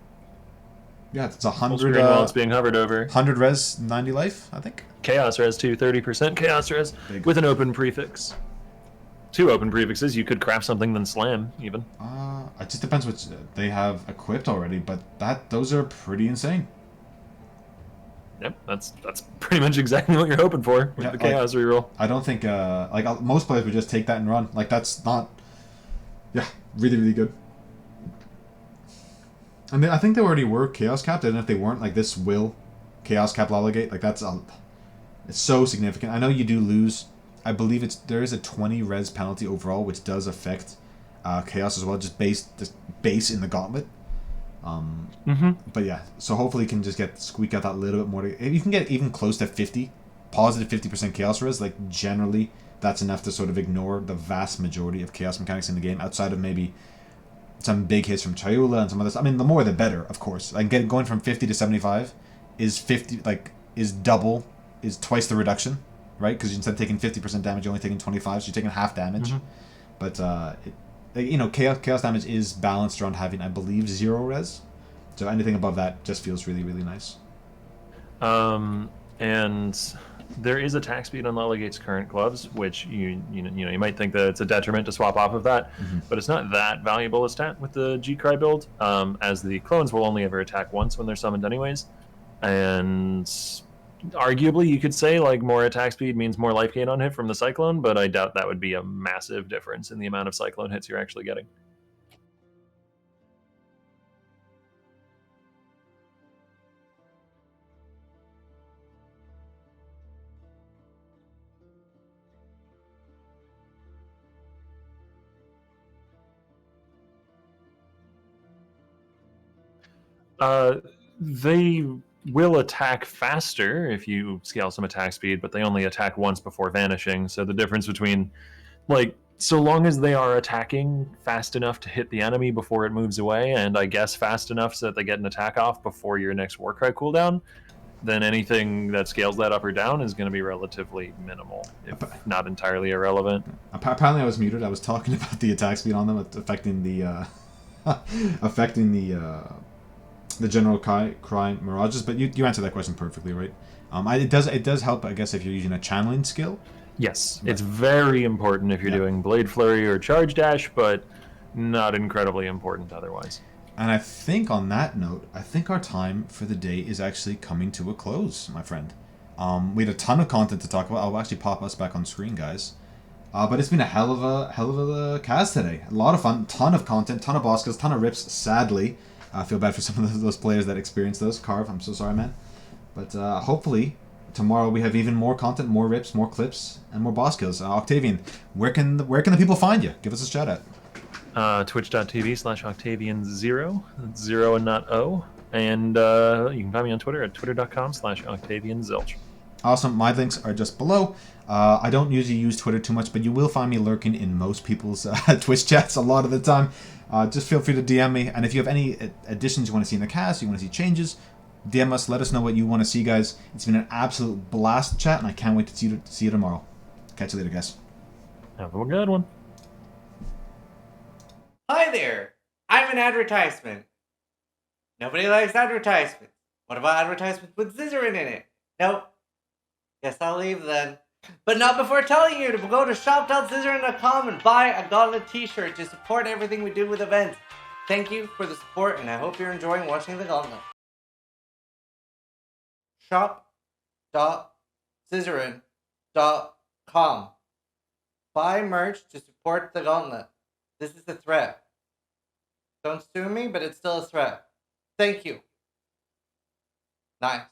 Yeah, it's 100 while it's being hovered over. 100 res, 90 life, I think. Chaos res too, 30% chaos res with an open prefix. 2 open prefixes, you could craft something then slam even. It just depends which they have equipped already, but those are pretty insane. Yep, that's pretty much exactly what you're hoping for with the chaos reroll. I don't think most players would just take that and run. Like that's not, really really good. And I think they already were chaos capped, and if they weren't, like this will chaos cap Lollygate. Like that's it's so significant. I know you do lose. I believe there is a 20 res penalty overall, which does affect chaos as well, just base in the gauntlet. But yeah, so hopefully you can just squeak out that little bit more. If you can get even close to 50, positive 50% chaos res, like generally that's enough to sort of ignore the vast majority of chaos mechanics in the game, outside of maybe some big hits from Chayula and some others. I mean, the more the better, of course. Like going from 50 to 75 is twice the reduction, right? Because instead of taking 50% damage, you're only taking 25, so you're taking half damage. But chaos damage is balanced around having, I believe, 0 res. So anything above that just feels really, really nice. And there is attack speed on Lollygate's current gloves, which you might think that it's a detriment to swap off of that, but it's not that valuable a stat with the G-Cry build, as the clones will only ever attack once when they're summoned anyways. And arguably you could say like more attack speed means more life gain on hit from the Cyclone, but I doubt that would be a massive difference in the amount of Cyclone hits you're actually getting. They will attack faster if you scale some attack speed, but they only attack once before vanishing. So the difference between, so long as they are attacking fast enough to hit the enemy before it moves away, and I guess fast enough so that they get an attack off before your next Warcry cooldown, then anything that scales that up or down is going to be relatively minimal, if not entirely irrelevant. Apparently I was muted. I was talking about the attack speed on them affecting the general crime mirages, but you answered that question perfectly, right? It does help, I guess, if you're using a channeling skill. Yes, it's very important if you're doing Blade Flurry or Charge Dash, but not incredibly important otherwise. And I think on that note, I think our time for the day is actually coming to a close, my friend. We had a ton of content to talk about. I'll actually pop us back on screen, guys. But it's been a hell of a cast today. A lot of fun, ton of content, ton of boss kills, ton of rips. Sadly, I feel bad for some of those players that experienced those. Carve, I'm so sorry, man. But hopefully tomorrow we have even more content, more rips, more clips, and more boss kills. Octavian, where can the people find you? Give us a shout out. Twitch.tv/Octavian0. That's 0 and not O. And you can find me on Twitter at twitter.com/OctavianZilch. Awesome. My links are just below. I don't usually use Twitter too much, but you will find me lurking in most people's Twitch chats a lot of the time. Just feel free to DM me. And if you have any additions you want to see in the cast, you want to see changes, DM us. Let us know what you want to see, guys. It's been an absolute blast to chat, and I can't wait to see you tomorrow. Catch you later, guys. Have a good one. Hi there! I'm an advertisement. Nobody likes advertisements. What about advertisements with Zizaran in it? Nope. Guess I'll leave then. But not before telling you to go to shop.zizaran.com and buy a Gauntlet t-shirt to support everything we do with events. Thank you for the support, and I hope you're enjoying watching the Gauntlet. Shop.zizaran.com. Buy merch to support the Gauntlet. This is a threat. Don't sue me, but it's still a threat. Thank you. Nice.